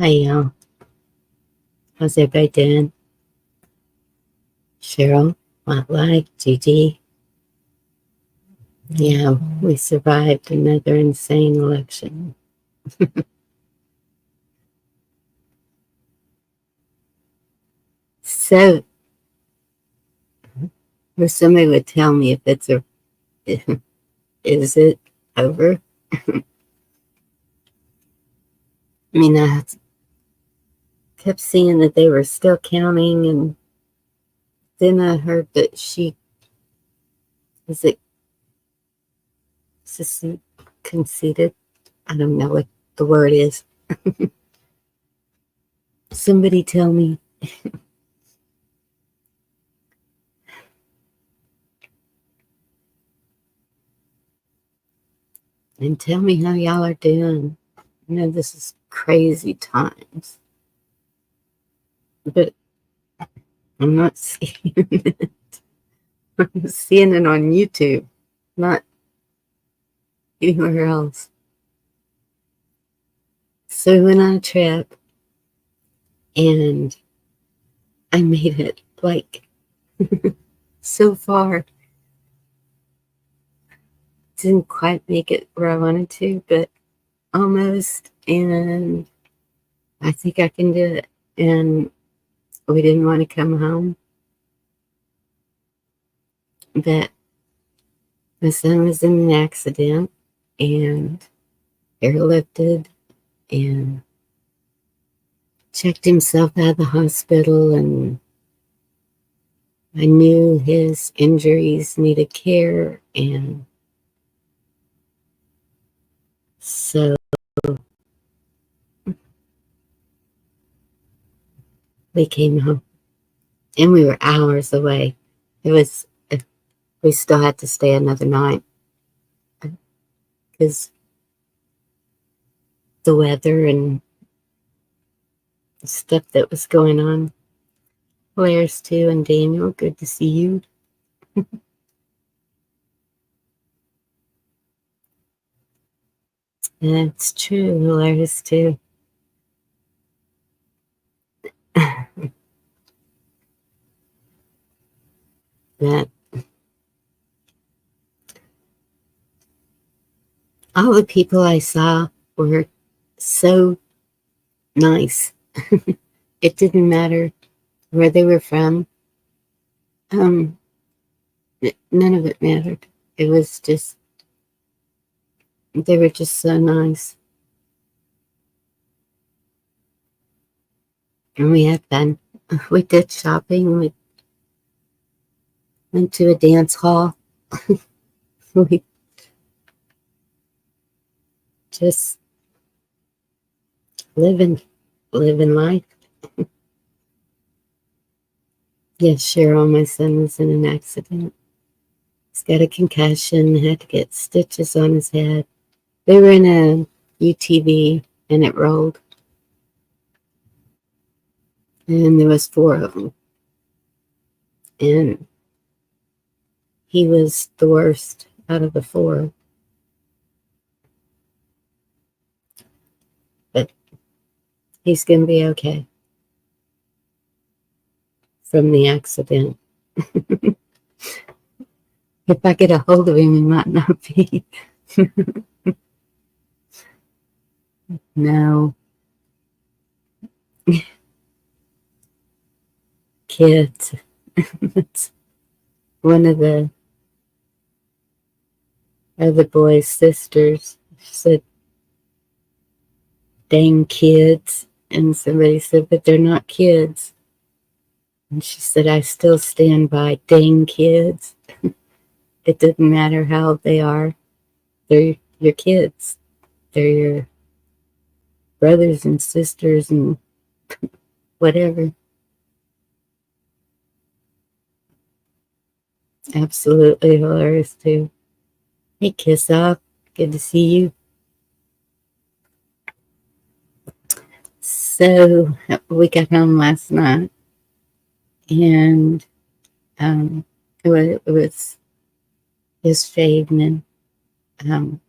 Hey y'all, how's everybody doing? Cheryl, Spotlight, Gigi. Yeah, we survived another insane election. So, if somebody would tell me if it's a, is it over? I mean, I kept seeing that they were still counting, and then I heard that she was it conceded. I don't know what the word is. Somebody tell me. And tell me how y'all are doing. I know this is crazy times, but I'm not seeing it. I'm seeing it on YouTube, not anywhere else. So we went on a trip and I made it like so far. Didn't quite make it where I wanted to, but almost. And I think I can do it. And we didn't want to come home, but my son was in an accident and airlifted and checked himself out of the hospital, and I knew his injuries needed care, and so we came home, and we were hours away. It was, we still had to stay another night because the weather and stuff that was going on. Blair's too, and Daniel, good to see you. That's true, Hilarious too. That all the people I saw were so nice. It didn't matter where they were from. Um, None of it mattered. It was just, they were just so nice. And we had fun. We did shopping. We went to a dance hall. We just living, living life. Yes, Cheryl, my son was in an accident. He's got a concussion, had to get stitches on his head. They were in a UTV and it rolled. And there was 4 of them. And he was the worst out of the 4. But he's going to be okay from the accident. If I get a hold of him, he might not be. No. Kids. That's one of the other boy's sisters. She said, dang kids. And somebody said, but they're not kids. And she said, I still stand by dang kids. It doesn't matter how old they are. They're your kids. They're your brothers and sisters and whatever. Absolutely hilarious too. Hey, Kiss Off. Good to see you. So we got home last night, and it was yesterday evening, and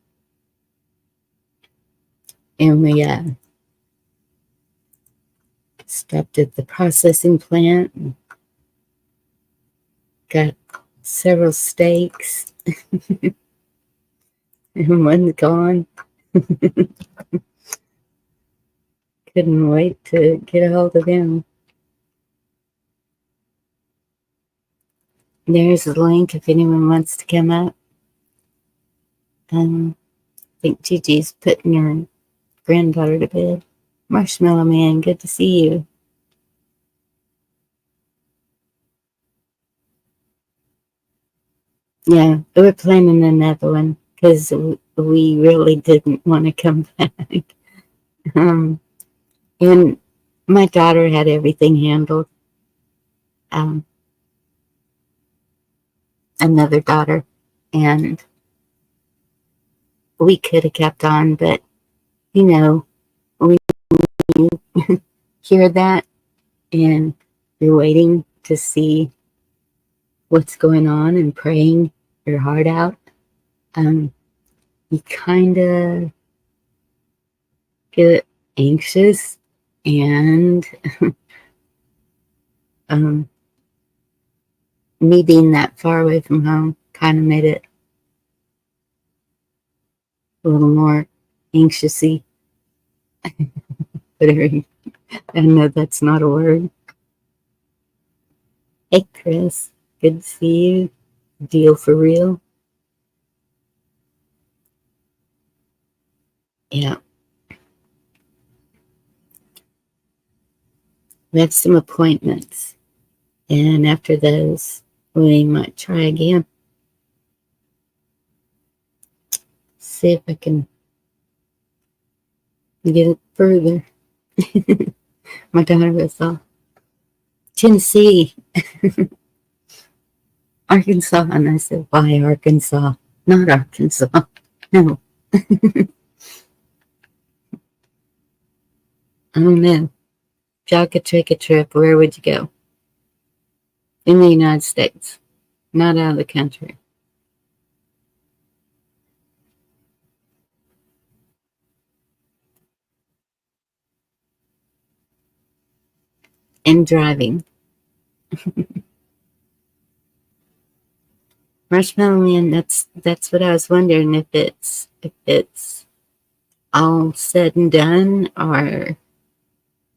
we Stopped at the processing plant and got several steaks and one's gone. Couldn't wait to get a hold of them. There's a link if anyone wants to come up. I think Gigi's putting her granddaughter to bed. Marshmallow Man, good to see you. Yeah, we're planning another one because we really didn't want to come back. And my daughter had everything handled. Another daughter, and we could have kept on, but you know, we hear that and you're waiting to see what's going on and praying your heart out. You kind of get anxious, and me being that far away from home kind of made it a little more anxiousy. I know that's not a word. Hey, Chris, good to see you. Deal for real. Yeah. We have some appointments, and after those, we might try again. See if I can get it further. My daughter was Tennessee, Arkansas, and I said, why Arkansas? Not Arkansas. No. I don't know. If y'all could take a trip, where would you go? In the United States, not out of the country. And driving. Marshmallow Man, that's what I was wondering, if it's all said and done, or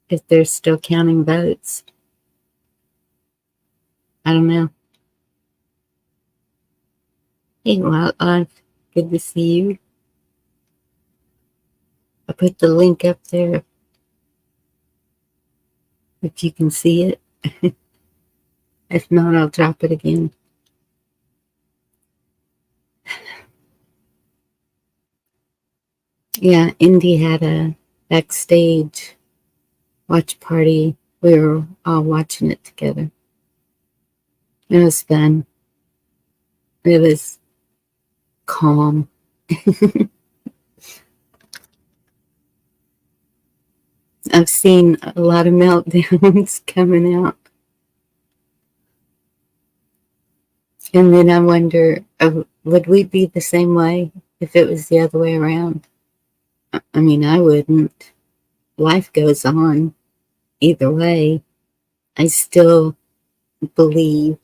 if they're still counting votes. I don't know. Hey, Wildlife, good to see you. I put the link up there if you can see it. If not, I'll drop it again. Yeah, Indy had a backstage watch party. We were all watching it together. It was fun. It was calm. I've seen a lot of meltdowns coming out. And then I wonder, would we be the same way if it was the other way around? I mean, I wouldn't. Life goes on either way. I still believe,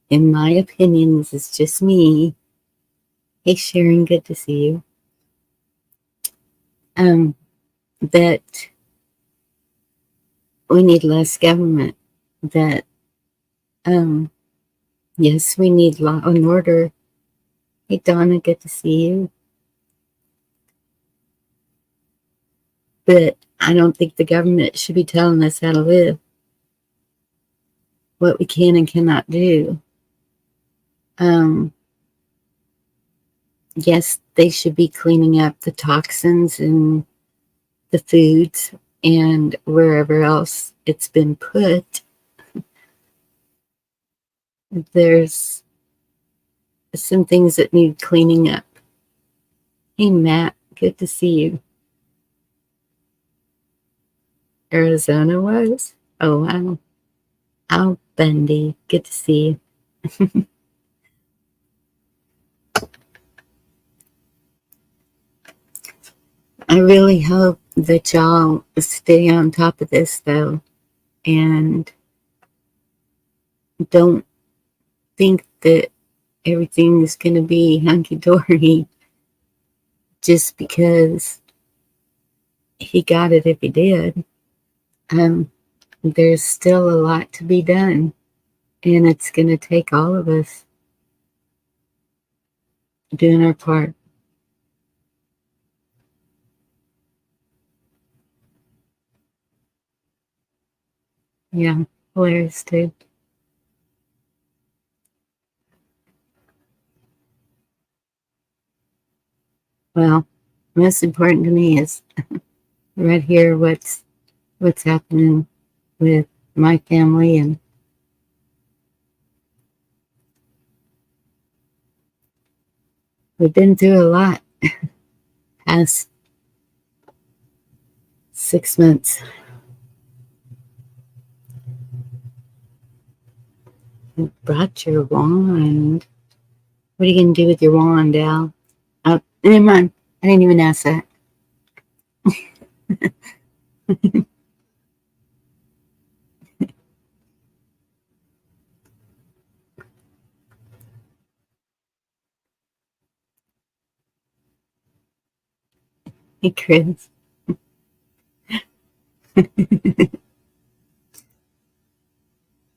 in my opinion, this is just me. Hey, Sharon, good to see you. That we need less government. That, yes, we need law and order. Hey, Donna, good to see you. But I don't think the government should be telling us how to live, what we can and cannot do. Yes, they should be cleaning up the toxins in the foods and wherever else it's been put. There's some things that need cleaning up. Hey, Matt, good to see you. Arizona was? Oh, wow. Al Bundy, good to see you. I really hope that y'all stay on top of this, though, and don't think that everything is going to be hunky-dory just because he got it if he did. There's still a lot to be done, and it's going to take all of us doing our part. Yeah, hilarious too. Well, most important to me is right here what's happening with my family, and we've been through a lot past 6 months. You brought your wand. What are you going to do with your wand, Al? Oh, never mind. I didn't even ask that. Hey, Chris.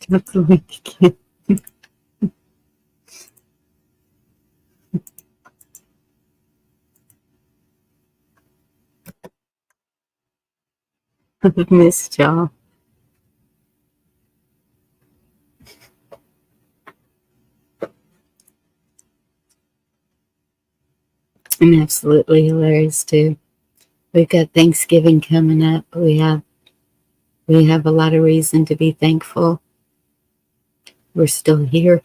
That's the week again. I've missed y'all. And absolutely hilarious too. We've got Thanksgiving coming up. We have a lot of reason to be thankful. We're still here.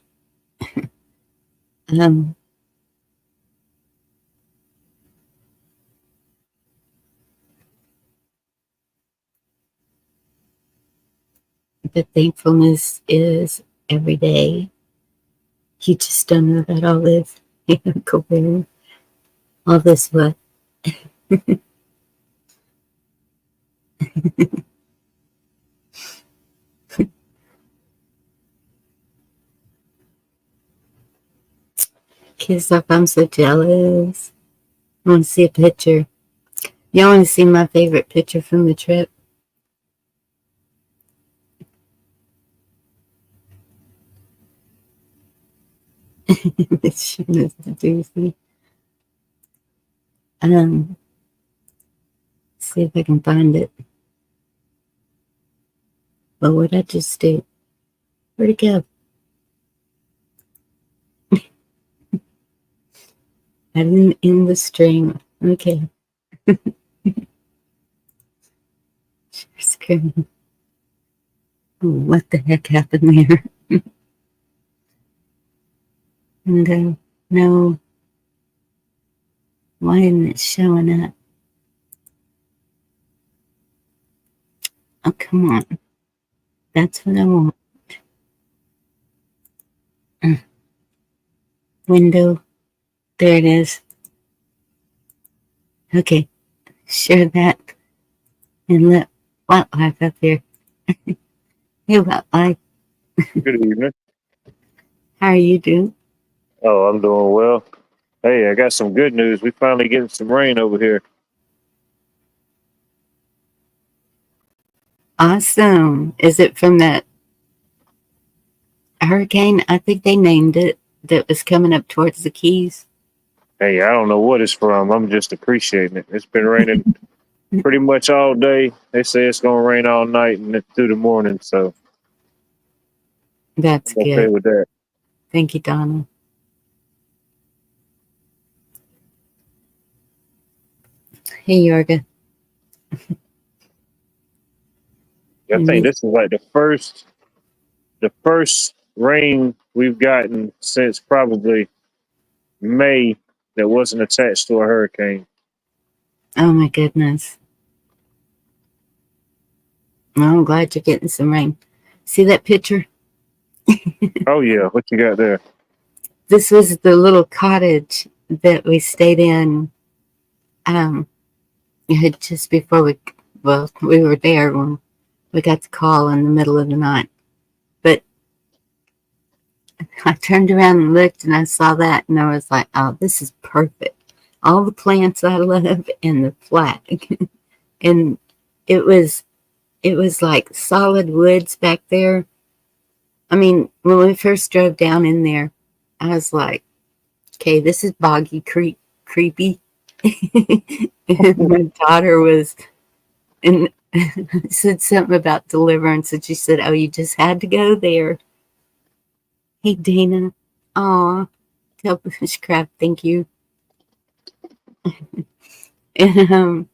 The thankfulness is every day. You just don't know that all this. All this what? Kiss up, I'm so jealous. I want to see a picture. Y'all want to see my favorite picture from the trip? This is the doozy. See if I can find it. But what I just do? Where'd it go? I didn't end the stream. Okay. Screaming. Oh, what the heck happened there? And no, why isn't it showing up? Oh, come on. That's what I want. Window. There it is. Okay. Share that and let Wildlife up here. Hey, Wildlife. Good evening. How are you doing? Oh, I'm doing well. Hey, I got some good news. We finally getting some rain over here. Awesome. Is it from that hurricane? I think they named it, that was coming up towards the Keys. Hey, I don't know what it's from. I'm just appreciating it. It's been raining pretty much all day. They say it's gonna rain all night and through the morning, so That's I'm okay good. with that. Thank you, Donna. Hey, Yorga. I think this is like the first rain we've gotten since probably May that wasn't attached to a hurricane. Oh, my goodness. Well, I'm glad you're getting some rain. See that picture? Oh yeah, what you got there? This was the little cottage that we stayed in just before we were there when we got the call in the middle of the night. But I turned around and looked and I saw that and I was like, oh, this is perfect. All the plants I love and the flag. And it was like solid woods back there. I mean, when we first drove down in there, I was like, okay, this is boggy creepy. And my daughter was, and said something about deliverance, and she said, oh, you just had to go there. Hey, Dana. Aw, tell Bushcraft thank you. And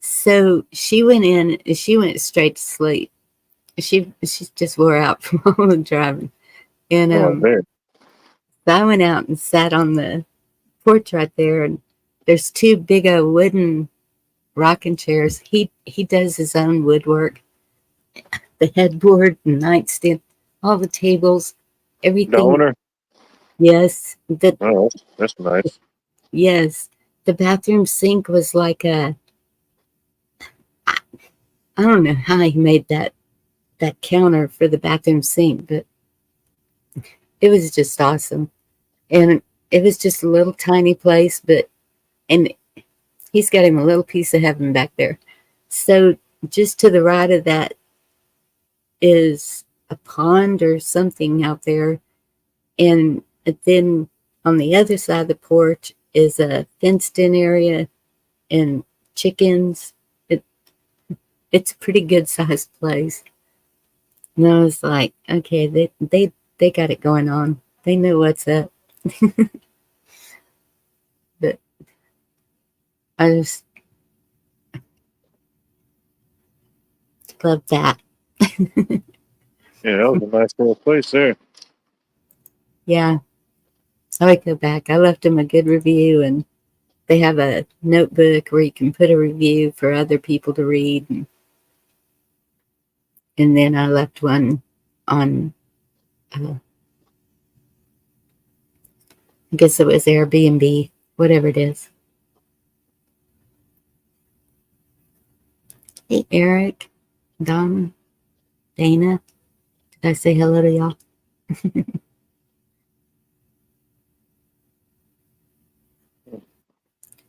so she went in, and she went straight to sleep. She just wore out from all the driving. And Oh man, so I went out and sat on the porch right there, and there's two big wooden rocking chairs. He does his own woodwork, the headboard, the nightstand, all the tables, the everything. owner. Yes, Oh, that's nice. yes, the bathroom sink was like I don't know how he made that counter for the bathroom sink, but it was just awesome. And it was just a little tiny place, and he's got him a little piece of heaven back there. So just to the right of that is a pond or something out there. And then on the other side of the porch is a fenced in area and chickens. It's a pretty good sized place. And I was like, okay, they got it going on. They know what's up. But I just love that. Yeah, that was a nice little place there. Yeah, I would go back. I left them a good review, and they have a notebook where you can put a review for other people to read. And then I left one on, I guess it was Airbnb, whatever it is. Hey, Eric, Don, Dana, did I say hello to y'all?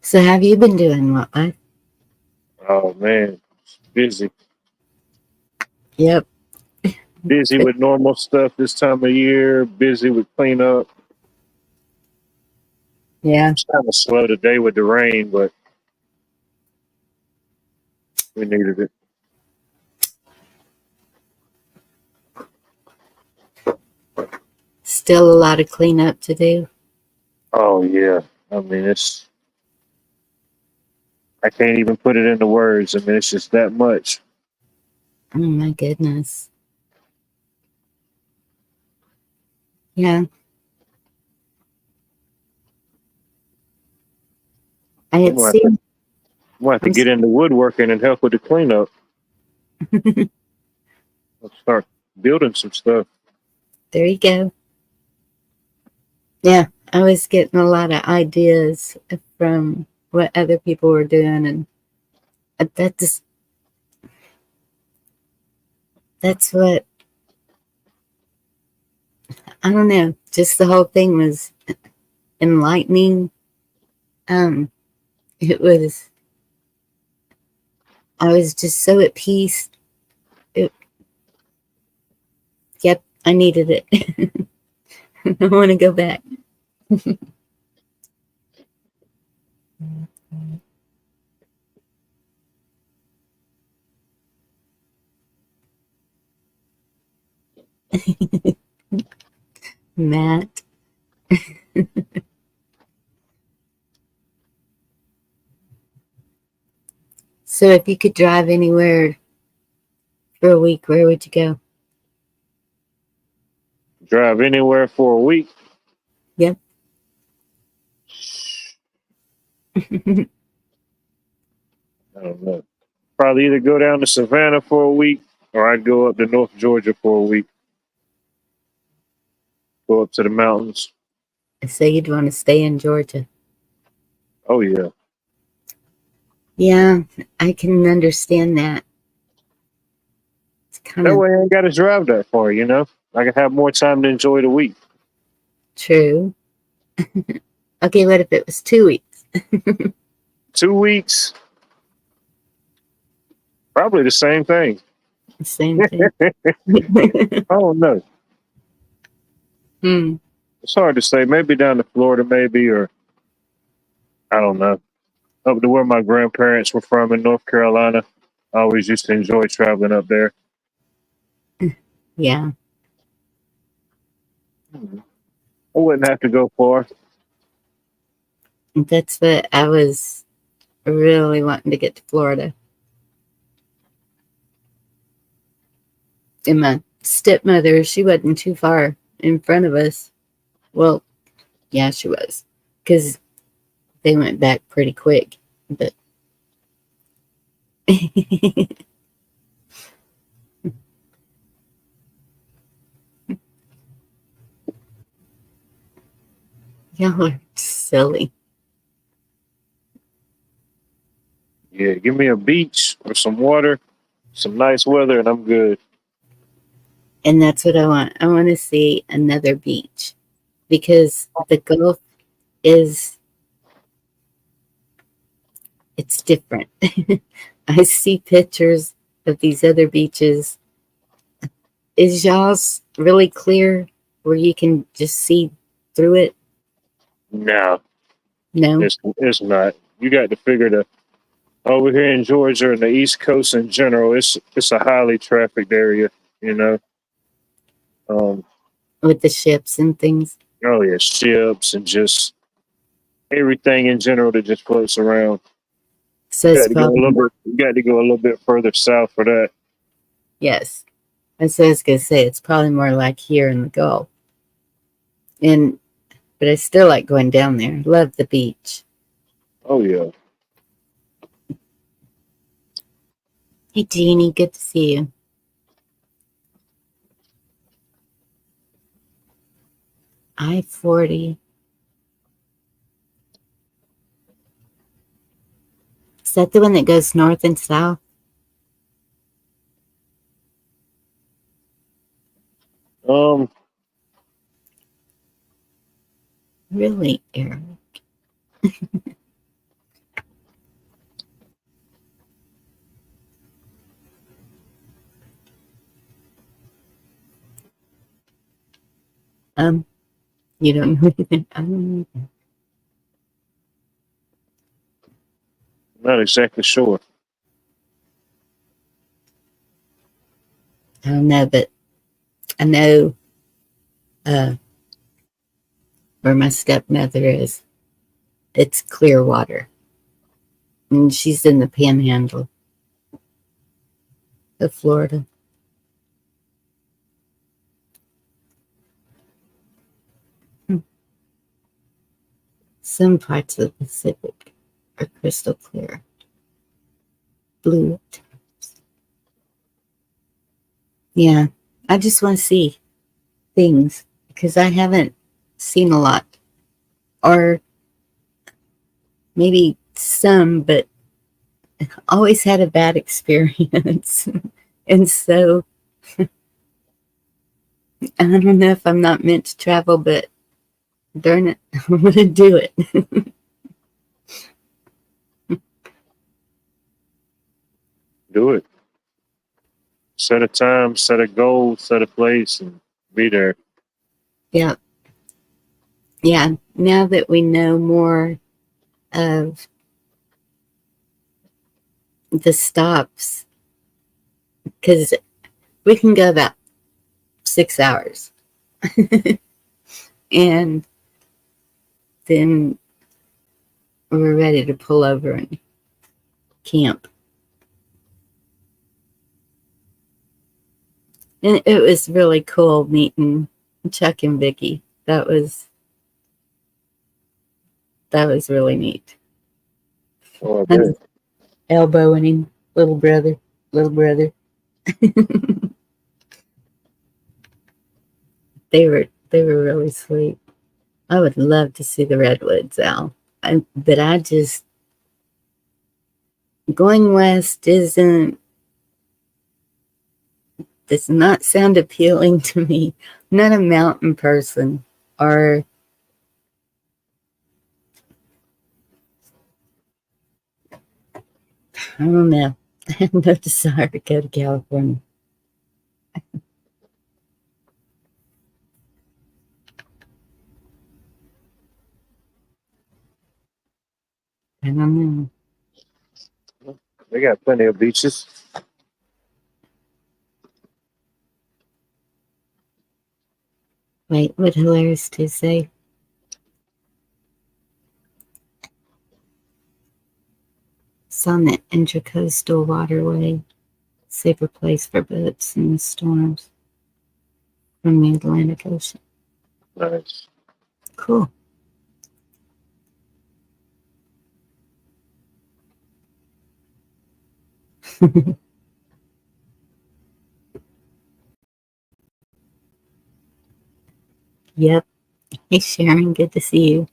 So, have you been doing what? Oh man, busy. Yep. Busy with normal stuff this time of year. Busy with cleanup. Yeah. It's kind of slow today with the rain, but we needed it. Still a lot of cleanup to do. Oh yeah. I mean, it's. I can't even put it into words. I mean, it's just that much. Oh, my goodness. Yeah. I I'm had gonna have to, seen, I'm gonna have to I'm, get into woodworking and help with the cleanup. I'll start building some stuff. there you go. Yeah. I was getting a lot of ideas from what other people were doing. And that's, that's what, I don't know, just the whole thing was enlightening. Um, it was, I was just so at peace. It, yep, I needed it. I want to go back. Matt. So if you could drive anywhere for a week, where would you go? Drive anywhere for a week. Yep. I don't know. Probably either go down to Savannah for a week or I'd go up to North Georgia for a week. Go up to the mountains. So you'd want to stay in Georgia. Oh yeah. Yeah, I can understand that. It's kind That of way I ain't got to drive that far, you know? I can have more time to enjoy the week. true. Okay, what if it was 2 weeks? 2 weeks, probably the same thing. Same thing. I don't know. Hmm. It's hard to say. Maybe down to Florida, maybe, or I don't know. Up to where my grandparents were from in North Carolina. I always used to enjoy traveling up there. Yeah, I wouldn't have to go far. that's what I was really wanting to get to Florida. And my stepmother, she wasn't too far in front of us. Well, yeah, she was, because they went back pretty quick. But y'all are silly. Yeah, give me a beach or some water, some nice weather, and I'm good. And that's what I want. I want to see another beach because the Gulf is, it's different. I see pictures of these other beaches. Is y'all's really clear where you can just see through it? No, No, it's not. You got to figure the over here in Georgia and the East Coast in general. It's a highly trafficked area. You know. Um, with the ships and things. oh yeah, ships and just everything in general that just floats around. So You it's got to go a little probably, bit. You got to go a little bit further south for that. yes. That's what I was going to say. It's probably more like here in the Gulf. And, but I still like going down there. Love the beach. Oh yeah. Hey, Jeannie, good to see you. I-40. Is that the one that goes north and south? Um, Really, Eric? Um, you don't know anything? not exactly sure. I don't know, but I know uh, where my stepmother is. It's clear water. And she's in the panhandle of Florida. Some parts of the Pacific are crystal clear. Blue. Yeah, I just want to see things because I haven't seen a lot. Or maybe some, but always had a bad experience. And so I don't know if I'm not meant to travel, but darn it, I'm going to do it. Do it. Set a time, set a goal, set a place, and be there. Yeah. Yeah. Now that we know more of the stops, because we can go about 6 hours and then we're ready to pull over and camp. And it was really cool meeting Chuck and Vicky. That was really neat. Oh, I I was bet. elbowing him, little brother, little brother. They were really sweet. I would love to see the redwoods, Al. But I just going west does not sound appealing to me. I'm not a mountain person, or I don't know. I have no desire to go to California. I don't know. They got plenty of beaches. Wait, what hilarious to say? It's on the Intracoastal Waterway. Safer place for boats in the storms from the Atlantic Ocean. Nice. Cool. Yep. Hey, Sharon, good to see you.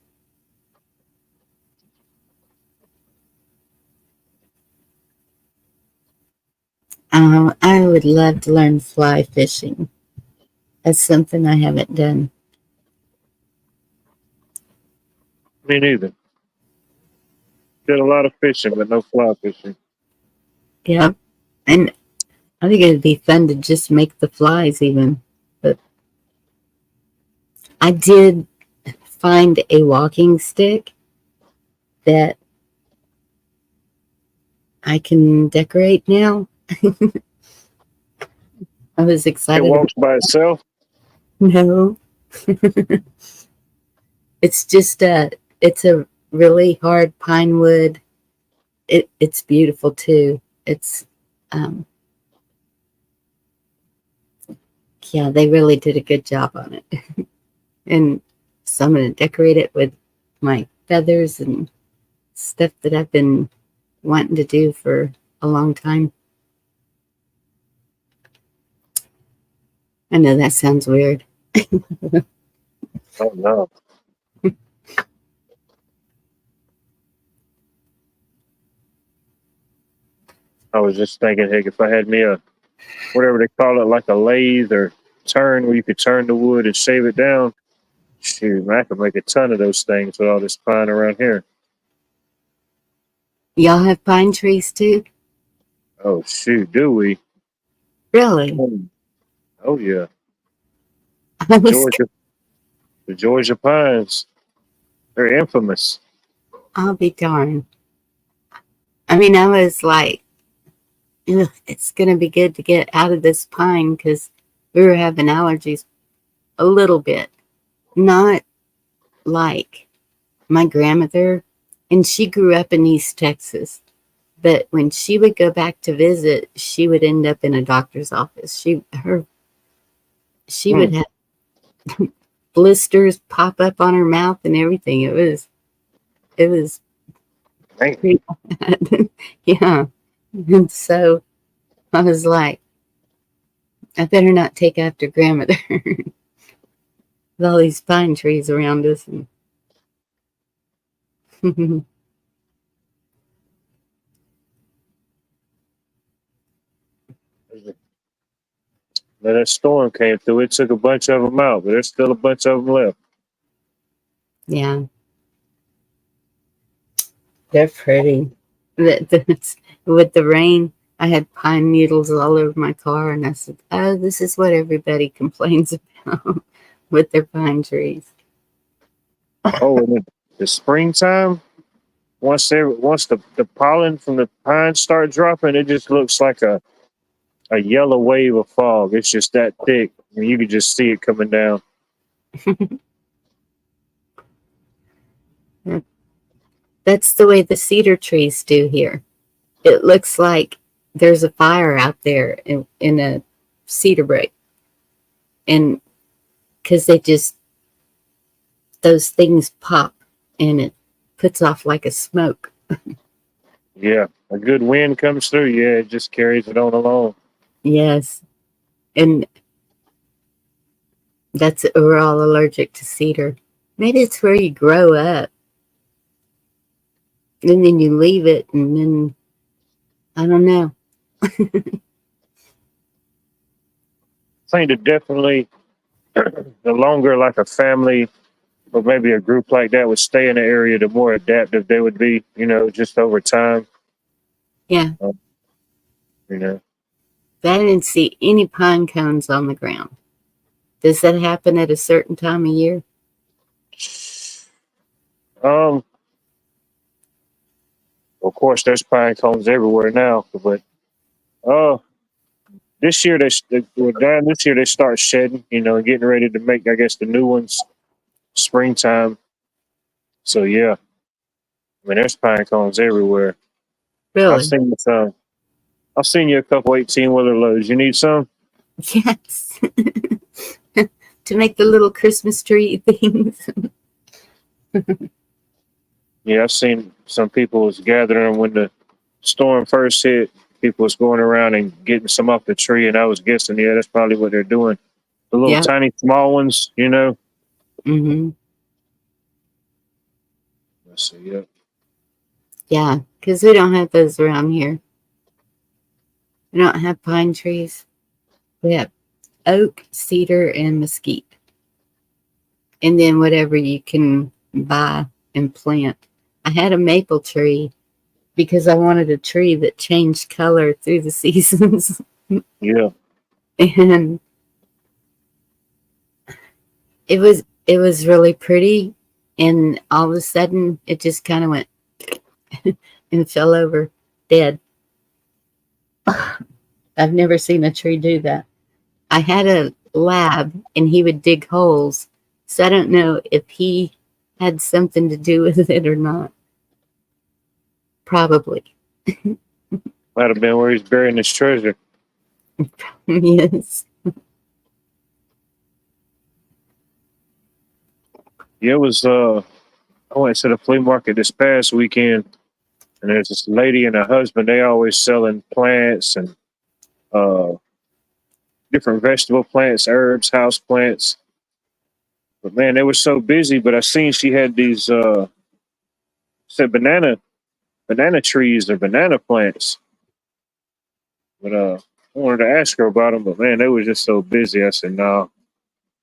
I would love to learn fly fishing. That's something I haven't done. Me neither. Did a lot of fishing, but no fly fishing. Yep. And I think it'd be fun to just make the flies even. But I did find a walking stick that I can decorate now. I was It excited about walks by itself. no. It's a really hard pine wood. It's beautiful too. It's um yeah, they really did a good job on it. And so I'm gonna decorate it with my feathers and stuff that I've been wanting to do for a long time. I know that sounds weird. Oh no. I was just thinking, heck, if I had me a whatever they call it, like a lathe or turn where you could turn the wood and shave it down. Shoot, man, I could make a ton of those things with all this pine around here. Y'all have pine trees too? Oh shoot, do we? Really? Oh yeah, I the was Georgia, the Georgia pines. They're infamous. I'll be darned. I mean, I was like, ugh, it's gonna be good to get out of this pine because we were having allergies a little bit. Not like my grandmother, and she grew up in East Texas. But when she would go back to visit, she would end up in a doctor's office. She Hmm. would have blisters pop up on her mouth and everything. It was Dang. pretty bad. Yeah. And so I was like, I better not take after grandmother with all these pine trees around us. And Then that storm came through. It took a bunch of them out, but there's still a bunch of them left. yeah, they're pretty. With the rain, I had pine needles all over my car, and I said, "Oh, this is what everybody complains about with their pine trees." Oh, and the springtime. Once the pollen from the pines start dropping, it just looks like a yellow wave of fog. It's just that thick, and you can just see it coming down. That's the way the cedar trees do here. It looks like there's a fire out there in a cedar break, and because those things pop and it puts off like a smoke. Yeah, a good wind comes through. Yeah, it just carries it on along. Yes, and we're all allergic to cedar. Maybe it's where you grow up, and then you leave it, and then I don't know. I think that definitely the longer like a family or maybe a group like that would stay in the area, the more adaptive they would be, just over time. Yeah. Um, you know. But I didn't see any pine cones on the ground. Does that happen at a certain time of year? Um, of course, there's pine cones everywhere now, but uh, this year down this year they start shedding, and getting ready to make, I guess, the new ones springtime. So yeah, I mean, there's pine cones everywhere. I've Really? seen some. I've seen you a couple 18-wheeler loads. You need some? Yes. To make the little Christmas tree things. Yeah, I've seen some people was gathering when the storm first hit. People was going around and getting some off the tree, and I was guessing, yeah, that's probably what they're doing. The little Yep. tiny small ones. Mm-hmm. Let's see, yeah. Yeah, because we don't have those around here. We don't have pine trees. We have oak, cedar, and mesquite. And then whatever you can buy and plant. I had a maple tree because I wanted a tree that changed color through the seasons. Yeah. And it was really pretty, and all of a sudden it just kind of went and fell over dead. I've never seen a tree do that. I had a lab and he would dig holes, so I don't know if he had something to do with it or not. Probably. Might have been where he's burying his treasure. Yes. Yeah, it was I went to the flea market this past weekend, and there's this lady and her husband. They always selling plants and uh different vegetable plants, herbs, house plants. But man, they were so busy. But I seen she had these said banana trees or banana plants. But I wanted to ask her about them, but man, they were just so busy. I said, no,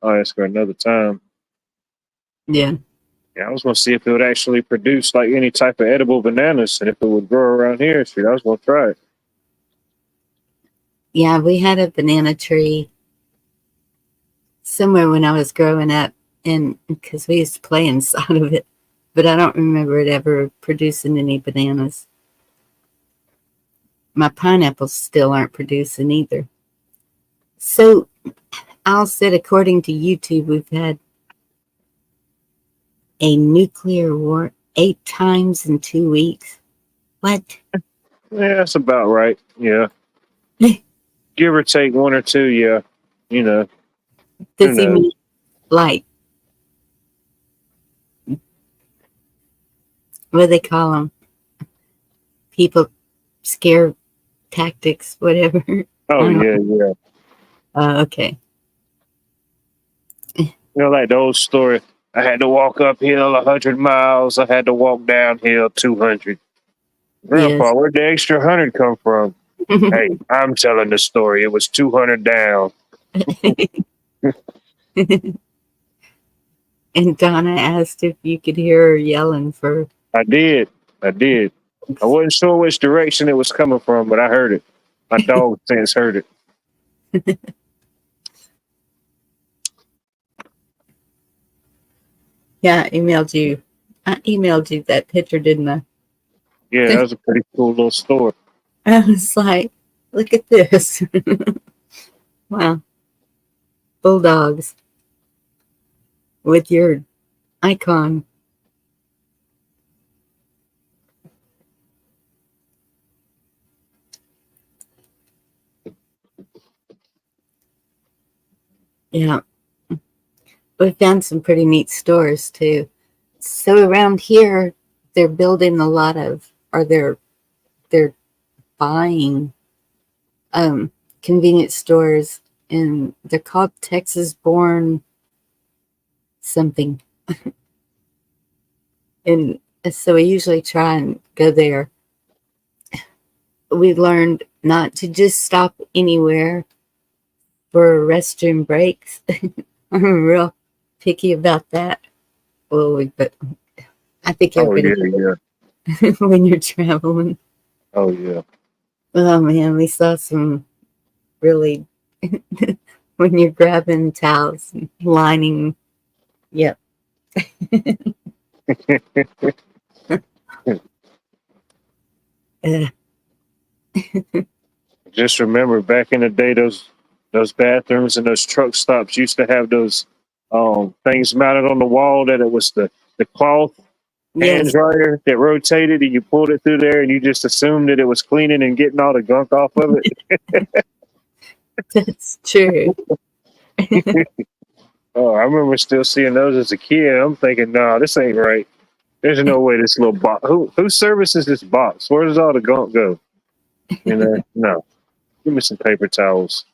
I'll ask her another time. Yeah. Yeah, I was gonna see if it would actually produce like any type of edible bananas and if it would grow around here. Shoot, I was gonna try it. Yeah, we had a banana tree somewhere when I was growing up, and because we used to play inside of it, but I don't remember it ever producing any bananas. My pineapples still aren't producing either. So Al said, according to YouTube, we've had a nuclear war 8 times in 2 weeks. What? Yeah, that's about right. Yeah, give or take one or two. Yeah, you know, who Does he knows? mean like, what do they call them? People scare tactics, whatever. Oh I don't. yeah, yeah. Okay. Like the old story. I had to walk uphill 100 miles. I had to walk downhill 200. Grandpa, Yes. where'd the extra 100 come from? Hey, I'm telling the story. It was 200 down. And Donna asked if you could hear her yelling for. I did. I did. I wasn't sure which direction it was coming from, but I heard it. My dog sense heard it. Yeah, I emailed you. I emailed you that picture, didn't I? Yeah, that was a pretty cool little store. I was like, look at this. Wow. Bulldogs with your icon. Yeah. We found some pretty neat stores too. So around here, they're building a lot of, or they're buying convenience stores, and they're called Texas Born something. And so we usually try and go there. we learned not to just stop anywhere for restroom breaks. I'm real picky about that. Well, but I think Oh everybody yeah, when you're traveling. oh yeah. Oh man, we saw some really when you're grabbing towels and lining. Yep. Uh, Just remember back in the day, those bathrooms and those truck stops used to have those things mounted on the wall that it was the cloth hand yes, dryer that rotated and you pulled it through there and you just assumed that it was cleaning and getting all the gunk off of that's true. it. Oh, I remember still seeing those as a kid. I'm thinking, nah, this ain't right. There's no way this little box. Who services this box? Where does all the gunk go? You know, no. Give me some paper towels.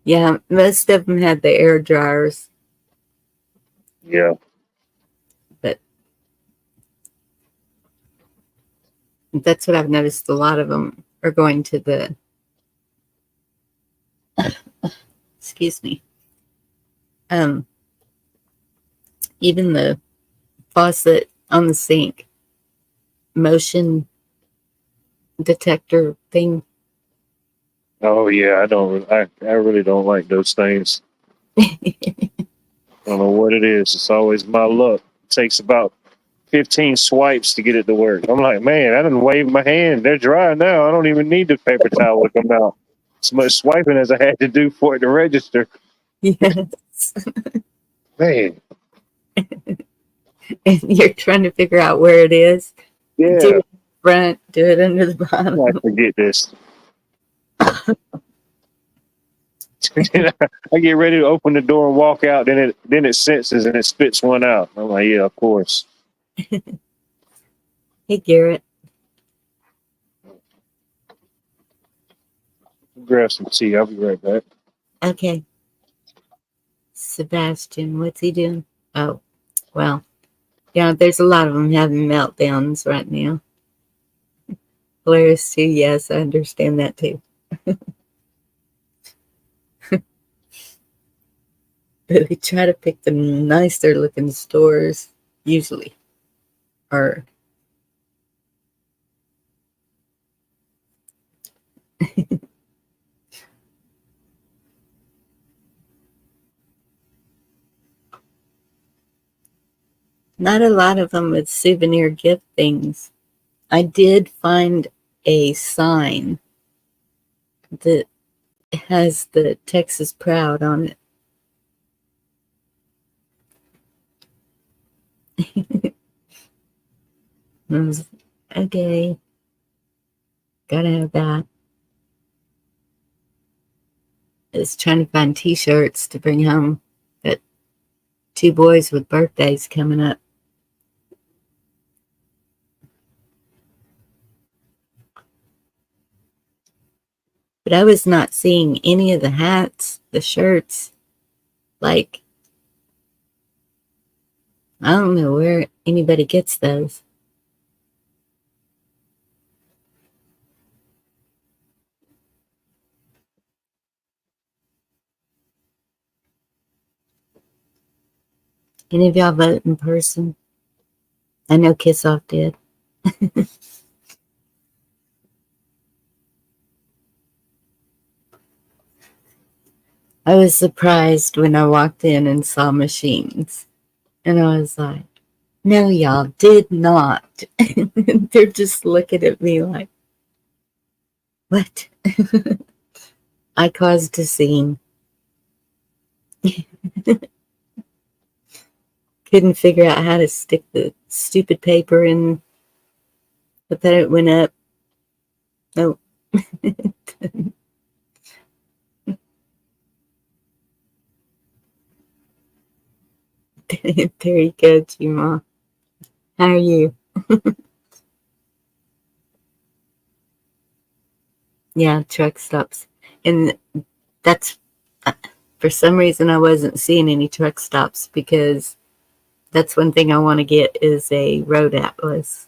Yeah, most of them had the air dryers, Yeah. but that's what I've noticed. A lot of them are going to the, excuse me, um, even the faucet on the sink motion detector thing. Oh yeah. I really don't like those things. I don't know what it is. It's always my luck. It takes about 15 swipes to get it to work. I'm like, man, I didn't wave my hand. They're dry now. I don't even need the paper towel to come out. As much swiping as I had to do for it to register. Yes. Man, And you're trying to figure out where it is. Do it yeah. in front, do it under the bottom. I forget this. I get ready to open the door and walk out, then it senses and it spits one out. I'm like, yeah, of course. Hey, Garrett. Grab some tea. I'll be right back. Okay. Sebastian, what's he doing? Oh, well, yeah, there's a lot of them having meltdowns right now. Hilarious too. Yes, I understand that too. But they try to pick the nicer looking stores, usually. Or not a lot of them with souvenir gift things. I did find a sign that has the Texas Proud on it. I was, okay, gotta have that. I was trying to find t-shirts to bring home, but 2 boys with birthdays coming up. But I was not seeing any of the hats, the shirts. Like, I don't know where anybody gets those. Any of y'all vote in person? I know Kiss Off did. I was surprised when I walked in and saw machines. And I was like, no, y'all did not. They're just looking at me like, what? I caused a scene. Couldn't figure out how to stick the stupid paper in, but then it went up. Oh. There you go, Gma. How are you? Yeah, truck stops. And that's, for some reason, I wasn't seeing any truck stops because That's one thing I want to get is a road atlas.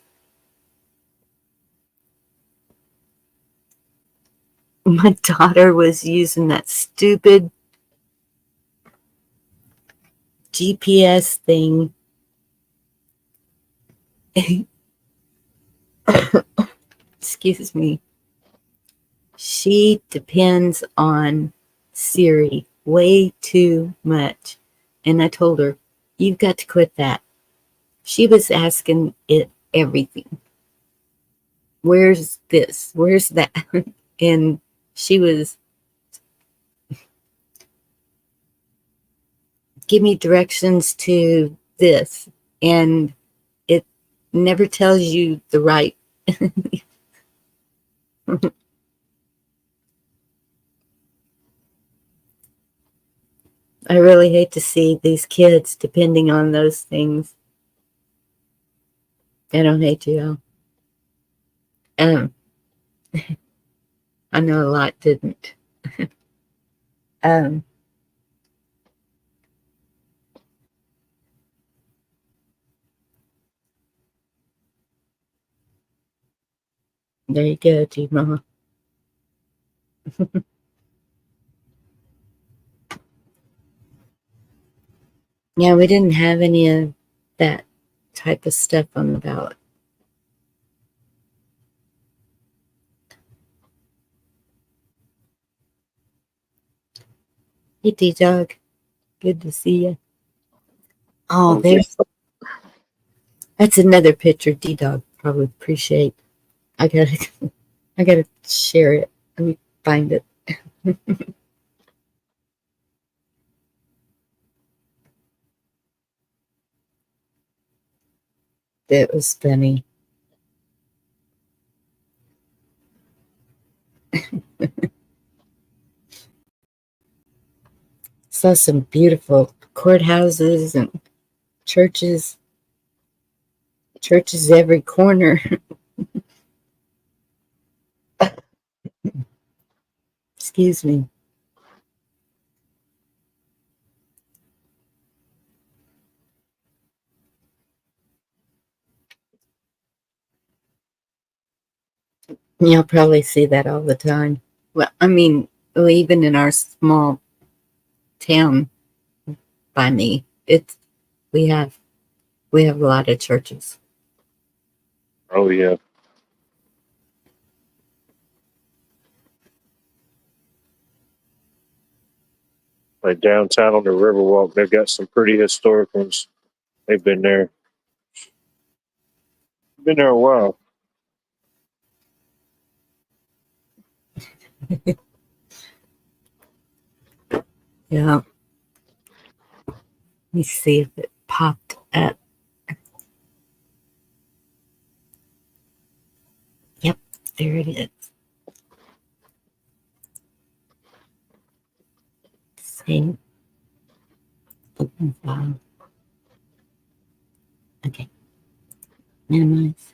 My daughter was using that stupid GPS thing. Excuse me. She depends on Siri way too much. And I told her, you've got to quit that. She was asking it everything. Where's this? Where's that? And she was, give me directions to this. And it never tells you the right. I really hate to see these kids depending on those things. I don't hate you. Um, I know a lot didn't. Um, there you go, G-Mama. Yeah, we didn't have any of that type of stuff on the ballot. Hey, D-Dog. Good to see you. Oh, that's another picture D-Dog probably appreciate. I gotta share it. Let me find it. That was funny. Saw some beautiful courthouses and churches. Churches every corner. Excuse me. You'll probably see that all the time. Well, I mean, even in our small town by me, we have we have a lot of churches. Oh yeah. Like downtown on the Riverwalk, they've got some pretty historic ones. They've been there. Been there a while. Yeah. Let me see if it popped up. Yep, there it is. Same. Open file. Okay. Minimize.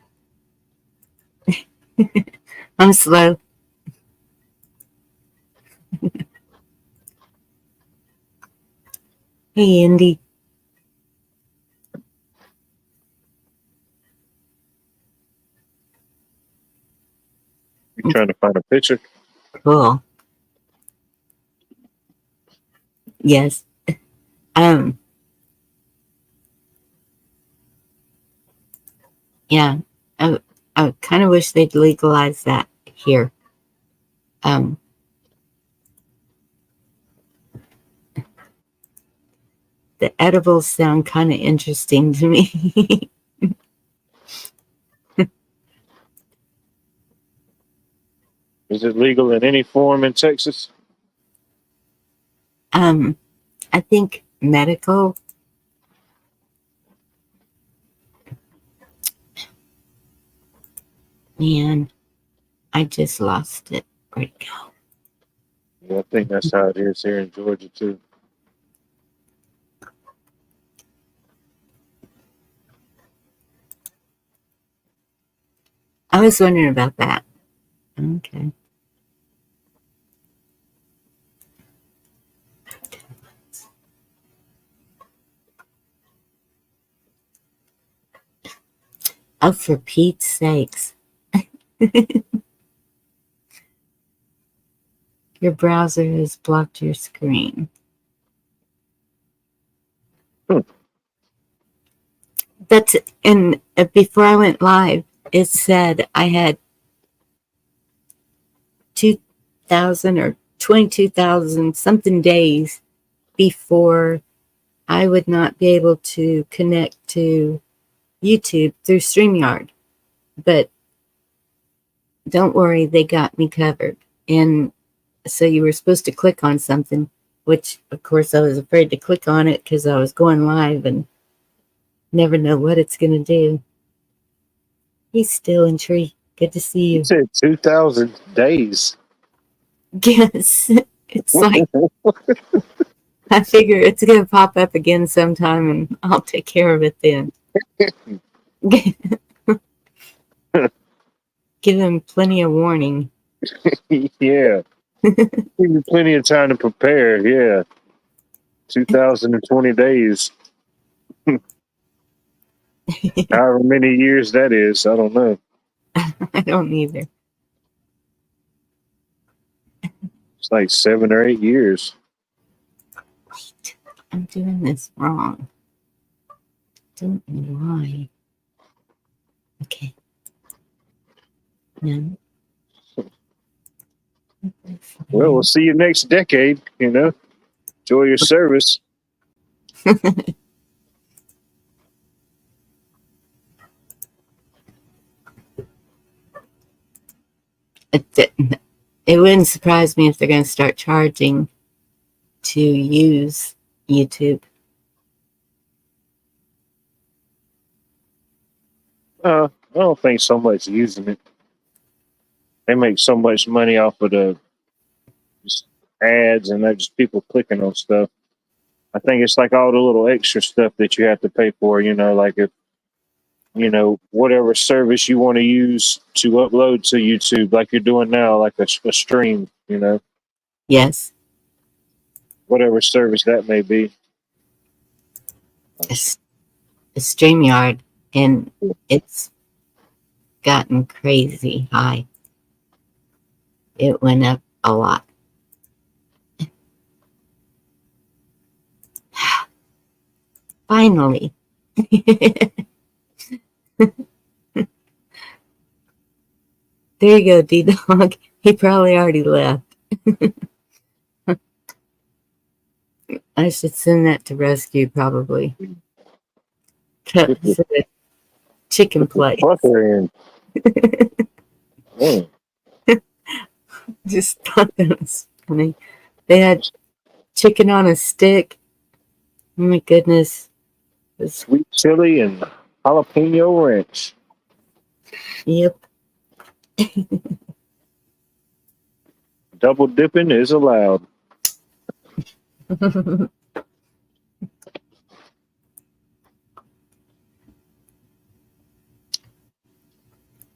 I'm slow. Hey, Andy. You trying to find a picture? Cool. Yes. Um. Yeah. I kind of wish they'd legalize that here. Um. The edibles sound kind of interesting to me. Is it legal in any form in Texas? um. I think medical. Man, I just lost it. Where'd it go? Yeah, I think that's how it is here in Georgia too. I was wondering about that. Okay. Oh, for Pete's sakes. Your browser has blocked your screen. That's and before I went live, it said I had 2,000 or 22,000 something days before I would not be able to connect to YouTube through StreamYard. But don't worry, they got me covered. And so you were supposed to click on something, which of course I was afraid to click on it because I was going live and never know what it's going to do. He's still intrigued. Good to see You you. said 2,000 days. Yes, it's like I figure it's going to pop up again sometime and I'll take care of it then. Give him plenty of warning. Yeah. Give you plenty of time to prepare. Yeah. 2,020 days. However many years that is, I don't know. I don't either. It's like 7 or 8 years. Wait, I'm doing this wrong. Don't know why. Okay. No. Well, we'll see you next decade, you know. Enjoy your service. It wouldn't surprise me if they're going to start charging to use YouTube. I don't think so much using it. They make so much money off of the just ads and they're just people clicking on stuff. I think it's like all the little extra stuff that you have to pay for, you know, like if, you know, whatever service you want to use to upload to YouTube, like you're doing now, like a stream, you know, Yes. whatever service that may be. It's a StreamYard, and it's gotten crazy high. It went up a lot. Finally. There you go, D-Dog. He probably already left. I should send that to rescue, probably. Chicken place. Just thought that was funny. They had chicken on a stick. Oh my goodness. Sweet chili and jalapeno ranch. Yep. Double dipping is allowed.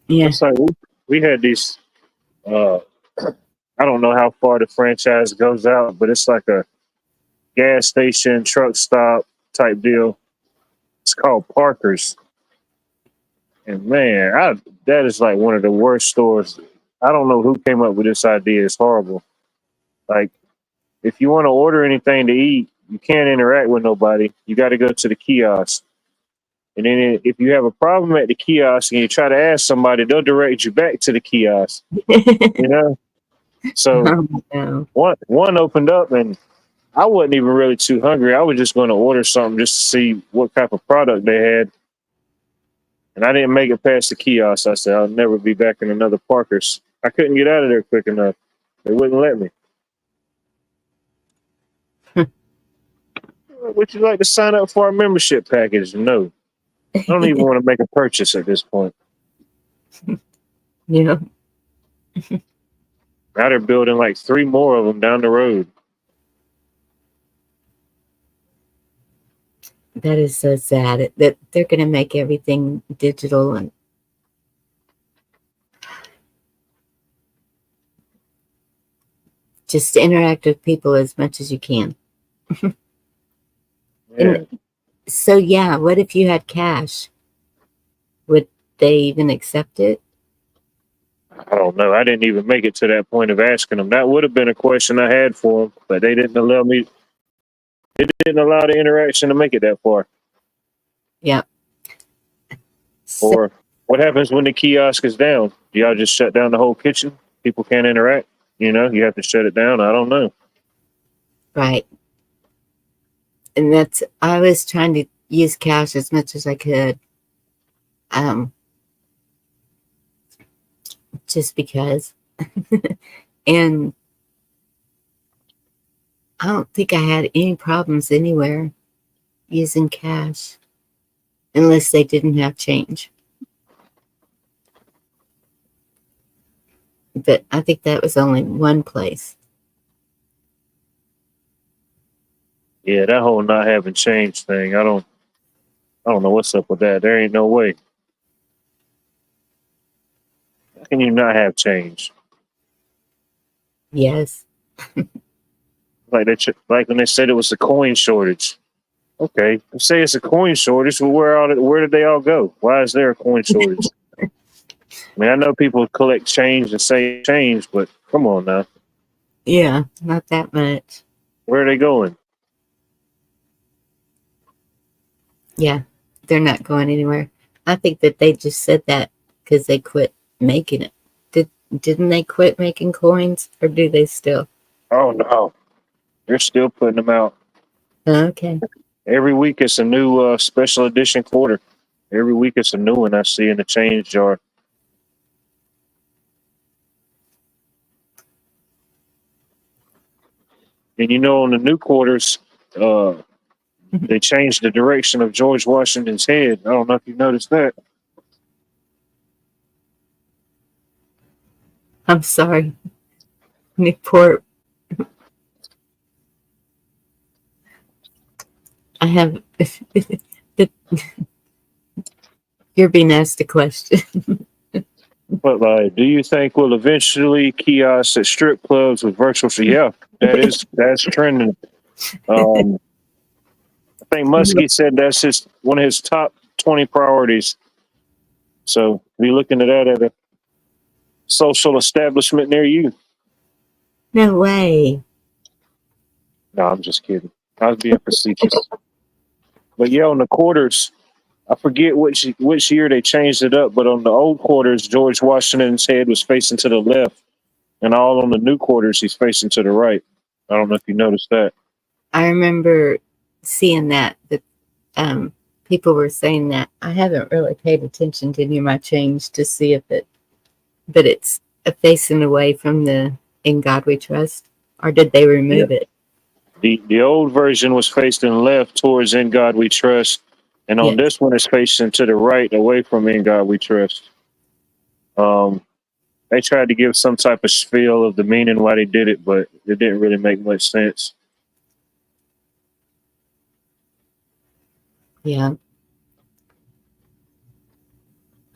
Yeah. It's like we had these. I don't know how far the franchise goes out, but it's like a gas station, truck stop type deal. It's called Parker's. And man, that is like one of the worst stores. I don't know who came up with this idea. It's horrible. Like, if you want to order anything to eat, you can't interact with nobody. You got to go to the kiosk. And then if you have a problem at the kiosk and you try to ask somebody, they'll direct you back to the kiosk. You know? So one opened up and I wasn't even really too hungry. I was just going to order something just to see what type of product they had. And I didn't make it past the kiosk. I said, I'll never be back in another Parker's. I couldn't get out of there quick enough. They wouldn't let me. Would you like to sign up for our membership package? No. I don't even want to make a purchase at this point. Yeah. Now they're building like 3 more of them down the road. That is so sad that they're going to make everything digital and just interact with people as much as you can. Yeah. So yeah, what if you had cash? Would they even accept it? I don't know. I didn't even make it to that point of asking them. That would have been a question I had for them, but they didn't allow me. They didn't allow the interaction to make it that far. Yeah. So, Or what happens when the kiosk is down? Do y'all just shut down the whole kitchen? People can't interact. You know, you have to shut it down. I don't know. right. And I was trying to use cash as much as I could. Just because. And I don't think I had any problems anywhere using cash unless they didn't have change. But I think that was only one place. Yeah, that whole not having change thing. I don't know what's up with that. There ain't no way. How can you not have change? Yes. Like like when they said it was a coin shortage. Okay, say it's a coin shortage. Well, where did they all go? Why is there a coin shortage? I mean, I know people collect change and say change, but come on now, Yeah, not that much. where are they going? Yeah, they're not going anywhere. I think that they just said that because they quit making it. Didn't they quit making coins, or do they still? Oh no, they're still putting them out Okay. every week. It's a new special edition quarter. Every week it's a new one I see in the change jar. And you know, on the new quarters, uh, they changed the direction of George Washington's head. I don't know if you noticed that. I'm sorry, Newport. I have. You're being asked a question. But like, do you think we'll eventually kiosks at strip clubs with virtual? Yeah, that's trending. Um, I think Muskie said that's one of his top 20 priorities. So be looking at that at a social establishment near you. No way. No, I'm just kidding. I was being facetious. But yeah, on the quarters, I forget which year they changed it up, but on the old quarters, George Washington's head was facing to the left, and all on the new quarters, he's facing to the right. I don't know if you noticed that. I remember seeing that people were saying that. I haven't really paid attention to any of my change to see if but it's facing away from the In God We Trust, or did they Yeah. remove it? The old version was facing left towards In God We Trust, and on Yes. this one it's facing to the right, away from In God We Trust. They tried to give some type of spiel of the meaning why they did it, but it didn't really make much sense. Yeah.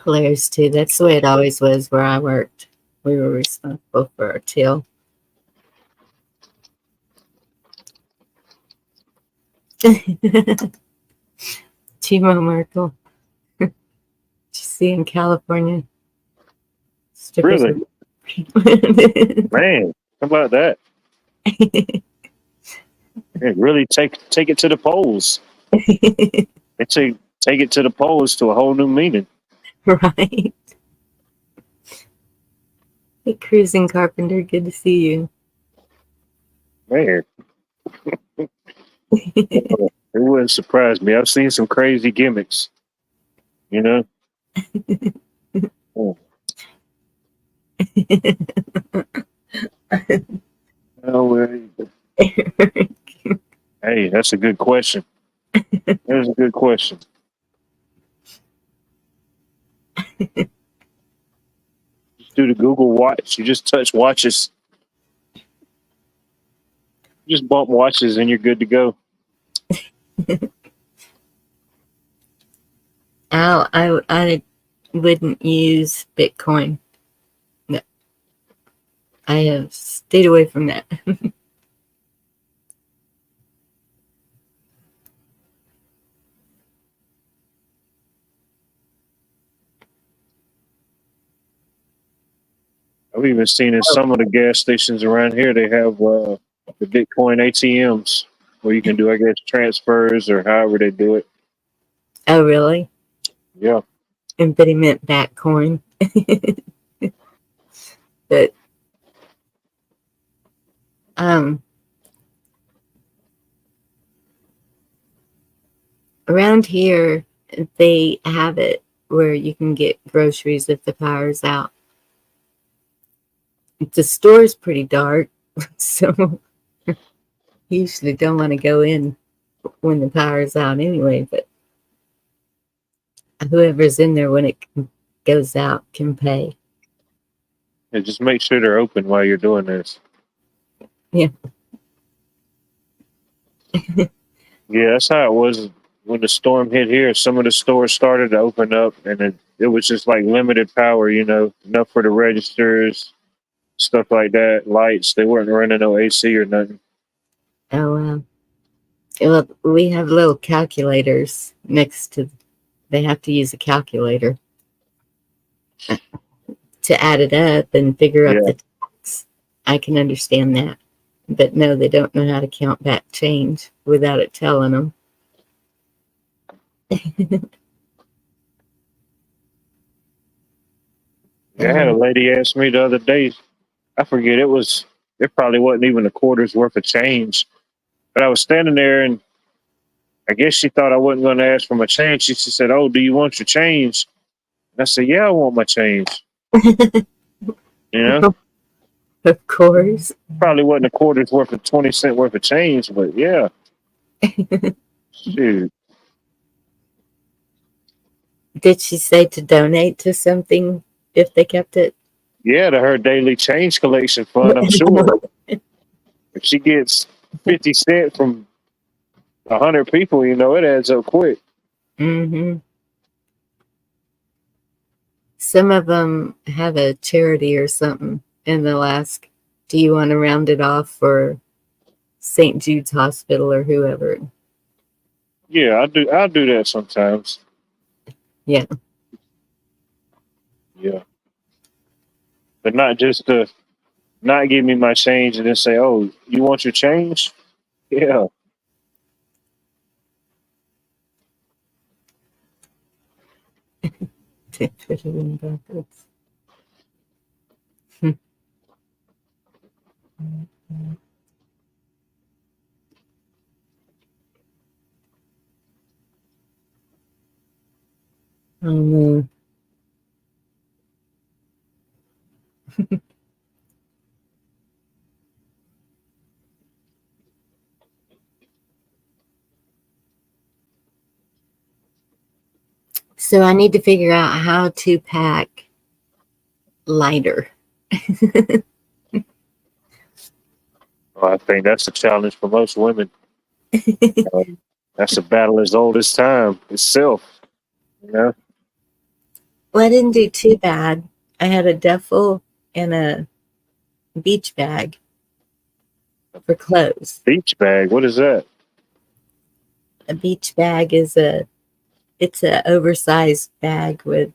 Hilarious too. That's the way it always was where I worked. We were responsible for our till. Timo Merkel. Did you see in California? Strippers. Really, man, how about that? It really take it to the polls. It take it to the polls to a whole new meaning. Right. Hey, Cruising Carpenter, good to see you. Man, it wouldn't surprise me. I've seen some crazy gimmicks, you know. Oh, hey, that's a good question. That's a good question. Just do the Google Watch. You just touch watches. You just bump watches, and you're good to go. I wouldn't use Bitcoin. No, I have stayed away from that. I've even seen in some of the gas stations around here, they have the Bitcoin ATMs where you can do, I guess, transfers or however they do it. Oh, really? Yeah. And but he meant back coin. But around here, they have it where you can get groceries if the power's out. The store's pretty dark, so you usually don't want to go in when the power's out anyway, but whoever's in there when it goes out can pay. And just make sure they're open while you're doing this. Yeah. Yeah, that's how it was when the storm hit here. Some of the stores started to open up, and it was just like limited power, enough for the registers, stuff like that, lights. They weren't running no AC or nothing. Oh, wow. Well, we have little calculators next to, they have to use a calculator to add it up and figure up the tax. I can understand that. But no, they don't know how to count back change without it telling them. Yeah, I had a lady ask me the other day, I forget, it probably wasn't even a quarter's worth of change. But I was standing there and I guess she thought I wasn't going to ask for my change. She said, "Oh, do you want your change?" And I said, "Yeah, I want my change." Of course. Probably wasn't a quarter's worth of 20 cent worth of change, but yeah. Shoot. Did she say to donate to something if they kept it? Yeah, to her daily change collection fund, I'm sure. If she gets 50 cents from 100 people, it adds up quick. Mm-hmm. Some of them have a charity or something, and they'll ask, do you want to round it off for St. Jude's Hospital or whoever? Yeah, I'll do that sometimes. Yeah. Yeah. But not just to not give me my change and then say, "Oh, you want your change?" Yeah. Put it in buckets. Oh no. So I need to figure out how to pack lighter. Well, I think that's a challenge for most women. That's a battle as old as time itself. Well, I didn't do too bad. I had a duffel and a beach bag for clothes. Beach bag. What is that? A beach bag is it's a oversized bag with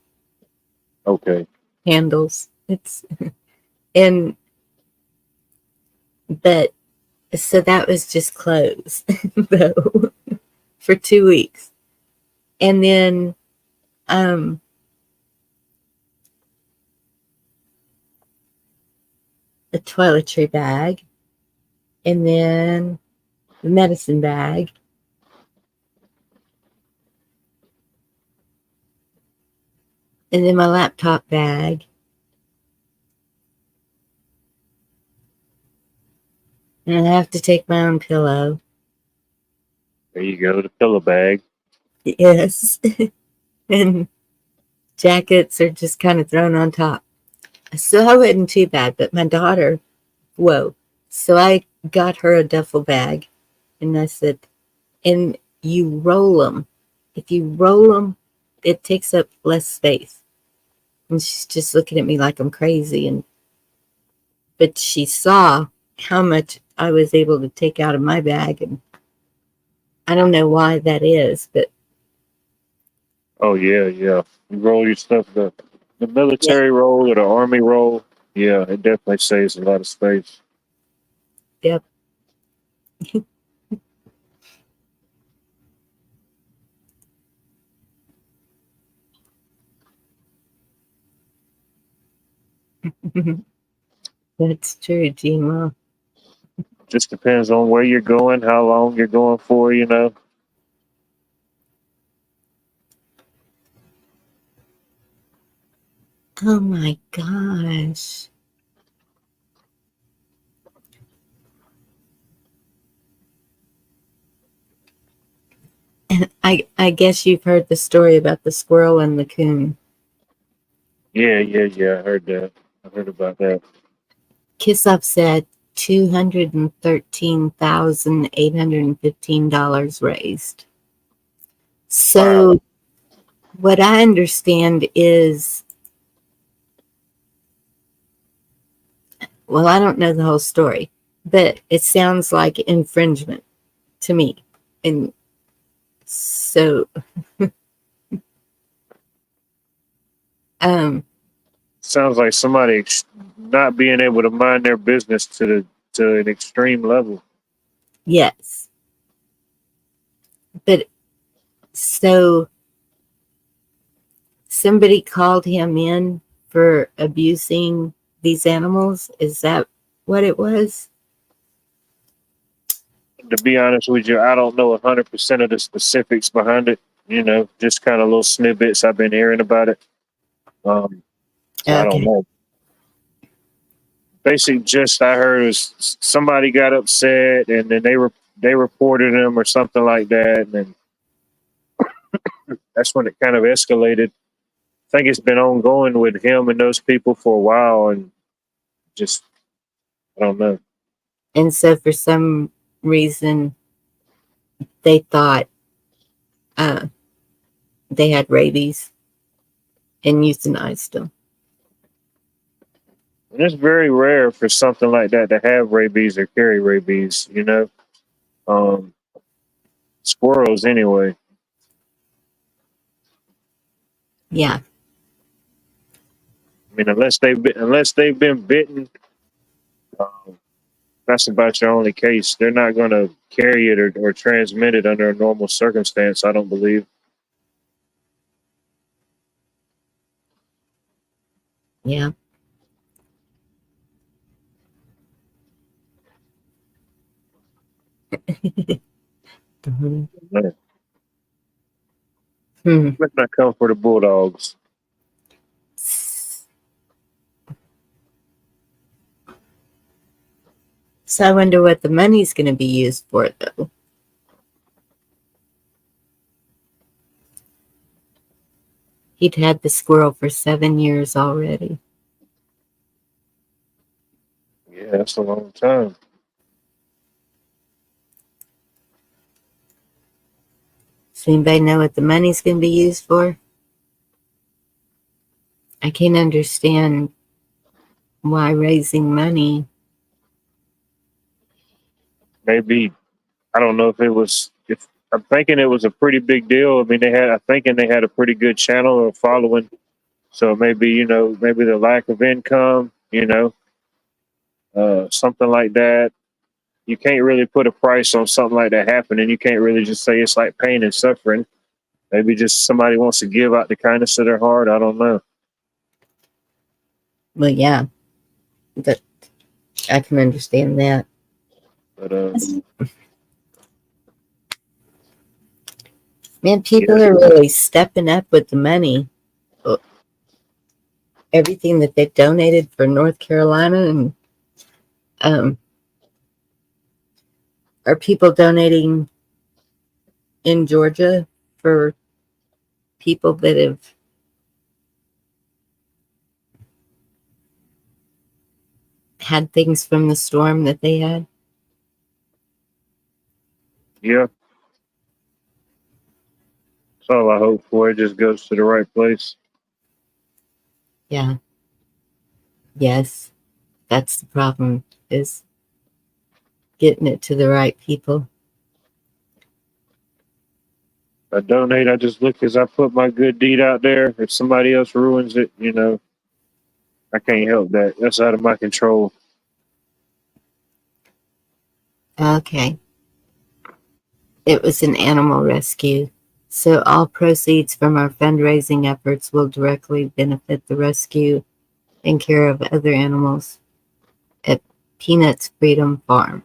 handles. And but so that was just clothes though for 2 weeks. And then a toiletry bag, and then the medicine bag, and then my laptop bag, and I have to take my own pillow. There you go, the pillow bag. Yes. And jackets are just kind of thrown on top. So I wasn't too bad, but my daughter, whoa. So I got her a duffel bag, and I said, and you roll them. If you roll them, it takes up less space. And she's just looking at me like I'm crazy. But she saw how much I was able to take out of my bag, and I don't know why that is, but Oh yeah. You roll your stuff, the military roll or the army roll. Yeah, it definitely saves a lot of space. Yep. That's true, Gma. Just depends on where you're going, how long you're going for, you know. Oh my gosh. And I guess you've heard the story about the squirrel and the coon. Yeah. I heard that. I heard about that. Kissoff said $213,815 raised. Wow. So what I understand is, well, I don't know the whole story, but it sounds like infringement to me. And so Sounds like somebody not being able to mind their business to an extreme level. yes. But so somebody called him in for abusing these animals. Is that what it was? To be honest with you, I don't know 100% of the specifics behind it. You know, just kind of little snippets I've been hearing about it. So I don't Okay. know. Basic gist I heard was somebody got upset and then they reported him or something like that, and then that's when it kind of escalated. I think it's been ongoing with him and those people for a while, and just I don't know. And so for some reason, they thought uh, they had rabies and euthanized them. And it's very rare for something like that to have rabies or carry rabies. You know, um, squirrels anyway. Yeah. I mean, unless they've been bitten, um, that's about your only case. They're not going to carry it or transmit it under a normal circumstance. I don't believe. Yeah. Mhm. No. Hmm. Let's not come for the Bulldogs. So I wonder what the money's going to be used for, though. He'd had the squirrel for 7 years already. Yeah, that's a long time. Does anybody know what the money's going to be used for? I can't understand why raising money. Maybe I don't know if it was. If I'm thinking it was a pretty big deal. I mean, I'm thinking they had a pretty good channel or following. So maybe maybe the lack of income. Something like that. You can't really put a price on something like that happening. You can't really just say it's like pain and suffering. Maybe just somebody wants to give out the kindness of their heart. I don't know. Well, yeah, but I can understand that. But Man, yeah, people are really stepping up with the money. Everything that they donated for North Carolina, and um, are people donating in Georgia for people that have had things from the storm that they had? yeah. That's all I hope for. It just goes to the right place. Yeah. Yes. That's the problem, is getting it to the right people. I donate. I just look as I put my good deed out there. If somebody else ruins it, I can't help that. That's out of my control. Okay. It was an animal rescue. So all proceeds from our fundraising efforts will directly benefit the rescue and care of other animals at Peanuts Freedom Farm,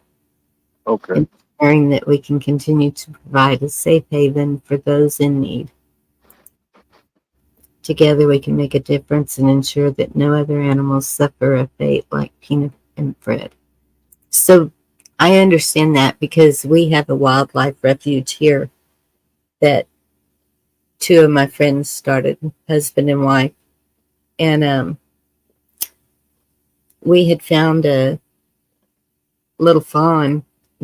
Okay. ensuring that we can continue to provide a safe haven for those in need. Together we can make a difference and ensure that no other animals suffer a fate like Peanut and Fred. So I understand that because we have a wildlife refuge here that two of my friends started, husband and wife, and we had found a little fawn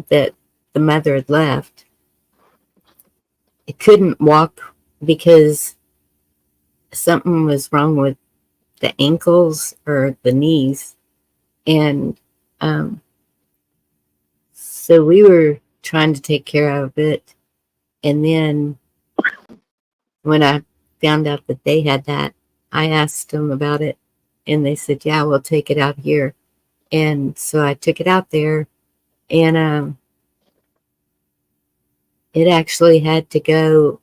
that the mother had left. It couldn't walk because something was wrong with the ankles or the knees, and so we were trying to take care of it. And then when I found out that they had that, I asked them about it, and they said, "Yeah, we'll take it out here." And so I took it out there, and it actually had to go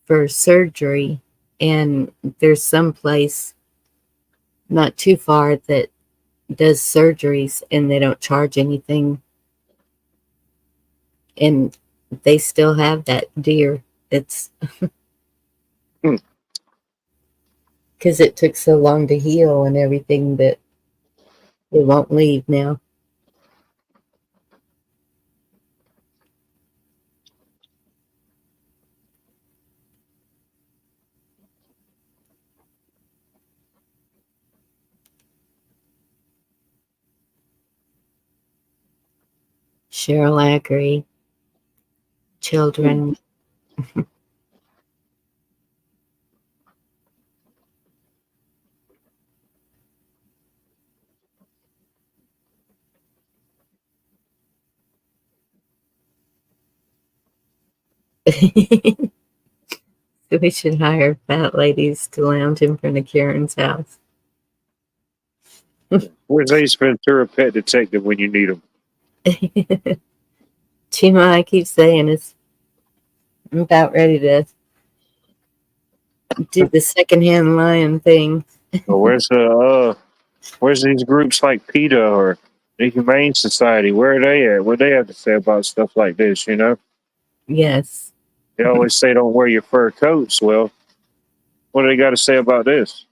for surgery. And there's some place not too far that does surgeries, and they don't charge anything. And they still have that deer. It's Hmm. because it took so long to heal and everything that it won't leave now. Cheryl, I agree. Children. We should hire fat ladies to lounge in front of Karen's house. Where's Ace Ventura Pet Detective when you need him? Chima, I keep saying is I'm about ready to do the secondhand lion thing. Or where's these groups like PETA or the Humane Society? Where are they at? What they have to say about stuff like this? You know, Yes. they always say don't wear your fur coats. Well, what do they got to say about this?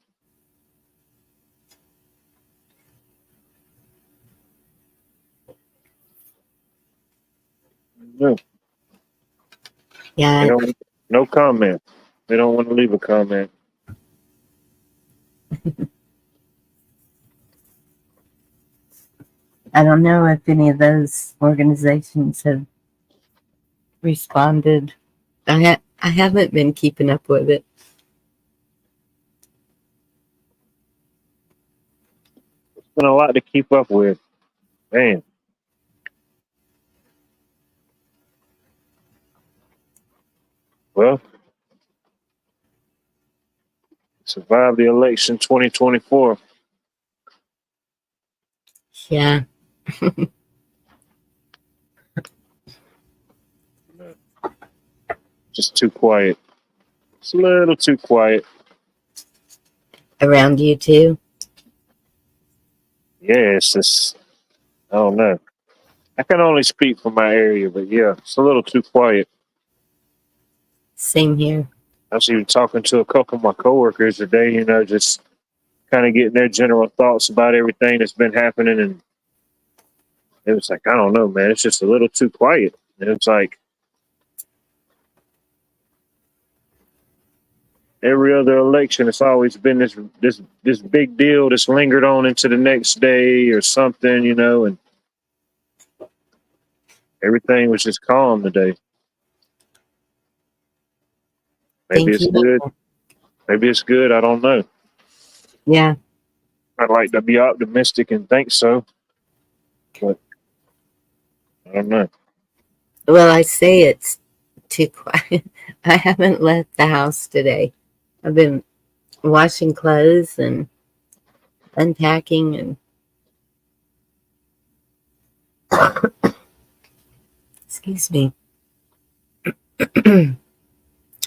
No, they Yeah, don't. No comment. They don't want to leave a comment. I don't know if any of those organizations have responded. I haven't been keeping up with it. It's been a lot to keep up with, man. Well, survive the election 2024. Yeah. Just too quiet. It's a little too quiet. Around you too. Yeah, it's just, I don't know. I can only speak for my area, but yeah, it's a little too quiet. Same here. I was even talking to a couple of my coworkers today, you know, just kind of getting their general thoughts about everything that's been happening. And it was like, I don't know, man, it's just a little too quiet. And it's like every other election, it's always been this big deal that's lingered on into the next day or something, you know, and everything was just calm today. Maybe Thank it's you. good. Maybe it's good. I don't know. Yeah. I'd like to be optimistic and think so, but I don't know. Well, I say it's too quiet. I haven't left the house today. I've been washing clothes and unpacking and excuse me. We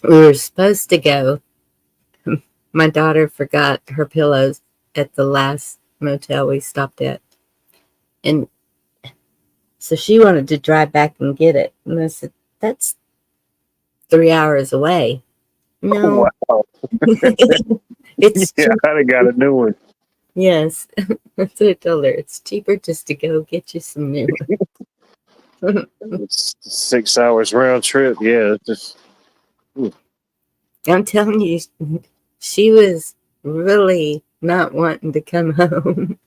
were supposed to go. My daughter forgot her pillows at the last motel we stopped at. And so she wanted to drive back and get it. And I said, that's 3 hours away. Oh, No, wow. it's Yeah, cheap. I done got a new one. Yes, that's what I told her. It's cheaper just to go get you some new ones. It's 6 hours round trip. Yeah, it's just I'm telling you, she was really not wanting to come home.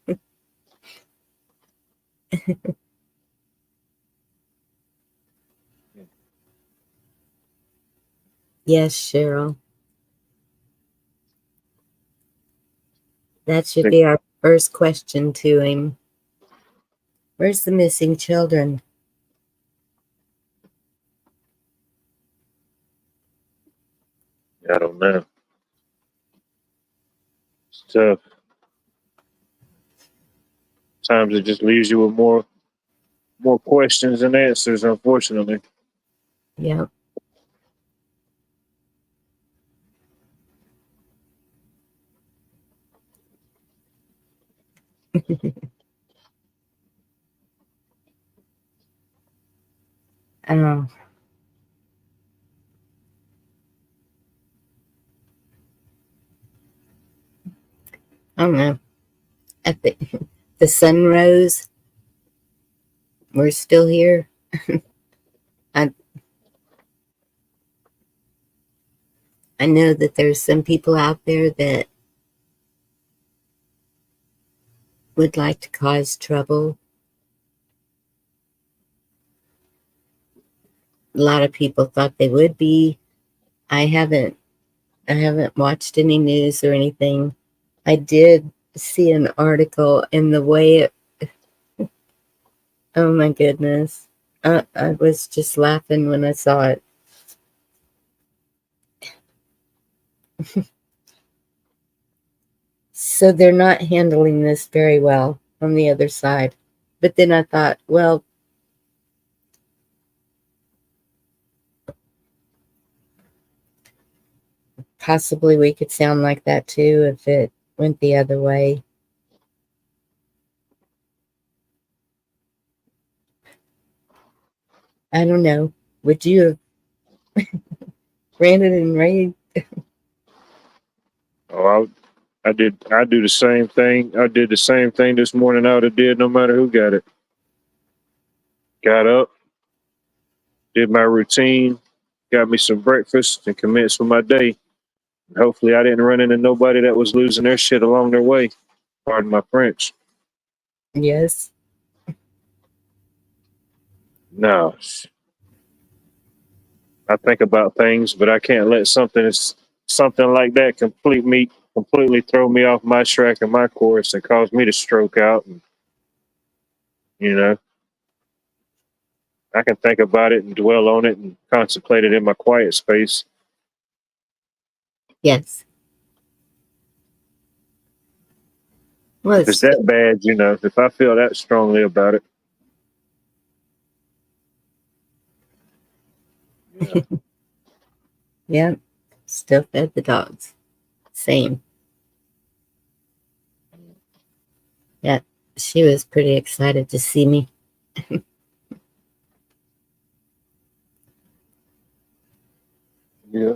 Yes, Cheryl. That should be our first question to him. Where's the missing children? I don't know. It's tough. Times it just leaves you with more questions than answers, unfortunately. Yeah. Oh, I don't know. At the sun rose. We're still here. I I know that there's some people out there that would like to cause trouble. A lot of people thought they would be. I haven't I haven't watched any news or anything. I did see an article and the way it, oh my goodness. I was just laughing when I saw it. So they're not handling this very well on the other side. But then I thought, well, possibly we could sound like that too if it went the other way. I don't know. Would you have ranted and raved? Oh, I do the same thing. I did the same thing this morning I would have did no matter who got it. Got up, did my routine, got me some breakfast, and commenced with my day. Hopefully I didn't run into nobody that was losing their shit along their way. Pardon my French. Yes. No. I think about things, but I can't let something like that completely throw me off my track and my course and cause me to stroke out. And, you know, I can think about it and dwell on it and contemplate it in my quiet space. Yes. Well, If it's that bad, if I feel that strongly about it, yeah, still fed the dogs. Same. Yeah, she was pretty excited to see me. yeah.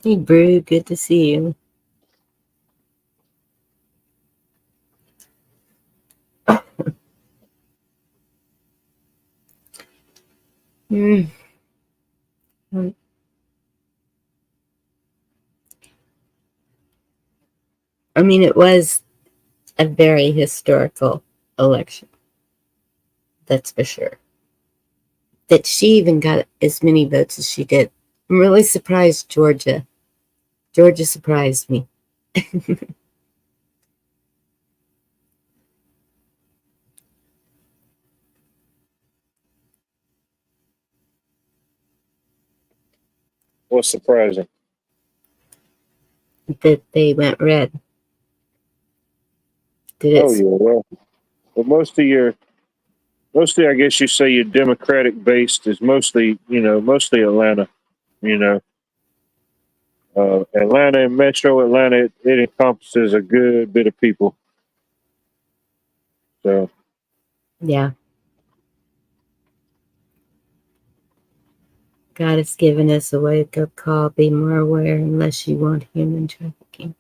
Hey, Brew, good to see you. Mm. I mean, it was a very historical election. That's for sure. That she even got as many votes as she did. I'm really surprised, Georgia. Georgia surprised me. What's surprising? that they went red? Did Oh it? yeah, well, mostly I guess you say your Democratic based is mostly mostly Atlanta. You know, Atlanta and Metro Atlanta, it encompasses a good bit of people. So Yeah. God has given us a wake up call. Be more aware unless you want human trafficking.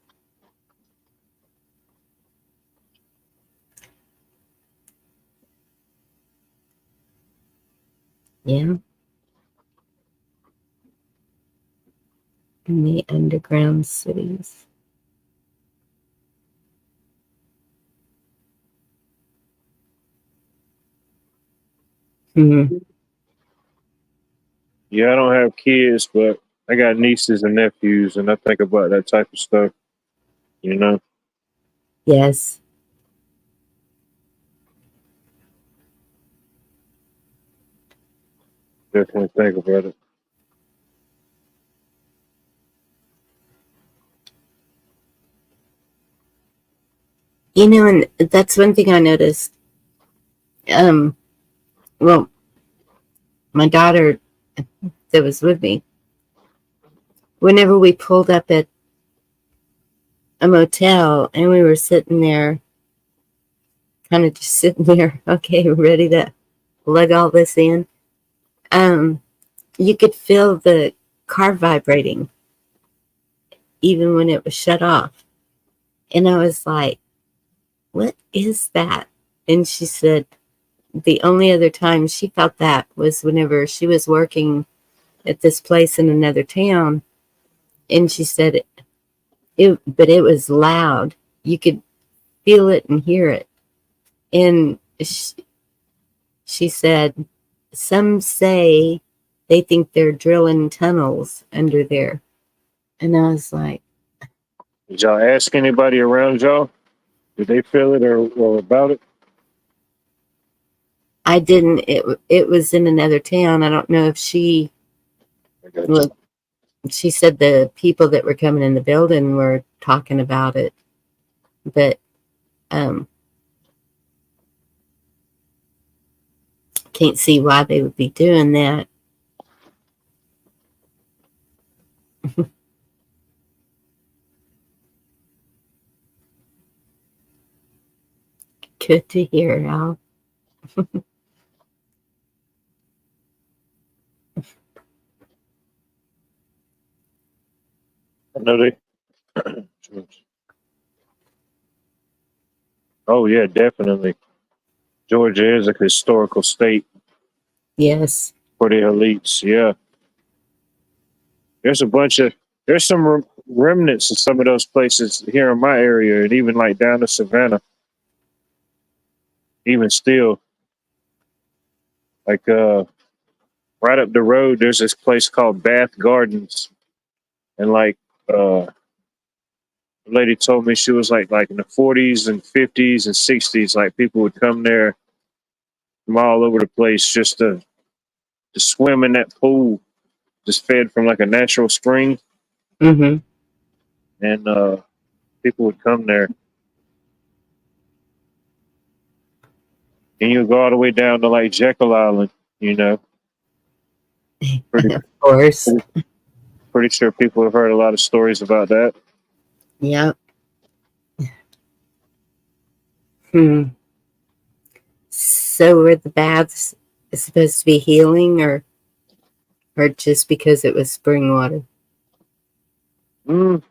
Yeah. In the underground cities. Hmm. yeah, I don't have kids, but I got nieces and nephews, and I think about that type of stuff. You know, Yes. definitely think about it. And that's one thing I noticed. Um, well, my daughter that was with me, whenever we pulled up at a motel and we were sitting there, kind of just sitting there, okay, ready to lug all this in, um, you could feel the car vibrating even when it was shut off. And I was like, what is that? And she said the only other time she felt that was whenever she was working at this place in another town. And she said but it was loud. You could feel it and hear it. And she said, some say they think they're drilling tunnels under there. And I was like, Did y'all ask anybody around y'all? Did they feel it or about it? I didn't. It was in another town. I don't know if I got you. well, she said the people that were coming in the building were talking about it, but um, can't see why they would be doing that. Good to hear, Al. I know they. Oh yeah, definitely. Georgia is a historical state Yes. for the elites. Yeah, there's a bunch of there's some remnants of some of those places here in my area, and even like down to Savannah. Even still, like right up the road, there's this place called Bath Gardens, and like the lady told me she was like in the 40s and 50s and 60s, like people would come there from all over the place just to swim in that pool, just fed from like a natural spring, Mm-hmm. and people would come there, and you would go all the way down to like Jekyll Island, you know. Pretty, Of course. pretty, pretty sure people have heard a lot of stories about that. Yep. Hmm. So were the baths supposed to be healing, or just because it was spring water? Mm,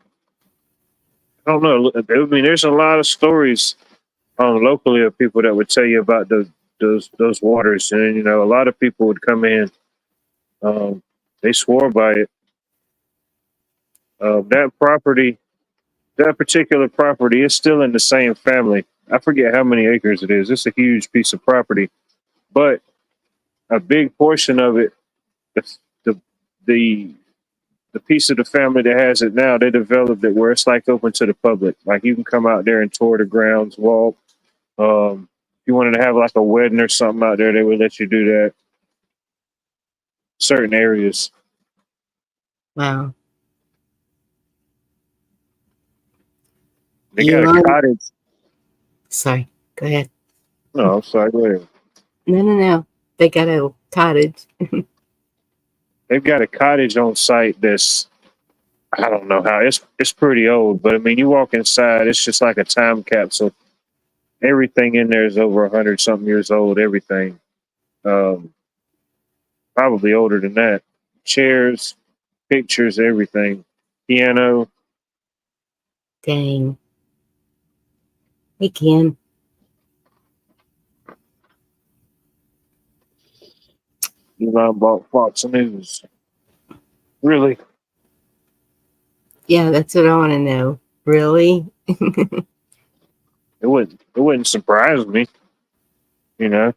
I don't know. I mean, there's a lot of stories locally of people that would tell you about those waters, and a lot of people would come in. Um, they swore by it. That property, that particular property, is still in the same family. I forget how many acres it is. It's a huge piece of property, but a big portion of it, the the the, the piece of the family that has it now, they developed it where it's like open to the public. Like you can come out there and tour the grounds, walk. If you wanted to have like a wedding or something out there, they would let you do that. Certain areas. Wow. They got a Elon, cottage. sorry, go ahead. No, I'm sorry. Go ahead. No. They got a cottage. They've got a cottage on site that's, I don't know how, it's pretty old, but I mean, you walk inside, it's just like a time capsule. Everything in there is over 100 something years old. Everything, um, probably older than that. Chairs, pictures, everything. Piano. Dang. Hey, Ken. Elon bought Fox News. Really? Yeah, that's what I want to know. Really? It wouldn't surprise me. You know.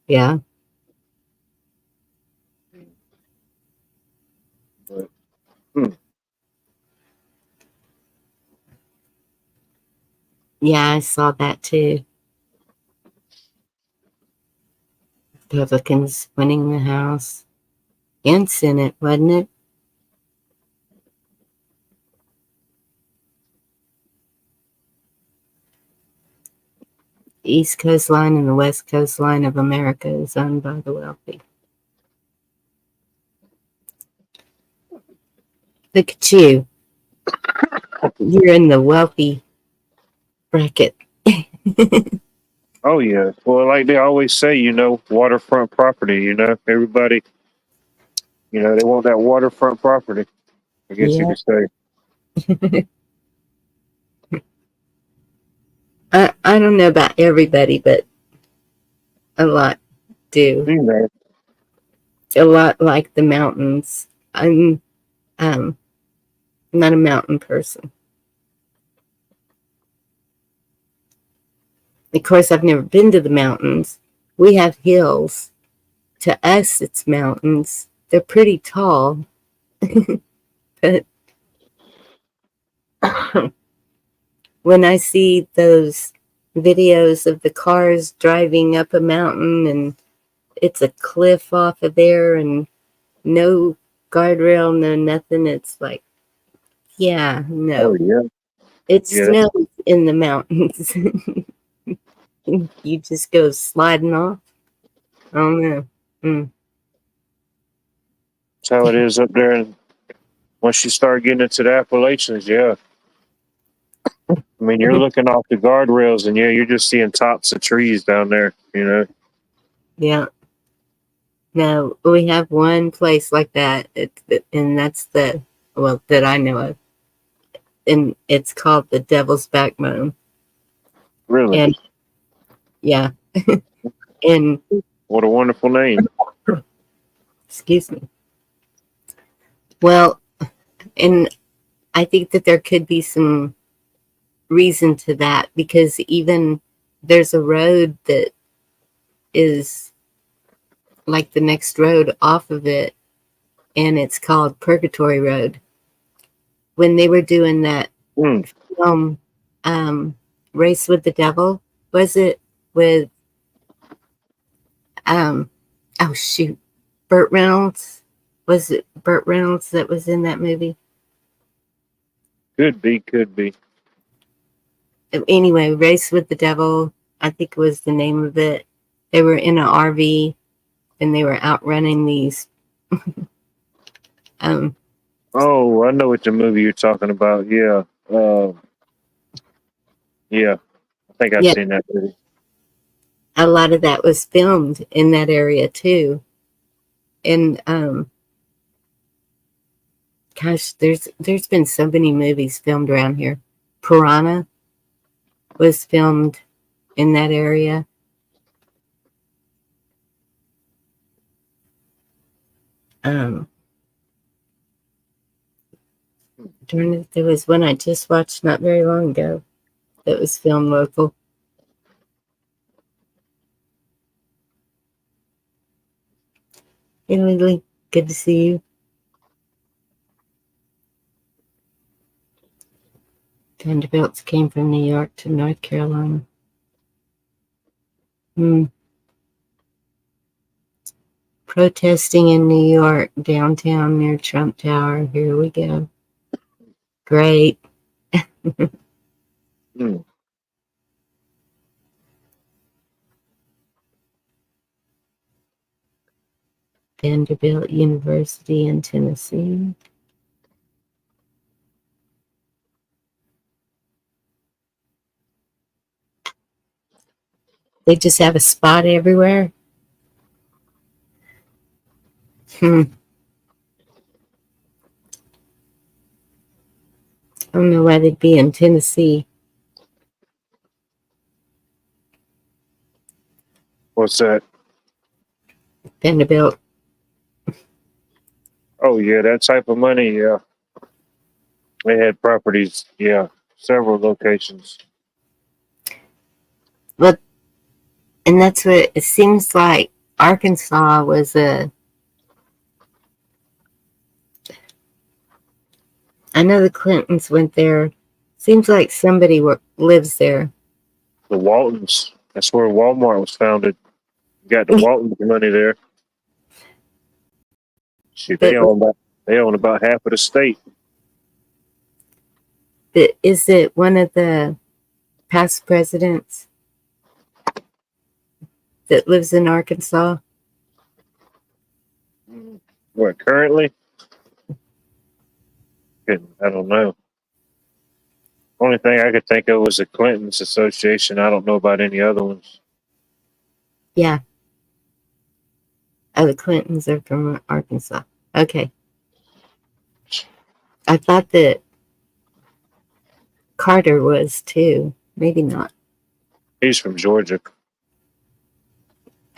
Yeah. But, hmm. Yeah, I saw that too. Republicans winning the House and Senate, wasn't it? The East Coast line and the West Coast line of America is owned by the wealthy. Look at you. You're in the wealthy bracket. Oh yeah. Well, like they always say, waterfront property. Everybody, they want that waterfront property. I guess you Yeah. could say. I don't know about everybody, but a lot do. You know. A lot like the mountains. I'm not a mountain person. Of course, I've never been to the mountains. We have hills. To us, it's mountains. They're pretty tall, but when I see those videos of the cars driving up a mountain and it's a cliff off of there and no guardrail, no nothing, it's like, yeah, Oh no. yeah. It Yeah. snows in the mountains. You just go sliding off. I don't know. That's how it is up there. And once you start getting into the Appalachians, yeah. I mean, you're looking off the guardrails, and yeah, you're just seeing tops of trees down there. Yeah. No, we have one place like that, and that's that I know of, and it's called the Devil's Backbone. Really. And yeah, and What a wonderful name. excuse me. Well, and I think that there could be some reason to that because even there's a road that is like the next road off of it, and it's called Purgatory Road. When they were doing that Mm. film, Race with the Devil, was it with oh shoot, Burt Reynolds? Was it Burt Reynolds that was in that movie? Could be. Anyway, Race with the Devil, I think was the name of it. They were in an RV and they were outrunning these. Oh, I know what the movie you're talking about. Yeah. Yeah. I think I've Yeah, seen that movie. a lot of that was filmed in that area too. And gosh, there's been so many movies filmed around here. Piranha was filmed in that area. Um, there was one I just watched not very long ago that was filmed local. Hey, Lily, good to see you. Vanderbilts came from New York to North Carolina. Protesting in New York, downtown near Trump Tower. Here we go. Great. Hmm. Vanderbilt University in Tennessee. They just have a spot everywhere. I don't know why they'd be in Tennessee. What's that? Vanderbilt. Oh yeah, that type of money. Yeah, they had properties. Yeah, several locations. But and that's what it seems like. Arkansas was a. I know the Clintons went there. Seems like somebody lives there. The Waltons. That's where Walmart was founded. You got the Waltons money there. Shoot, But they own about half of the state. is it one of the past presidents that lives in Arkansas? What currently? I don't know. Only thing I could think of was the Clintons Association. I don't know about any other ones. Yeah. Oh, the Clintons are from Arkansas. Okay. I thought that Carter was too. Maybe not. He's from Georgia.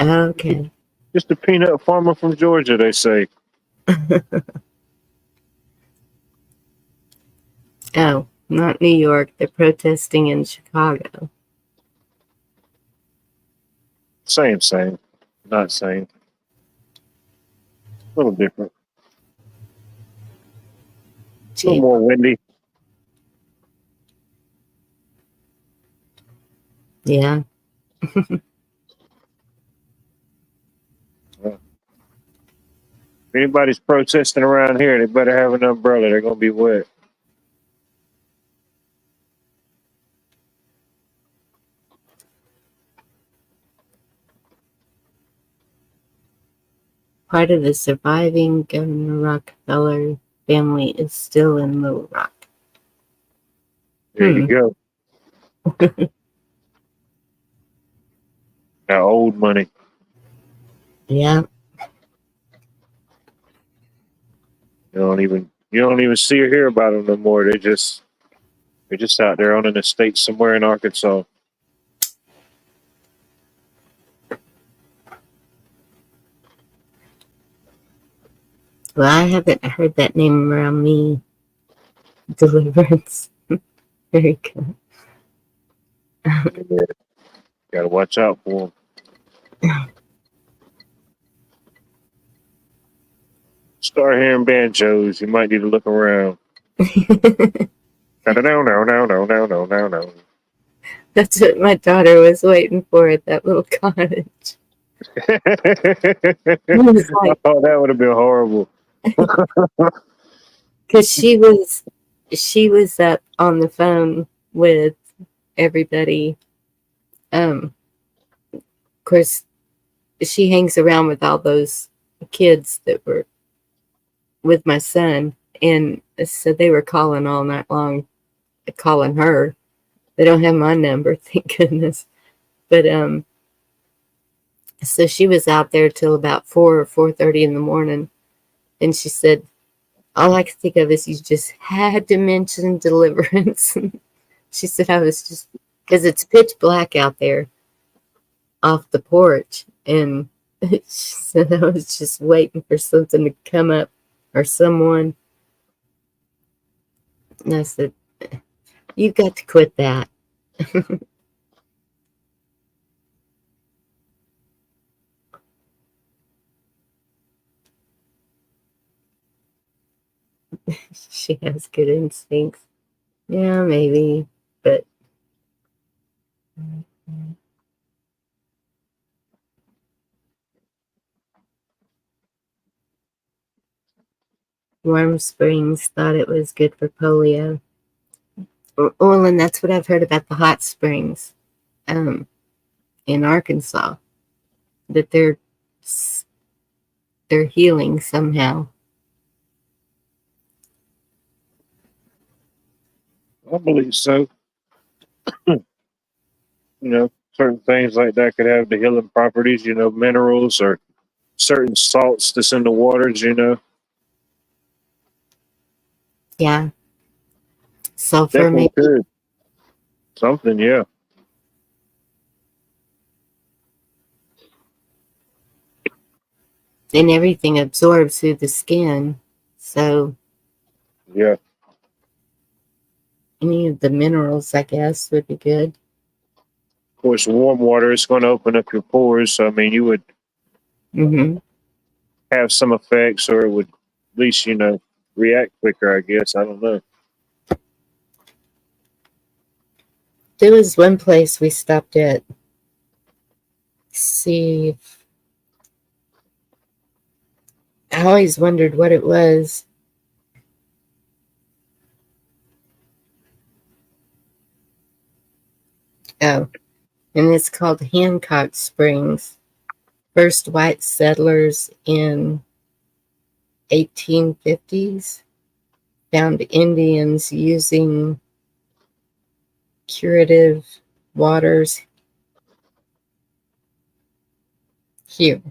Okay. Just a peanut farmer from Georgia, they say. Oh, not New York. They're protesting in Chicago. Same. Not same. A little different. A little more windy. Yeah. If anybody's protesting around here, they better have an umbrella. They're going to be wet. Part of the surviving Governor Rockefeller family is still in Little Rock. There you go. Now, old money. Yeah. You don't even see or hear about them no more. They're just out there on an estate somewhere in Arkansas. Well, I haven't heard that name around me. Deliverance. Very good. Got to watch out for them. Start hearing banjos. You might need to look around. No. That's what my daughter was waiting for at that little cottage. I thought that would have been horrible. Because she was up on the phone with everybody. Of course, she hangs around with all those kids that were with my son, and so they were calling all night long, calling her. They don't have my number, thank goodness. But so she was out there till about 4:30 in the morning, and she said, all I could think of is you just had to mention deliverance. She said I was just because it's pitch black out there off the porch, and she said I was just waiting for something to come up or someone. And I said, you've got to quit that. She has good instincts. Yeah, maybe, but Warm Springs thought it was good for polio. Well, and that's what I've heard about the hot springs in Arkansas, that they're healing somehow. I believe so. Certain things like that could have the healing properties, minerals or certain salts that's in the waters. Yeah. Sulfur, Definitely maybe. could. Something, yeah. And everything absorbs through the skin. So Yeah. any of the minerals, I guess, would be good. Of course, warm water is going to open up your pores. So, I mean, you would Mm-hmm. have some effects, or it would at least, react quicker, I guess. I don't know. There was one place we stopped at. See, I always wondered what it was. Oh, and it's called Hancock Springs. First white settlers in 1850s found Indians using curative waters here.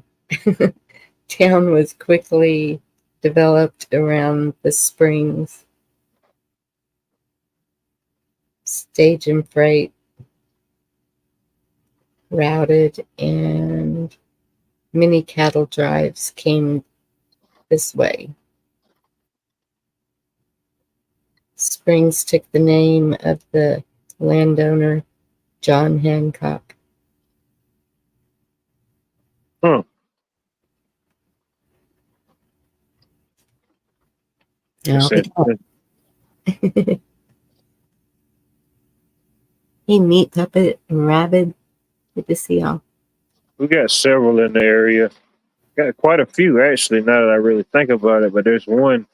Town was quickly developed around the springs. Stage and freight routed, and many cattle drives came this way. Springs took the name of the landowner, John Hancock. Huh. Now, That's it. hey, Meat Puppet and Rabbit, good to see y'all. We got several in the area. Got quite a few, actually, now that I really think about it. But there's one.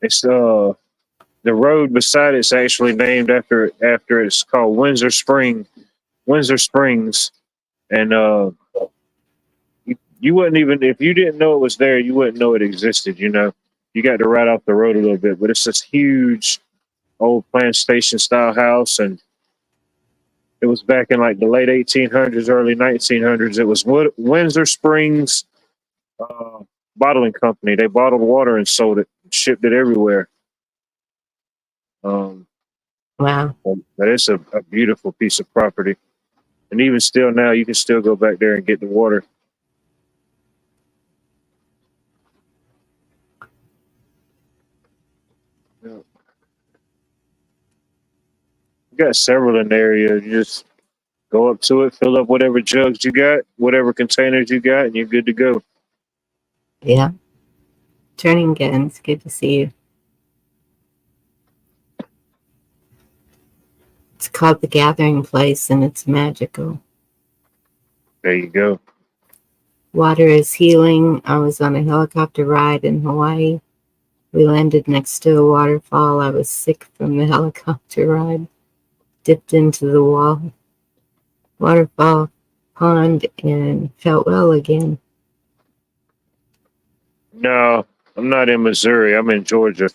It's the road beside it's actually named after it's called Windsor Springs, and you wouldn't even, if you didn't know it was there, you wouldn't know it existed. You got to ride off the road a little bit, but it's this huge old plantation style house, and it was back in like the late 1800s, early 1900s. It was Windsor Springs uh, Bottling Company. They bottled water and sold it, shipped it everywhere. Um, Wow. but it's a beautiful piece of property. And even still now, you can still go back there and get the water. Yeah. You got several in the area. You just go up to it, fill up whatever jugs you got, whatever containers you got, and you're good to go. Yeah. Turning Gens, good to see you. It's called The Gathering Place, and it's magical. There you go. Water is healing. I was on a helicopter ride in Hawaii. We landed next to a waterfall. I was sick from the helicopter ride. Dipped into the waterfall pond and felt well again. No, I'm not in Missouri. I'm in Georgia.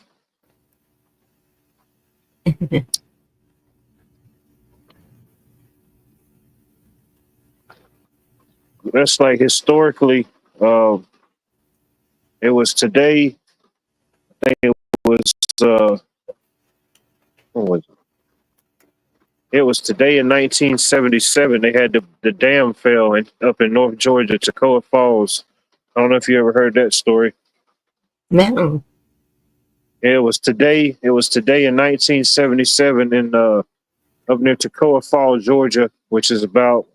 That's like historically, uh, it was today. I think it was, what was it? It was today in 1977. They had the dam fell up in North Georgia, Toccoa Falls. I don't know if you ever heard that story. No. It was today. It was today in 1977 in up near Toccoa Falls, Georgia, which is probably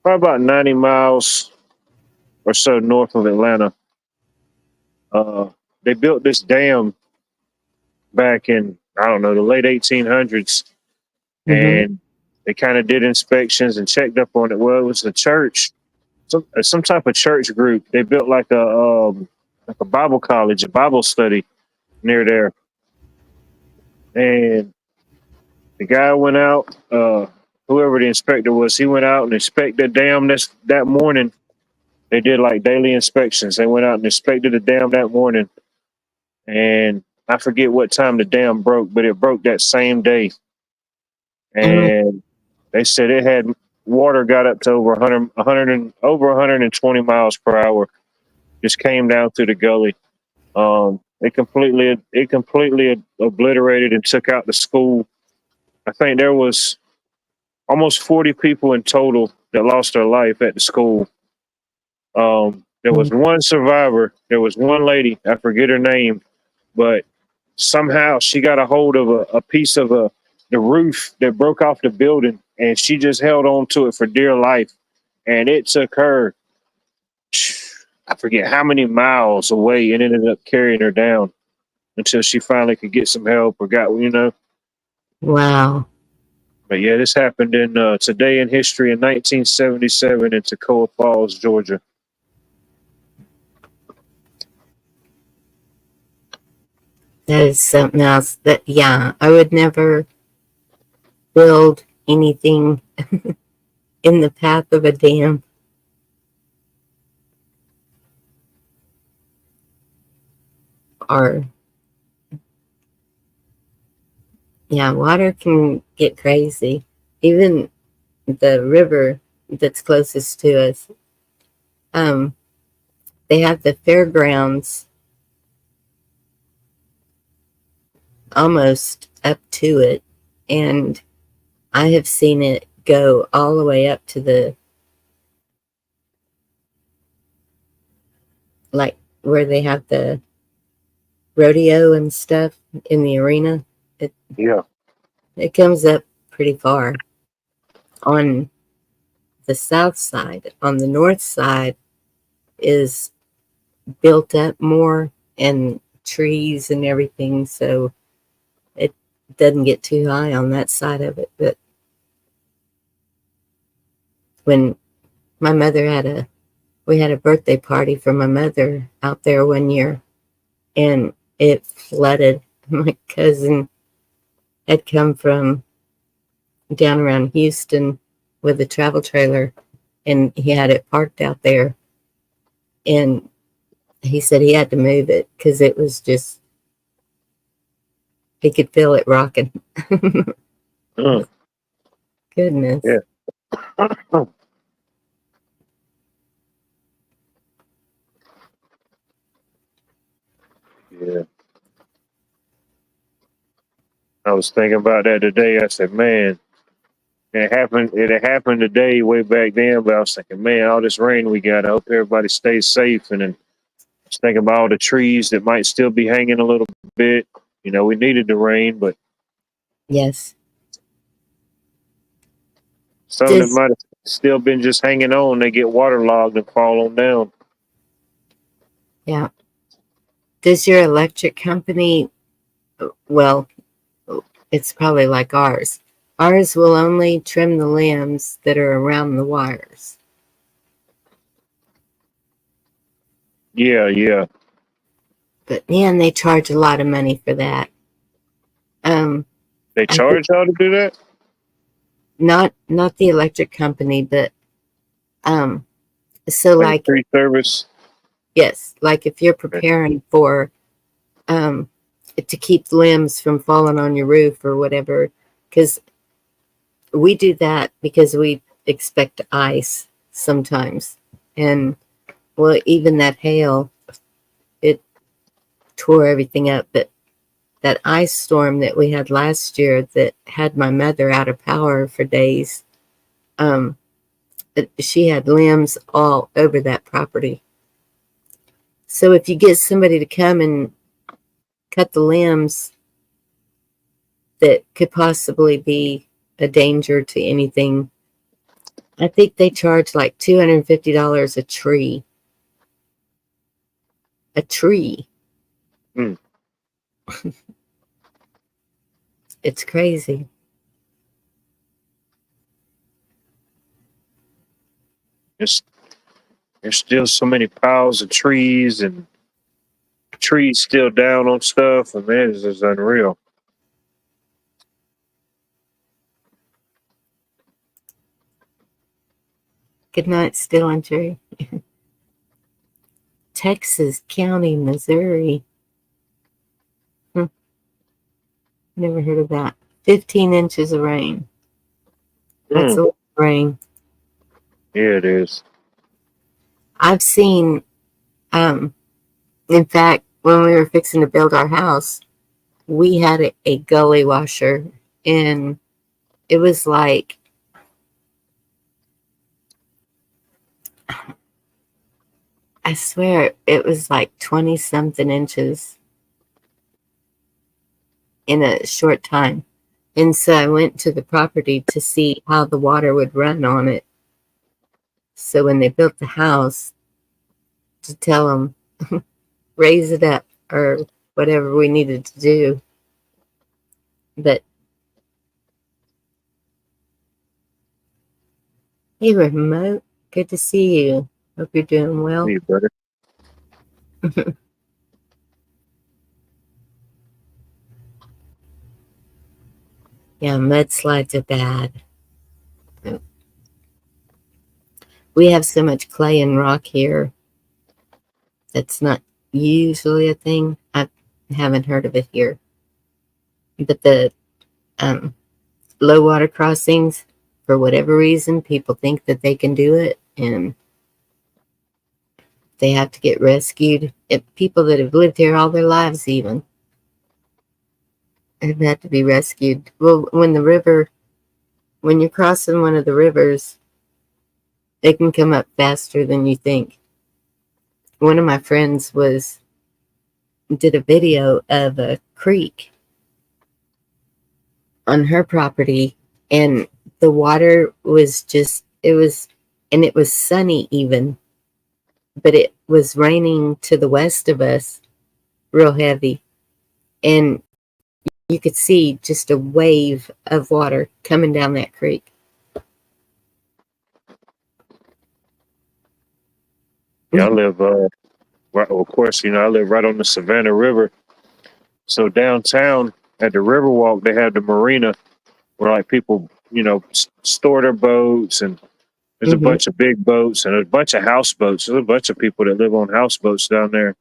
about 90 miles or so north of Atlanta. They built this dam back in, I don't know, the late 1800s, Mm-hmm. and they kind of did inspections and checked up on it. Well, it was a church, some type of church group. They built like a Bible college, a Bible study near there, and the guy went out. Whoever the inspector was, he went out and inspected the dam that morning. They did like daily inspections. They went out and inspected the dam that morning, and I forget what time the dam broke, but it broke that same day. Mm. And they said it had water got up to over 100 and over 120 miles per hour. Just came down through the gully. It completely obliterated and took out the school. I think there was almost 40 people in total that lost their life at the school. There was one survivor. There was one lady, I forget her name, but somehow she got a hold of a piece of the roof that broke off the building, and she just held on to it for dear life. And it took her, I forget how many miles away, and ended up carrying her down until she finally could get some help or got. Wow. But yeah, this happened in today in history in 1977 in Toccoa Falls, Georgia. That is something else that, yeah, I would never build anything in the path of a dam. Or, yeah, water can get crazy. Even the river that's closest to us, um, they have the fairgrounds almost up to it, and I have seen it go all the way up to the, like, where they have the rodeo and stuff in the arena. It, Yeah. it comes up pretty far on the south side. On the north side is built up more and trees and everything, so it doesn't get too high on that side of it. But when my mother we had a birthday party for my mother out there one year, and it flooded. My cousin had come from down around Houston with a travel trailer, and he had it parked out there, and he said he had to move it because it was just, he could feel it rocking. Goodness. Yeah. Yeah. I was thinking about that today. I said, man, it happened. It had happened today, way back then. But I was thinking, man, all this rain we got. I hope everybody stays safe. And then I was thinking about all the trees that might still be hanging a little bit. We needed the rain, but Yes. some that Does, might have still been just hanging on. They get waterlogged and fall on down. yeah. Does your electric company, well, it's probably like ours. Ours will only trim the limbs that are around the wires. Yeah, yeah. But man, they charge a lot of money for that. They I think charge y'all to do that? not the electric company, but um, so Like a like, free service? yes, like if you're preparing for um to keep limbs from falling on your roof or whatever, because we do that because we expect ice sometimes, and well, even that hail, it tore everything up. But that ice storm that we had last year that had my mother out of power for days, um, she had limbs all over that property. So if you get somebody to come and cut the limbs that could possibly be a danger to anything, I think they charge like $250 a tree. A tree. Hmm. It's crazy. There's, there's still so many piles of trees and trees still down on stuff, and man, it's just unreal. Good night, Stillinger. Texas County, Missouri. Never heard of that. 15 inches of rain. That's a lot of rain. Yeah, it is. I've seen, in fact, when we were fixing to build our house, we had a gully washer, and it was like, I swear, it was like 20 something inches in a short time. And so I went to the property to see how the water would run on it. So when they built the house, to tell them, raise it up or whatever we needed to do. But hey, Remote, good to see you. Hope you're doing well. Hey, brother. Yeah, mudslides are bad. We have so much clay and rock here. That's not usually a thing. I haven't heard of it here. But the low water crossings, for whatever reason, people think that they can do it, and they have to get rescued. People that have lived here all their lives even have had to be rescued. Well, when you're crossing one of the rivers, they can come up faster than you think. One of my friends did a video of a creek on her property, and the water was and it was sunny even, but it was raining to the west of us real heavy, and you could see just a wave of water coming down that creek. Yeah, I live, right, of course, I live right on the Savannah River. So downtown at the Riverwalk, they have the marina where like people, store their boats, and there's a bunch of big boats and a bunch of houseboats. There's a bunch of people that live on houseboats down there.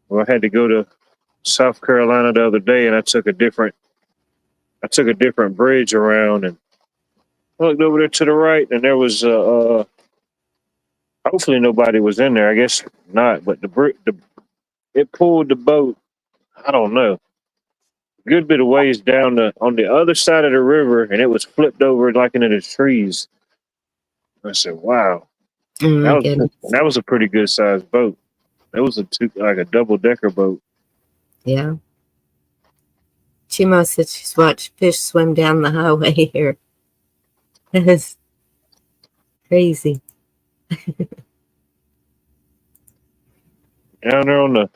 Well, I had to go to South Carolina the other day, and I took a different bridge around, and I looked over there to the right, and there was hopefully nobody was in there. I guess not, but it pulled the boat. I don't know, a good bit of ways down on the other side of the river, and it was flipped over like into the trees. I said, "Wow, Oh my goodness. that was a pretty good sized boat. That was like a double decker boat." Yeah. Chimo said she's watched fish swim down the highway here. That is crazy. Down there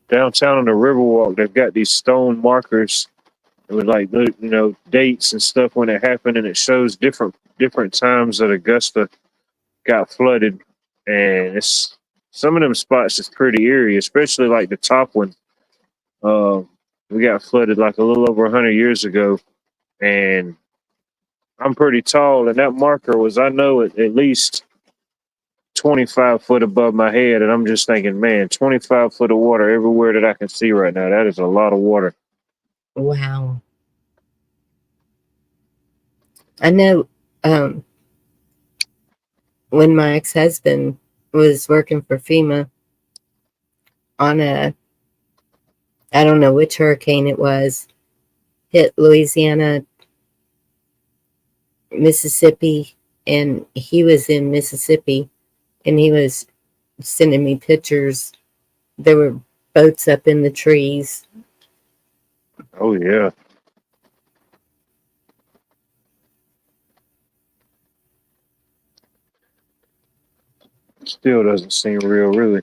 downtown on the Riverwalk, they've got these stone markers with like dates and stuff when it happened, and it shows different times that Augusta got flooded, and it's some of them spots is pretty eerie, especially like the top one. We got flooded like a little over 100 years ago, and I'm pretty tall, and that marker was, I know, at least 25 foot above my head, and I'm just thinking, man, 25 foot of water everywhere that I can see right now. That is a lot of water. Wow. I know when my ex-husband was working for FEMA on I don't know which hurricane it was, hit Louisiana, Mississippi, and he was in Mississippi, and he was sending me pictures. There were boats up in the trees. Oh, yeah. Still doesn't seem real, really.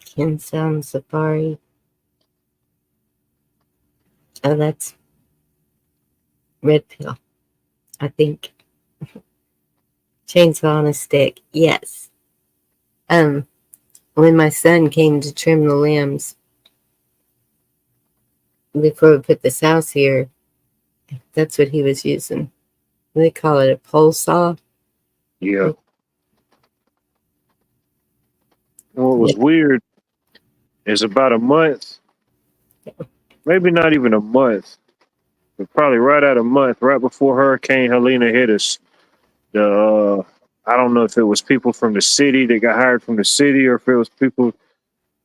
Ken Sound Safari. Oh, that's Red Pill, I think. Chainsaw on a stick. Yes. When my son came to trim the limbs, before we put this house here, that's what he was using. They call it a pole saw. Yeah. And what was weird is about a month, maybe not even a month, but probably right at a month, right before Hurricane Helena hit us. I don't know if it was people from the city that got hired from the city, or if it was people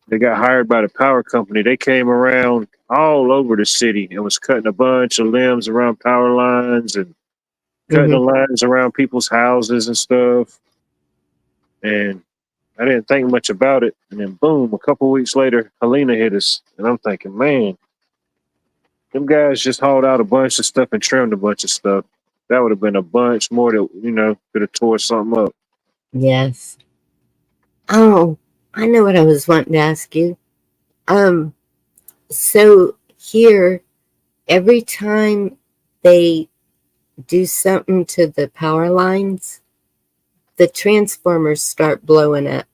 that got hired by the power company. They came around all over the city and was cutting a bunch of limbs around power lines and cutting the lines around people's houses and stuff. And I didn't think much about it. And then boom, a couple weeks later, Helena hit us. And I'm thinking, man, them guys just hauled out a bunch of stuff and trimmed a bunch of stuff. That would have been a bunch more that, could have tore something up. Yes. Oh, I know what I was wanting to ask you. So here, every time they do something to the power lines, the transformers start blowing up.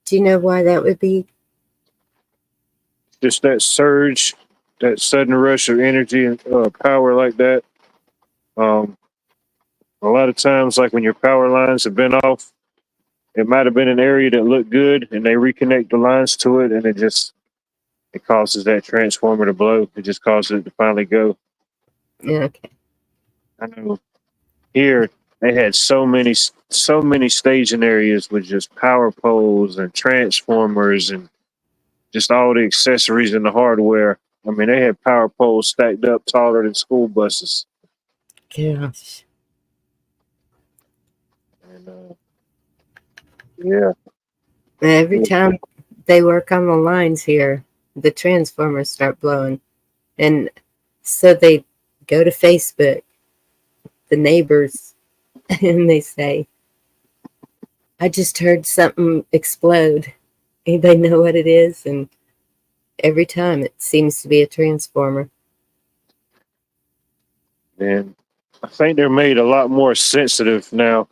Do you know why that would be? Just that surge, that sudden rush of energy and power like that. A lot of times, like when your power lines have been off, it might have been an area that looked good, and they reconnect the lines to it, and it causes that transformer to blow. It just causes it to finally go. Okay. I know here they had so many staging areas with just power poles and transformers and just all the accessories and the hardware. I mean, they had power poles stacked up taller than school buses. Gosh. And yeah. Every time they work on the lines here, the transformers start blowing. And so they go to Facebook, the neighbors, and they say, I just heard something explode. Anybody know what it is? And every time it seems to be a transformer. And I think they're made a lot more sensitive now,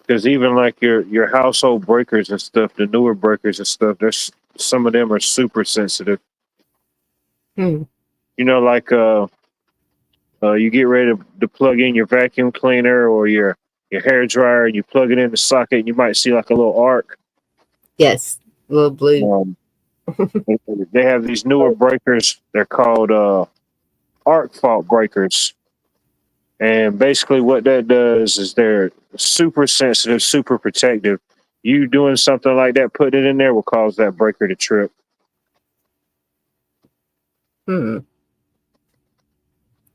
because even like your household breakers and stuff, the newer breakers and stuff, there's some of them are super sensitive. Hmm. Like you get ready to plug in your vacuum cleaner or your hair dryer, and you plug it in the socket, and you might see like a little arc. Yes, little blue. They have these newer breakers. They're called arc fault breakers. And basically what that does is they're super sensitive, super protective. You doing something like that, putting it in there will cause that breaker to trip. Hmm.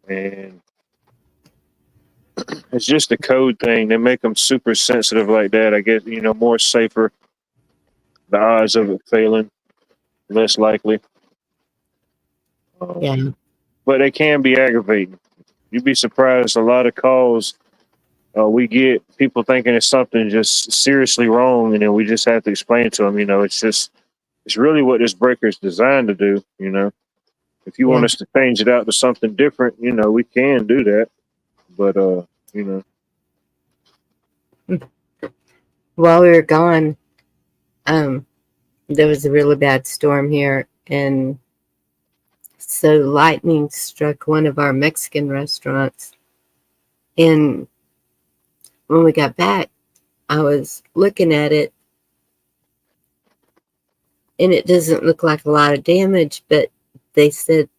And it's just a code thing. They make them super sensitive like that. I guess, more safer. The odds of it failing, less likely. Yeah. But they can be aggravating. You'd be surprised, a lot of calls we get, people thinking it's something just seriously wrong, and then we just have to explain to them, it's really what this breaker is designed to do. If you want us to change it out to something different, we can do that. But While we were gone, there was a really bad storm here, and so lightning struck one of our Mexican restaurants. And when we got back, I was looking at it, and it doesn't look like a lot of damage, but they said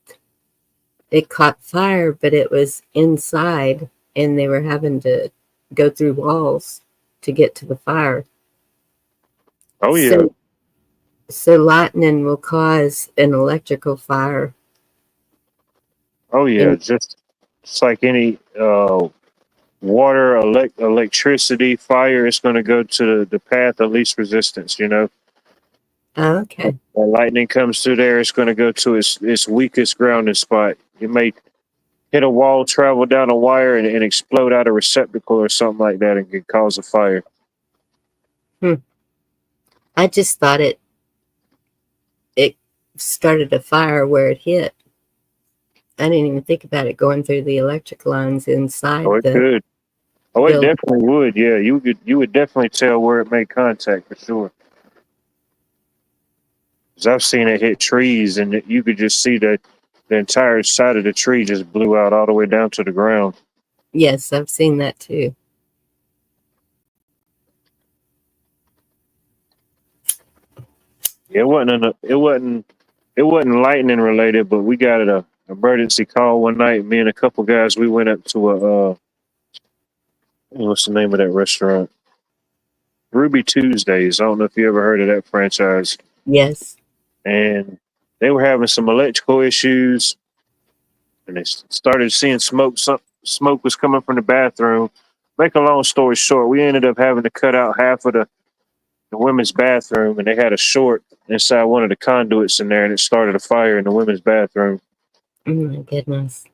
it caught fire, but it was inside, and they were having to go through walls to get to the fire. oh yeah, So lightning will cause an electrical fire. oh yeah, And, just like any water, electricity, fire, it's going to go to the path of least resistance. okay. When lightning comes through there, it's going to go to its weakest grounding spot. It may hit a wall, travel down a wire, and explode out a receptacle or something like that, and could cause a fire. I just thought it started a fire where it hit. I didn't even think about it going through the electric lines inside Oh, it the could. Oh, it building. definitely would. Yeah, you would definitely tell where it made contact for sure. 'Cause I've seen it hit trees, and you could just see that the entire side of the tree just blew out all the way down to the ground. Yes, I've seen that too. It wasn't lightning related, but we got an emergency call one night. Me and a couple guys, we went up to what's the name of that restaurant? Ruby Tuesdays. I don't know if you ever heard of that franchise. Yes. And they were having some electrical issues, and they started seeing smoke. Some smoke was coming from the bathroom. Make a long story short, we ended up having to cut out half of the women's bathroom, and they had a short inside one of the conduits in there, and it started a fire in the women's bathroom. Oh my goodness.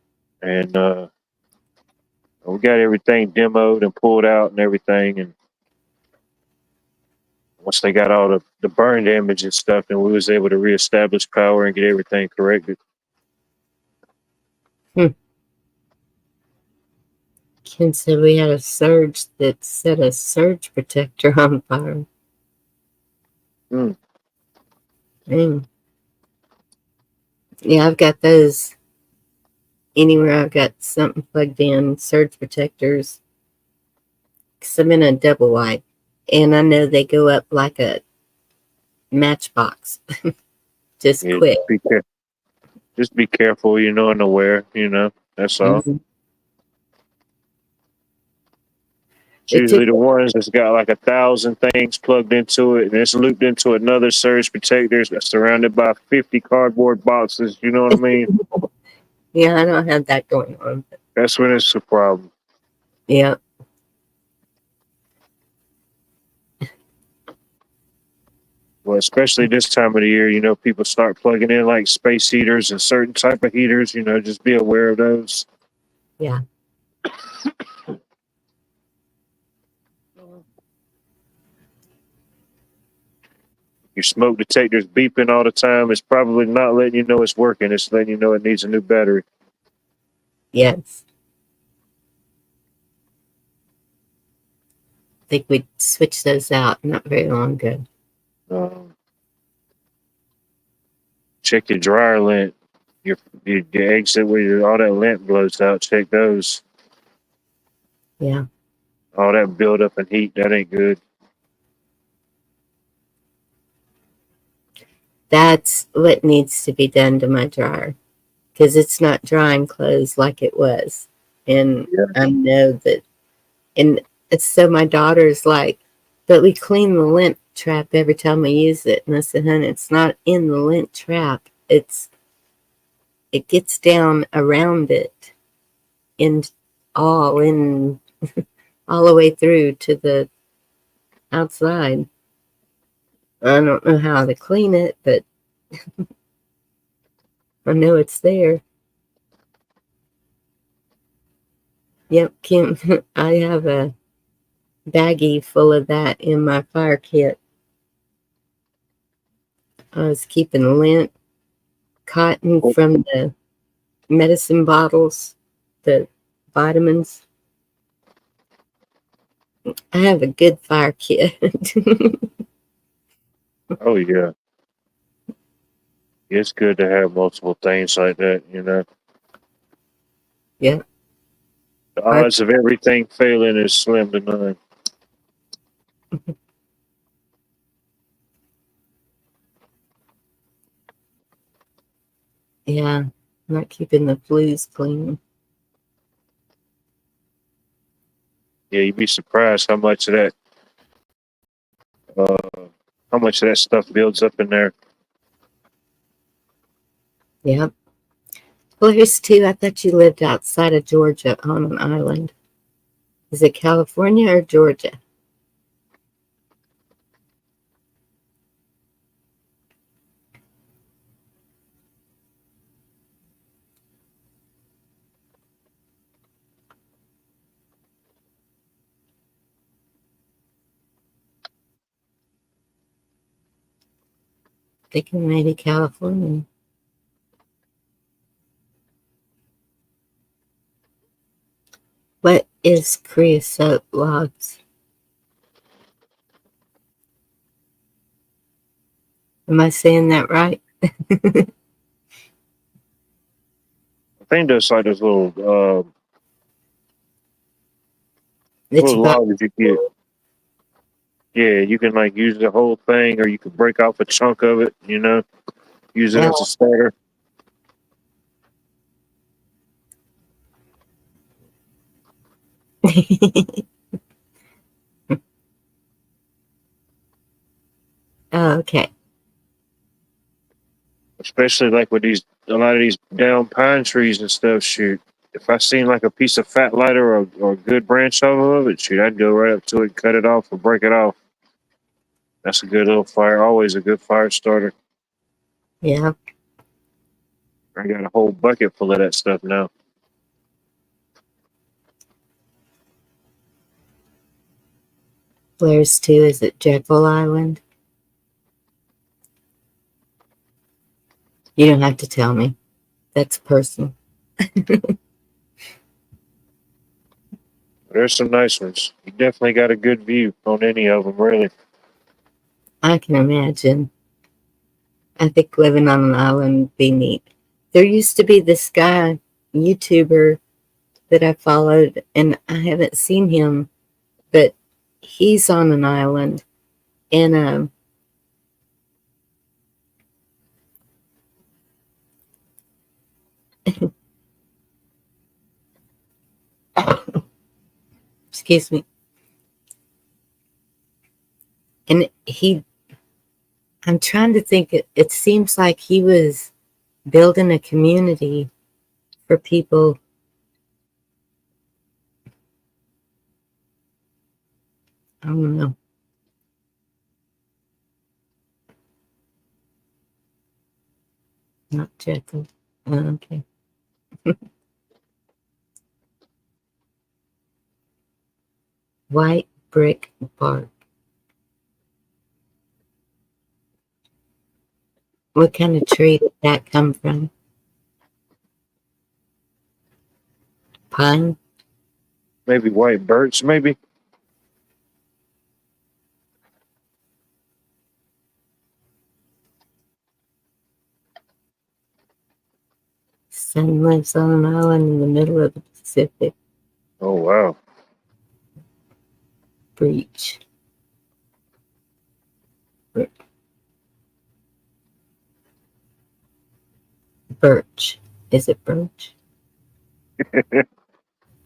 And we got everything demoed and pulled out and everything. And once they got all the burn damage and stuff, then we was able to reestablish power and get everything corrected. Ken said we had a surge that set a surge protector on fire. Mm. Dang. Yeah, I've got those anywhere I've got something plugged in, surge protectors. Because I'm in a double wide. And I know they go up like a matchbox. Just quick. Just be careful, and aware, that's all. Mm-hmm. It's usually the ones that's got like 1,000 things plugged into it, and it's looped into another surge protector surrounded by 50 cardboard boxes. You know what I mean? Yeah, I don't have that going on. That's when it's a problem. Yeah. Well, especially this time of the year, people start plugging in like space heaters and certain type of heaters. Just be aware of those. Yeah. Your smoke detector's beeping all the time. It's probably not letting you know it's working. It's letting you know it needs a new battery. Yes. I think we switched those out not very long ago. Check your dryer lint. Your exit where all that lint blows out. Check those. Yeah. All that buildup and heat, that ain't good. That's what needs to be done to my dryer. Because it's not drying clothes like it was. And yeah. I know that. And it's so my daughter's like, but we clean the lint trap every time we use it. And I said, honey, it's not in the lint trap. It gets down around it all the way through to the outside. I don't know how to clean it, but I know it's there. Yep, Kim, I have a baggie full of that in my fire kit. I was keeping lint, cotton from the medicine bottles, the vitamins. I have a good fire kit. Oh, yeah. It's good to have multiple things like that, Yeah. The odds of everything failing is slim to none. Yeah, I'm not keeping the flues clean. Yeah, you'd be surprised how much of that stuff builds up in there. Yep. Blues too. I thought you lived outside of Georgia on an island. Is it California or Georgia? Thinking maybe California. What is creosote logs? Am I saying that right? think there's like those That little you bought. logs you get. Yeah, you can like use the whole thing, or you can break off a chunk of it. Use it as a Oh. starter. Oh, okay. Especially like with a lot of these down pine trees and stuff. Shoot, if I seen like a piece of fat lighter or a good branch of it, shoot, I'd go right up to it, cut it off, or break it off. That's a good little fire. Always a good fire starter. Yeah. I got a whole bucket full of that stuff now. Where's to? Is it Jekyll Island? You don't have to tell me. That's personal. There's some nice ones. You definitely got a good view on any of them, really. I can imagine. I think living on an island would be neat. There used to be this guy, YouTuber, that I followed, and I haven't seen him, but he's on an island, and excuse me, and I'm trying to think. It seems like he was building a community for people. I don't know. Not Jekyll. Okay. White brick bark. What kind of tree did that come from? Pine? Maybe white birch, maybe. Sun lives on an island in the middle of the Pacific. Oh wow. Breach. Birch. Is it birch?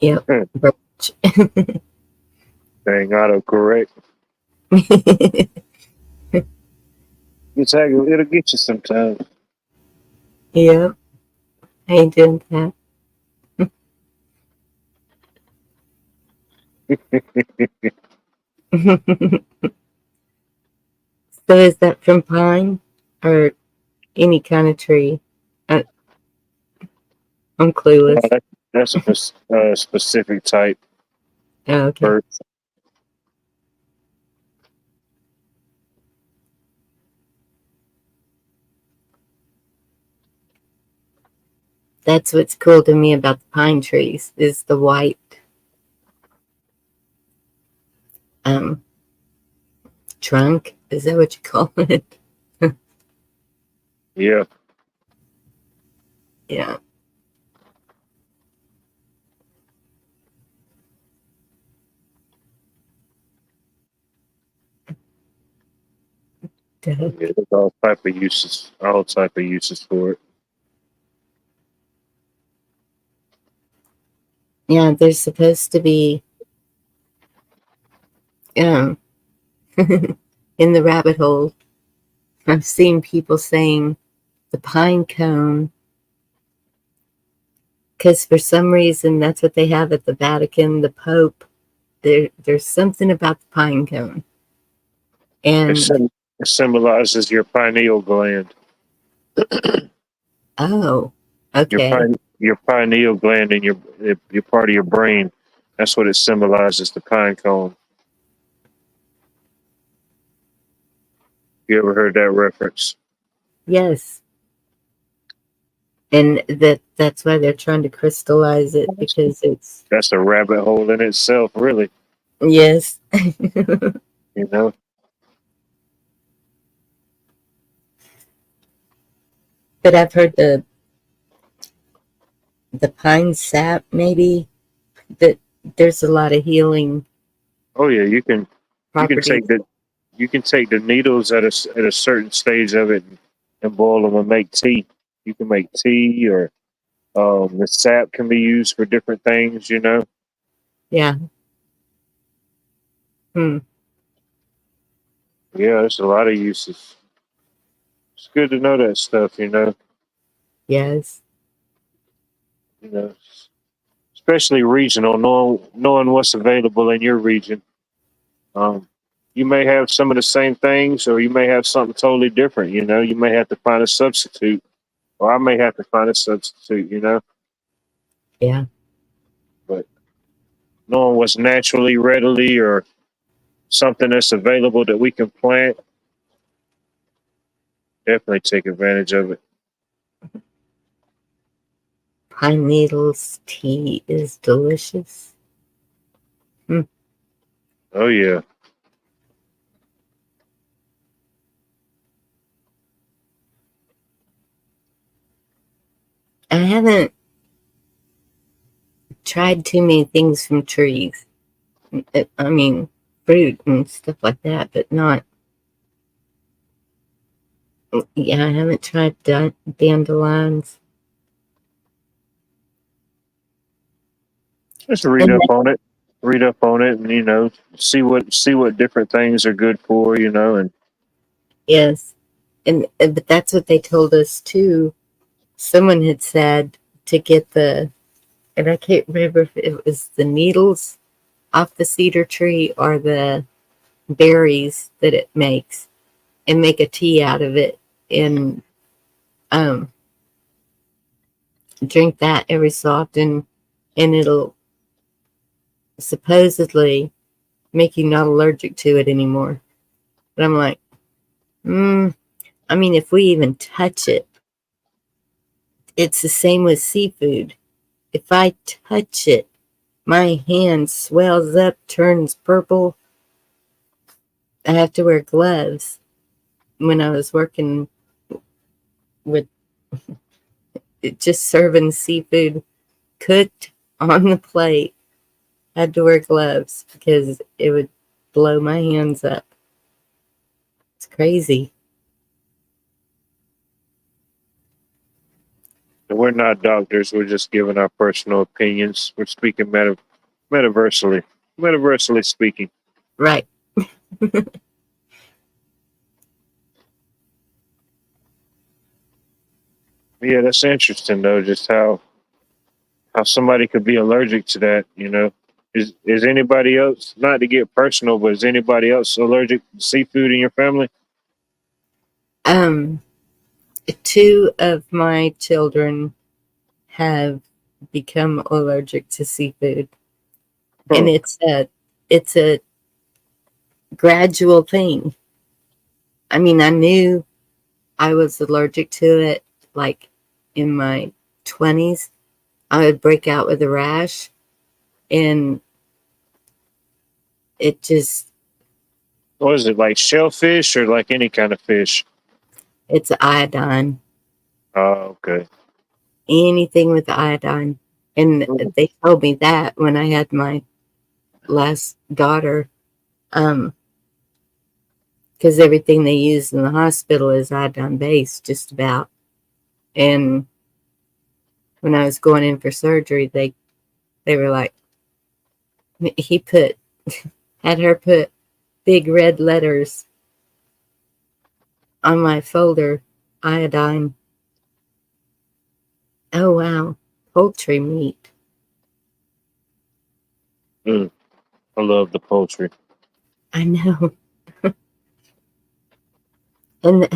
Yep, birch. Dang, autocorrect. It'll get you sometimes. Yep, I ain't doing that. So is that from pine or any kind of tree? I, I'm clueless. That's a specific type Oh, okay. birch. That's what's cool to me about the pine trees is the white um trunk. Is that what you call it? Yeah. Yeah. Yeah, there's all type of uses for it. Yeah, there's supposed to be um in the rabbit hole. I've seen people saying the pine cone because for some reason that's what they have at the Vatican, the Pope. There's something about the pine cone. It, And sym- it symbolizes your pineal gland. oh, okay. Your pineal gland in your part of your brain. That's what it symbolizes. The pine cone. You ever heard that reference? Yes. And that's why they're trying to crystallize it because it's That's a rabbit hole in itself, really. yes. You know. But I've heard the pine sap, maybe, that there's a lot of healing Oh yeah, you can properties. take the needles at a certain stage of it and boil them and make tea. You can make tea, or the sap can be used for different things. Yeah. Hmm. Yeah, there's a lot of uses. It's good to know that stuff. Yes. You know, especially regional, knowing what's available in your region. Um, you may have some of the same things, or you may have something totally different. You may have to find a substitute, or I may have to find a substitute. Yeah. But knowing what's naturally, readily, or something that's available that we can plant, definitely take advantage of it. Pine needles tea is delicious. Hmm. Oh yeah. I haven't tried too many things from trees. I mean, fruit and stuff like that, but not. Yeah, I haven't tried dandelions. Just read And up on it. Read up on it, and see what different things are good for. And yes, and but that's what they told us too. Someone had said to get and I can't remember if it was the needles off the cedar tree or the berries that it makes, and make a tea out of it, and um, drink that every so often, and it'll supposedly make you not allergic to it anymore. But I'm like, I mean, if we even touch it, it's the same with seafood. If I touch it, my hand swells up, turns purple. I have to wear gloves. When I was working with just serving seafood cooked on the plate, I had to wear gloves because it would blow my hands up. It's crazy. we're not doctors. We're just giving our personal opinions. We're speaking metaversally speaking. Right. Yeah, that's interesting though. Just how somebody could be allergic to that. Is anybody else, not to get personal, but is anybody else allergic to seafood in your family? Um, Two of my children have become allergic to seafood, and Huh. it's a gradual thing. I mean, I knew I was allergic to it like in my 20s. I would break out with a rash, and it just, What is it, like shellfish or like any kind of fish? it's iodine, Oh, okay. anything with iodine. And Mm. they told me that when I had my last daughter, because everything they use in the hospital is iodine based, just about. And when I was going in for surgery, they were like, he had her put big red letters on my folder, iodine. Oh wow, poultry meat. Mm. I love the poultry. I know. And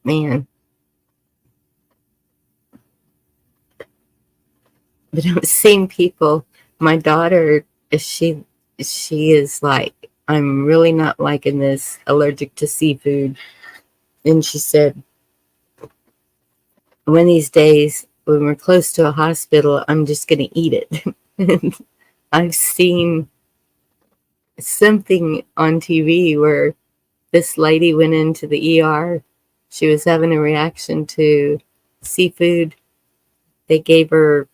man, but I was seeing people. My daughter, she is like, I'm really not liking this. Allergic to seafood, and she said, one of these days when we're close to a hospital, I'm just gonna eat it. I've seen something on TV where this lady went into the ER she was having a reaction to seafood. They gave her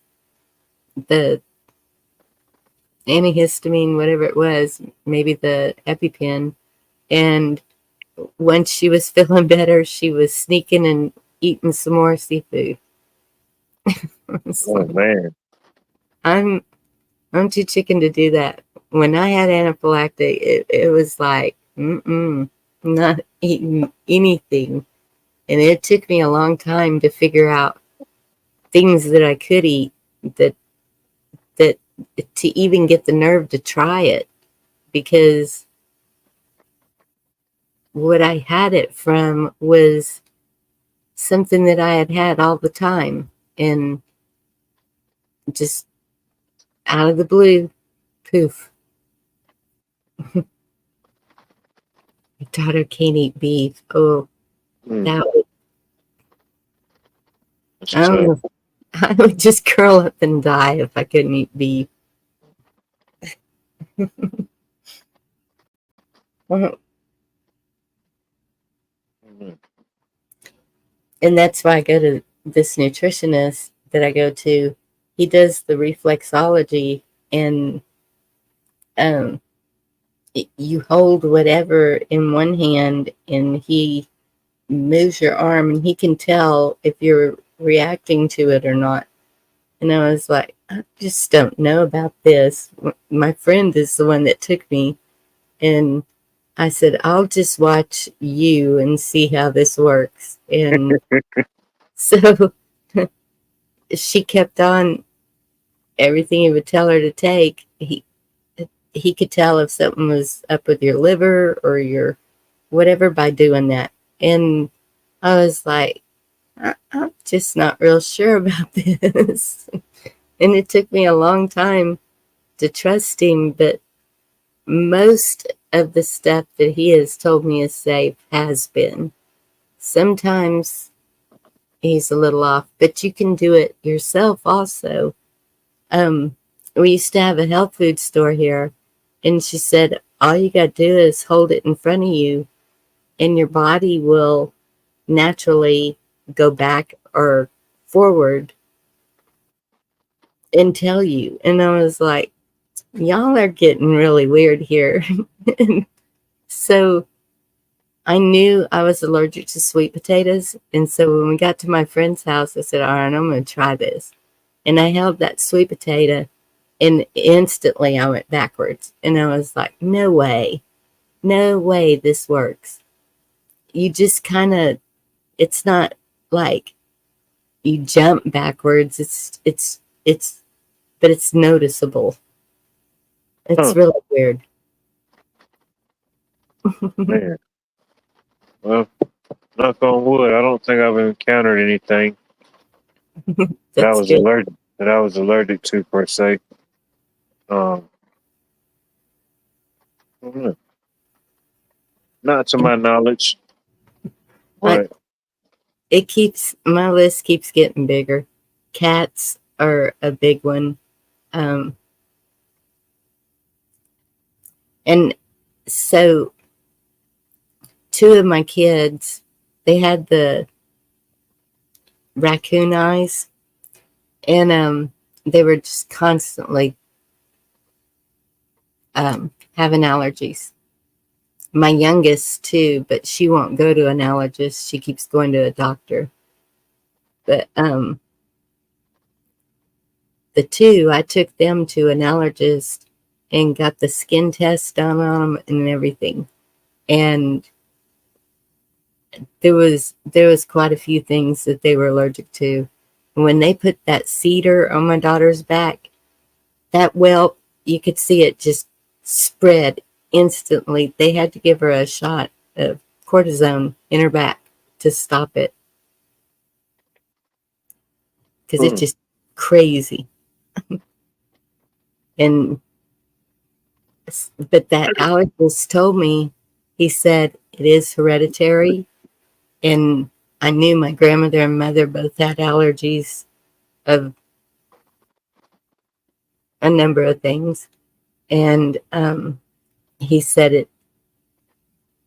the antihistamine, whatever it was, maybe the EpiPen. And once she was feeling better, she was sneaking and eating some more seafood. Oh man. I'm I'm too chicken to do that. When I had anaphylactic, it was like, not eating anything. And it took me a long time to figure out things that I could eat that that to even get the nerve to try it, because what I had it from was something that I had had all the time, and just out of the blue, poof. My daughter can't eat beef. Oh, Mm. that would, That's I don't tough. know. I would just curl up and die if I couldn't eat beef. And Mm. that's why I go to this nutritionist that I go to. He does the reflexology, and um, you hold whatever in one hand, and he moves your arm, and he can tell if you're reacting to it or not. And I was like, I just don't know about this. My friend is the one that took me, and I said, I'll just watch you and see how this works. And so she kept on everything he would tell her to take. He could tell if something was up with your liver or your whatever by doing that. And I was like, I'm just not real sure about this. And it took me a long time to trust him, but most of the stuff that he has told me is safe has been. Sometimes he's a little off, but you can do it yourself also. Um, we used to have a health food store here, and she said, all you got to do is hold it in front of you, and your body will naturally go back or forward and tell you. And I was like, y'all are getting really weird here. So I knew I was allergic to sweet potatoes. And so when we got to my friend's house, I said, all right, I'm going to try this. And I held that sweet potato, and instantly I went backwards. And I was like, no way this works. You just kind of, it's not like you jump backwards. But it's noticeable. It's Huh, really weird. man. Well, knock on wood, I don't think I've encountered anything that I That's was good. allergic to per se. Um, I don't know. Not to my knowledge, I, but my list keeps getting bigger. Cats are a big one. Um, and so two of my kids, they had the raccoon eyes, and they were just constantly having allergies. My youngest too, but she won't go to an allergist. She keeps going to a doctor. But the two, I took them to an allergist and got the skin test done on them and everything. And there was quite a few things that they were allergic to. When they put that cedar on my daughter's back, that welt, you could see it just spread instantly. They had to give her a shot of cortisone in her back to stop it, because it's hmm, just crazy. And but that allergist told me, he said it is hereditary, and I knew my grandmother and mother both had allergies of a number of things, and he said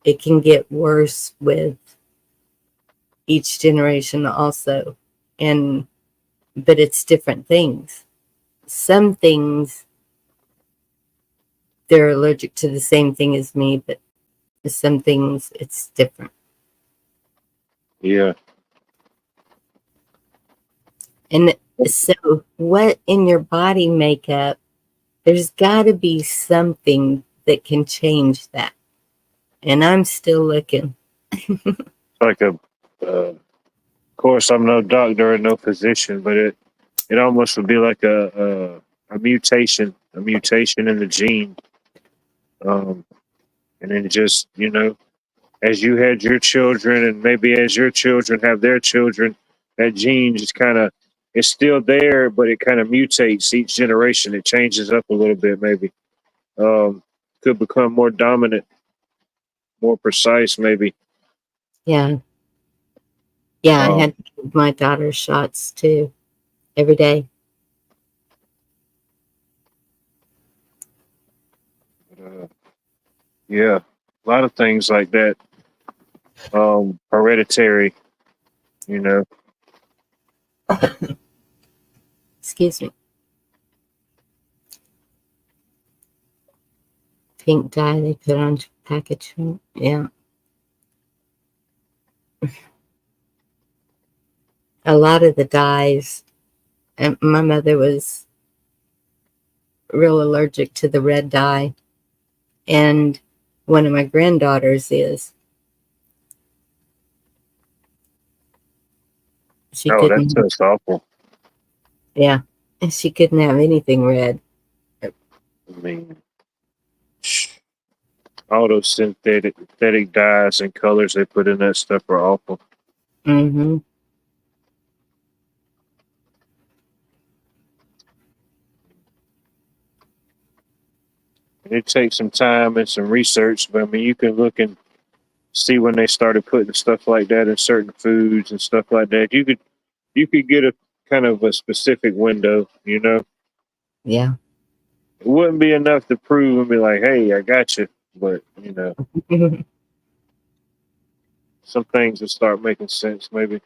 it can get worse with each generation also. But it's different things. Some things, they're allergic to the same thing as me, but some things it's different. Yeah. And so what in your body makeup, there's got to be something that can change that. And I'm still looking. Like of course, I'm no doctor or no physician, but it almost would be like a mutation in the gene. And then just, as you had your children and maybe as your children have their children, that gene just kind of, it's still there, but it kind of mutates each generation. It changes up a little bit, maybe. Could become more dominant, more precise, maybe. Yeah. Yeah, I Um, had to give my daughter shots too, every day. yeah, a lot of things like that. Hereditary, you know. Excuse me. Pink dye they put on packaging. Yeah. A lot of the dyes, and my mother was real allergic to the red dye, and one of my granddaughters is. She Oh, that's couldn't, just awful. yeah, and she couldn't have anything red. I mean, all those synthetic dyes and colors they put in that stuff are awful. Mm-hmm. And it takes some time and some research, but I mean, you can look and see when they started putting stuff like that in certain foods and stuff like that. You could get a kind of a specific window, Yeah. It wouldn't be enough to prove and be like, hey, I got you. But, some things will start making sense, maybe.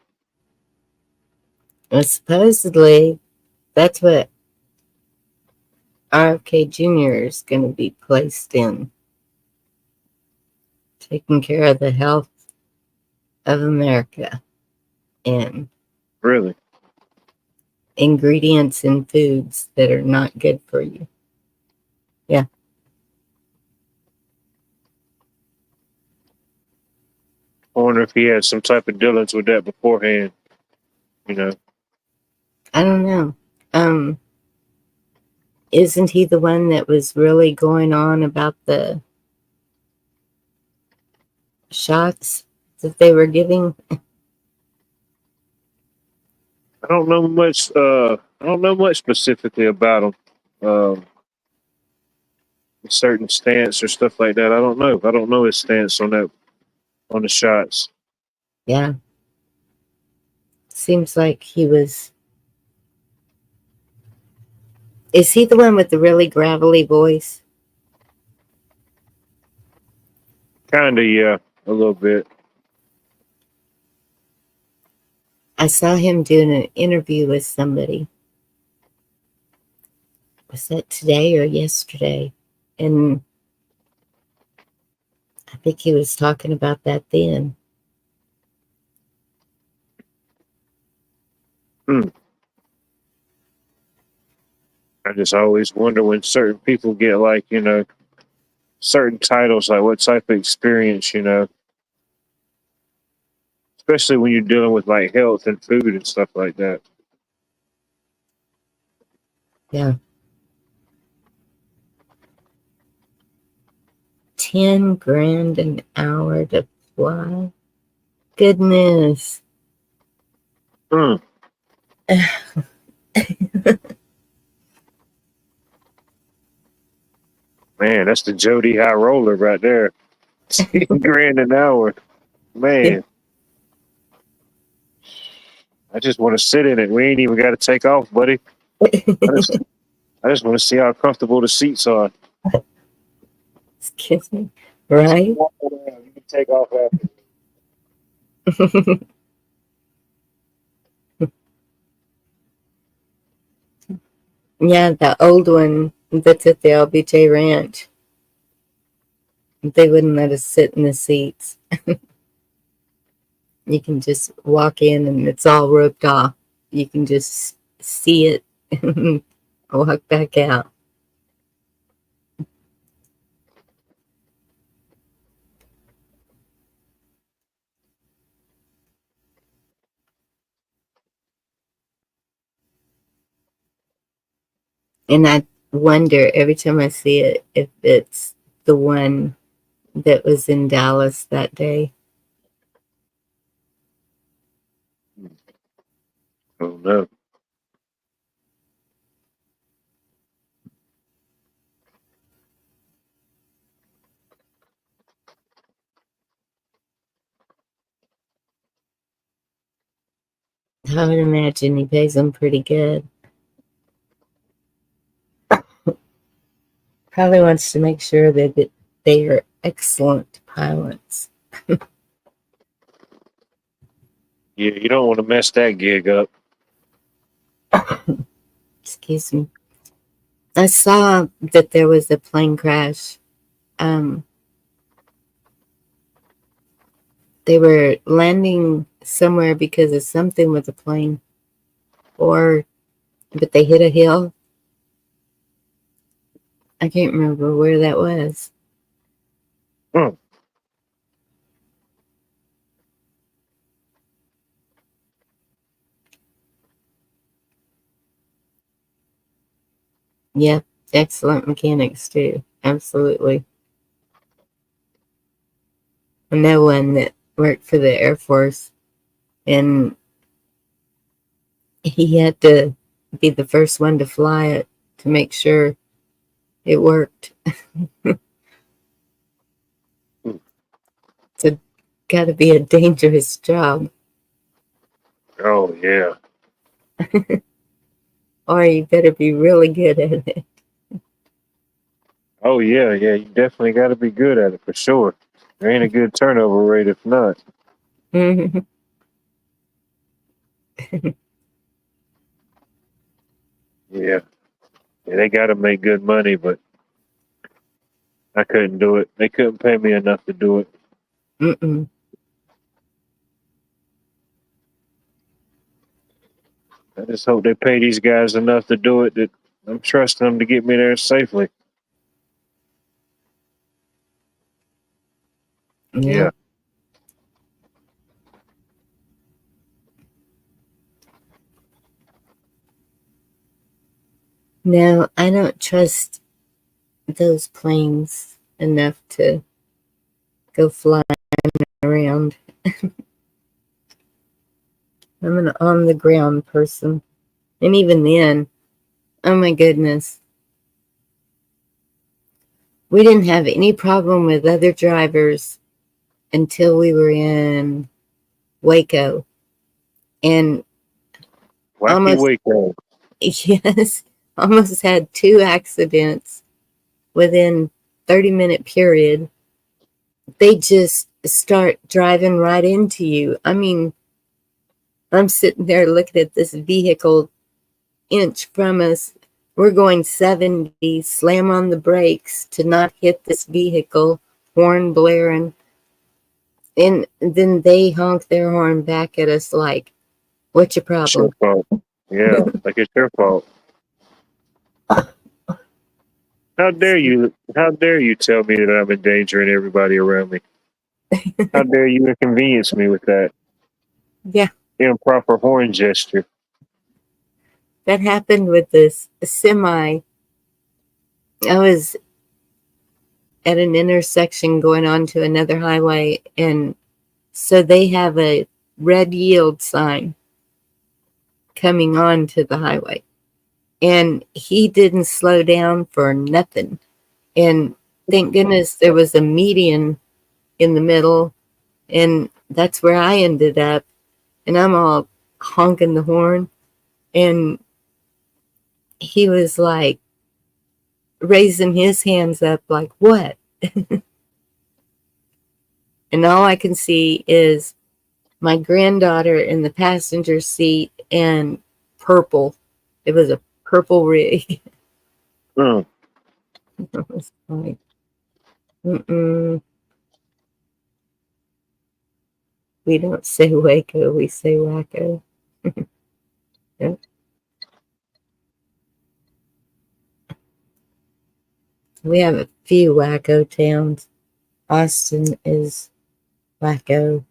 Well, supposedly, that's what RFK Jr. is going to be placed in, taking care of the health of America and Really. ingredients in foods that are not good for you. Yeah. I wonder if he had some type of dealings with that beforehand, you know. I don't know. Isn't he the one that was really going on about the shots that they were giving? I don't know much. I don't know much specifically about him. Certain stance or stuff like that. I don't know. I don't know his stance on that on the shots. Yeah. Seems like he was. Is he the one with the really gravelly voice? Kinda, yeah, a little bit. I saw him doing an interview with somebody. Was that today or yesterday? And I think he was talking about that then. Hmm. I just always wonder when certain people get like, certain titles, like what type of experience, especially when you're dealing with like health and food and stuff like that. Yeah. 10 grand an hour to fly. Goodness. Hmm. Man, that's the Jody High Roller right there. 10 grand an hour. Man, I just want to sit in it. We ain't even got to take off, buddy. I just want to see how comfortable the seats are. Excuse me. Right? You can take off after. Yeah, the old one that's at the LBJ Ranch. They wouldn't let us sit in the seats. You can just walk in and it's all roped off. You can just see it and walk back out. And I wonder every time I see it if it's the one that was in Dallas that day. Oh no. I would imagine he pays them pretty good. Probably wants to make sure that they are excellent pilots. Yeah, you don't want to mess that gig up. Excuse me. I saw that there was a plane crash. Um, they were landing somewhere because of something with the plane, but they hit a hill. I can't remember where that was. Hmm. Yeah, excellent mechanics too. Absolutely. I know one that worked for the Air Force, and he had to be the first one to fly it to make sure it worked. It's got to be a dangerous job, Oh yeah. or you better be really good at it. Oh yeah, yeah. You definitely got to be good at it for sure. There ain't a good turnover rate if not. Yeah. Yeah, they got to make good money, but I couldn't do it. They couldn't pay me enough to do it. Mm-mm. I just hope they pay these guys enough to do it that I'm trusting them to get me there safely. Yeah. Yeah. No, I don't trust those planes enough to go flying around. I'm an on the ground person. And even then, oh my goodness, we didn't have any problem with other drivers until we were in Waco. And Wacky almost, Waco. yes, almost had two accidents within 30-minute period. They just start driving right into you. I mean, I'm sitting there looking at this vehicle inch from us. We're going 70, slam on the brakes to not hit this vehicle, horn blaring. And then they honk their horn back at us like, what's your It's your problem? fault. Yeah, like it's your fault. How dare you? How dare you tell me that I'm endangering everybody around me? How dare you inconvenience me with that Yeah, improper horn gesture? that happened with this semi. I was at an intersection going on to another highway, and so they have a red yield sign coming on to the highway. And he didn't slow down for nothing. And thank goodness there was a median in the middle, and that's where I ended up. And I'm all honking the horn, and he was like raising his hands up, like, what? And all I can see is my granddaughter in the passenger seat and purple. It was a purple rig. Mm. I was like, mm-mm. We don't say Waco, we say Wacko. Yep. We have a few Wacko towns. Austin is Wacko.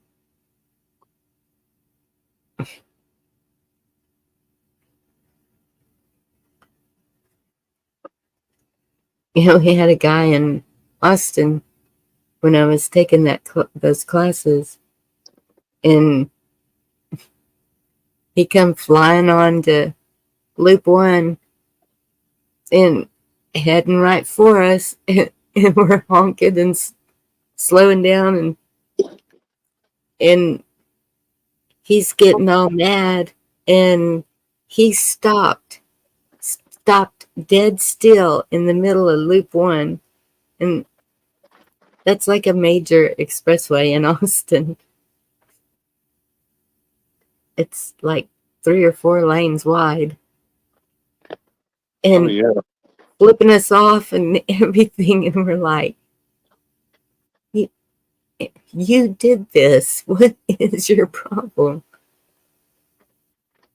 We had a guy in Austin when I was taking those classes, and he come flying on to Loop 1 and heading right for us, and we're honking and slowing down, and he's getting all mad, and he stopped dead still in the middle of Loop 1, and that's like a major expressway in Austin. It's like 3 or 4 lanes wide, Oh and yeah. flipping us off and everything, and we're like, you did this. What is your problem?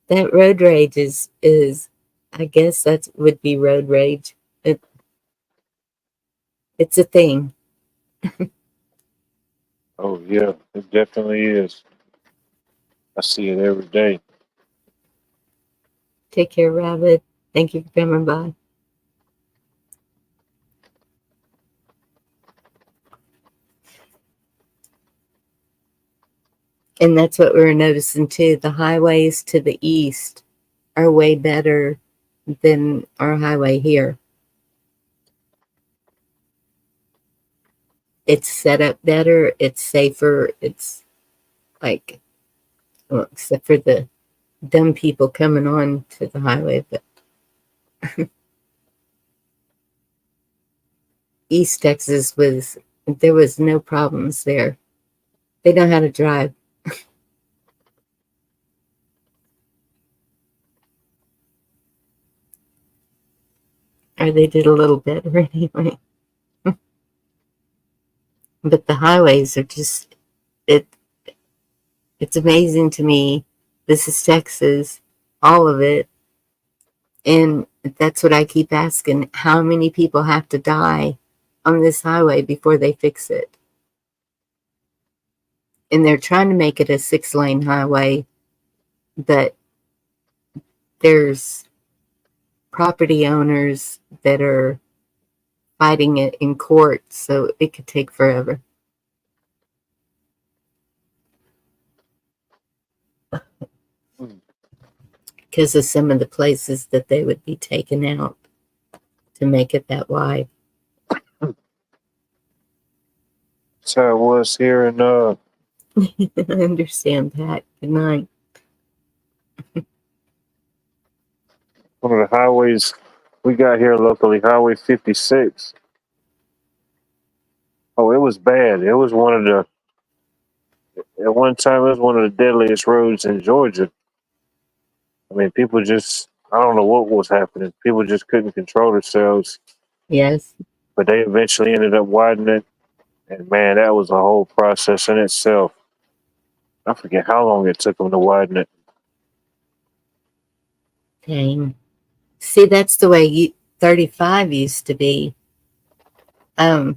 That road rage is I guess that would be road rage. It's a thing. Oh yeah. It definitely is. I see it every day. Take care, Rabbit. Thank you for coming by. And that's what we're noticing too. The highways to the east are way better than our highway here. It's set up better. It's safer. It's like, well, except for the dumb people coming on to the highway, but East Texas there was no problems there. They know how to drive. Or they did a little better anyway. But the highways are just, it. It's amazing to me. This is Texas, all of it. And that's what I keep asking. How many people have to die on this highway before they fix it? And they're trying to make it a 6-lane highway, but there's property owners that are fighting it in court, so it could take forever Mm. because of some of the places that they would be taken out to make it that wide. That's how it was here in I understand that. Good night. one of the highways we got here locally, Highway 56. Oh, it was bad. It was one of the at one time it was one of the deadliest roads in Georgia. I mean, people just I don't know what was happening. People just couldn't control themselves. Yes. But they eventually ended up widening it. And man, that was a whole process in itself. I forget how long it took them to widen it. Dang. See, that's the way 35 used to be. I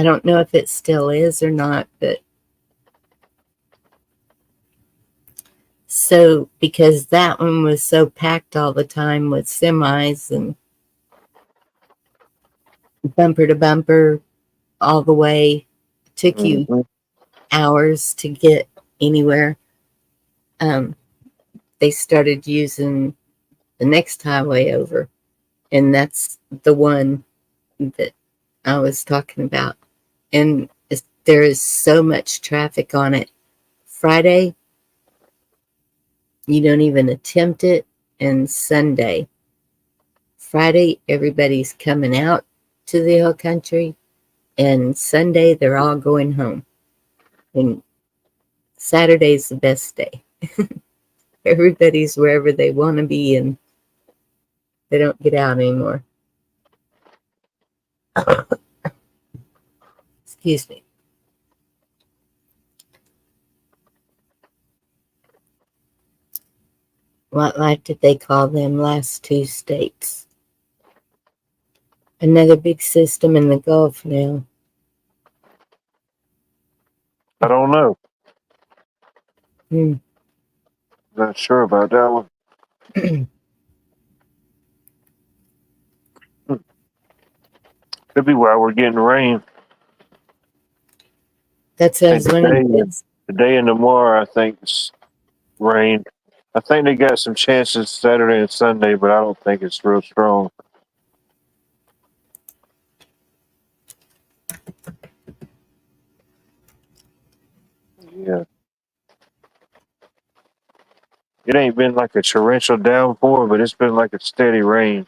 don't know if it still is or not, but so because that one was so packed all the time with semis and bumper to bumper all the way, it took you Mm-hmm. hours to get anywhere. Um, they started using the next highway over, and that's the one that I was talking about. And there is so much traffic on it. Friday, you don't even attempt it, and Sunday. Friday, everybody's coming out to the hill country, and Sunday, they're all going home. And Saturday's the best day. Everybody's wherever they want to be, and They don't get out anymore. Excuse me. What life did they call them last two states? Another big system in the Gulf now. I don't know. Hmm. Not sure about that one. Could be why we're getting rain. That's what I was wondering. Today and tomorrow, I think it's rain. I think they got some chances Saturday and Sunday, but I don't think it's real strong. Yeah. It ain't been like a torrential downpour, but it's been like a steady rain.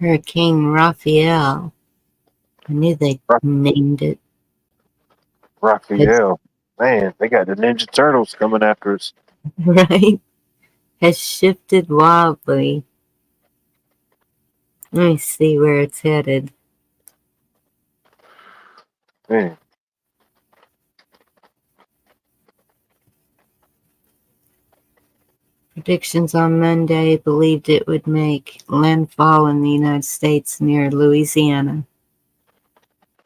Hurricane Raphael. I knew they named it. Raphael. Man, they got the Ninja Turtles coming after us. Right? Has shifted wildly. Let me see where it's headed. Man. Predictions on Monday believed it would make landfall in the United States near Louisiana.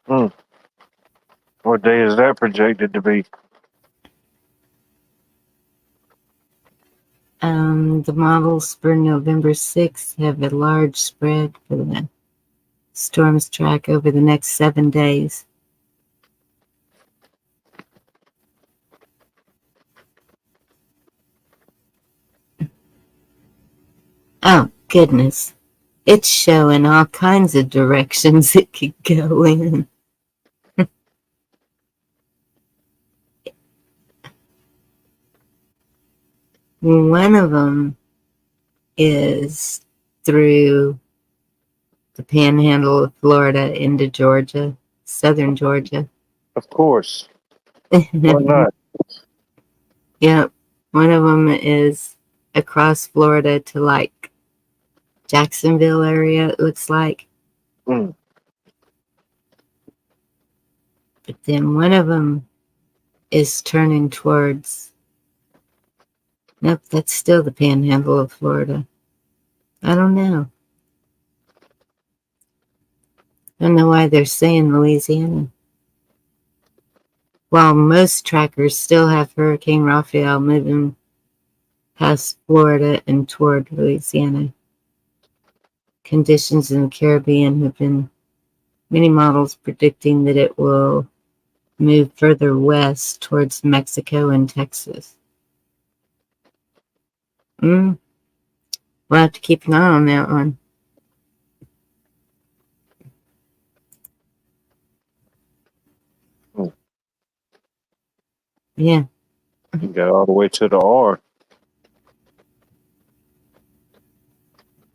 What day is that projected to be? The models for November 6th have a large spread for the storm's track over the next 7 days. Oh, goodness. It's showing all kinds of directions it could go in. One of them is through the panhandle of Florida into Georgia, southern Georgia. Of course. Why not? Yeah, one of them is across Florida to like Jacksonville area, it looks like. Mm. But then one of them is turning towards, nope, that's still the panhandle of Florida. I don't know. I don't know why they're saying Louisiana. While most trackers still have Hurricane Raphael moving past Florida and toward Louisiana. Conditions in the Caribbean have been many models predicting that it will move further west towards Mexico and Texas. We'll have to keep an eye on that one. Yeah. You got all the way to the R.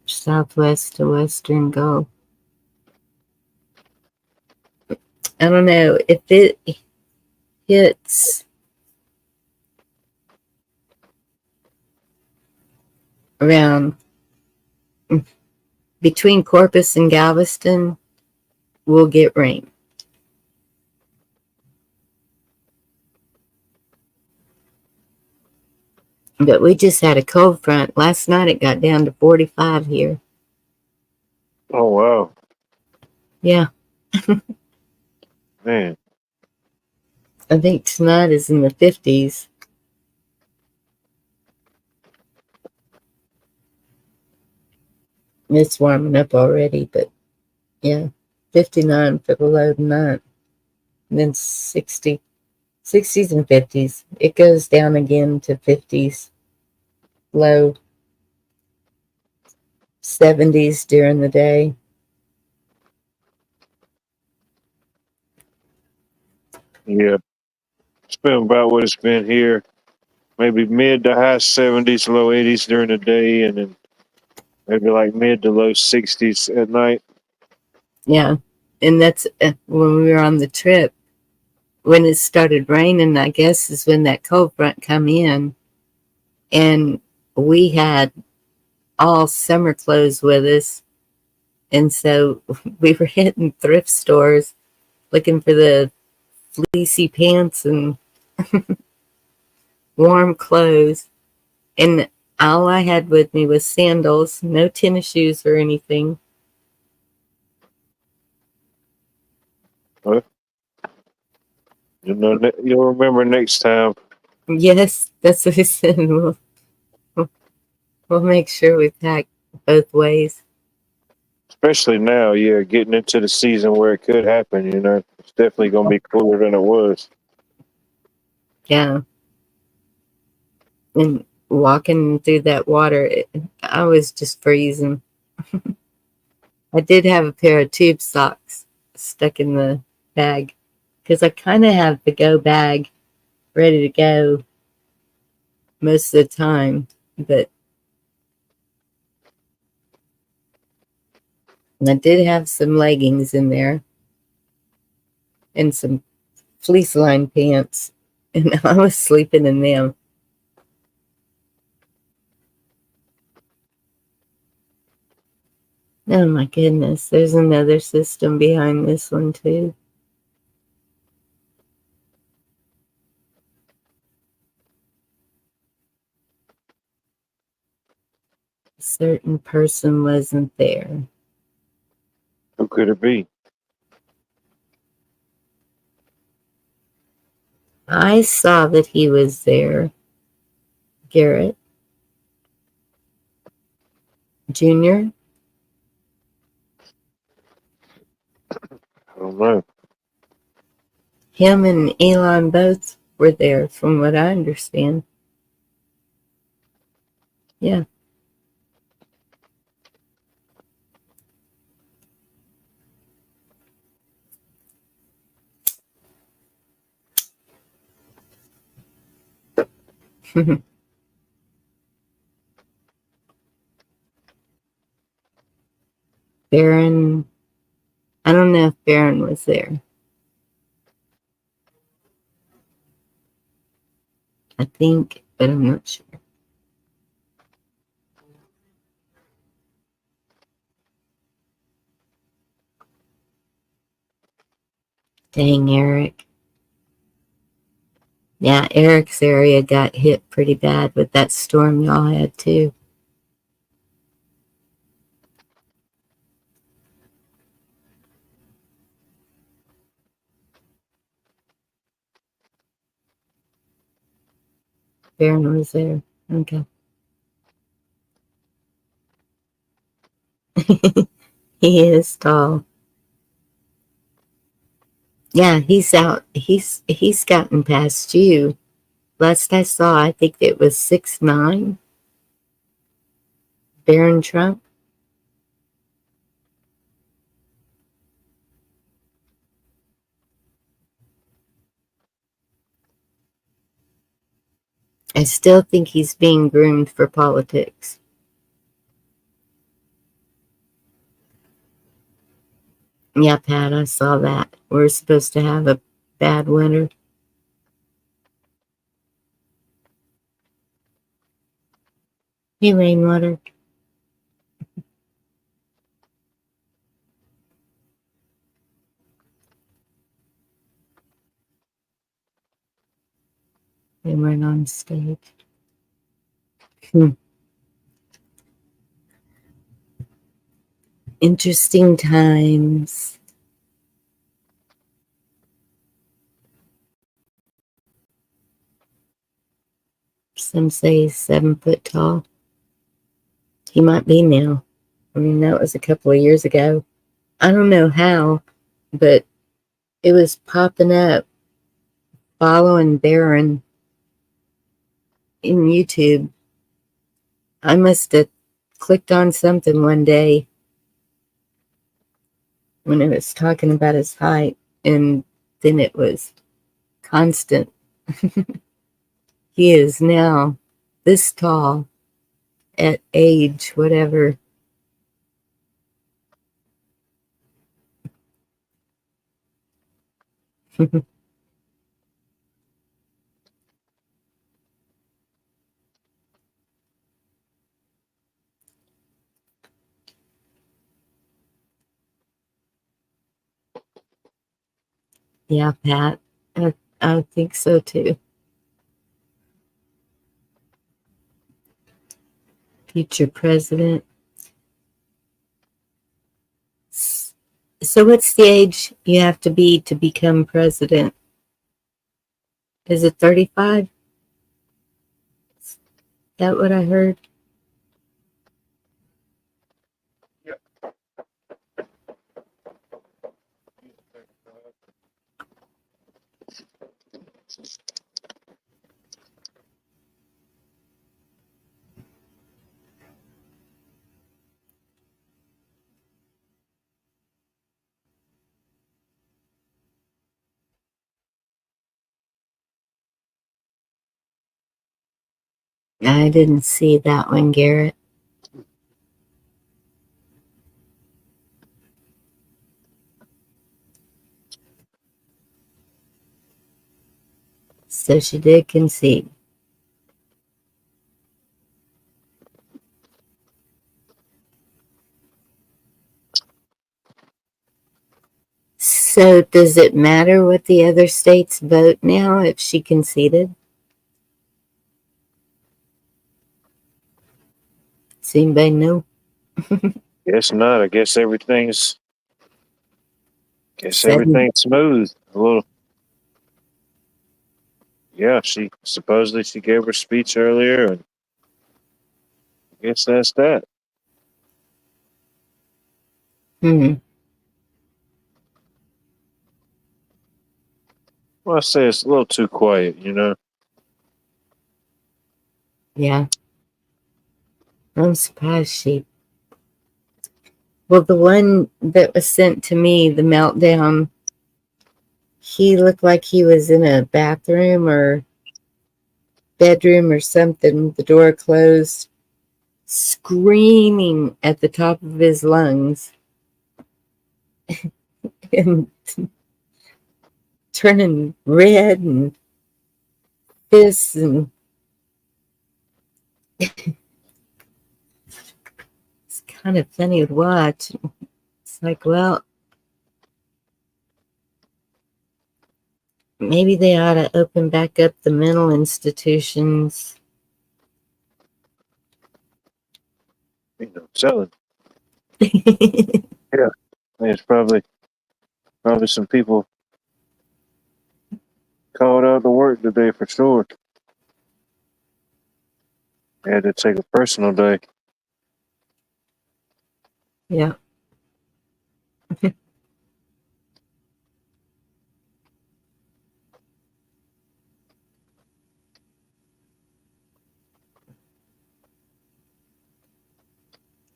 Southwest to Western Gulf. I don't know if it hits around between Corpus and Galveston, we'll get rain. But we just had a cold front. Last night it got down to 45 here. Oh, wow. Yeah. Man. I think tonight is in the 50s. It's warming up already, but yeah, 59 for the low tonight. And then 60, 60s and 50s. It goes down again to 50s, low 70s during the day. Yeah. It's been about what it's been here. Maybe mid to high 70s, low 80s during the day, and then maybe like mid to low 60s at night. Yeah. And that's when we were on the trip. When it started raining, I guess, is when that cold front come in. And we had all summer clothes with us, and so we were hitting thrift stores looking for the fleecy pants and warm clothes. And all I had with me was sandals, no tennis shoes or anything. Well, you'll remember next time. Yes, that's what I said. We'll make sure we pack both ways. Especially now, yeah, getting into the season where it could happen. It's definitely gonna be cooler than it was. Yeah. And walking through that water, I was just freezing. I did have a pair of tube socks stuck in the bag because I kind of have the go bag ready to go most of the time. But I did have some leggings in there and some fleece lined pants, and I was sleeping in them. Oh my goodness, there's another system behind this one too. A certain person wasn't there. Who could it be? I saw that he was there. Garrett Jr. I don't know. Him and Elon both were there, from what I understand. Yeah. Baron, I don't know if Baron was there. I think, but I'm not sure. Dang, Eric. Yeah, Eric's area got hit pretty bad with that storm y'all had too. Baron was there. Okay. He is tall. Yeah, he's out. He's gotten past you. Last I saw, I think it was 6'9". Baron Trump. I still think he's being groomed for politics. Yeah, Pat, I saw that. We're supposed to have a bad winter. Hey, Rainwater. They weren't on stage. Interesting times. Some say he's 7 foot tall. He might be now. I mean, that was a couple of years ago. I don't know how, but it was popping up following Baron in YouTube. I must have clicked on something one day when it was talking about his height, and then it was constant. He is now this tall at age whatever. Yeah, Pat. I think so too. Future president. So, what's the age you have to be to become president? Is it 35? Is that what I heard? I didn't see that one, Garrett. So she did concede. So does it matter what the other states vote now if she conceded? Does anybody know? Guess not. I guess everything's smooth. A little. Yeah, she supposedly she gave her speech earlier, and I guess that's that. Hmm. Well, I say it's a little too quiet, you know. Yeah. I'm surprised she. Well, the one that was sent to me, the meltdown, he looked like he was in a bathroom or bedroom or something, the door closed, screaming at the top of his lungs and turning red and fists, and it's kind of funny to watch. It's like, well, maybe they ought to open back up the mental institutions. You know, selling. Yeah, there's probably some people called out to work today for sure. They had to take a personal day. Yeah.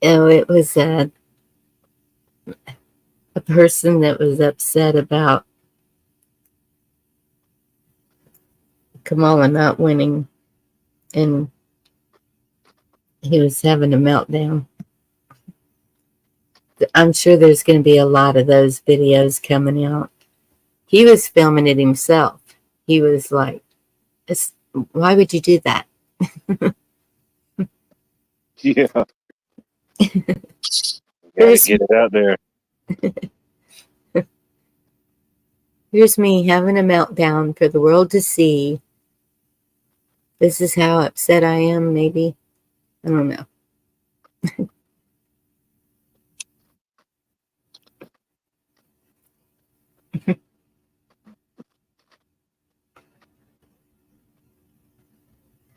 Oh, it was a person that was upset about Kamala not winning, and he was having a meltdown. I'm sure there's going to be a lot of those videos coming out. He was filming it himself. He was like, why would you do that? Yeah, got to Here's, get it out there. here's me having a meltdown for the world to see. This is how upset I am, maybe. I don't know.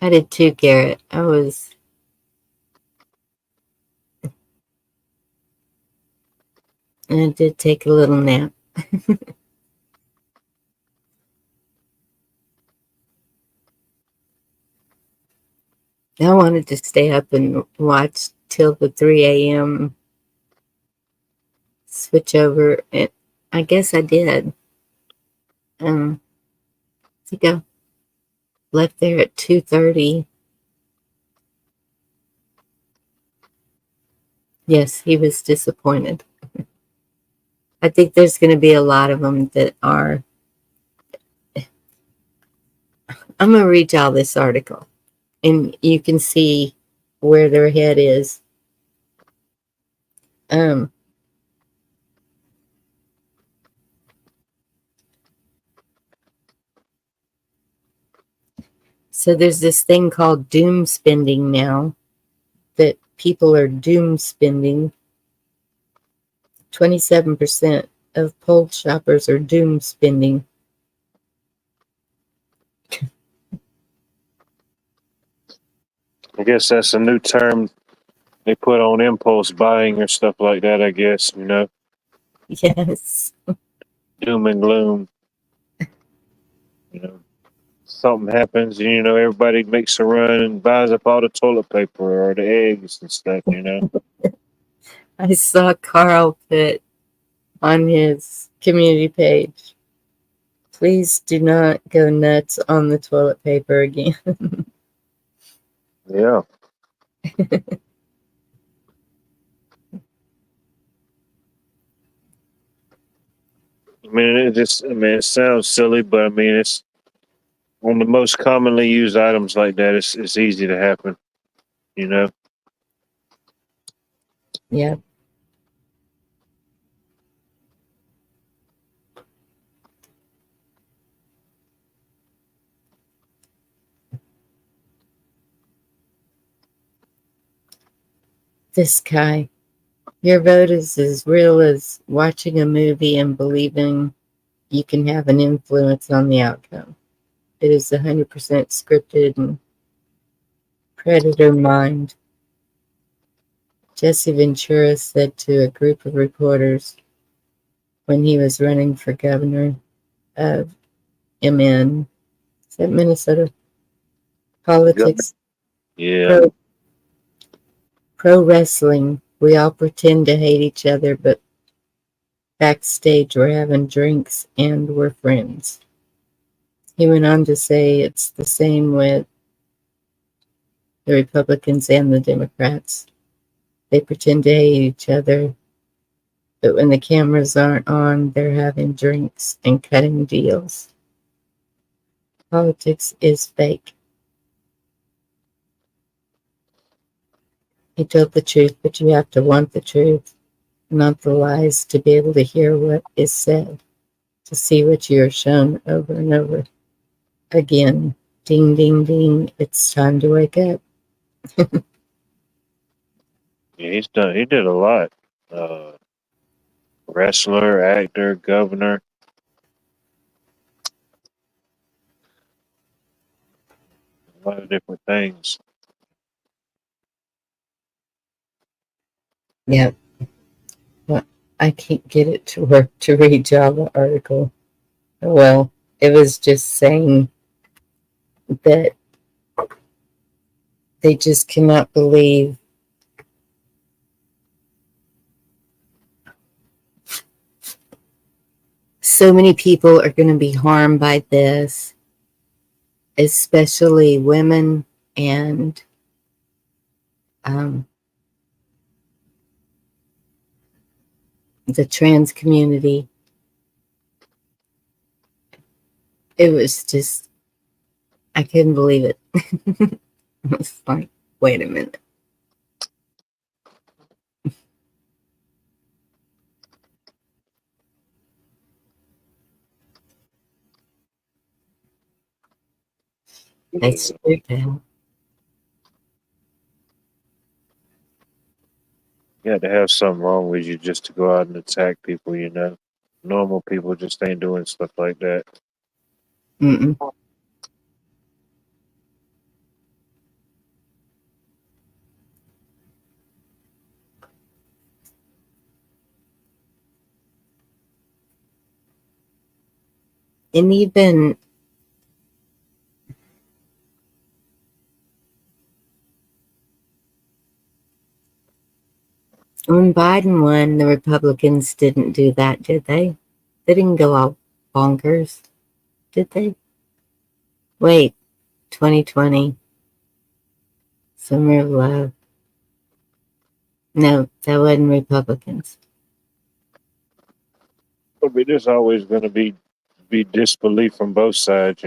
I did too, Garrett. I did take a little nap. I wanted to stay up and watch till the 3 a.m. switch over. And I guess I did. I think I left there at 2:30. Yes, he was disappointed. I think there's going to be a lot of them that are. I'm going to read y'all this article, and you can see where their head is. Um, So there's this thing called doom spending now, that people are doom spending. 27% of poll shoppers are doom spending. I guess that's a new term they put on impulse buying or stuff like that, I guess, Yes. doom and gloom, you know. Something happens, everybody makes a run and buys up all the toilet paper or the eggs and stuff. I saw Carl put on his community page, please do not go nuts on the toilet paper again. Yeah. It sounds silly, but it's on the most commonly used items like that. It's easy to happen. Yeah. This guy. Your vote is as real as watching a movie and believing you can have an influence on the outcome. It is 100% scripted and predator mind. Jesse Ventura said to a group of reporters when he was running for governor of MN, is that Minnesota? Politics. Yeah. Pro wrestling. We all pretend to hate each other, but backstage we're having drinks and we're friends. He went on to say it's the same with the Republicans and the Democrats. They pretend to hate each other, but when the cameras aren't on, they're having drinks and cutting deals. Politics is fake. He told the truth, but you have to want the truth, not the lies, to be able to hear what is said, to see what you are shown over and over again. Ding, ding, ding. It's time to wake up. Yeah, he did a lot. Wrestler, actor, governor. A lot of different things. Yep. Well, I can't get it to work to read Java article. Well, it was just saying that they just cannot believe so many people are going to be harmed by this, especially women and the trans community. It was just, I couldn't believe it. I was like, wait a minute. That's true. You had to have something wrong with you just to go out and attack people. Normal people just ain't doing stuff like that. Mm-mm. And even when Biden won, the Republicans didn't do that, did they? They didn't go all bonkers, did they? Wait, 2020, Summer of Love. No, that wasn't Republicans. There's always going to be disbelief from both sides.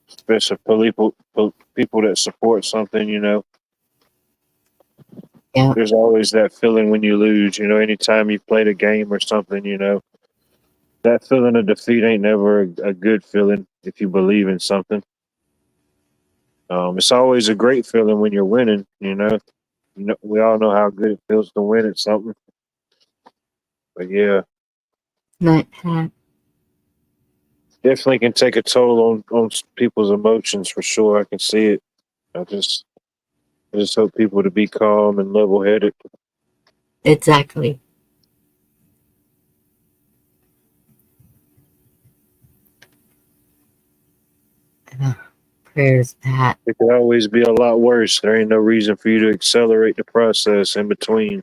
Especially people that support something. Yeah, There's always that feeling when you lose. Anytime you played a game or something. That feeling of defeat ain't never a good feeling if you believe in something. It's always a great feeling when you're winning. We all know how good it feels to win at something. But yeah, Night, Pat. definitely can take a toll on people's emotions for sure. I can see it. I just I just hope people to be calm and level headed. Exactly. Prayers, Pat. It could always be a lot worse. There ain't no reason for you to accelerate the process in between.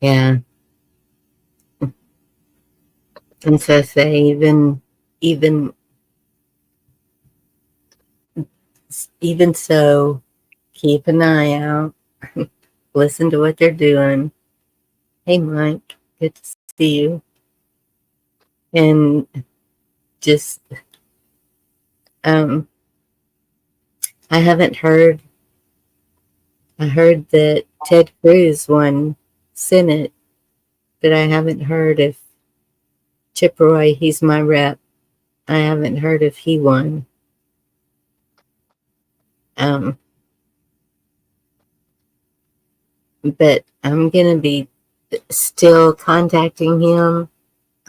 Yeah. And so say even even so, keep an eye out. Listen to what they're doing. Hey, Mike, good to see you. And just, um, I haven't heard. I heard that Ted Cruz won Senate, but I haven't heard if Chip Roy, he's my rep. I haven't heard if he won. Um, but I'm gonna be still contacting him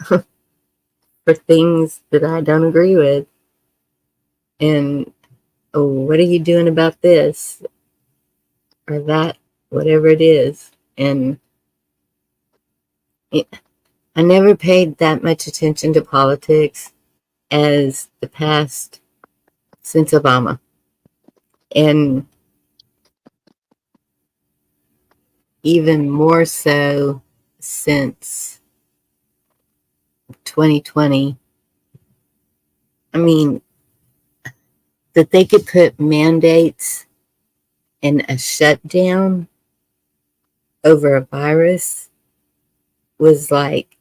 for things that I don't agree with. And oh, what are you doing about this or that, whatever it is? And I never paid that much attention to politics as the past since Obama. And even more so since 2020. I mean, that they could put mandates and a shutdown over a virus was like,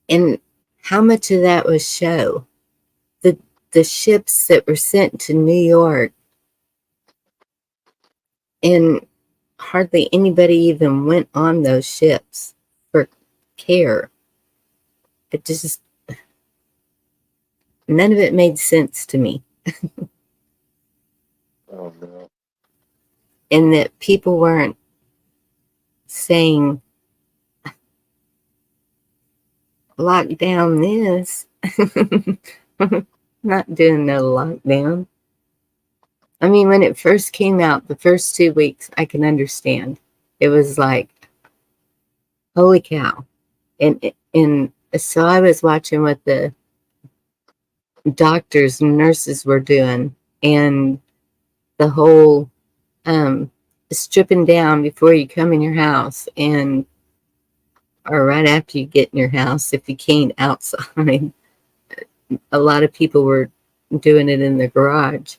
and how much of that was show? The the ships that were sent to New York, and hardly anybody even went on those ships for care. It just none of it made sense to me. Oh no. And that people weren't saying lock down this. Not doing no lockdown. I mean, when it first came out, the first 2 weeks, I can understand. It was like, holy cow. And so I was watching what the doctors and nurses were doing, and the whole stripping down before you come in your house, and or right after you get in your house if you can't outside. A lot of people were doing it in the garage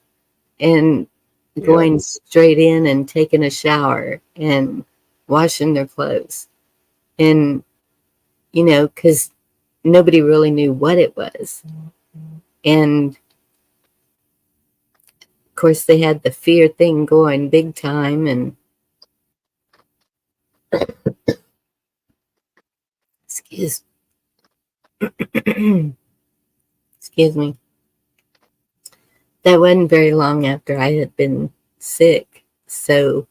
and Yeah. going straight in and taking a shower and washing their clothes. And, because nobody really knew what it was. And of course, they had the fear thing going big time. And excuse, excuse me, that wasn't very long after I had been sick. So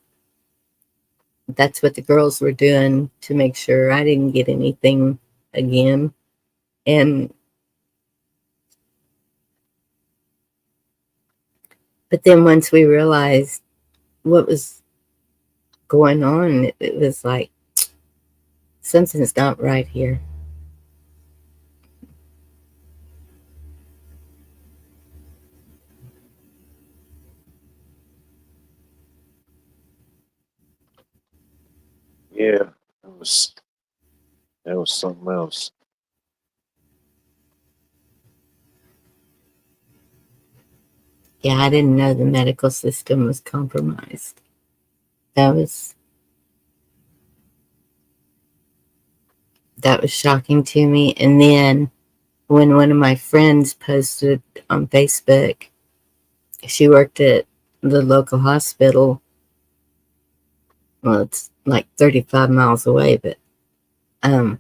that's what the girls were doing to make sure I didn't get anything again. And but then once we realized what was going on, it was like something's not right here. Yeah. That was something else. Yeah, I didn't know the medical system was compromised. That was that was shocking to me. And then when one of my friends posted on Facebook, she worked at the local hospital. Well, it's like 35 miles away, but um,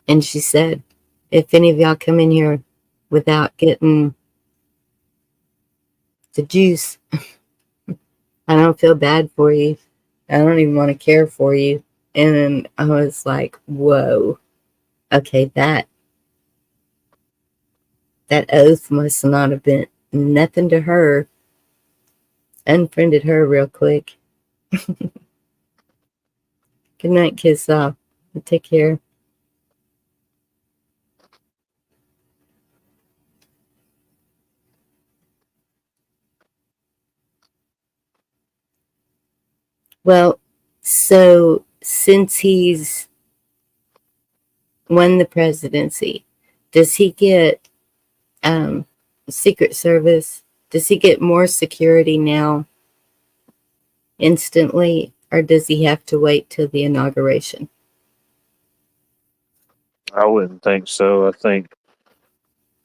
And she said, if any of y'all come in here without getting the juice, I don't feel bad for you. I don't even want to care for you. And I was like, whoa, okay, that oath must not have been nothing to her. Unfriended her real quick. Good night, kiss off. Take care. Well, so since he's won the presidency, does he get Secret Service? Does he get more security now instantly, or does he have to wait till the inauguration? I wouldn't think so. I think,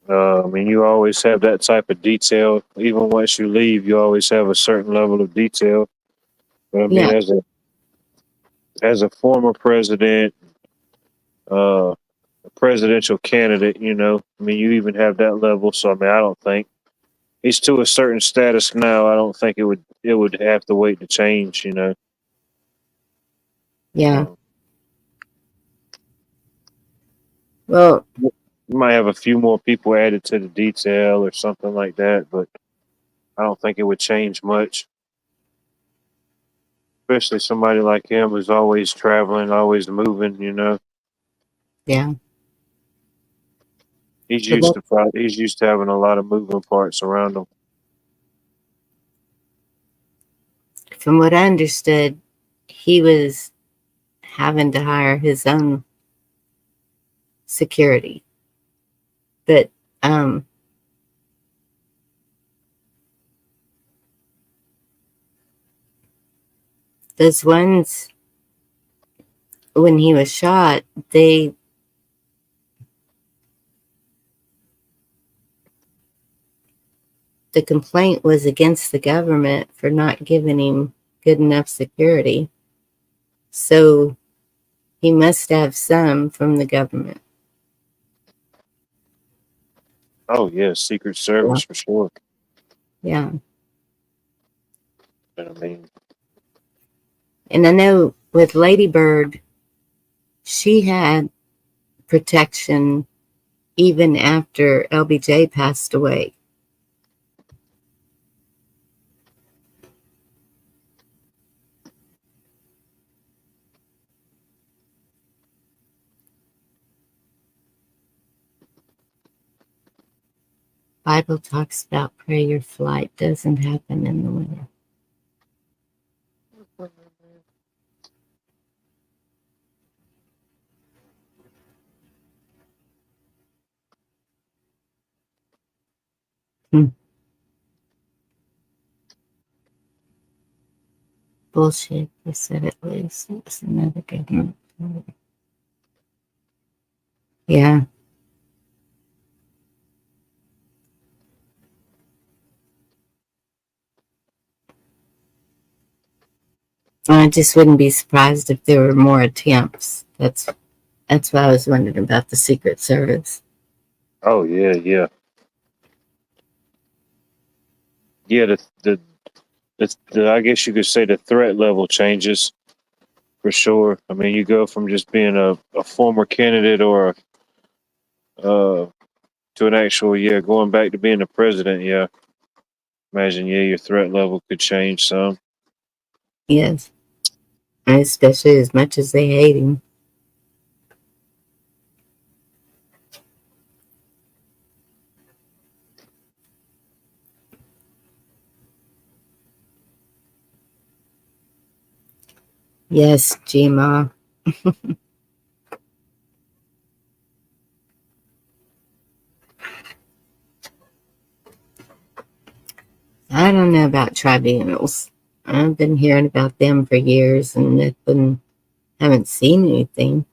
I mean, you always have that type of detail. Even once you leave, you always have a certain level of detail. But I mean, Yeah, as a former president, a presidential candidate, I mean, you even have that level. So I mean, I don't think he's to a certain status now. I don't think it would have to wait to change. yeah. Uh, Well, you might have a few more people added to the detail or something like that, but I don't think it would change much. Especially somebody like him who's always traveling, always moving. yeah. He's But used to he's used to having a lot of moving parts around him. from what I understood, he was having to hire his own security. But um, those ones when he was shot, the complaint was against the government for not giving him good enough security. So he must have some from the government. Oh yeah, Secret Yeah. Service for sure. Yeah. I mean, And I know with Lady Bird, she had protection even after LBJ passed away. Bible talks about pray your flight doesn't happen in the winter. Hmm. Bullshit. They said it was. It's another government. Yeah. I just wouldn't be surprised if there were more attempts. That's why I was wondering about the Secret Service. oh yeah, yeah, yeah. I guess you could say the threat level changes for sure. I mean, you go from just being a former candidate or uh to an actual, yeah, going back to being a president. Yeah, imagine, yeah, your threat level could change some. Yes. Especially as much as they hate him. Yes, Gma. I don't know about tribunals. I've been hearing about them for years and haven't seen anything.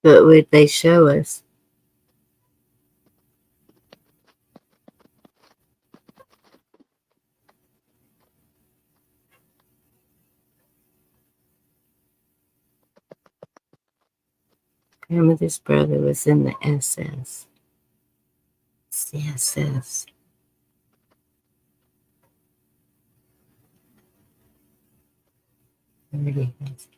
But would they show us? grandmother's brother was in the SS. CSS. There it is.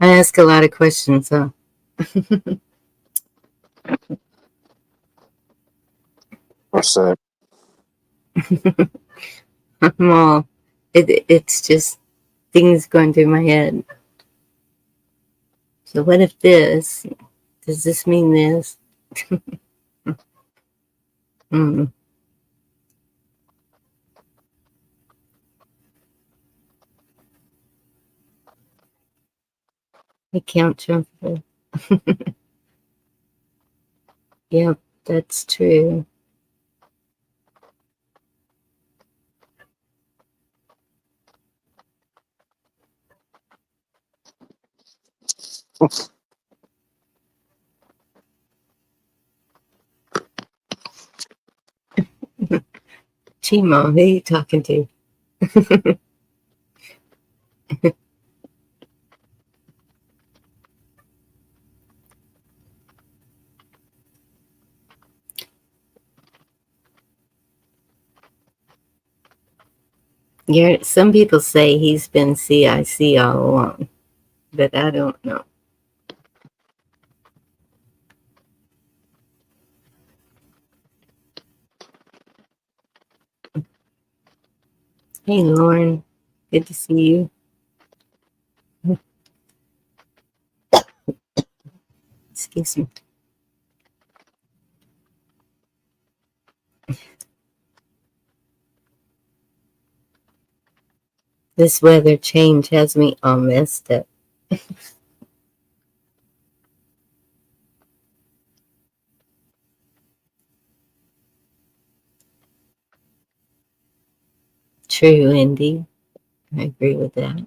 I ask a lot of questions, huh? What's that? I'm all, it's just things going through my head. So what if this? Does this mean this? Mm. I count Trumper. Yep, that's true. Chimo, who are you talking to? Some people say he's been CIC all along, but I don't know. Hey, Lauren, good to see you. Excuse me. This weather change has me all messed up. True, Indy. I agree with that.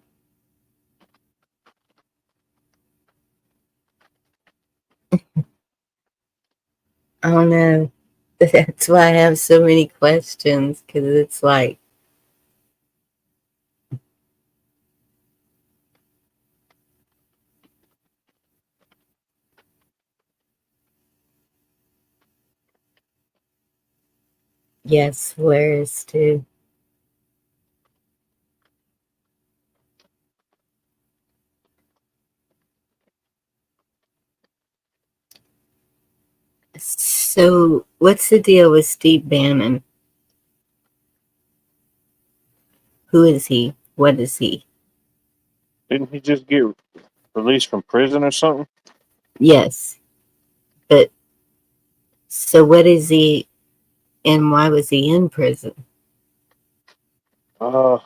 I don't know. That's why I have so many questions, because it's like, yes, where is to? So, what's the deal with Steve Bannon? Who is he? What is he? Didn't he just get released from prison or something? Yes, but so what is he and why was he in prison? I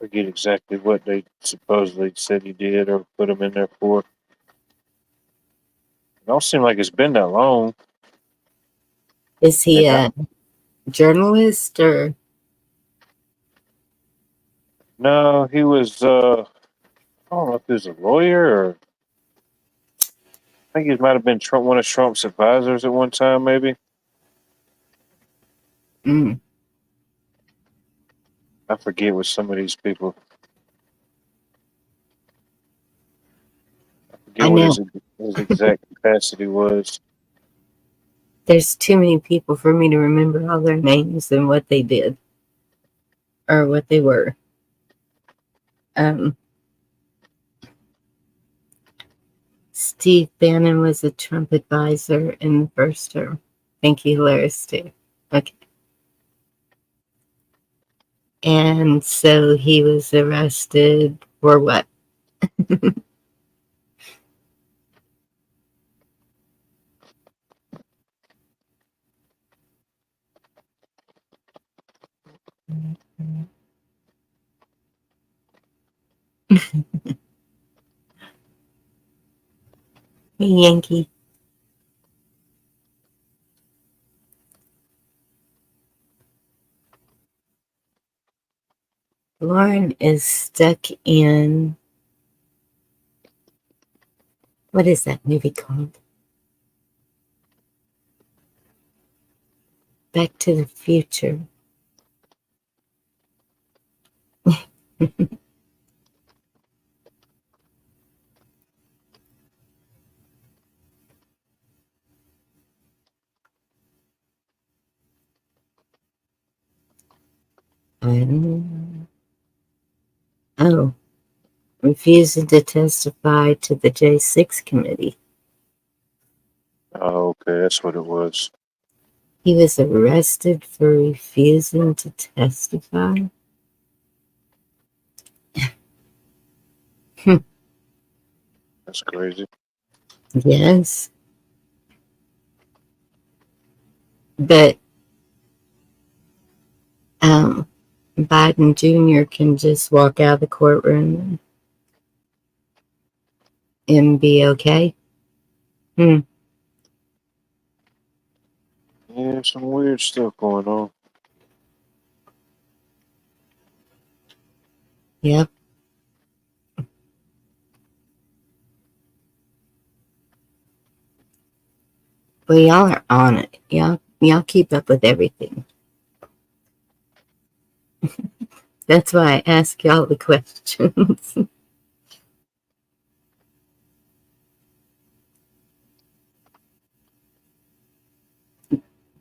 forget exactly what they supposedly said he did or put him in there for. It don't seem like it's been that long. Is he And a journalist or? no, he was. I don't know if he was a lawyer or I think he might have been one of Trump's advisors at one time, maybe. Mm, I forget what some of these people. I I forget what know his exact capacity was. there's too many people for me to remember all their names and what they did or what they were. Um, Steve Bannon was a Trump advisor in the first term. Thank you, Hilarious too. Okay. And so he was arrested for what? Hey, Yankee. Lauren is stuck in, what is that movie called? Back to the Future. I don't know. Oh, refusing to testify to the J6 committee. Oh, okay, that's what it was. He was arrested for refusing to testify. That's crazy. Yes, but Biden Jr. can just walk out of the courtroom and be okay. Yeah, some weird stuff going on. Yep. Well, y'all are on it. Y'all keep up with everything. That's why I ask y'all the questions.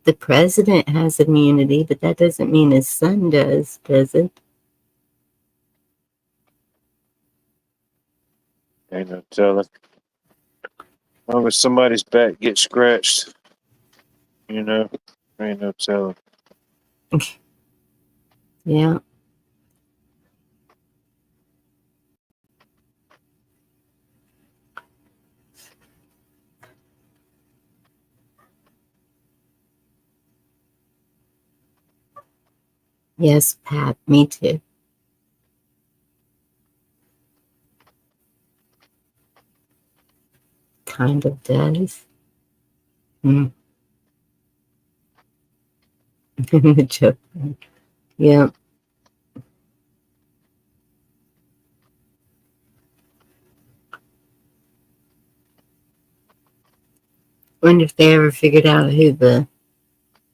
The president has immunity, but that doesn't mean his son does it? Ain't no telling. As long as somebody's back gets scratched, ain't no telling. Yeah. Yes, Pat, me too. Kind of does. Mm. Joke. Yeah. Wonder if they ever figured out who the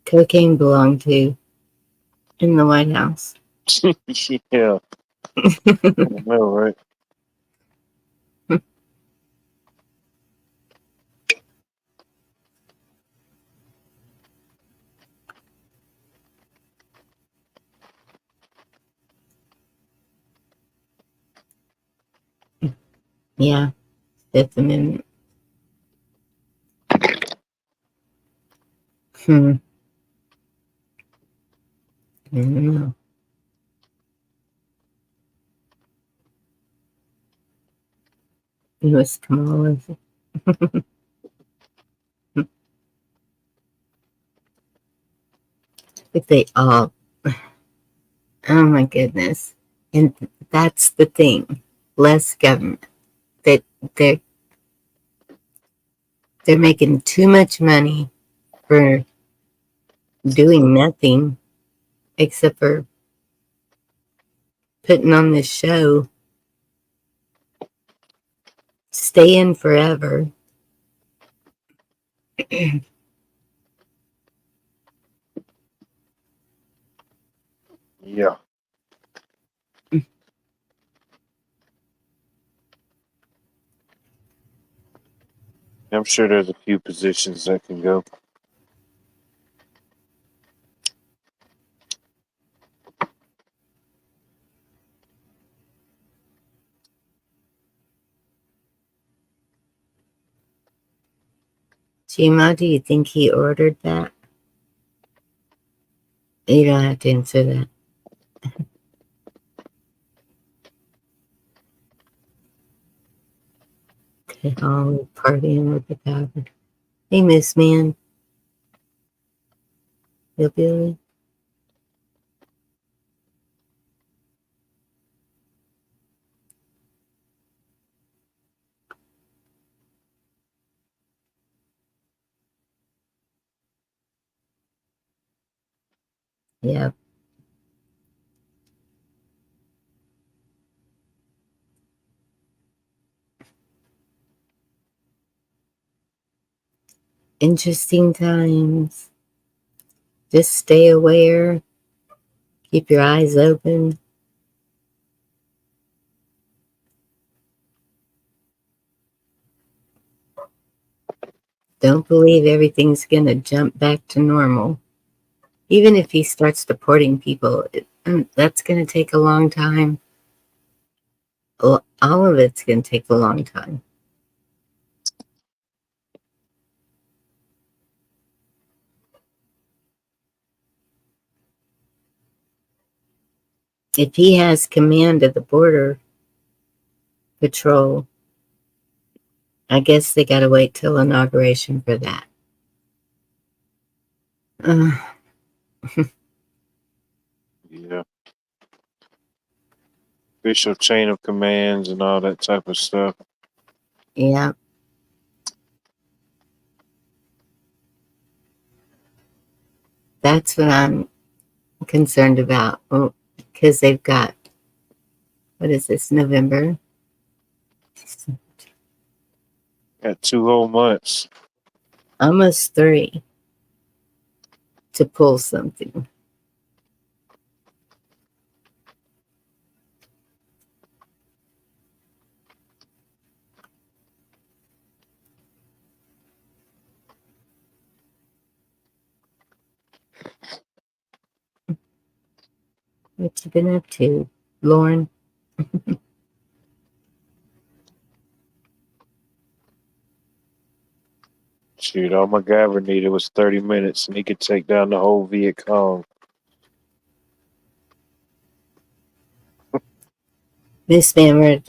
cocaine belonged to in the White House. Yeah, I know, right? Yeah, Fifth Amendment. Hmm. I don't know. It was Kamala. But they all, oh my goodness. And that's the thing. Less government. That they're they're making too much money for doing nothing except for putting on this show, staying forever. Yeah, I'm sure there's a few positions that can go. Gmo, do you think he ordered that? You don't have to answer that. Okay, all partying with the powder. Hey, Miss Man. Hillbilly. Yeah. Interesting times. Just stay aware. Keep your eyes open. Don't believe everything's going to jump back to normal. Even if he starts deporting people, that's going to take a long time. All of it's going to take a long time. If he has command of the border patrol, I guess they got to wait till inauguration for that. Yeah. Official chain of commands and all that type of stuff. Yeah. That's what I'm concerned about. Because they've got, what is this, November? Got 2 whole months. Almost 3 to pull something. What you been up to, Lauren? Shoot, all my MacGyver needed was 30 minutes, and he could take down the whole Viet Cong. This man, we're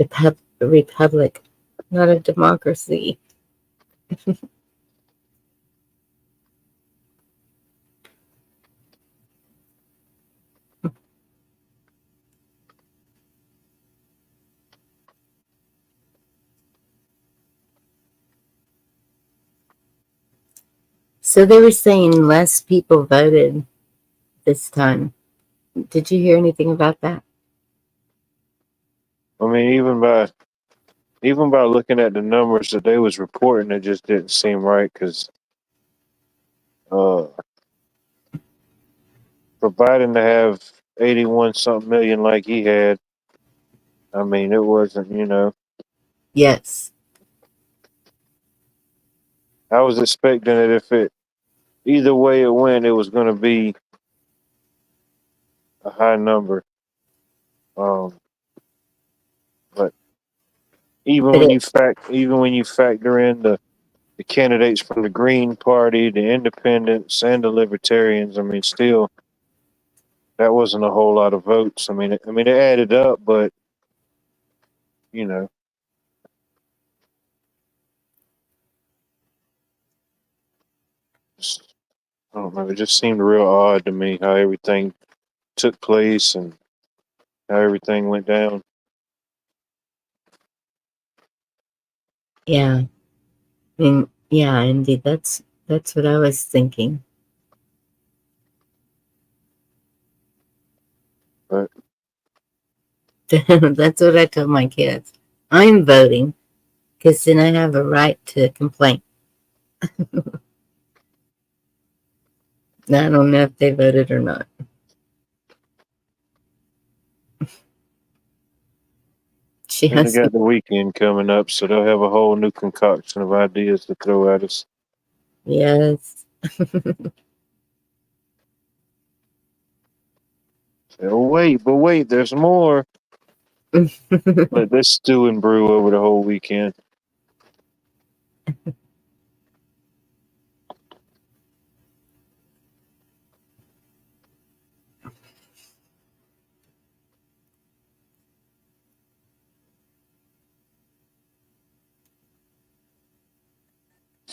a republic, not a democracy. So they were saying less people voted this time. Did you hear anything about that? I mean, even by looking at the numbers that they was reporting, it just didn't seem right because for Biden to have 81 something million like he had, I mean, it wasn't, Yes. I was expecting it if it, either way it went, it was going to be a high number. But even But when you factor in the candidates from the Green Party, the Independents, and the Libertarians, I mean, still, that wasn't a whole lot of votes. I mean, it added up, but you know, just, I don't know. It just seemed real odd to me how everything took place and how everything went down. yeah. I mean, yeah, indeed. That's what I was thinking. But That's what I told my kids. I'm voting because then I have a right to complain. Now, I don't know if they voted or not. She then they has, got the weekend coming up, so they'll have a whole new concoction of ideas to throw at us. yes. Oh wait, there's more. Let this stew and brew over the whole weekend.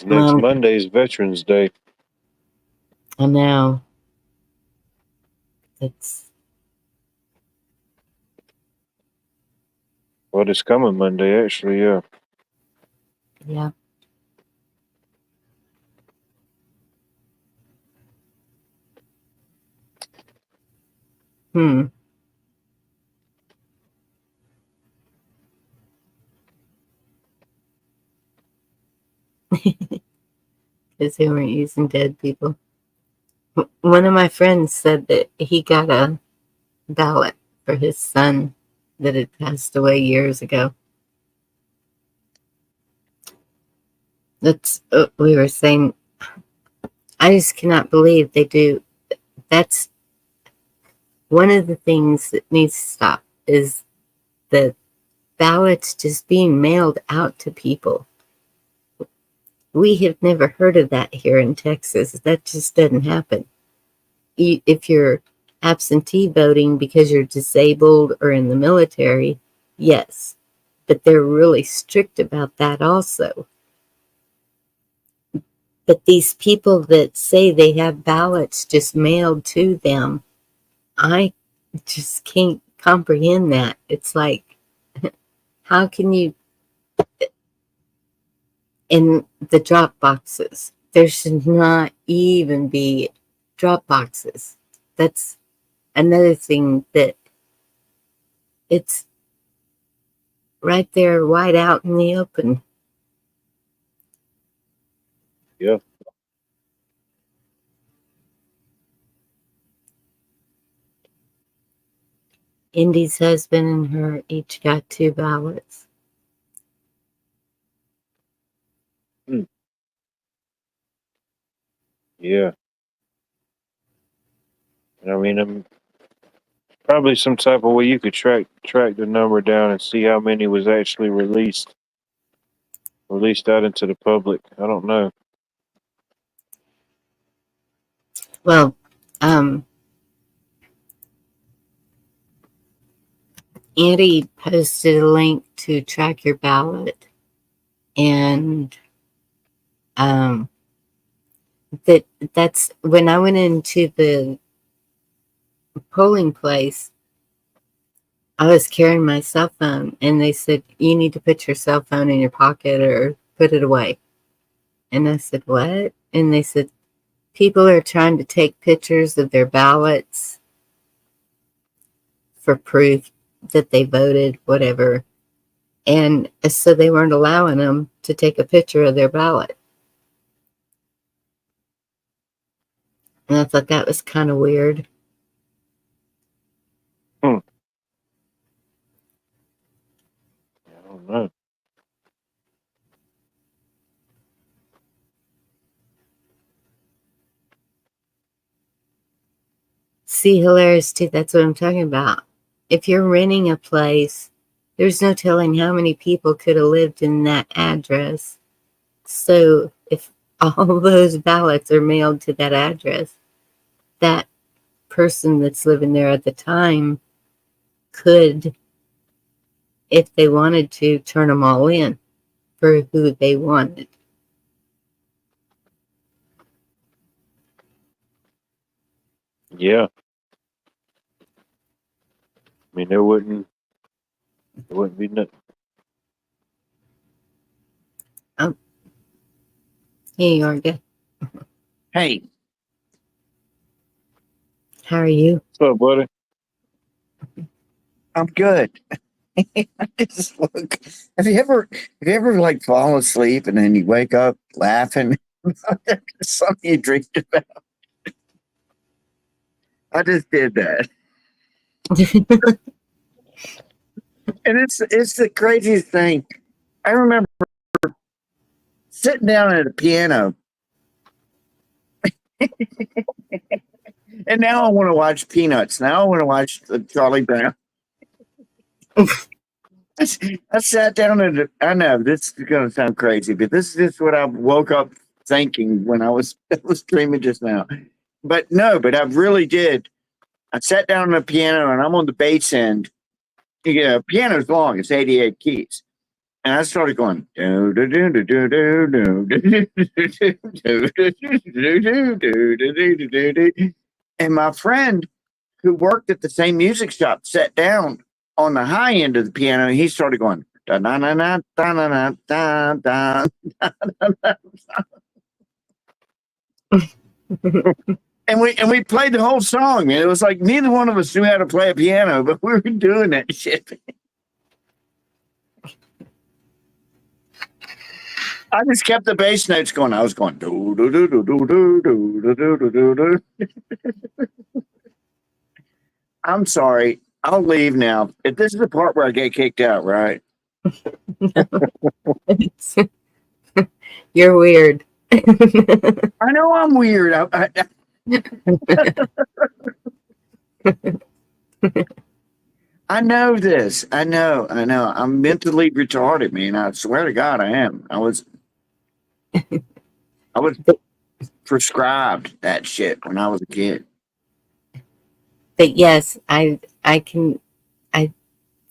Next Monday is Veterans Day. I know. It's Well, it's coming Monday, actually, yeah. yeah. Hmm. Because they weren't using dead people. One of my friends said that he got a ballot for his son that had passed away years ago. That's what we were saying. I just cannot believe they do. That's one of the things that needs to stop is the ballots just being mailed out to people. We have never heard of that here in Texas. That just doesn't happen. If you're absentee voting because you're disabled or in the military, yes, but they're really strict about that also. But these people that say they have ballots just mailed to them, I just can't comprehend that. It's like, how can you, in the drop boxes, there should not even be drop boxes. That's another thing that it's right there, wide out in the open. Yeah. Indy's husband and her each got 2 ballots. Yeah. I mean, probably some type of way you could track the number down and see how many was actually released out into the public. I don't know. Well, Andy posted a link to track your ballot, and that's when I went into the polling place. I was carrying my cell phone, and they said you need to put your cell phone in your pocket or put it away. And I said, what? And they said people are trying to take pictures of their ballots for proof that they voted, whatever. And so they weren't allowing them to take a picture of their ballot. And I thought that was kind of weird. I don't know. See, hilarious too. That's what I'm talking about. If you're renting a place, there's no telling how many people could have lived in that address. So if all those ballots are mailed to that address, that person that's living there at the time could, if they wanted to, turn them all in for who they wanted. Yeah. I mean, there wouldn't be nothing. Oh, hey, Yorga. Hey, How are you? What's up, buddy? I'm good. I just look. Have you ever like fall asleep and then you wake up laughing about something you dreamed about? I just did that, and it's the craziest thing. I remember sitting down at a piano, and now I want to watch Peanuts. Now I want to watch Charlie Brown. I sat down and I know this is going to sound crazy, but this is just what I woke up thinking when I was dreaming just now. But no, but I really did. I sat down on the piano and I'm on the bass end. Yeah, piano's long; it's 88 keys, and I started going. And my friend who worked at the same music shop sat down on the high end of the piano, and he started going. And we played the whole song, and it was like neither one of us knew how to play a piano, but we were doing that shit. I just kept the bass notes going. I was going do do do do do do do do do do do. I'm sorry. I'll leave now. If this is the part where I get kicked out, right? You're weird. I know I'm weird. I know this. I know. I'm mentally retarded, man. I swear to God, I am. I was prescribed that shit when I was a kid. But yes, I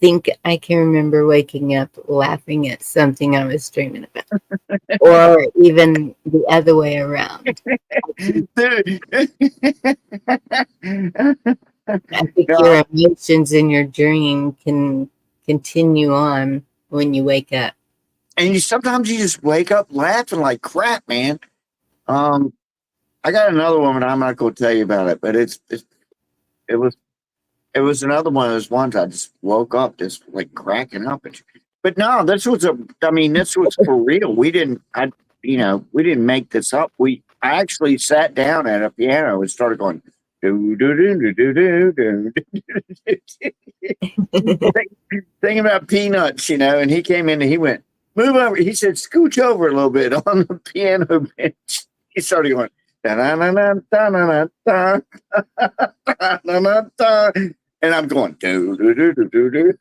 think I can remember waking up laughing at something I was dreaming about. Or even the other way around. I think Yeah, your emotions in your dream can continue on when you wake up. and sometimes you just wake up laughing like crap, man. I got another one, but I'm not going to tell you about it. But it was it was another one of those ones I just woke up just like cracking up. But no, this was for real. We didn't make this up. I actually sat down at a piano and started going do do do do do do do. Thinking about peanuts, and he came in and he went, move over. He said, scooch over a little bit on the piano bench. He started going, da na na na da na na da. And I'm going, do do do do do do.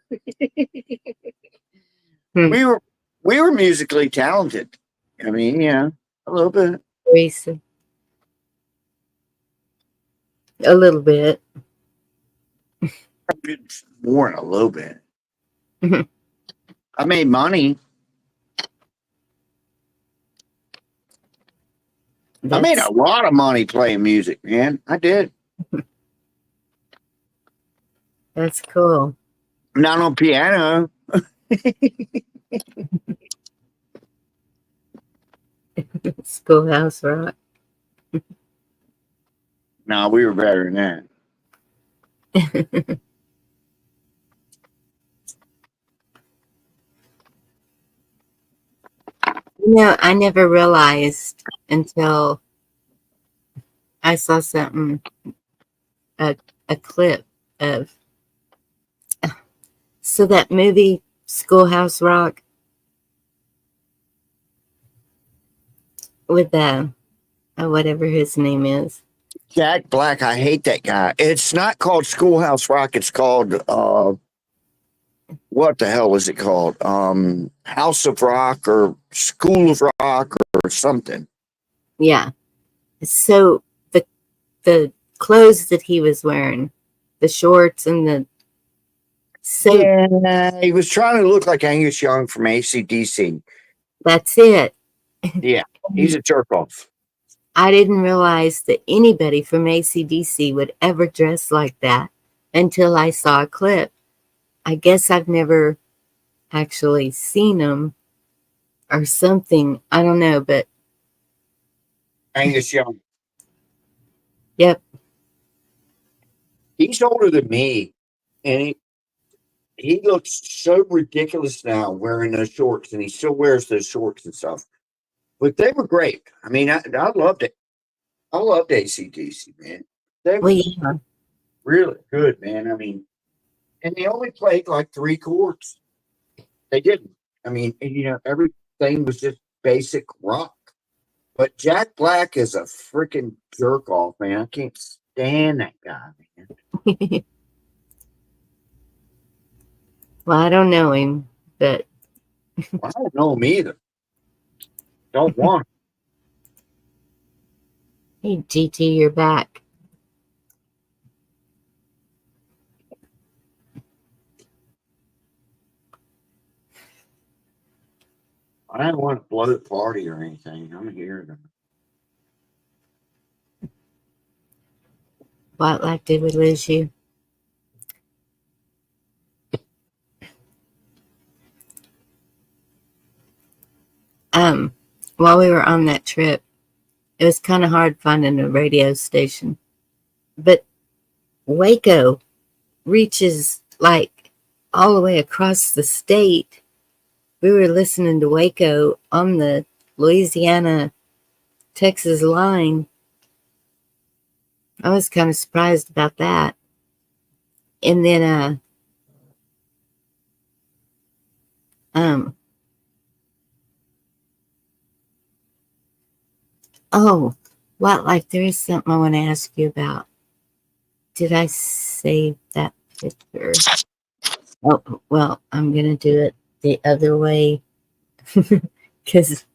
Hmm. We were musically talented. I mean, yeah, a little bit. Recent. A little bit. More than a little bit. I made money. I made a lot of money playing music, man. I did. That's cool. Not on piano. Schoolhouse Rock. No, we were better than that. I never realized until I saw something, a clip of, so that movie Schoolhouse Rock with whatever his name is. Jack Black, I hate that guy. It's not called Schoolhouse Rock. It's called what the hell is it called? House of Rock or School of Rock or something. Yeah. So the clothes that he was wearing, the shorts and the suit. Yeah, he was trying to look like Angus Young from AC/DC. That's it. Yeah, he's a jerk off. I didn't realize that anybody from AC/DC would ever dress like that until I saw a clip. I guess I've never actually seen him or something. I don't know, but Angus Young. yep. He's older than me, and he looks so ridiculous now wearing those shorts, and he still wears those shorts and stuff. But they were great. I mean, I loved it. I loved AC/DC, man. They were Well, yeah. really good, man. I mean, and they only played like 3 chords. They didn't. I mean, everything was just basic rock. But Jack Black is a freaking jerk off, man. I can't stand that guy, man. Well, I don't know him, but I don't know him either. Don't want him. hey, GT, you're back. I don't want to blow the party or anything. I'm here. What life did we lose you? While we were on that trip, it was kind of hard finding a radio station, but Waco reaches like all the way across the state. We were listening to Waco on the Louisiana Texas line. I was kind of surprised about that. And then Oh, wildlife, there is something I want to ask you about. Did I save that picture? Oh, well, I'm going to do it the other way because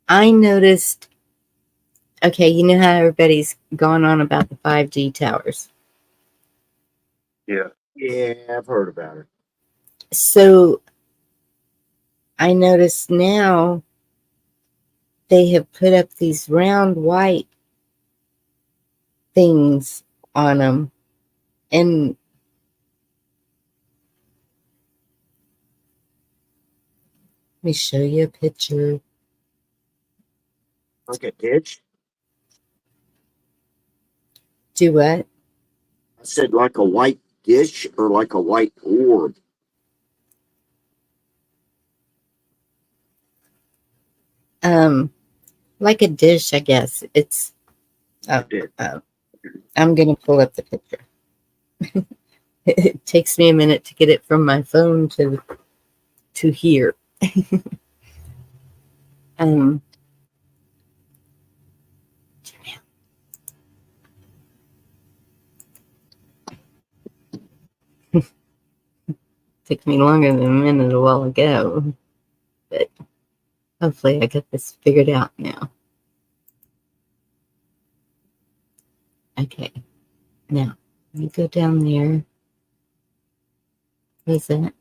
I noticed, okay, you know how everybody's gone on about the 5G towers. Yeah. Yeah, I've heard about it. So I noticed now they have put up these round white things on them. And let me show you a picture. Like a ditch? Do what? I said like a white dish or like a white orb. Like a dish, I guess. It's I did. I'm gonna pull up the picture. It takes me a minute to get it from my phone to here. um Took me longer than a minute a while ago, but hopefully I got this figured out now. Okay, now let me go down there. What is that?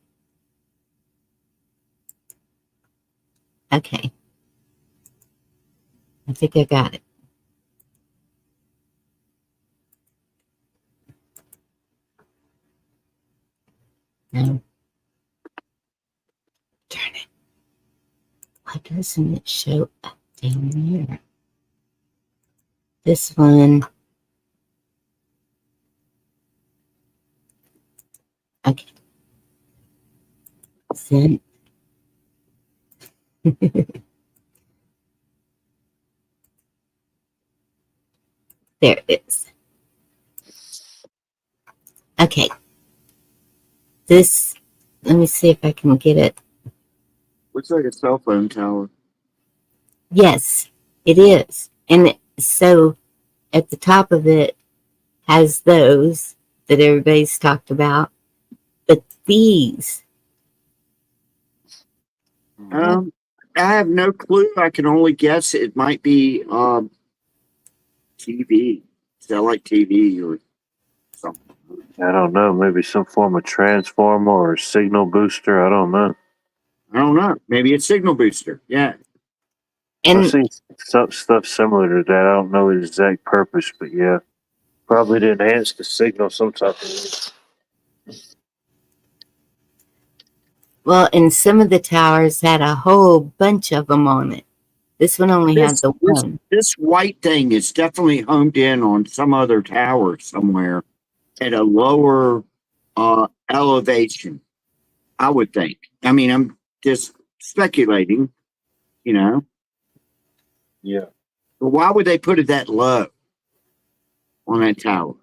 Okay, I think I got it. Now, darn it. Why doesn't it show up down there? This one. Okay. Sent. There it is. Okay. This, let me see if I can get it. Looks like a cell phone tower. Yes, it is. And so at the top of it has those that everybody's talked about. But these, I have no clue. I can only guess it might be TV. Satellite TV or something. I don't know. Maybe some form of transformer or signal booster. I don't know. I don't know. Maybe it's signal booster. Yeah. I've and seen some stuff similar to that. I don't know the exact purpose, but yeah, probably to enhance the signal some type of way. well, and some of the towers had a whole bunch of them on it. This one only had This the this one. this white thing is definitely homed in on some other tower somewhere at a lower elevation. I would think. I mean, I'm just speculating, you know. Yeah. But why would they put it that low on that tower?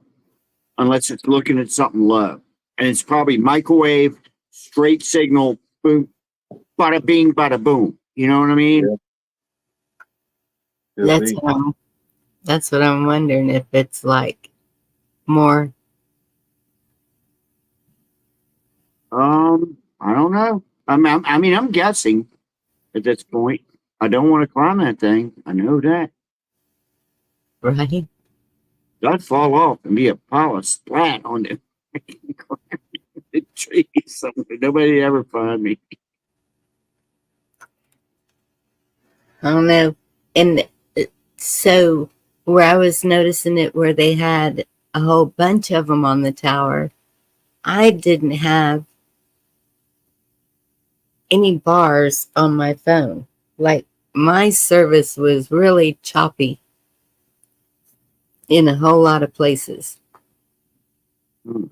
Unless it's looking at something low. And it's probably microwave, straight signal, boom, bada bing, bada boom. You know what I mean? Yeah. Could That's be. that's what I'm wondering if it's like more. I don't know. I mean, I'm guessing at this point. I don't want to climb that thing. I know that. Right? I'd fall off and be a pile of splat on the trees somewhere. Nobody ever find me. I don't know. And so where I was noticing it, where they had a whole bunch of them on the tower, I didn't have any bars on my phone. Like my service was really choppy in a whole lot of places. Hmm.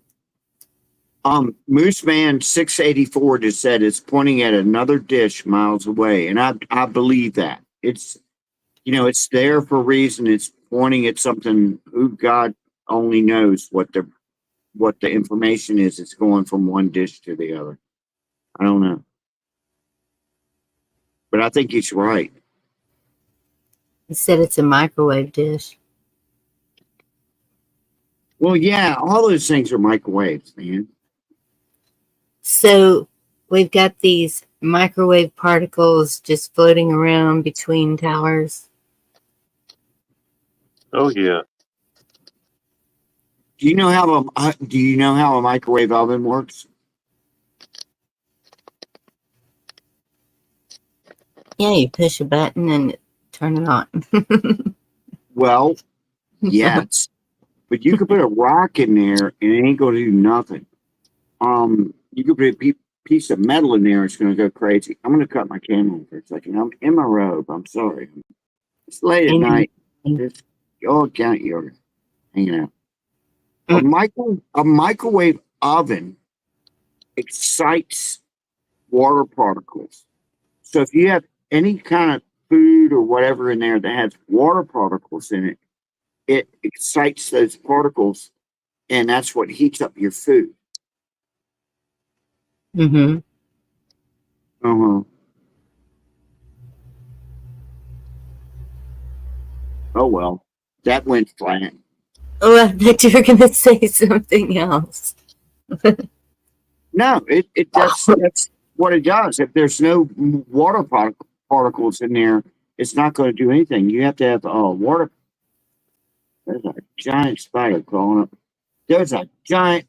Mooseman 684 just said it's pointing at another dish miles away, and I believe that it's there for a reason. It's pointing at something. Who God only knows what the information is. It's going from one dish to the other. I don't know, but I think he's right. You said it's a microwave dish. Well, yeah, all those things are microwaves, man. So we've got these microwave particles just floating around between towers. Oh yeah. Do you know how a microwave oven works? Yeah, you push a button and turn it on. Well, yes, but you could put a rock in there and it ain't gonna do nothing. You could put a piece of metal in there, it's gonna go crazy. I'm gonna cut my camera for a second. I'm in my robe. I'm sorry. It's late at night. Just y'all count yours. Hanging out. A microwave oven excites water particles. So if you have any kind of food or whatever in there that has water particles in it, it excites those particles, and that's what heats up your food. Mm-hmm. Uh-huh. Oh well, that went flat. Oh, I thought you were going to say something else. No, that's what it does. If there's no water particles in there, it's not going to do anything. You have to have water. There's a giant spider crawling up. There's a giant.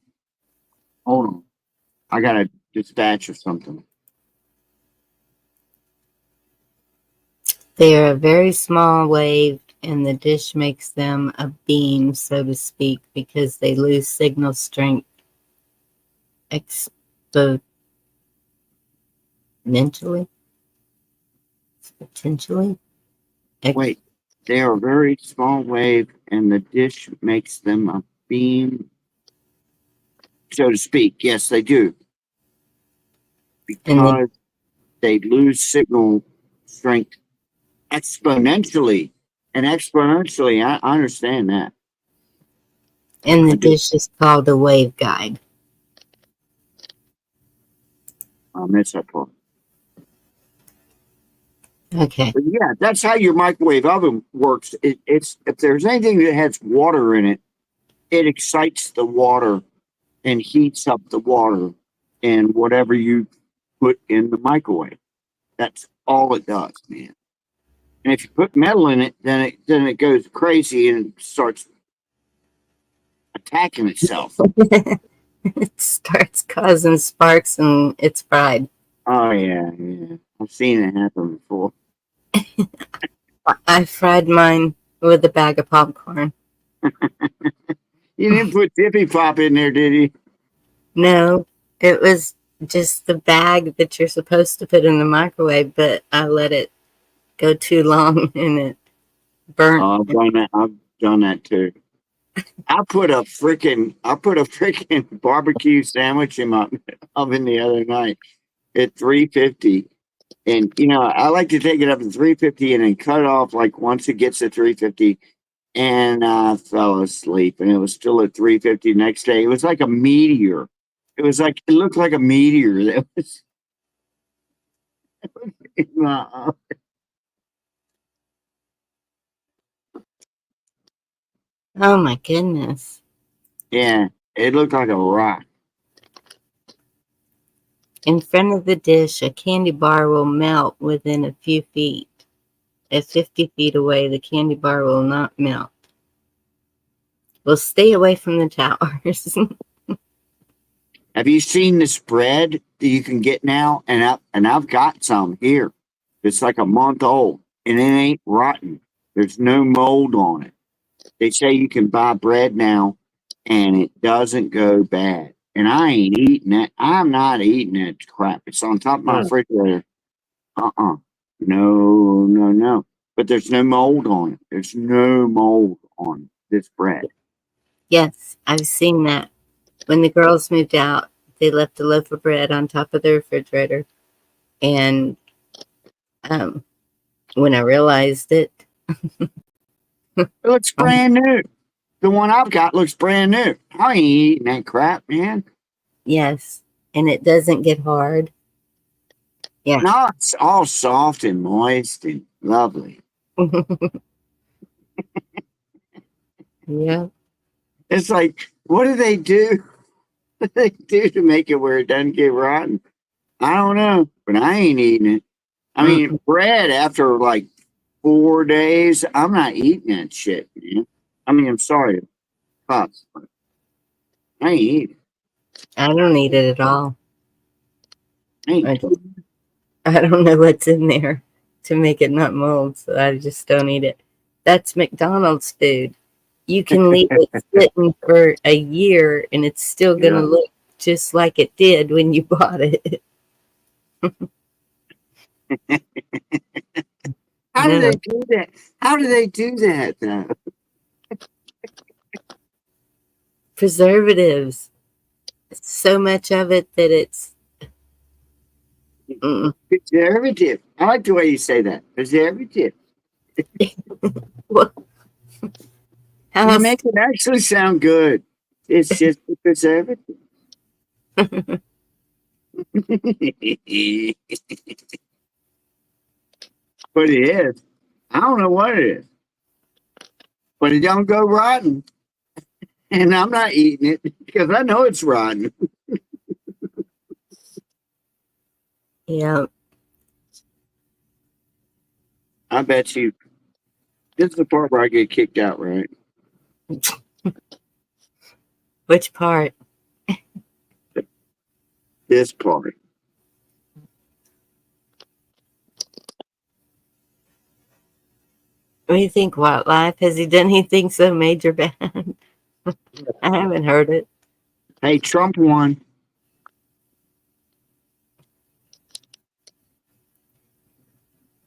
Hold on, I got a dispatch or something. They are a very small wave, and the dish makes them a beam, so to speak, because they lose signal strength exponentially. Potentially. Wait, they are a very small wave, and the dish makes them a beam, so to speak. Yes, they do, because they lose signal strength exponentially. And exponentially, I understand that. And I the do. dish is called a waveguide. I miss that part. Okay. But yeah, that's how your microwave oven works. It's if there's anything that has water in it, it excites the water and heats up the water and whatever you put in the microwave. That's all it does, man. And if you put metal in it, then it goes crazy and starts attacking itself. It starts causing sparks and it's fried. Oh yeah, yeah. I've seen it happen before. I fried mine with a bag of popcorn. You didn't put Tippy Pop in there, did you? No, it was just the bag that you're supposed to put in the microwave, but I let it go too long and it burnt. Oh, I've done that too. I put a freaking barbecue sandwich in my oven the other night at 350. And I like to take it up to 350 and then cut it off like once it gets to 350. And I fell asleep and it was still at 350 next day. It was like a meteor. It looked like a meteor that was in my oven. Oh my goodness. Yeah, it looked like a rock. In front of the dish, a candy bar will melt within a few feet. At 50 feet away, the candy bar will not melt. Well, stay away from the towers. Have you seen this bread that you can get now? And I've got some here. It's like a month old and it ain't rotten. There's no mold on it. They say you can buy bread now and it doesn't go bad. And I ain't eating that. I'm not eating that crap. It's on top of my refrigerator. Uh-uh. No, no, no. But there's no mold on it. There's no mold on this bread. Yes, I've seen that. When the girls moved out, they left a loaf of bread on top of the refrigerator. And when I realized it, It looks brand new. The one I've got looks brand new. I ain't eating that crap, man. yes, and it doesn't get hard. Yeah. No, it's all soft and moist and lovely. Yeah. It's like, what do they do? What do they do to make it where it doesn't get rotten? I don't know, but I ain't eating it. I mean, bread after like 4 days, I'm not eating that shit, man. I mean, I'm sorry, Pops, but I ain't eating it. I don't eat it at all. I ain't I don't know what's in there to make it not mold, so I just don't eat it. That's McDonald's food. You can leave it sitting for a year and it's still going to Yeah. look just like it did when you bought it. How do No. they do that? How do they do that, though? Preservatives. So much of it that it's. Preservative. I like the way you say that. Preservative. What? How You else? make it actually sound good. It's just a preservative. But it is. I don't know what it is. But it don't go rotten. And I'm not eating it because I know it's rotten. Yeah. I bet you. This is the part where I get kicked out, right? Which part? This part. What do you think, Wildlife? Has he done anything so major bad? I haven't heard it. Hey, Trump won.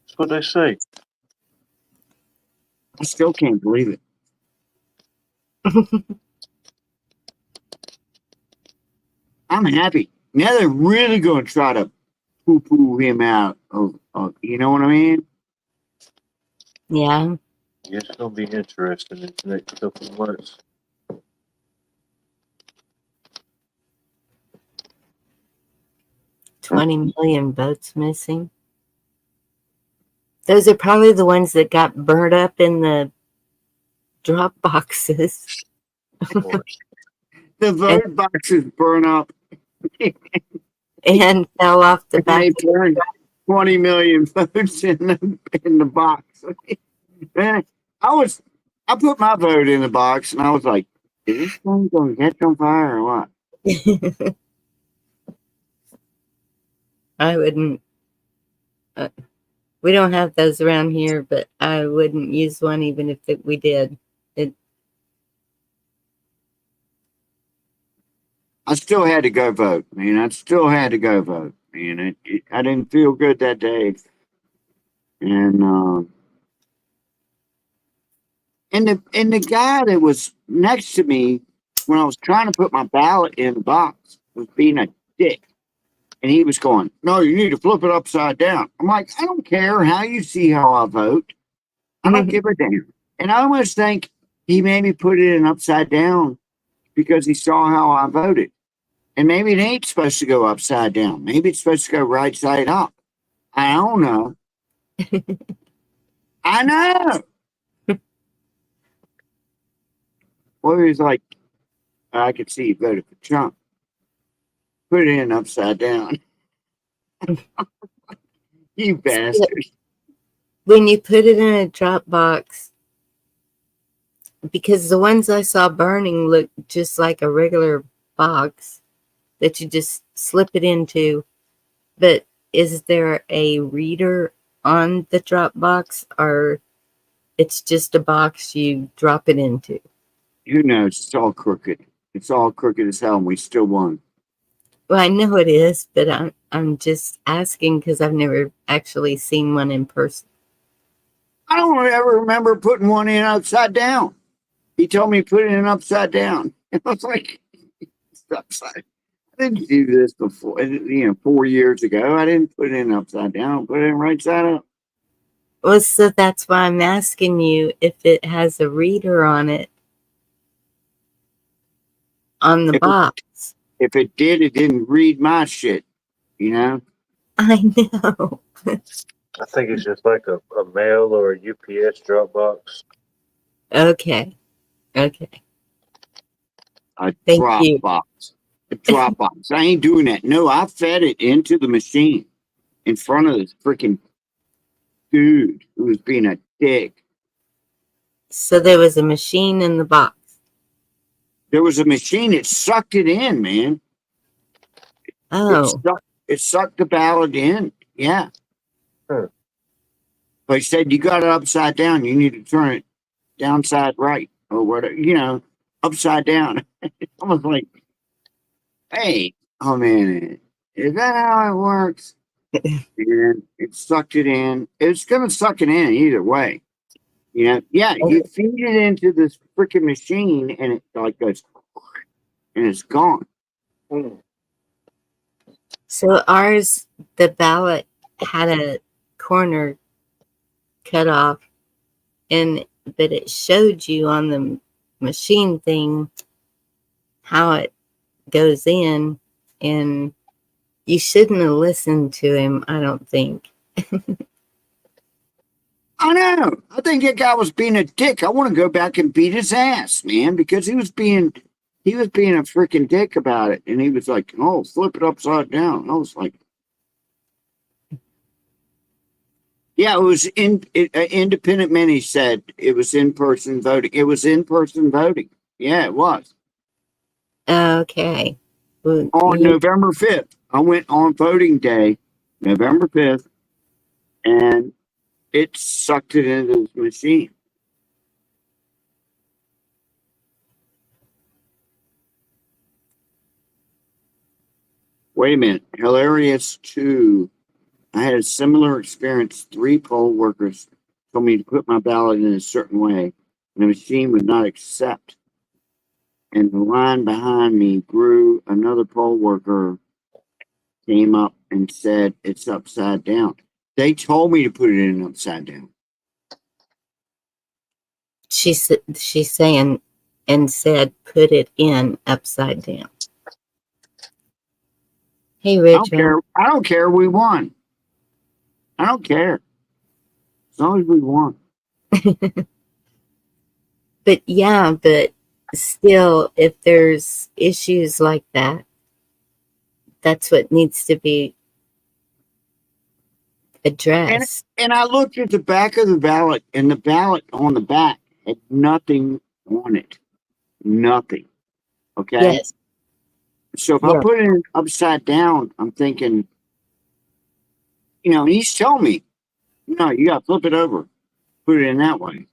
That's what they say. I still can't believe it. I'm happy. Now they're really going to try to poo-poo him out. You know what I mean? Yeah. Yeah, it's gonna be interesting in the next couple of months. $20 million votes missing. Those are probably the ones that got burnt up in the drop boxes. Of course. The vote boxes burn up. And fell off the And back. they burned 20 million votes in the box. Man, I put my vote in the box and I was like, is this thing going to catch on fire or what? I wouldn't. We don't have those around here, but I wouldn't use one even if we did. I still had to go vote, man. I still had to go vote, man. I didn't feel good that day. And the guy that was next to me when I was trying to put my ballot in the box was being a dick. And he was going, no, you need to flip it upside down. I'm like, I don't care how you see how I vote. I don't give a damn. And I almost think he made me put it in upside down because he saw how I voted. And maybe it ain't supposed to go upside down. Maybe it's supposed to go right side up. I don't know. I know. Well, he was like, I could see you voted for Trump. Put it in upside down. You bastard. When you put it in a drop box, because the ones I saw burning look just like a regular box that you just slip it into. But is there a reader on the drop box, or it's just a box you drop it into? Who knows? It's all crooked. It's all crooked as hell, and we still won. Well, I know it is, but I'm just asking because I've never actually seen one in person. I don't ever remember putting one in upside down. He told me to put it in upside down. And I was like, it's upside. I didn't do this before. 4 years ago. I didn't put it in upside down. I put it in right side up. Well, so that's why I'm asking you if it has a reader on it on the box. If it did, it didn't read my shit, you know? I know. I think it's just like a mail or a UPS drop box. Okay. Okay. A Thank drop you. box. A drop box. I ain't doing that. No, I fed it into the machine in front of this freaking dude who was being a dick. So there was a machine in the box. There was a machine, it sucked it in, man. Oh. It sucked the ballot in. Yeah. Huh. But he said you got it upside down. You need to turn it downside right or whatever, upside down. I was like, hey, oh man, is that how it works? And it sucked it in. It's gonna suck it in either way. Yeah, you feed it into this freaking machine and it like goes and it's gone. So ours, the ballot had a corner cut off, but it showed you on the machine thing how it goes in, and you shouldn't have listened to him, I don't think. I know. I think that guy was being a dick. I want to go back and beat his ass, man, because he was being a freaking dick about it. And he was like, oh, flip it upside down. I was like, yeah, it was independent men. He said it was in-person voting. It was in-person voting. Yeah, it was. Okay. Well, On November 5th. I went on voting day, November 5th, and it sucked it into the machine. Wait a minute. Hilarious too. I had a similar experience. 3 poll workers told me to put my ballot in a certain way, and the machine would not accept. And the line behind me grew. Another poll worker came up and said it's upside down. They told me to put it in upside down. she's saying and said put it in upside down. Hey, Richard. I don't care. We won. I don't care. As long as we won. But yeah, but still, if there's issues like that, that's what needs to be addressed. And I looked at the back of the ballot, and the ballot on the back had nothing on it. Nothing. Okay. Yes. So if I put it in upside down, I'm thinking, he's telling me, no, you got to flip it over, put it in that way.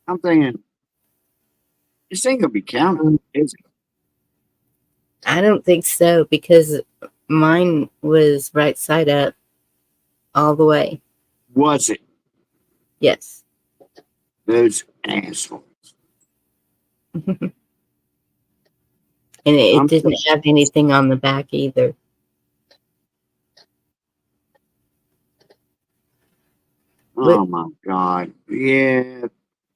I'm thinking, this ain't gonna be counted, is it? I don't think so, because mine was right side up all the way. Was it? Yes. Those assholes. And it didn't have anything on the back either. Oh my God. Yeah.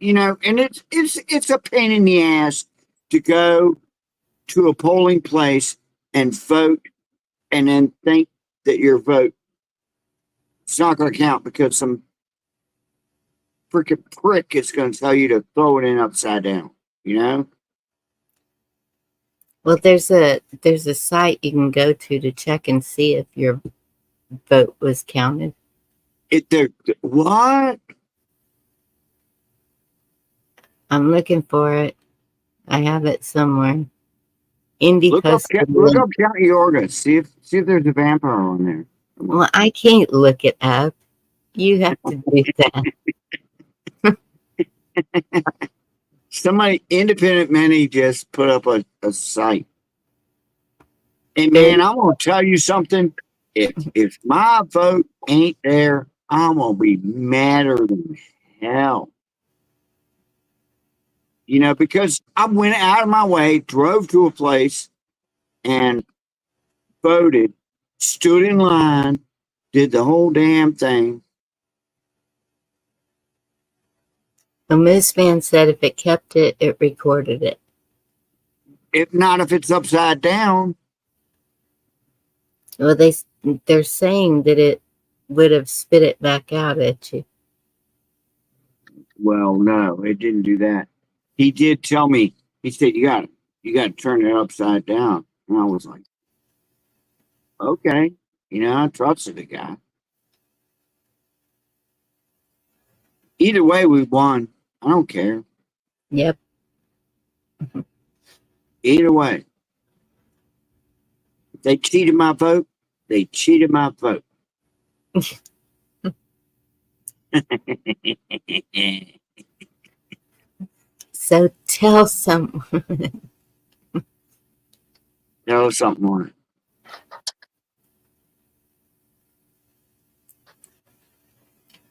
And it's a pain in the ass to go to a polling place and vote and then think that your vote it's not going to count because some freaking prick is going to tell you to throw it in upside down, Well, there's a site you can go to check and see if your vote was counted. What? I'm looking for it. I have it somewhere. Indie Look up County Yorga. See if there's a vampire on there. Well, I can't look it up. You have to do that. Somebody, independent Manny, just put up a site. And man, I'm gonna tell you something. If my vote ain't there, I'm gonna be madder than hell. Because I went out of my way, drove to a place, and voted, stood in line, did the whole damn thing. The Moose Man said if it kept it, it recorded it. If not, if it's upside down. Well, they're saying that it would have spit it back out at you. Well, no, it didn't do that. he did tell me. He said, you got to turn it upside down. And I was like, okay. I trusted the guy. Either way, we won. I don't care. Yep. Either way. If they cheated my vote, they cheated my vote. So tell someone. Tell us something more.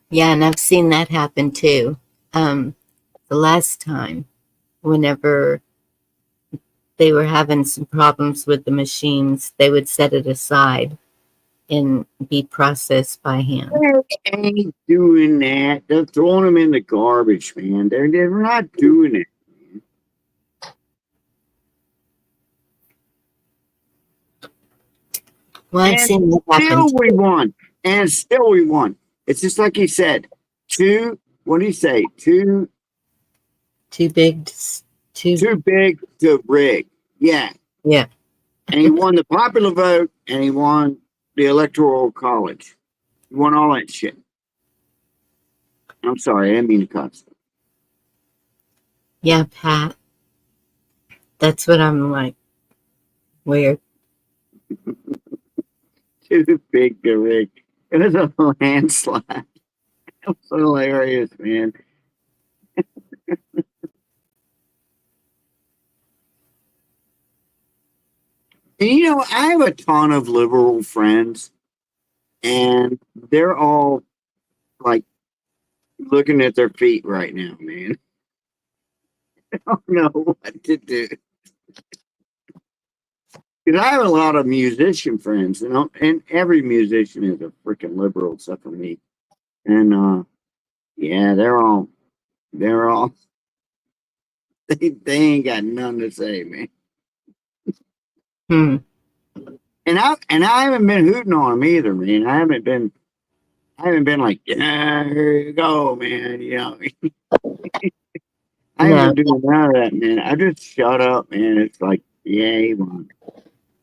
Yeah, and I've seen that happen too. The last time, whenever they were having some problems with the machines, they would set it aside and be processed by hand. They ain't doing that. They're throwing them in the garbage, man. They're not doing it. Well, I've seen that happen. Still we won. And still we won. It's just like he said. What did he say? Too big to rig. Yeah. Yeah. And he won the popular vote and he won the electoral college. He won all that shit. I'm sorry, I didn't mean to cuss. Yeah, Pat. That's what I'm like. Weird. Too big to rig. It was a landslide. That was so hilarious, man. And I have a ton of liberal friends, and they're all like looking at their feet right now, man. I don't know what to do. Because I have a lot of musician friends, and every musician is a freaking liberal except for me. And yeah, they're all they ain't got nothing to say, man. And I haven't been hooting on them either, man. I haven't been like, yeah, here you go, man. I haven't been doing none of that, man. I just shut up, man. It's like, yeah, he won.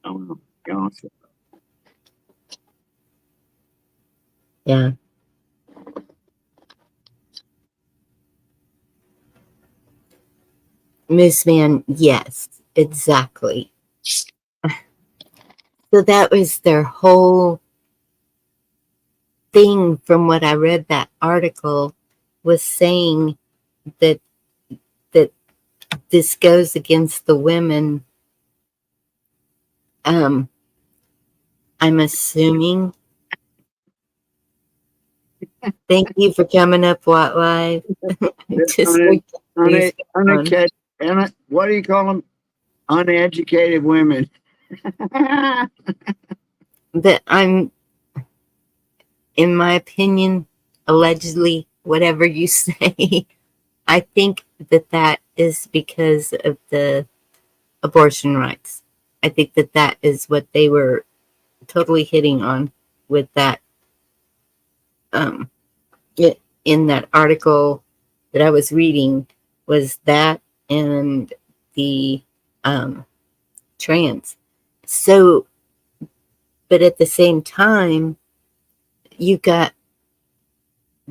Oh, gosh. Yeah. Miss Man, yes, exactly. So that was their whole thing from what I read, that article was saying that this goes against the women. I'm assuming. Thank you for coming up, What Live. What do you call them? Uneducated women. That I'm, in my opinion, allegedly, whatever you say, I think that is because of the abortion rights. I think that is what they were totally hitting on with that. In that article that I was reading was that and the trans. So, but at the same time, you got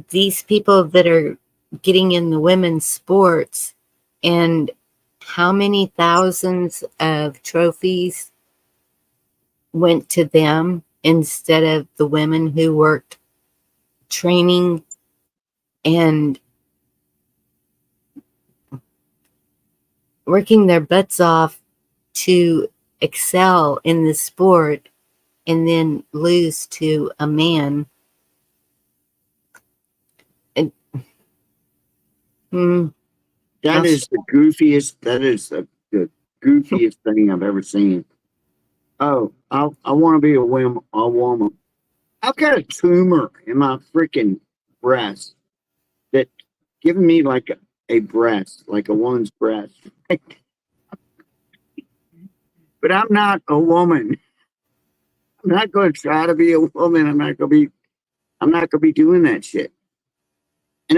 these people that are getting in the women's sports, and how many thousands of trophies went to them instead of the women who worked training and working their butts off to excel in the sport and then lose to a man. That is the goofiest. That is the goofiest thing I've ever seen. Oh, I want to be a woman. I've got a tumor in my freaking breast that giving me like a breast, like a woman's breast. But I'm not a woman. I'm not going to try to be a woman. I'm not going to be doing that shit. And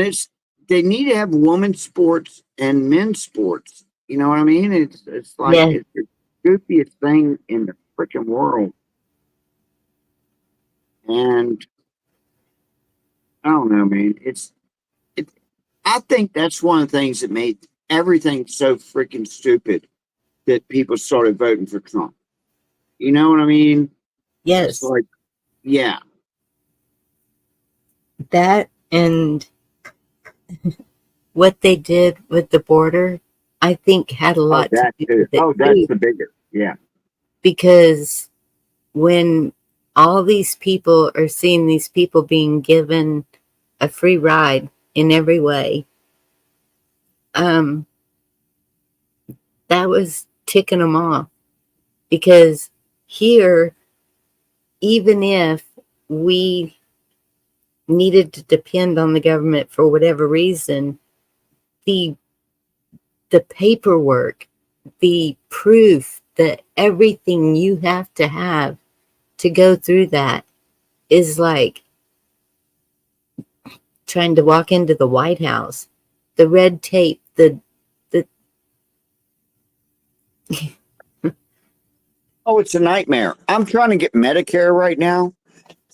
they need to have women's sports and men's sports. You know what I mean? It's like Yes. it's the goofiest thing in the freaking world. And I don't know, man. I think that's one of the things that made everything so freaking stupid that people started voting for Trump. You know what I mean? It's Yes. like, yeah. That and what they did with the border, I think had a Oh, lot to that do too. with it Oh, that's too. the bigger. Yeah. Because when all these people are seeing these people being given a free ride in every way, that was ticking them off. Because here, even if we needed to depend on the government for whatever reason, the paperwork, the proof, that everything you have to go through that is like trying to walk into the White House. The red tape, the Oh, it's a nightmare. I'm trying to get Medicare right now,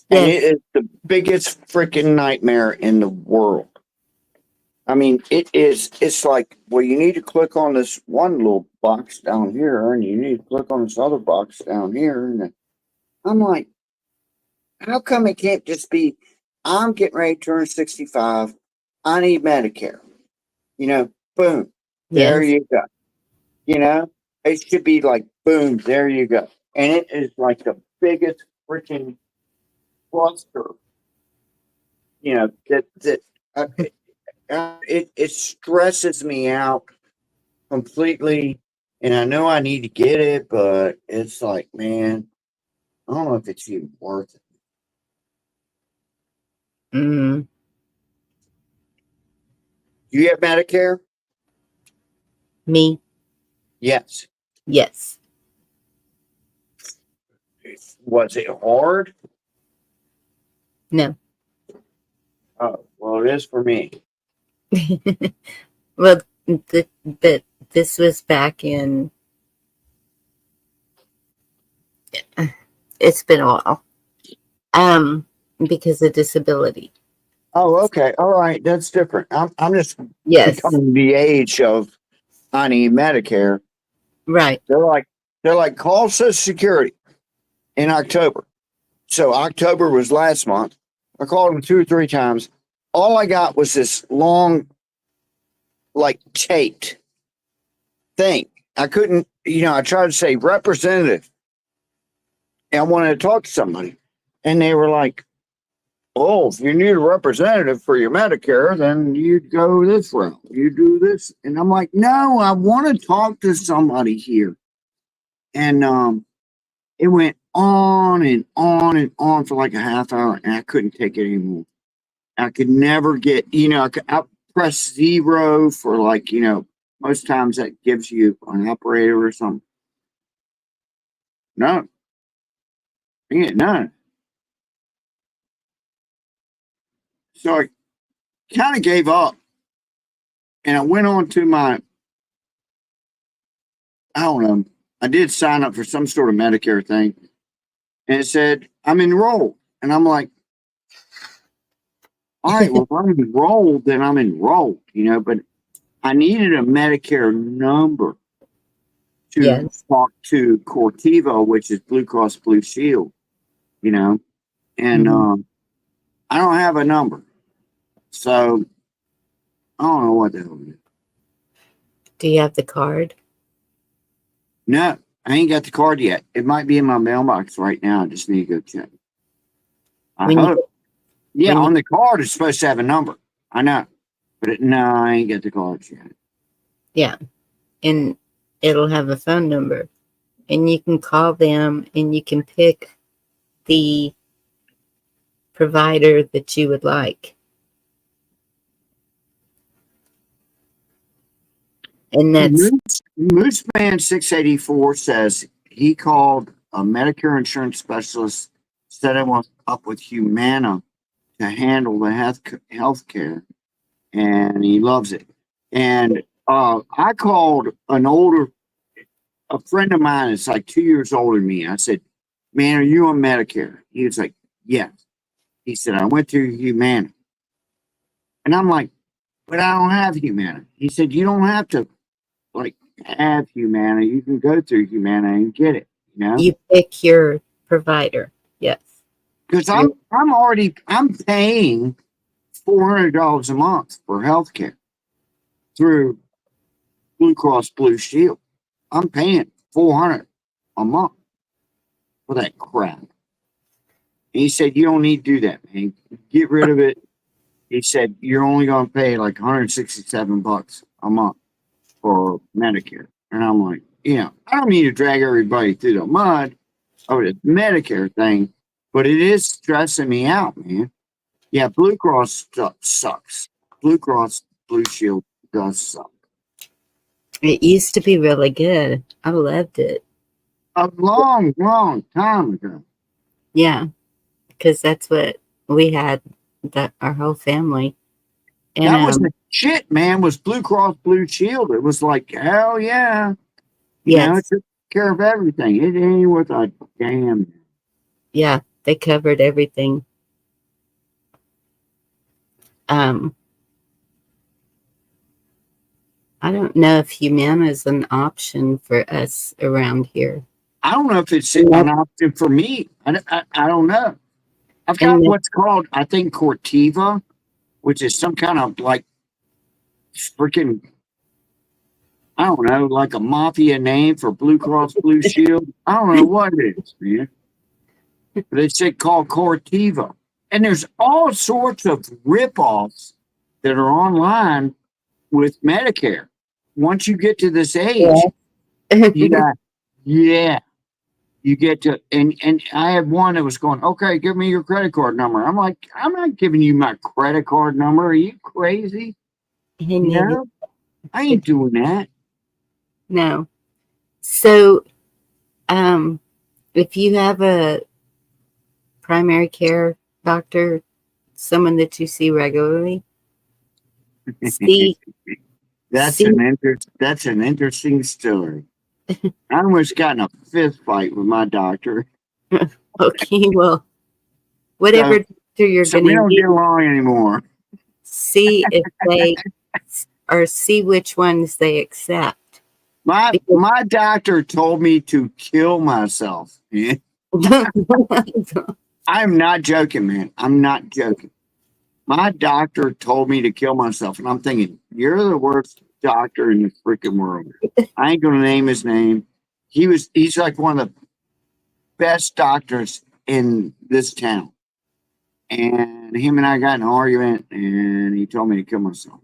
and it yes, is the biggest freaking nightmare in the world. I mean, it is. It's like, well, you need to click on this one little box down here, and you need to click on this other box down here. And I'm like, how come it can't just be, I'm getting ready to turn 65. I need Medicare. You know, boom, there yes, you go. You know, it should be like, boom, there you go. And it is like the biggest freaking cluster. You know, uh, it stresses me out completely. And I know I need to get it, but it's like, man, I don't know if it's even worth it. mm, Do you have Medicare? me, Yes. yes. Was it hard? No. Oh, well, it is for me. Well, but this was back in, it's been a while, um, because of disability. Oh, okay. All right. That's different. I'm just Yes, becoming the age of I need Medicare. right, They're like, call Social Security in October. So October was last month. I called them 2 or 3 times. All I got was this long, like taped thing. I couldn't, I tried to say representative and I wanted to talk to somebody. And they were like, oh, if you need a representative for your Medicare, then you'd go this route. You do this. And I'm like, no, I want to talk to somebody here. And it went on and on and on for like a half hour, and I couldn't take it anymore. I could never get, I press 0 for like, most times that gives you an operator or something. No, I get none. So I kind of gave up, and I went on to I don't know, I did sign up for some sort of Medicare thing, and it said, I'm enrolled. And I'm like, all right, well, if I'm enrolled, then I'm enrolled, but I needed a Medicare number to yes. talk to Cortivo, which is Blue Cross Blue Shield, and Mhm. I don't have a number. So I don't know what the hell to do. Do you have the card? No, I ain't got the card yet. It might be in my mailbox right now. I just need to go check. I When you hope. Yeah, when you on the card, it's supposed to have a number. I know. But no, I ain't got the cards yet. yeah, and it'll have a phone number, and you can call them, and you can pick the provider that you would like, and that's Moose Man 684 says he called a Medicare insurance specialist, set him up with Humana to handle the health care, and he loves it. And I called a friend of mine that's like 2 years older than me. I said, "Man, are you on Medicare?" He was like, "Yes." He said, "I went through Humana." And I'm like, "But I don't have Humana." He said, "You don't have to like have Humana. You can go through Humana and get it, you know?" You pick your provider. Yes. Because I'm paying $400 a month for healthcare through Blue Cross Blue Shield. I'm paying $400 a month for that crap. And he said, "You don't need to do that, man. Get rid of it." He said, "You're only going to pay like $167 a month for Medicare." And I'm like, I don't mean to drag everybody through the mud over the Medicare thing, but it is stressing me out, man. Yeah, Blue Cross sucks. Blue Cross Blue Shield does suck. It used to be really good. I loved it. A long, long time ago. Yeah, because that's what we had, our whole family. And That was the shit, man, was Blue Cross Blue Shield. It was like, hell yeah. It took care of everything. It ain't worth a damn. Yeah, they covered everything. I don't know if Humana is an option for us around here. I don't know if it's an option for me. I don't know. I've got what's called, I think, Cortiva, which is some kind of like freaking, I don't know, like a mafia name for Blue Cross Blue Shield. I don't know what it is, man. But they say called Cortiva. And there's all sorts of ripoffs that are online with Medicare. Once you get to this age, you get to, and I had one that was going, "Okay, give me your credit card number." I'm like, "I'm not giving you my credit card number. Are you crazy? I ain't doing that." No. So, if you have a primary care doctor, someone that you see regularly, that's an interesting story. I almost got in a fist fight with my doctor. Okay, well, whatever doctor you're going to we don't get along anymore. See if they or see which ones they accept. My doctor told me to kill myself. I'm not joking, man. I'm not joking. My doctor told me to kill myself, and I'm thinking, you're the worst doctor in the freaking world. I ain't gonna name his name. He's like one of the best doctors in this town. And him and I got in an argument, and he told me to kill myself.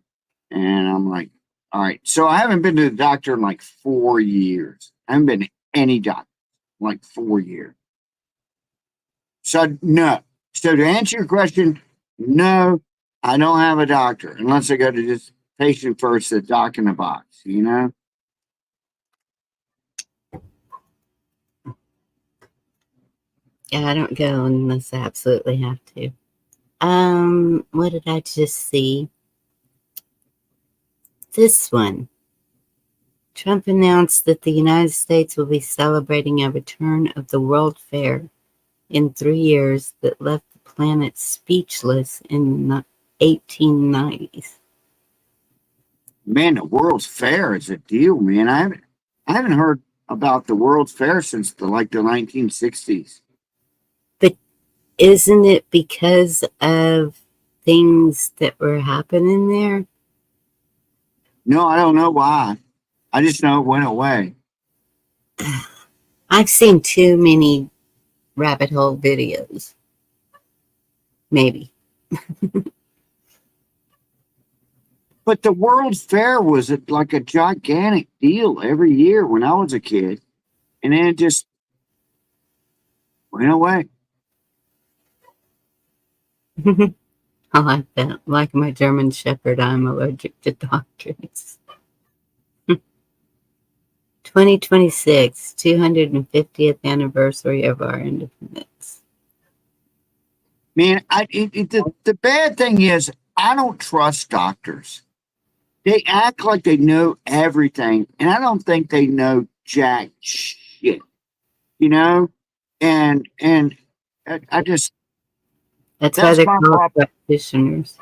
And I'm like, all right. So I haven't been to the doctor in like 4 years. I haven't been to any doctor in like 4 years. So no. So to answer your question, no, I don't have a doctor unless I go to this patient first, the doc in the box, Yeah, I don't go unless I absolutely have to. What did I just see? This one. Trump announced that the United States will be celebrating a return of the World Fair in 3 years that left the planet speechless in the 1890s. Man, the World's Fair is a deal, man. I haven't heard about the World's Fair since the 1960s. But isn't it because of things that were happening there? No, I don't know why. I just know it went away. I've seen too many rabbit hole videos. Maybe. But the World's Fair was like a gigantic deal every year when I was a kid. And then it just went away. I like that. Like my German Shepherd, I'm allergic to doctors. 2026, 250th anniversary of our independence. Man, the bad thing is, I don't trust doctors. They act like they know everything, and I don't think they know jack shit. You know, and I just That's why that's they're my called problem. practitioners.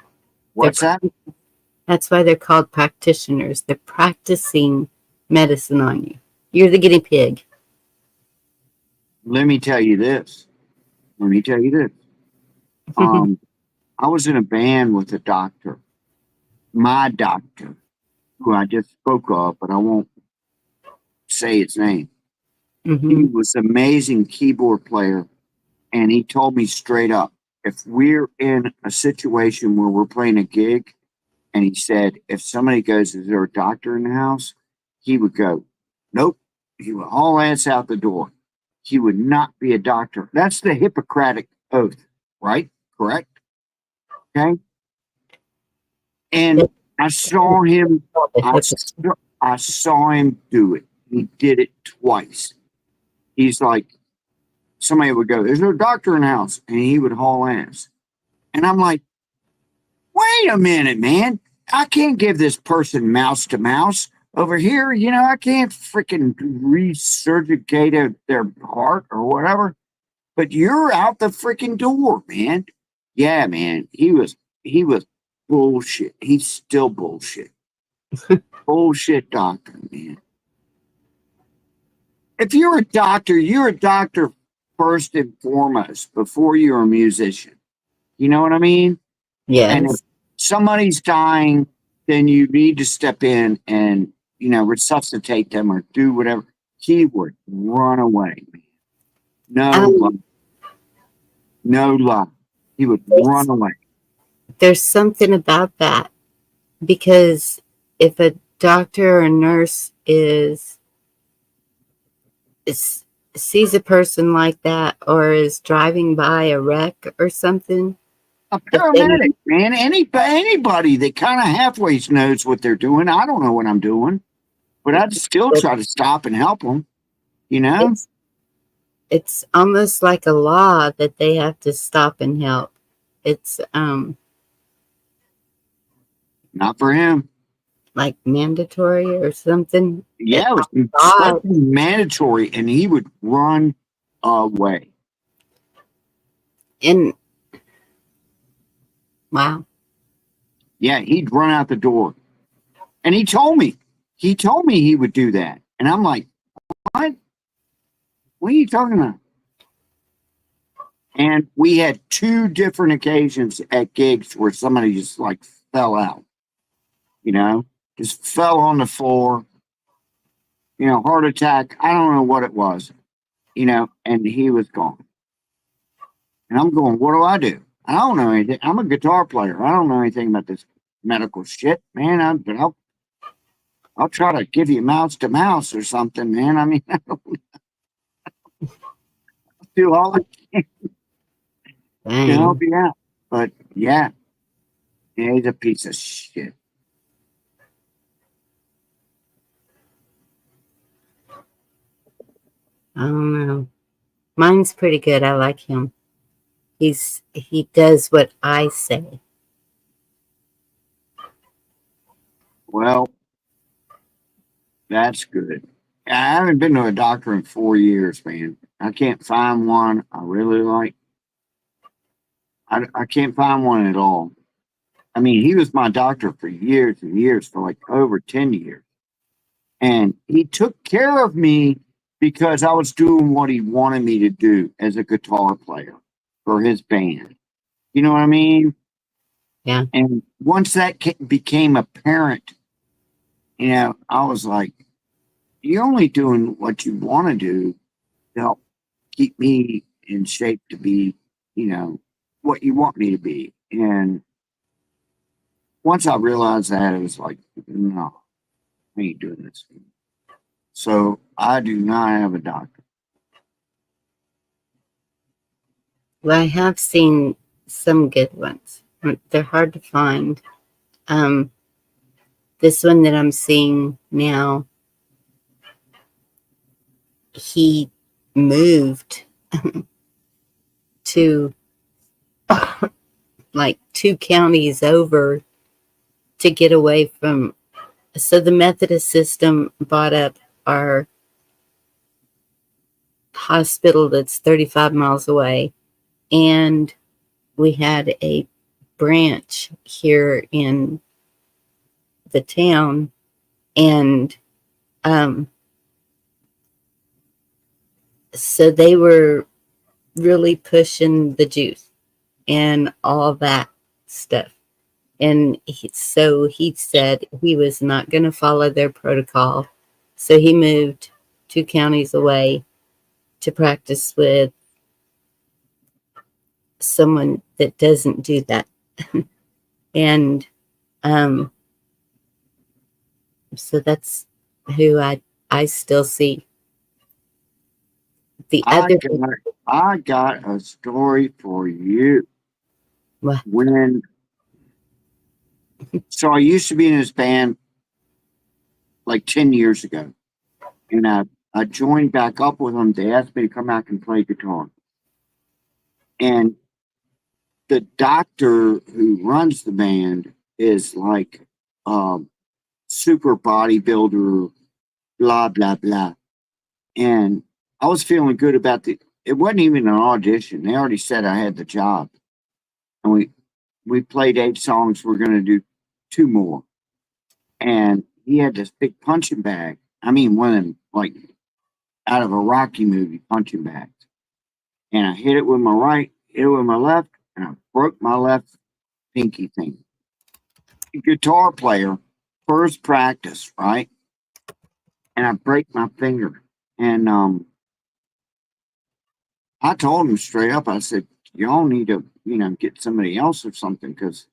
What's that? That's why they're called practitioners. They're practicing medicine on you. You're the guinea pig. Let me tell you this. Let me tell you this. Um, I was in a band with a doctor, my doctor, who I just spoke of, but I won't say his name. He Hmm. was an amazing keyboard player, and he told me straight up, if we're in a situation where we're playing a gig, and he said, if somebody goes, is there a doctor in the house? He would go, nope. He would haul ass out the door. He would not be a doctor. That's the Hippocratic oath, right? Correct? Okay. And I saw him, I saw him do it. He did it twice. He's like, somebody would go, is there a doctor in the house? And he would haul ass. And I'm like, wait a minute, man. I can't give this person mouse to mouse over here. You know, I can't freaking resurgicate their heart or whatever. But you're out the freaking door, man. Yeah, man. He was bullshit. He's still bullshit. Bullshit doctor, man. If you're a doctor first and foremost before you're a musician. You know what I mean? And if Yes. somebody's dying, then you need to step in and, resuscitate them or do whatever. He would run away, man. No lie. Um, No lie. He would there's, run away. there's something about that because if a doctor or nurse is sees a person like that or is driving by a wreck or something, A if they paramedic, man. Anybody that kind of halfway knows what they're doing. I don't know what I'm doing, but I'd still try to stop and help them, you know? it's it's almost like a law that they have to stop and help. It's Not for him. like mandatory or something. It, Yeah, it was God, fucking mandatory, and he would run away. and wow. Yeah, he'd run out the door. And he told me he would do that. And I'm like, what? What are you talking about? And we had two different occasions at gigs where somebody just like fell out, just fell on the floor, heart attack. I don't know what it was, and he was gone. And I'm going, what do I do? I don't know anything. I'm a guitar player. I don't know anything about this medical shit, man. But I'll try to give you mouse to mouse or something, man. I mean, I'll do all I can to help Dang. you out. But yeah, he's a piece of shit. I don't know. Mine's pretty good. I like him. He does what I say. Well, that's good. I haven't been to a doctor in 4 years, man. I can't find one I really like. I can't find one at all. I mean, he was my doctor for years and years, for like over 10 years. And he took care of me because I was doing what he wanted me to do as a guitar player for his band. You know what I mean? Yeah. And once that became apparent, I was like, you're only doing what you want to do to help keep me in shape to be, what you want me to be. And once I realized that, it was like, no, I ain't doing this. So I do not have a doctor. Well, I have seen some good ones. They're hard to find. Um, this one that I'm seeing now, he moved to like 2 counties over to get away from. So the Methodist system bought up our hospital that's 35 miles away, and we had a branch here in the town, and so they were really pushing the juice and all that stuff. And so he said he was not going to follow their protocol. So he moved 2 counties away to practice with someone that doesn't do that. And so that's who I still see. The other I got a story for you. What? So I used to be in this band like 10 years ago, and I joined back up with them. They asked me to come back and play guitar. And the doctor who runs the band is like super bodybuilder, blah, blah, blah. And I was feeling good about it wasn't even an audition. They already said I had the job. And we played 8 songs. We're going to do 2 more. And he had this big punching bag. I mean, one of them, like, out of a Rocky movie punching bags. And I hit it with my right, hit it with my left, and I broke my left pinky finger. Guitar player, first practice, right? And I break my finger. And I told him straight up, I said, y'all need to, get somebody else or something, because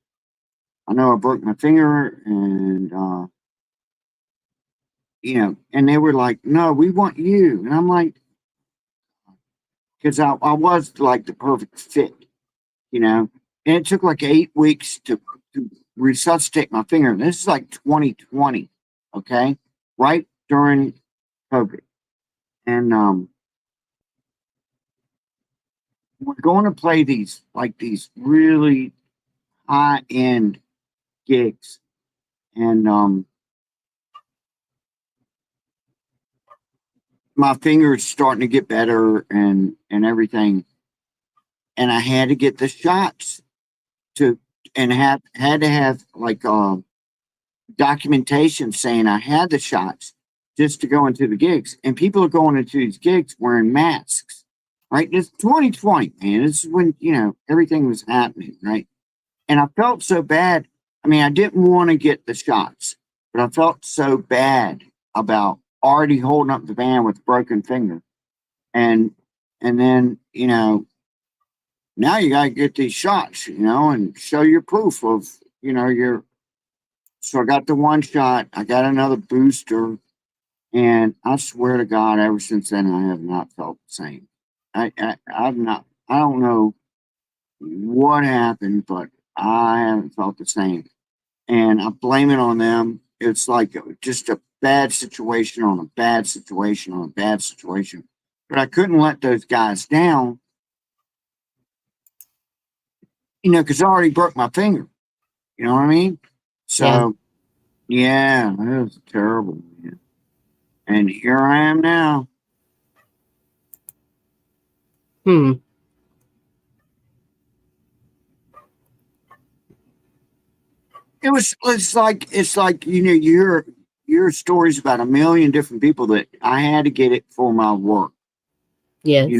I know I broke my finger, and and they were like, no, we want you. And I'm like, because I was like the perfect fit, and it took like 8 weeks to resuscitate my finger. And this is like 2020, okay, right during COVID. And we're going to play these really high end gigs, and my finger's starting to get better and everything, and I had to get the shots and had to have like documentation saying I had the shots just to go into the gigs. And people are going into these gigs wearing masks, right? It's 2020, man. This is when everything was happening, right? And I felt so bad. I mean, I didn't want to get the shots, but I felt so bad about already holding up the band with a broken finger. And then, now you got to get these shots, and show your proof of, your. So I got the 1 shot. I got another booster. And I swear to God, ever since then, I have not felt the same. I've not, I don't know what happened, but I haven't felt the same. And I blame it on them. It's like just a bad situation on a bad situation on a bad situation. But I couldn't let those guys down, because I already broke my finger. You know what I mean? So, yeah, it was terrible, man. And here I am now. It's like you hear stories about a million different people that I had to get it for my work. Yes.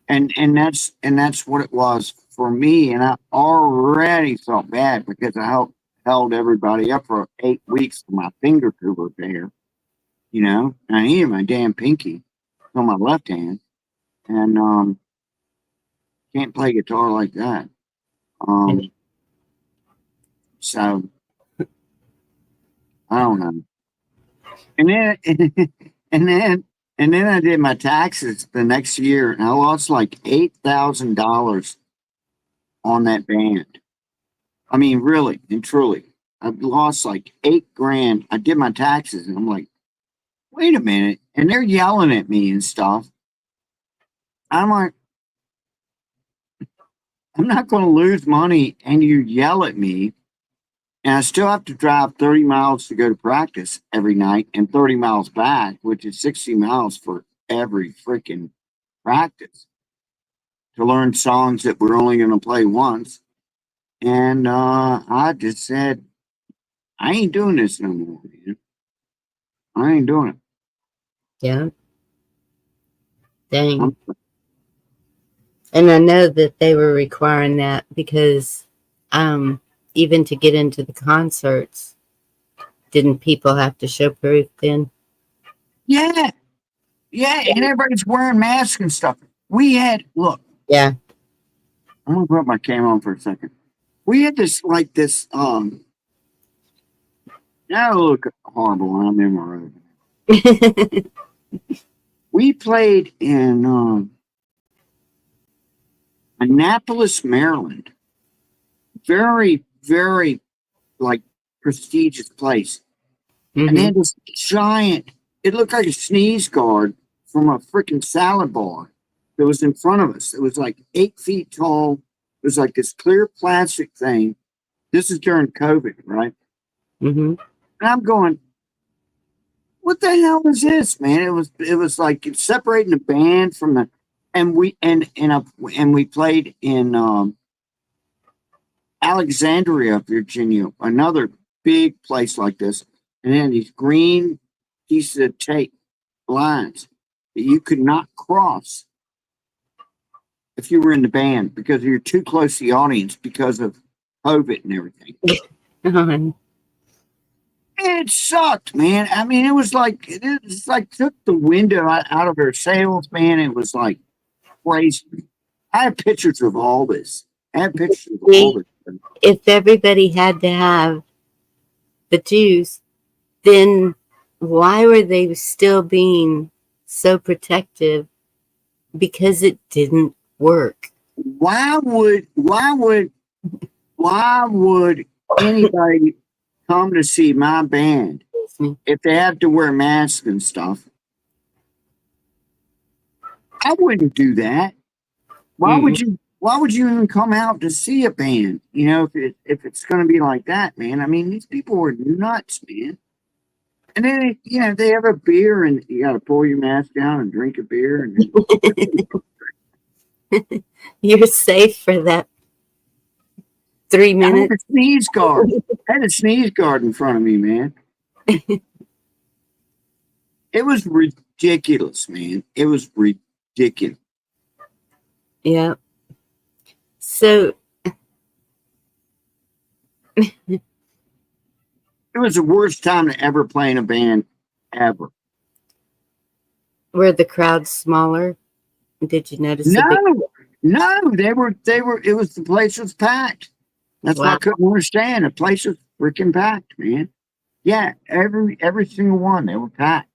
And that's what it was for me. And I already felt bad because I held everybody up for 8 weeks for my finger to repair. And I needed my damn pinky on my left hand, and can't play guitar like that. So I don't know. And then and then I did my taxes the next year, and I lost like $8,000 on that band. I mean, really and truly, I lost like 8 grand. I did my taxes, and I'm like, wait a minute, and they're yelling at me and stuff. I'm like, I'm not going to lose money and you yell at me and I still have to drive 30 miles to go to practice every night and 30 miles back, which is 60 miles for every freaking practice to learn songs that we're only going to play once. And I just said, I ain't doing this no more, man. I ain't doing it. Yeah. Dang. I'm- And I know that they were requiring that because even to get into the concerts, didn't people have to show proof then? Yeah. Yeah. And everybody's wearing masks and stuff. We had, look, Yeah. I'm going to put my camera on for a second. We had this, now I look horrible when I'm in my room. We played in Annapolis, Maryland. Very, very like prestigious place. And they Mhm. had this giant, it looked like a sneeze guard from a freaking salad bar that was in front of us. It was like 8 feet tall. It was like this clear plastic thing. This is during COVID, right? Mhm. And I'm going, what the hell is this, man? It was like it's separating the band from the and we played in Alexandria, Virginia, another big place like this. And then these green pieces of tape lines that you could not cross if you were in the band because you're too close to the audience because of COVID and everything. Oh, It sucked, man. I mean, it's like took the window out of their sails, man. It was like crazy. I have pictures of all this. I have pictures of all see, this. if everybody had to have the juice, then why were they still being so protective? Because it didn't work. Why would anybody come to see my band if they have to wear masks and stuff? I wouldn't do that. Why would you even come out to see a band? You know, if it's going to be like that, man. I mean, these people were nuts, man. And then they have a beer and you got to pull your mask down and drink a beer and You're safe for that 3 I had minutes. a sneeze guard. I had a sneeze guard in front of me, man. It was ridiculous, man. It was ridiculous. Yeah. So It was the worst time to ever play in a band ever. were the crowds smaller? Did you notice a big? No, they were. It was the place was packed. That's what I Wow. couldn't understand. The place was freaking packed, man. Yeah, every single one, they were packed,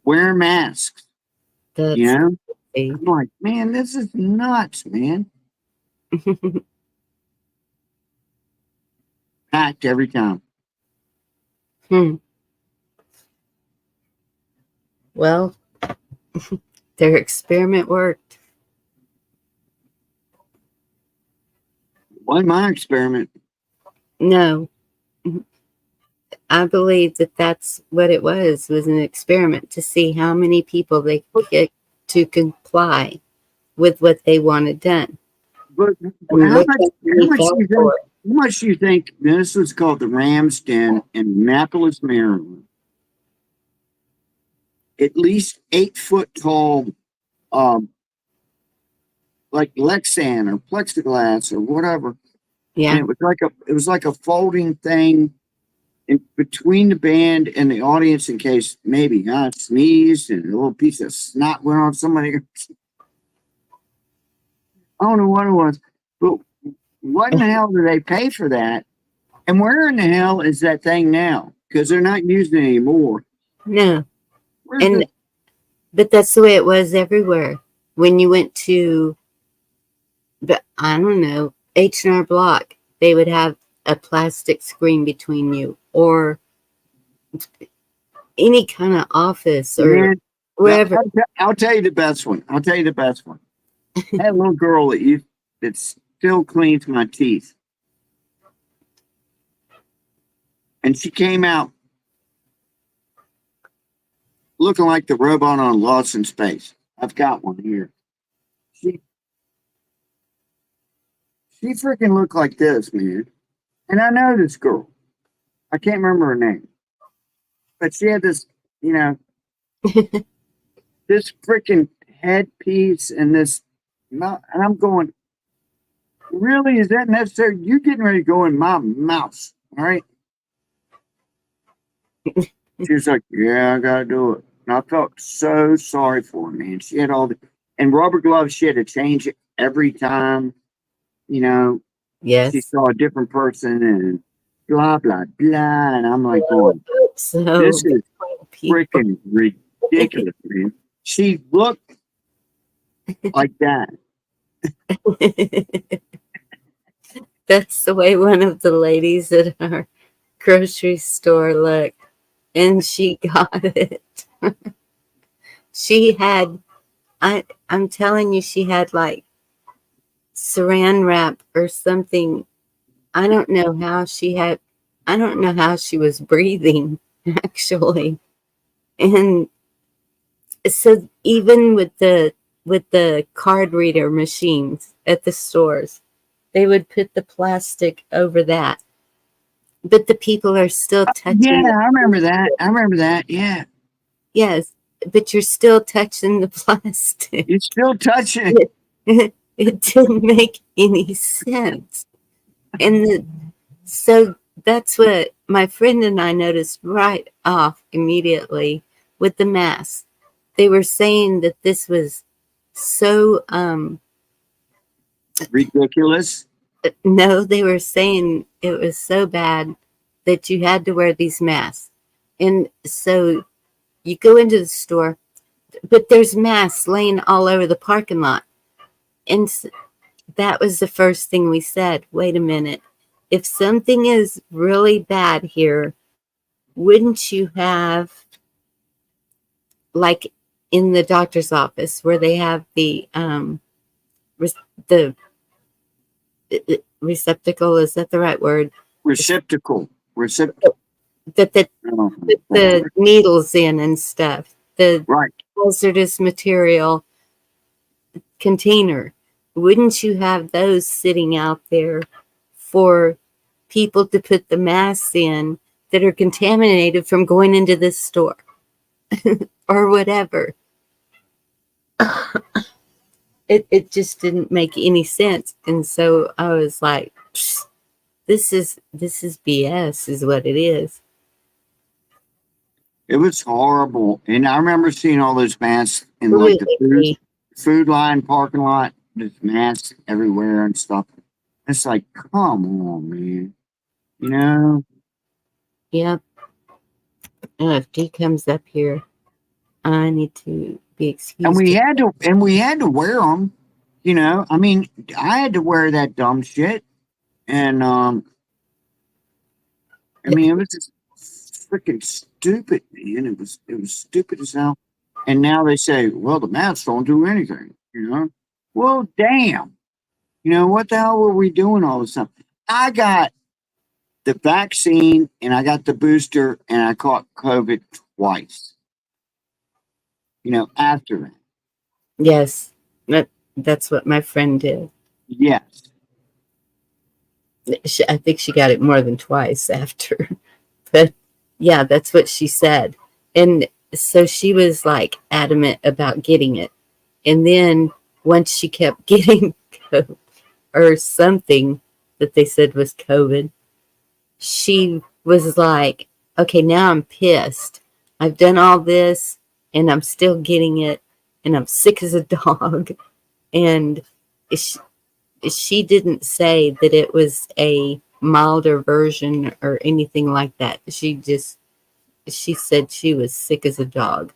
wearing masks. That's You know, crazy. I'm like, man, this is nuts, man. Packed every time. Well, their experiment worked. Wasn't my experiment. No, I believe that that's what it was an experiment to see how many people they could get to comply with what they wanted done. But And how look much? how How many much do fell you for think? it. How much do you think this was called the Ram's Den in Annapolis, Maryland? At least 8 foot tall, um, like Lexan or plexiglass or whatever. And Yeah. it was like a folding thing in between the band and the audience in case maybe I sneezed and a little piece of snot went on somebody. I don't know what it was, but what in the hell do they pay for that? And where in the hell is that thing now? Because they're not using it anymore. No. Where's And but that's the way it was everywhere. When you went to, but I don't know, H&R Block, they would have a plastic screen between you, or any kind of office or Man, wherever. I'll tell you the best one. I'll tell you the best one. I had a little girl that's still cleans my teeth. And she came out looking like the robot on Lost in Space. I've got one here. She freaking looked like this, man. And I know this girl. I can't remember her name. But she had this, you know, this freaking headpiece and this, and I'm going, really? Is that necessary? You're getting ready to go in my mouth, all right? She was like, yeah, I gotta do it. And I felt so sorry for her, man. She had all the, and rubber gloves, she had to change it every time, you know, Yes. she saw a different person and blah, blah, blah. And I'm like, going, So this is people. freaking ridiculous, man. She looked like that. That's the way one of the ladies at our grocery store looked, and she got it. She had, I'm telling you, she had like saran wrap or something. I don't know how she was breathing, actually. And so even with the card reader machines at the stores, they would put the plastic over that. But the people are still touching. Yeah, I remember that. Yeah. Yes, but you're still touching the plastic. You're still touching it. It didn't make any sense. And so that's what my friend and I noticed right off immediately with the mask. They were saying that this was so Ridiculous. no, they were saying it was so bad that you had to wear these masks. And so you go into the store, but there's masks laying all over the parking lot. And that was the first thing we said. Wait a minute. If something is really bad here, wouldn't you have, like in the doctor's office where they have the receptacle, is that the right word? Receptacle. That the needles in and stuff. The Right. hazardous material container. Wouldn't you have those sitting out there for people to put the masks in that are contaminated from going into this store or whatever? It just didn't make any sense. And so I was like, this is BS is what it is. It was horrible. And I remember seeing all those masks in like the food line parking lot. There's masks everywhere and stuff. It's like, come on, man. You know? Yep. If D comes up here, I need to be excused. And we had to wear them. You know, I mean, I had to wear that dumb shit. And I mean, it was just freaking stupid, man. It was stupid as hell. And now they say, well, the masks don't do anything, you know? Well, damn. You know, what the hell were we doing all this time? I got the vaccine and I got the booster and I caught COVID twice. You know, after that. Yes. That's what my friend did. Yes. I think she got it more than twice after. But yeah, that's what she said. And so she was like adamant about getting it. And then once she kept getting COVID, or something that they said was COVID, she was like, okay, now I'm pissed. I've done all this and I'm still getting it and I'm sick as a dog. And she didn't say that it was a milder version or anything like that. She said she was sick as a dog.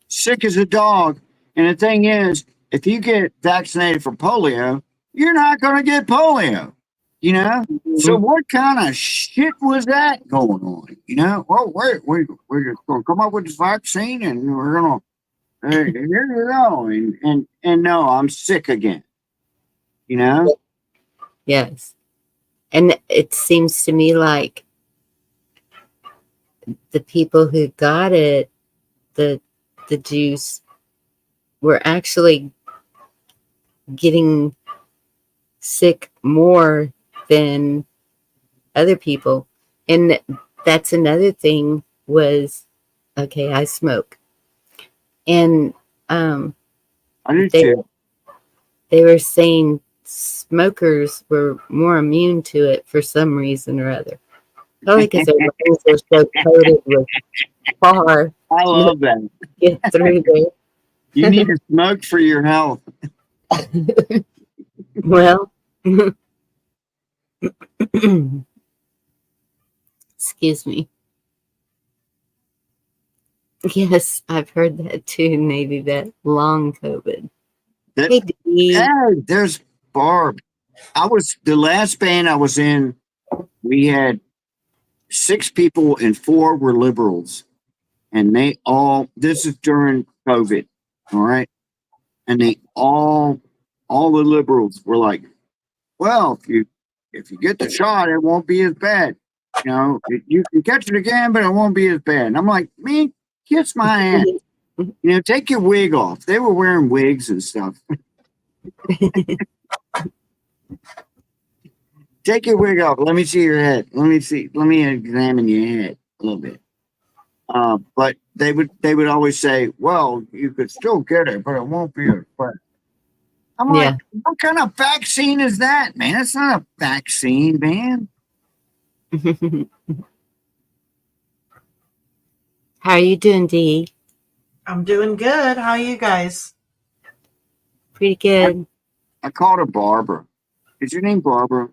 Sick as a dog. And the thing is, if you get vaccinated for polio, you're not going to get polio, you know? Mm-hmm. So what kind of shit was that going on? You know, well, we're just going to come up with this vaccine and we're going to, here you go. And no, I'm sick again, you know? Yes. And it seems to me like the people who got it, the juice, were actually getting sick more than other people. And that's another thing was, okay, I smoke. And I do they, too. they were saying smokers were more immune to it for some reason or other. Probably because their lungs are so coated with tar. I love that. Get through there. You need to smoke for your health. Well, excuse me. Yes, I've heard that too. Maybe that long COVID. That, Hey, Dee. hey, there's Barb. The last band I was in, we had 6 people and 4 were liberals. And this is during COVID. All right. And all the liberals were like, well, if you get the shot, it won't be as bad. You know, you can catch it again, but it won't be as bad. And I'm like, man, kiss my ass. You know, take your wig off. They were wearing wigs and stuff. Take your wig off. Let me see your head. Let me examine your head a little bit. But they would always say, well, you could still get it, but it won't be as bad. I'm like, what kind of vaccine is that, man? It's not a vaccine, man. How are you doing, Dee? I'm doing good. How are you guys? Pretty good. I called her Barbara. Is your name Barbara?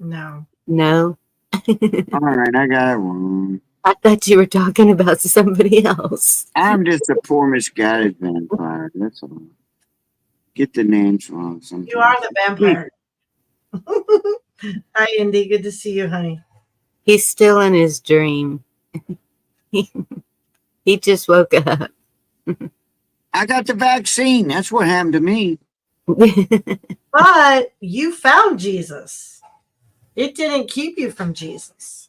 No. No, All right, I got it wrong. I thought you were talking about somebody else. I'm just a poor misguided vampire. That's all. Get the names wrong sometimes. You are the vampire. Hi, Indy. Good to see you, honey. He's still in his dream. He just woke up. I got the vaccine. That's what happened to me. But you found Jesus. It didn't keep you from Jesus.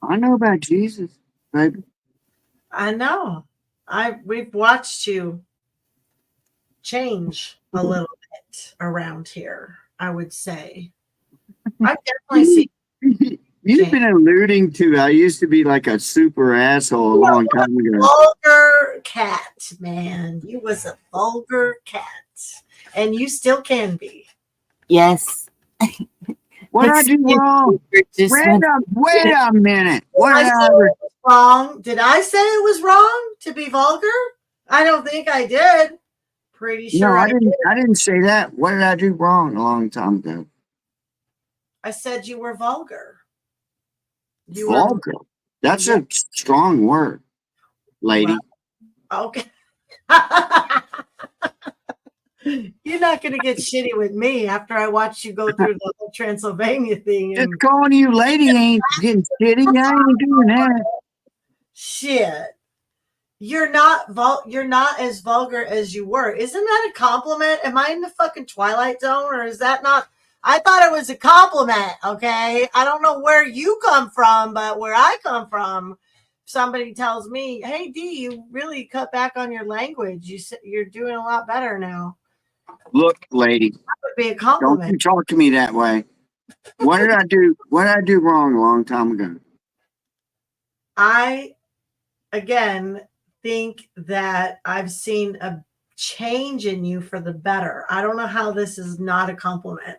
I know about Jesus, baby. I know. We've watched you change a little bit around here, I would say. I've definitely seen You've been alluding to I used to be like a super asshole a long time ago. vulgar cat, man. You was a vulgar cat. And you still can be. Yes. What did I do wrong? Wait a minute. What did I ever... wrong? Did I say it was wrong to be vulgar? I don't think I did. Pretty sure No, I didn't. I didn't say that. What did I do wrong a long time ago? I said you were vulgar. You vulgar. That's a strong word, lady. Well, okay. You're not going to get shitty with me after I watch you go through the whole Transylvania thing. Just calling you lady ain't getting shitty. I ain't doing that. Shit. You're not as vulgar as you were. Isn't that a compliment? Am I in the fucking Twilight Zone, or is that not? I thought it was a compliment, okay? I don't know where you come from, but where I come from, somebody tells me, hey, Dee, you really cut back on your language. You're doing a lot better now. Look, lady, that would be a compliment. Don't you talk to me that way. What did I do? What did I do wrong a long time ago? I, again, think that I've seen a change in you for the better. I don't know how this is not a compliment.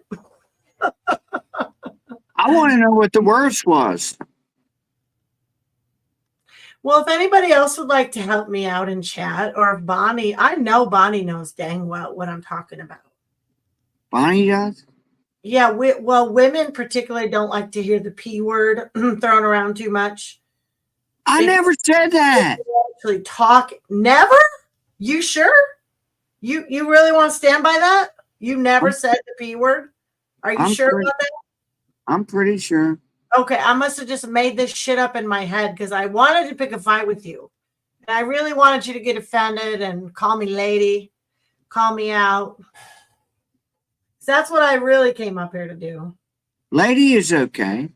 I want to know what the worst was. Well, if anybody else would like to help me out in chat, or if Bonnie, I know Bonnie knows dang well what I'm talking about. Bonnie does? Yeah, women particularly don't like to hear the P word thrown around too much. I never said that. Actually talk. Never? You sure? You really want to stand by that? You never said the P word? Are you sure about that? I'm pretty sure. Okay, I must have just made this shit up in my head because I wanted to pick a fight with you. And I really wanted you to get offended and call me lady, call me out. So that's what I really came up here to do. Lady is okay.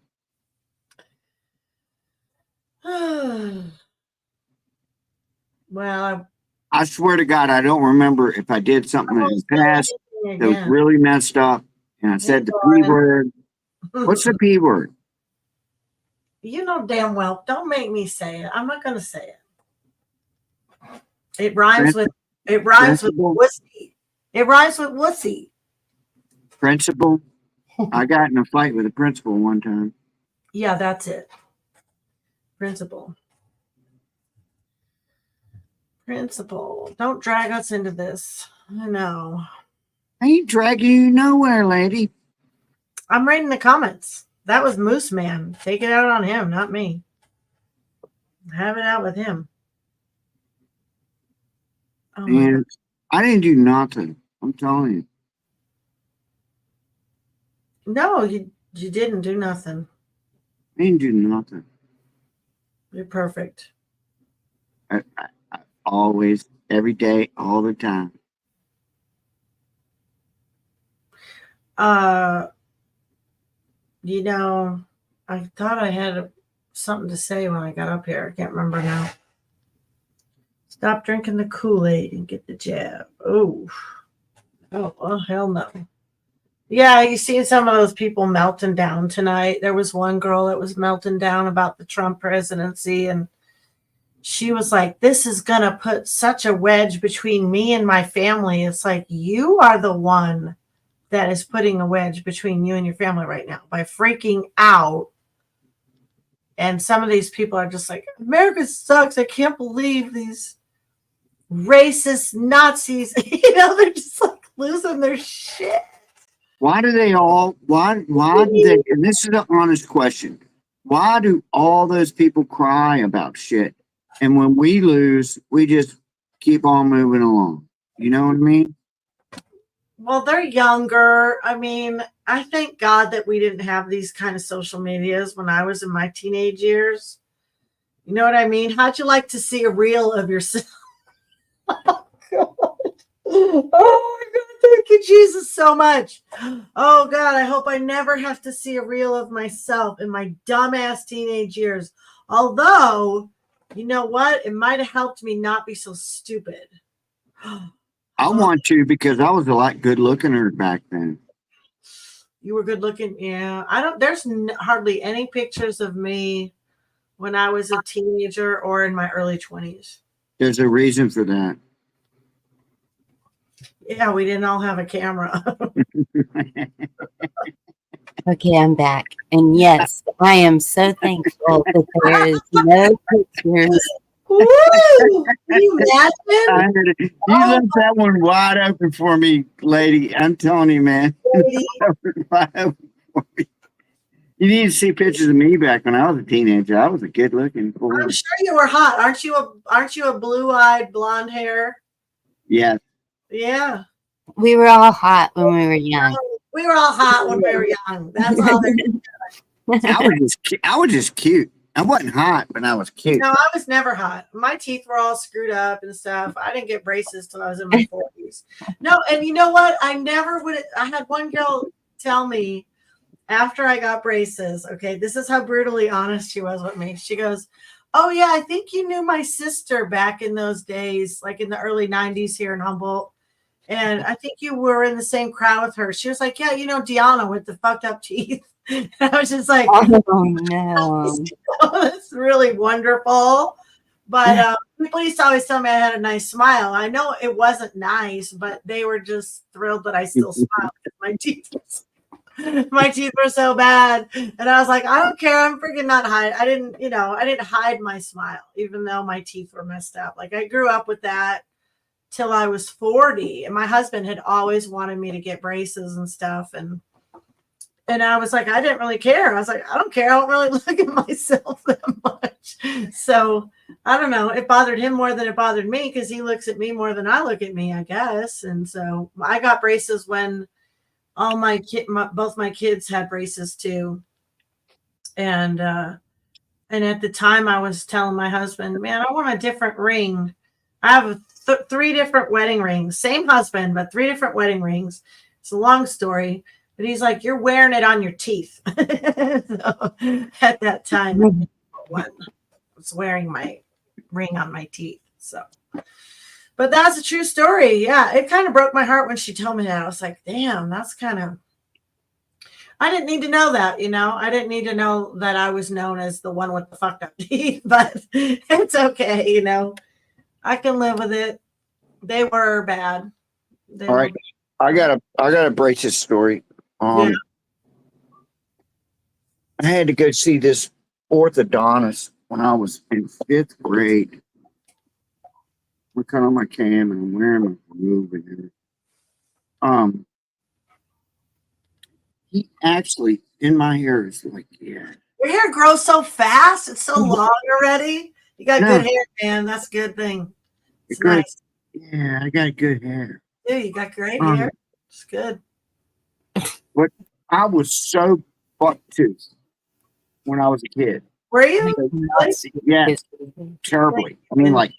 Well, I swear to God, I don't remember if I did something in the past that was again. really messed up and I said the P word. What's the P word? You know damn well. Don't make me say it. I'm not going to say it. It rhymes with Principal? wussy. It rhymes with wussy. Principal? I got in a fight with a principal one time. Yeah, that's it. Principal. Don't drag us into this. I know. I ain't dragging you nowhere, lady. I'm reading the comments. That was Moose Man. Take it out on him, not me. Have it out with him. Oh my God. And I didn't do nothing. I'm telling you. No, you didn't do nothing. I didn't do nothing. You're perfect. I always, every day, all the time. You know, I thought I had something to say when I got up here. I can't remember now. Stop drinking the Kool-Aid and get the jab. Oh, well, hell no. Yeah, you seen some of those people melting down tonight. There was one girl that was melting down about the Trump presidency, and she was like, this is going to put such a wedge between me and my family. It's like, you are the one that is putting a wedge between you and your family right now by freaking out. And some of these people are just like, America sucks. I can't believe these racist Nazis. They're just like losing their shit. Why do they all, why do they, and this is an honest question, why do all those people cry about shit? And when we lose, we just keep on moving along. You know what I mean? Well, they're younger. I mean, I thank God that we didn't have these kind of social medias when I was in my teenage years. You know what I mean? How'd you like to see a reel of yourself? Oh, God. Oh, my God. Thank you, Jesus, so much. Oh, God. I hope I never have to see a reel of myself in my dumbass teenage years. Although, you know what? It might have helped me not be so stupid. I want to because I was a lot good looking back then. You were good looking. Yeah. There's hardly any pictures of me when I was a teenager or in my early 20s. There's a reason for that. Yeah, we didn't all have a camera. Okay, I'm back. And yes, I am so thankful that there is no pictures. Woo! Can you imagine? You left that one wide open for me, lady. I'm telling you, man. Wide open for me. You need to see pictures of me back when I was a teenager. I was a good looking boy. I'm sure you were hot. Aren't you a blue-eyed blonde hair? Yeah. Yeah. We were all hot when we were young. We were all hot when we were young. That's all I was just cute. I wasn't hot, but I was cute. No, I was never hot. My teeth were all screwed up and stuff. I didn't get braces till I was in my 40s. No, and you know what? I never would. I had one girl tell me after I got braces. Okay, this is how brutally honest she was with me. She goes, "Oh yeah, I think you knew my sister back in those days, like in the early 90s here in Humboldt. And I think you were in the same crowd with her." She was like, "Yeah, you know Deanna with the fucked up teeth." And I was just like, Oh no. That's really wonderful. But people used to always tell me I had a nice smile. I know it wasn't nice, but they were just thrilled that I still smiled. My teeth were so bad. And I was like, I don't care. I'm freaking not hide. I didn't hide my smile, even though my teeth were messed up. Like I grew up with that till I was 40. And my husband had always wanted me to get braces and stuff. And I was like, I didn't really care. I was like, I don't care. I don't really look at myself that much. So I don't know. It bothered him more than it bothered me because he looks at me more than I look at me, I guess. And so I got braces when all both my kids had braces too. And at the time I was telling my husband, man, I want a different ring. I have 3 different wedding rings, same husband, but 3 different wedding rings. It's a long story, but he's like, you're wearing it on your teeth. So, at that time, one was wearing my ring on my teeth. So, but that's a true story. Yeah, it kind of broke my heart when she told me that. I was like, damn, that's kind of. I didn't need to know that, you know. I didn't need to know that I was known as the one with the fucked up teeth, but it's okay, you know. I can live with it. They were bad. They All were, right. I gotta break this story. yeah. I had to go see this orthodontist when I was in 5th grade. I cut on my cam and I'm wearing my robe and everything. He actually in my hair is like, yeah. Your hair grows so fast. It's so long already. You got No, good hair, man. That's a good thing. It's good. nice. Yeah, I got good hair. Yeah, you got great Um, hair. It's good. But I was so buck-toothed when I was a kid. Were you? Yeah, terribly. I mean, like,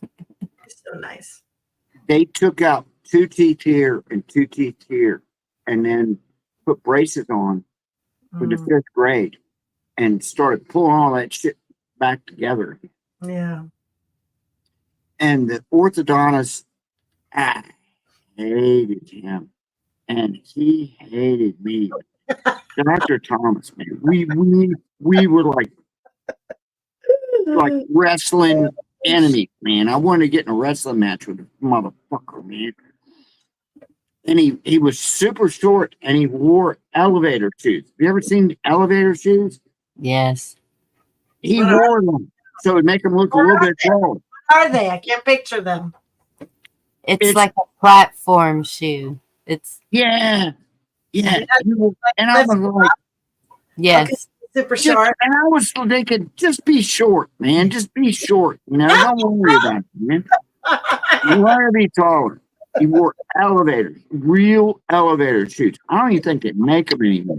It's so nice. they took out 2 teeth here and 2 teeth here and then put braces on for the 5th grade and started pulling all that shit back together. Yeah. And the orthodontist, I hated him and he hated me. Dr. Thomas, man, we were like wrestling enemies, man. I wanted to get in a wrestling match with the motherfucker, man. And he was super short and he wore elevator shoes. Have you ever seen elevator shoes? Yes. He What wore them so it'd make him look a little bit taller. are they? I can't picture them. It's like a platform shoe. It's Yeah. Yeah. And I was like, yes. Okay, super just, short. and I was thinking, just be short, man. Just be short. You know, don't worry about it, man. You want to be taller. He wore elevators, real elevator shoes. I don't even think they make them anymore.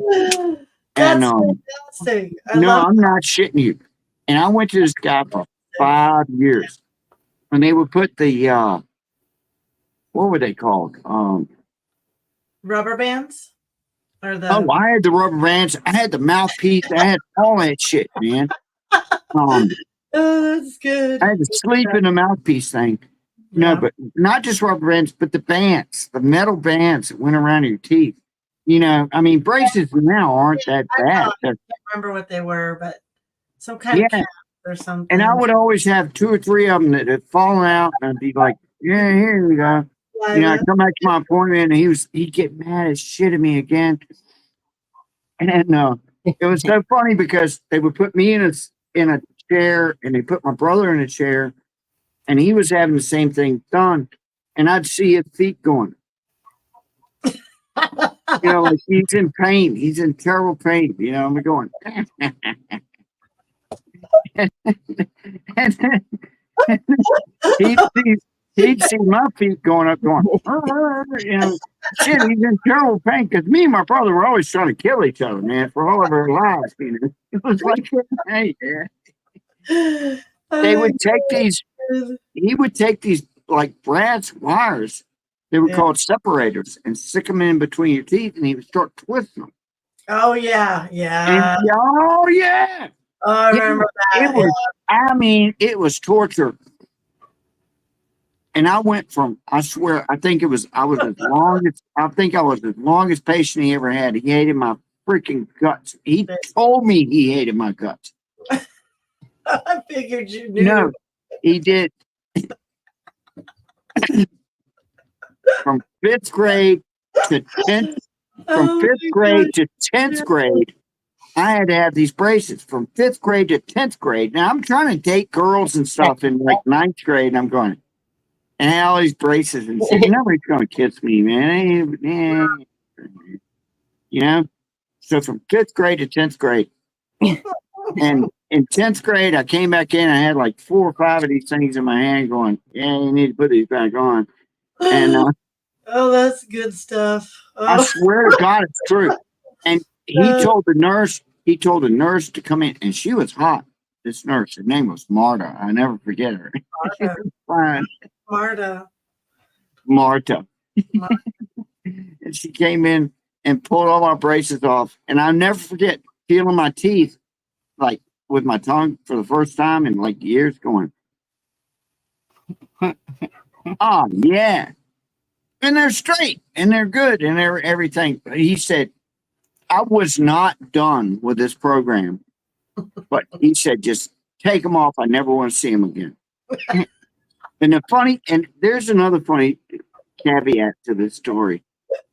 That's And fantastic. no, I'm not shitting you. And I went to this guy for 5 years, and they would put the what were they called? Rubber bands? Or the Oh, I had the rubber bands. I had the mouthpiece. I had all that shit, man. oh, that's good. I had to sleep in the mouthpiece thing. No, but not just rubber bands, but the bands, the metal bands that went around your teeth. You know, I mean, braces now aren't that bad. I can't remember what they were, but some kind of cap or something. And I would always have 2 or 3 of them that had fallen out, and I'd be like, "Yeah, here we go." You know, I'd come back to my appointment, and he'd get mad as shit at me again. And it was so funny because they would put me in a chair, and they put my brother in a chair, and he was having the same thing done, and I'd see his feet going. You know, like he's in pain. He's in terrible pain. You know, I'm going. and he'd see my feet going up, going, you know, shit, he's in terrible pain because me and my brother were always trying to kill each other, man, for all of our lives. You know, it was like, hey, yeah. They would take these. He would take these like brass wires. They were called separators, and stick them in between your teeth, and he would start twisting them. Oh yeah, yeah. And, oh yeah. Oh, I remember that. It was, I mean, it was torture. And I went from, I swear, I think I was the longest patient he ever had. He hated my freaking guts. He told me he hated my guts. I figured you knew. No, he did. From 5th grade to 10th, from 5th grade to 10th grade, I had to have these braces from 5th grade to 10th grade. Now I'm trying to date girls and stuff in like 9th grade, and I'm going, and I had all these braces and shit. Nobody's gonna kiss me, man. You know? So from 5th grade to 10th grade. And in 10th grade, I came back in, I had like 4 or 5 of these things in my hand going, yeah, you need to put these back on. And oh, that's good stuff. Oh. I swear to God, it's true. And he told the nurse to come in, and she was hot. This nurse, her name was Marta. I never forget her. She was fine. Marta. Marta. And she came in and pulled all my braces off. And I'll never forget feeling my teeth, like with my tongue for the first time in like years, going, oh, yeah. And they're straight and they're good and they're everything. But he said, I was not done with this program. But he said, just take them off. I never want to see them again. And there's another funny caveat to this story.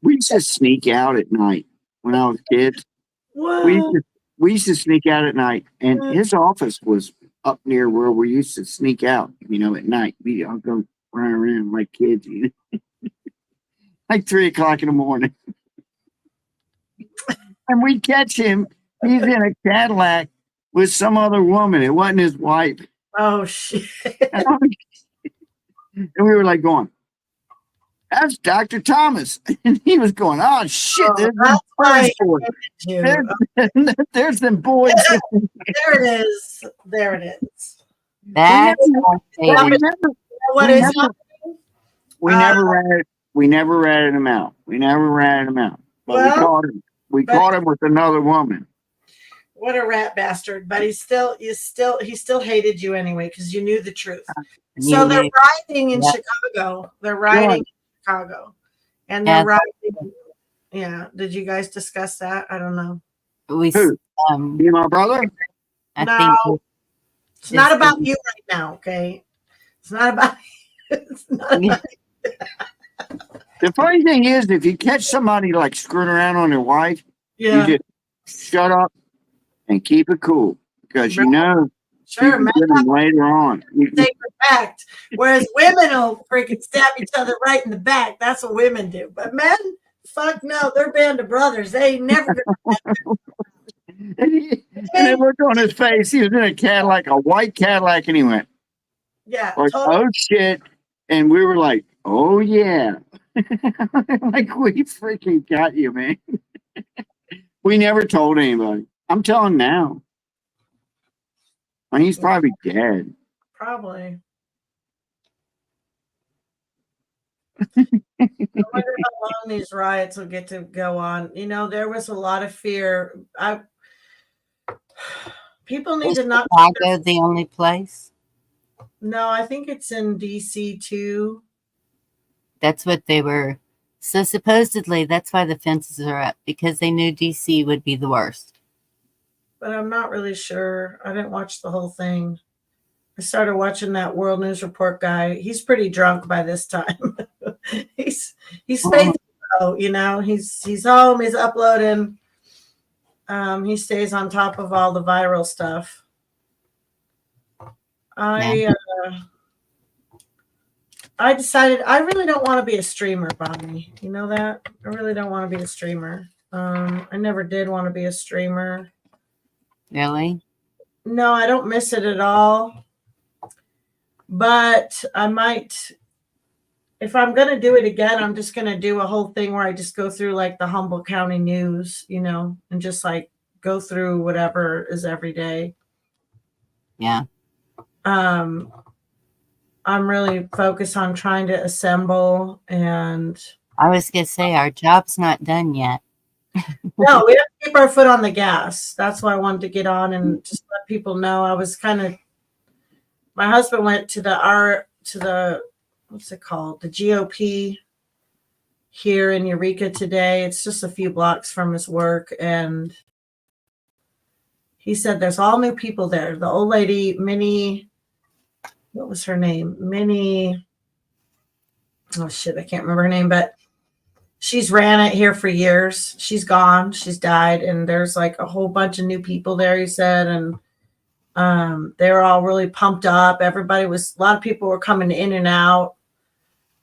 We used to sneak out at night when I was kids. What? We used to sneak out at night, and his office was up near where we used to sneak out, at night. We all go run around like kids, like 3 o'clock in the morning. And we catch him. He's in a Cadillac with some other woman. It wasn't his wife. Oh, shit. And we were like going, that's Dr. Thomas. And he was going, oh, shit. There's them right. boys. There's them boys. There it is. There it is. That's my favorite. What is we never ratted him out. But we caught him with another woman. What a rat bastard! But he still hated you anyway because you knew the truth. So they're riding in Chicago. They're riding in Chicago, and they're riding. Yeah. Did you guys discuss that? I don't know. Who? You, my brother? No, it's not about you right now. Okay, it's not about. It's not about. The funny thing is, if you catch somebody like screwing around on their wife, Yeah. you just shut up and keep it cool because you Sure, can get them later on. Take respect. Whereas women will freaking stab each other right in the back. That's what women do. But men, fuck no, they're band of brothers. They ain't never gonna. And then look on his face. He was in a Cadillac, a white Cadillac, and he went, Yeah, like, totally. oh shit. And we were like, oh yeah. Like, we freaking got you, man. We never told anybody. I'm telling now. And he's probably dead. Probably. I wonder how long these riots will get to go on. There was a lot of fear. People need Is to not. Chicago the only place? No, I think it's in DC too. That's what they were. So supposedly that's why the fences are up, because they knew DC would be the worst. But I'm not really sure. I didn't watch the whole thing. I started watching that World News Report guy. He's pretty drunk by this time. he's faithful, He's home. He's uploading. He stays on top of all the viral stuff. I decided I really don't want to be a streamer, Bonnie. You know that? I really don't want to be a streamer. I never did want to be a streamer. Really? No, I don't miss it at all. But I might, if I'm going to do it again, I'm just going to do a whole thing where I just go through like the Humboldt County news, and just like go through whatever is every day. Yeah. I'm really focused on trying to assemble, and I was going to say our job's not done yet. no, we have to keep our foot on the gas. That's why I wanted to get on and just let people know. I was my husband went to the what's it called? The GOP here in Eureka today. It's just a few blocks from his work. And he said there's all new people there. The old lady, Minnie, what was her name? Minnie, oh shit, I can't remember her name, but she's ran it here for years. She's gone. She's died. And there's like a whole bunch of new people there, he said. And they were all really pumped up. A lot of people were coming in and out.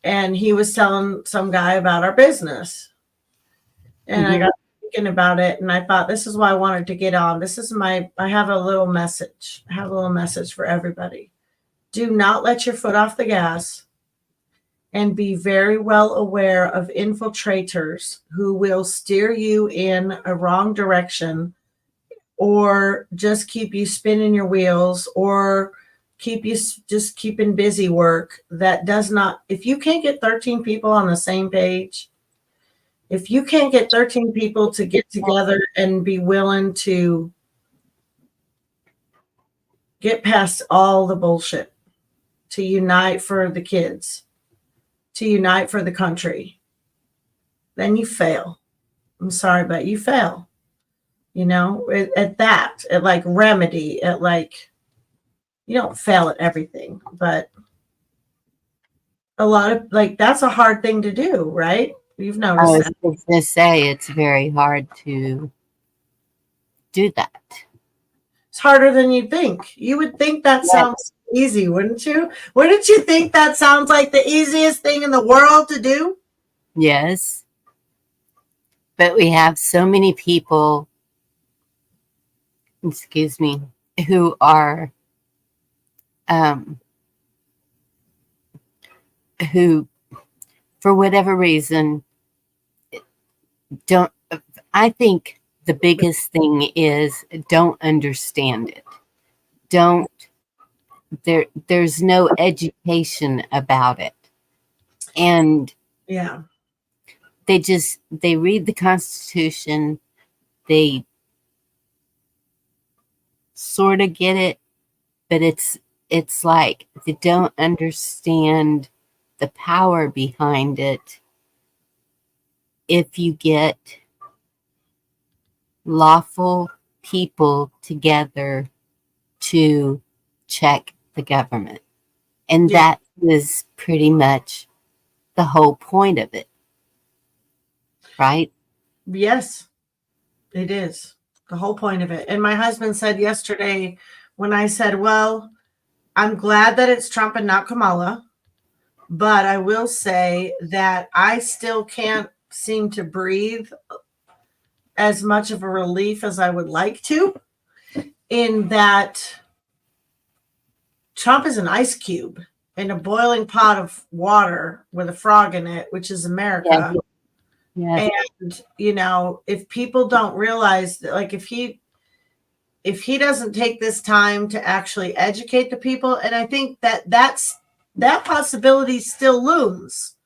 And he was telling some guy about our business. And I got thinking about it. And I thought, this is why I wanted to get on. I have a little message. I have a little message for everybody. Do not let your foot off the gas. And be very well aware of infiltrators who will steer you in a wrong direction or just keep you spinning your wheels or keep you just keeping busy work that does not, if you can't get 13 people on the same page, If you can't get 13 people to get together and be willing to get past all the bullshit, to unite for the kids, to unite for the country, then you fail. I'm sorry, but you fail. You know, at that, at like remedy, at like, you don't fail at everything, but a lot of like, that's a hard thing to do, right? You've I noticed was that. just going to say it's very hard to do that. It's harder than you'd think. You would think that Yes. sounds easy, wouldn't you? Wouldn't you think that sounds like the easiest thing in the world to do? Yes. But we have so many people, excuse me, who are, who, for whatever reason, don't, I think the biggest thing is don't understand it. Don't, there's no education about it. And Yeah. they read the Constitution, they sort of get it, but it's like they don't understand the power behind it. If you get lawful people together to check the government, and Yeah. that is pretty much the whole point of it, right? Yes, it is the whole point of it. And my husband said yesterday when I said, well, I'm glad that it's Trump and not Kamala, but I will say that I still can't seem to breathe as much of a relief as I would like to, in that Trump is an ice cube in a boiling pot of water with a frog in it, which is America. Yeah. And, you know, if people don't realize that, like, if he doesn't take this time to actually educate the people, and I think that that possibility still looms.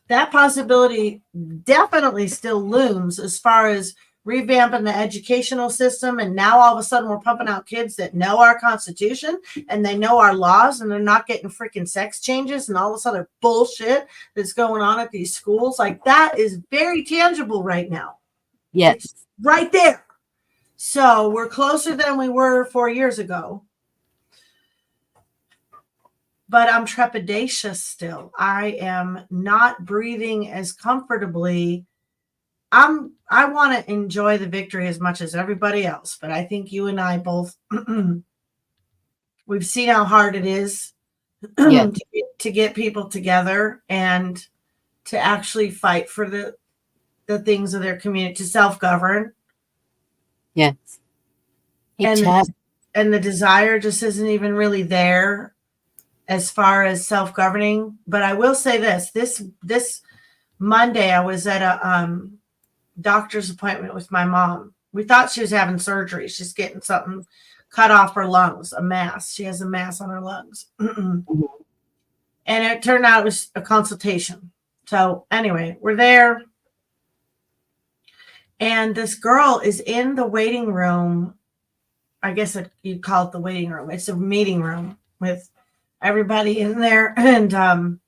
That possibility definitely still looms as far as revamping the educational system. And now all of a sudden we're pumping out kids that know our Constitution and they know our laws, and they're not getting freaking sex changes and all this other bullshit that's going on at these schools. Like, that is very tangible right now. Yes. It's right there. So we're closer than we were 4 years ago. But I'm trepidatious still. I am not breathing as comfortably. I want to enjoy the victory as much as everybody else, but I think you and I both we've seen how hard it is Yeah. to get people together and to actually fight for the things of their community, to self-govern. Yes. Hey, Chad. And the desire just isn't even really there as far as self-governing. But I will say this Monday I was at a doctor's appointment with my mom. We thought she was having surgery. She's getting something cut off her lungs, a mass. She has a mass on her lungs. And it turned out it was a consultation. So anyway, we're there. And this girl is in the waiting room. I guess you'd call it the waiting room. It's a meeting room with everybody in there. And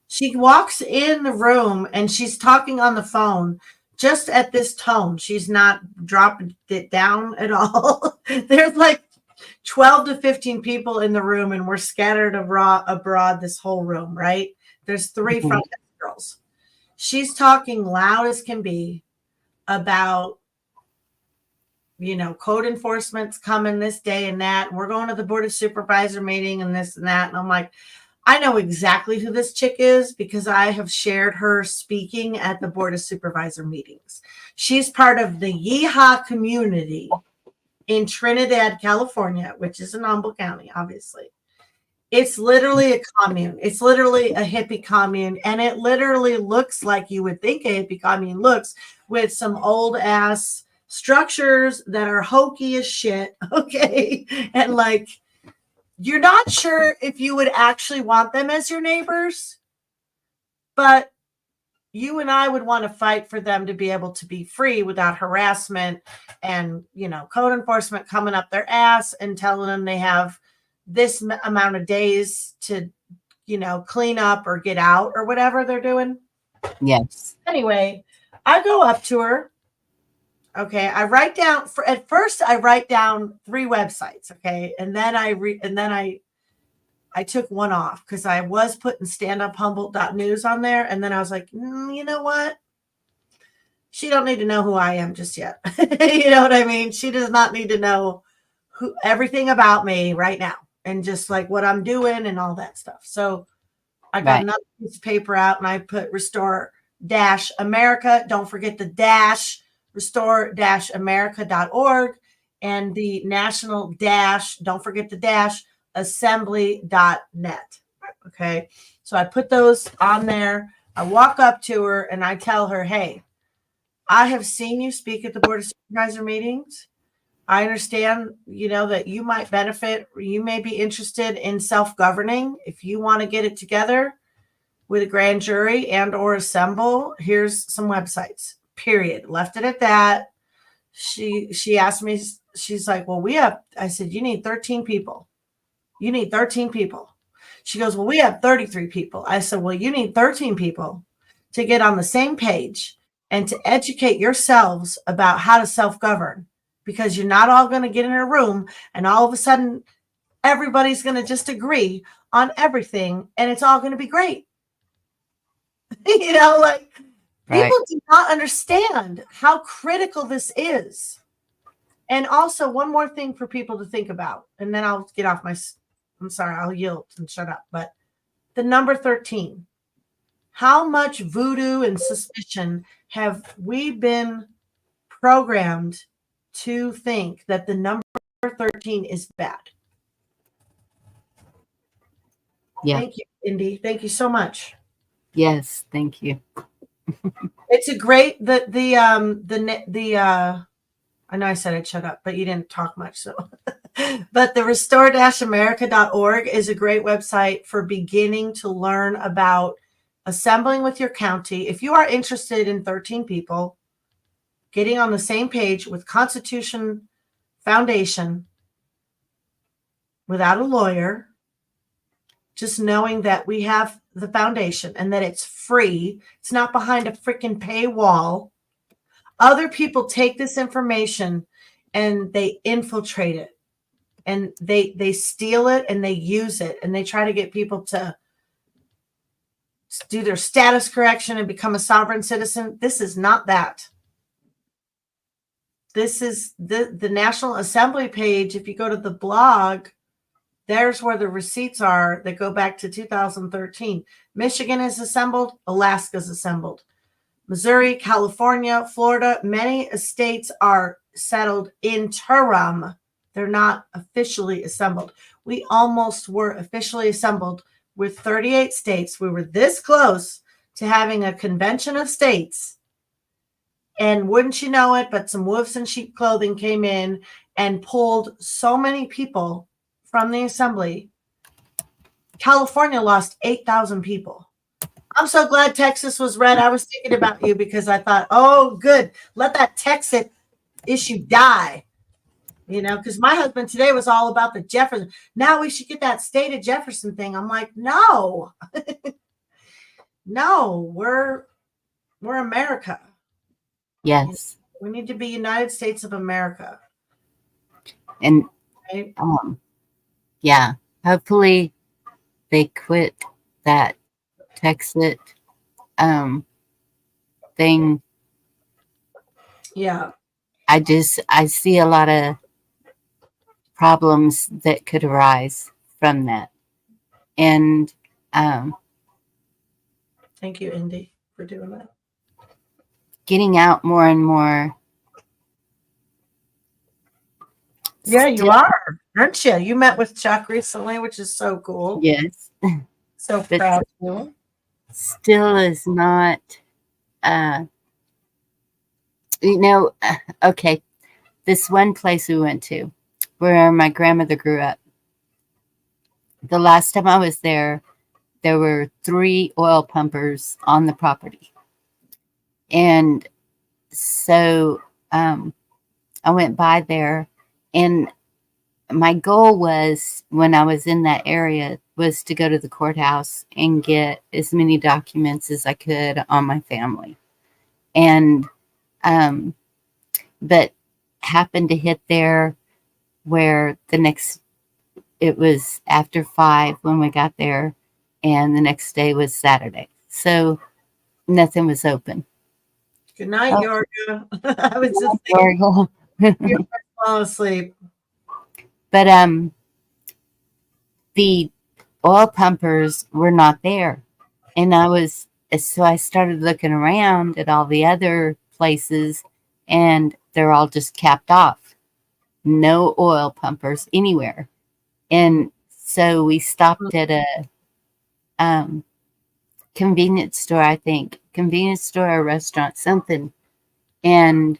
she walks in the room and she's talking on the phone just at this tone. She's not dropping it down at all. There's like 12 to 15 people in the room, and we're scattered abroad this whole room, right? There's 3 front desk girls. She's talking loud as can be about, you know, code enforcement's coming this day and that. And we're going to the board of supervisor meeting and this and that. And I'm like, I know exactly who this chick is because I have shared her speaking at the board of supervisor meetings. She's part of the Yeehaw community in Trinidad, California, which is in Humboldt County, obviously. It's literally a commune. It's literally a hippie commune. And it literally looks like you would think a hippie commune looks, with some old ass structures that are hokey as shit. Okay. And like, you're not sure if you would actually want them as your neighbors, but you and I would want to fight for them to be able to be free without harassment and, code enforcement coming up their ass and telling them they have this amount of days to, clean up or get out or whatever they're doing. Yes. Anyway, I go up to her. Okay, I write down at first I write down 3 websites, okay? And then I took one off because I was putting standuphumboldt.news on there, and then I was like, you know what? She don't need to know who I am just yet. You know what I mean? She does not need to know everything about me right now, and just like what I'm doing and all that stuff. So I got another piece of paper out, and I put restore-america. Don't forget the dash, restore-america.org, and the national dash, don't forget the dash, assembly.net. Okay. So I put those on there. I walk up to her and I tell her, hey, I have seen you speak at the Board of Supervisor meetings. I understand, that you might benefit, or you may be interested in self-governing. If you want to get it together with a grand jury and or assemble, here's some websites, period. Left it at that. She asked me, she's like, well, I said, you need 13 people. You need 13 people. She goes, well, we have 33 people. I said, well, you need 13 people to get on the same page and to educate yourselves about how to self-govern, because you're not all going to get in a room and all of a sudden everybody's going to just agree on everything and it's all going to be great. People do not understand how critical this is. And also one more thing for people to think about, and then I'll get off I'm sorry, I'll yield and shut up. But the number 13, how much voodoo and suspicion have we been programmed to think that the number 13 is bad? Yeah. Thank you, Indy. Thank you so much. Yes, thank you. It's a great I know I said I'd shut up, but you didn't talk much. So, but the restore-america.org is a great website for beginning to learn about assembling with your county. If you are interested in 13 people getting on the same page with Constitution Foundation without a lawyer, just knowing that we have the foundation and that it's free, it's not behind a freaking paywall. Other people take this information and they infiltrate it and they steal it and they use it and they try to get people to do their status correction and become a sovereign citizen. This is not that. This is the National Assembly page. If you go to the blog, there's where the receipts are that go back to 2013. Michigan is assembled. Alaska's assembled. Missouri, California, Florida, many states are settled interim. They're not officially assembled. We almost were officially assembled with 38 states. We were this close to having a convention of states. And wouldn't you know it, but some wolves in sheep clothing came in and pulled so many people from the assembly. California lost 8,000 people. I'm so glad Texas was red. I was thinking about you because I thought, oh, good. Let that Texas issue die. Because my husband today was all about the Jefferson. Now we should get that state of Jefferson thing. I'm like, no. No, we're America. Yes. We need to be United States of America. And right? Yeah, hopefully they quit that Texit thing. Yeah. I see a lot of problems that could arise from that. And thank you, Indy, for doing that. Getting out more and more. Yeah, you are, aren't you? You met with Chuck recently, which is so cool. Yes. So proud of you. Still is not, okay. This one place we went to where my grandmother grew up. The last time I was there, there were 3 oil pumpers on the property. And so I went by there, and my goal was, when I was in that area, was to go to the courthouse and get as many documents as I could on my family. And but happened to hit there where it was after 5 when we got there, and the next day was Saturday. So nothing was open. Good night, Oh. Yorga. I was just thinking you're falling asleep. But the oil pumpers were not there. And so I started looking around at all the other places, and they're all just capped off. No oil pumpers anywhere. And so we stopped at a convenience store, or restaurant, something. And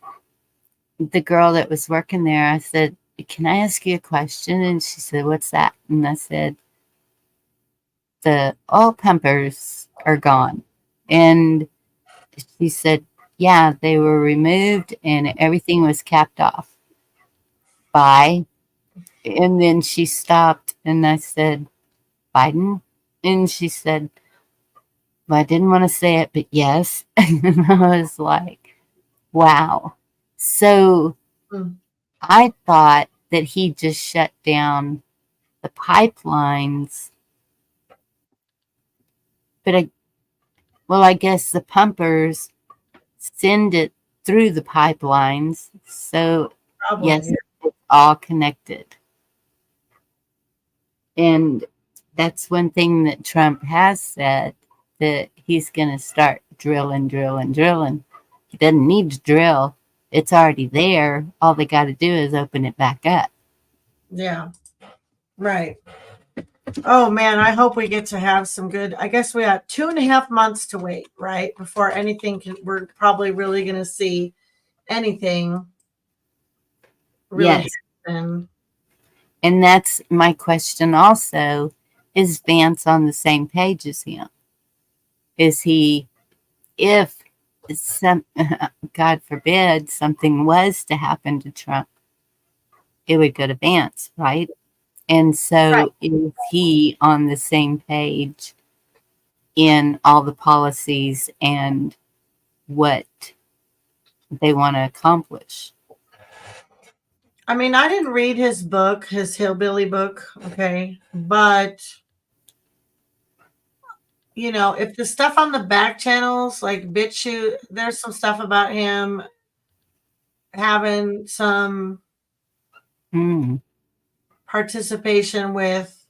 the girl that was working there, I said, "Can I ask you a question?" And she said, "What's that?" And I said, "The oil pumpers are gone." And she said, "Yeah, they were removed and everything was capped off by," and then she stopped, and I said, "Biden?" And she said, "Well, I didn't want to say it, but yes." And I was like, wow. So I thought that he just shut down the pipelines, but I guess the pumpers send it through the pipelines. So Probably. yes, it's all connected. And that's one thing that Trump has said, that he's going to start drilling. He doesn't need to drill. It's already there. All they got to do is open it back up. Yeah. Right. Oh man, I hope we get to have some good. I guess we got 2.5 months to wait, right? Before anything we're probably really going to see anything really happen. And that's my question also. Is Vance on the same page as him? Is he, if God forbid, something was to happen to Trump, it would go to Vance, right? And so is he on the same page in all the policies and what they want to accomplish? I mean, I didn't read his book, his hillbilly book, okay? But, you know, if the stuff on the back channels, like BitChute, there's some stuff about him having some participation with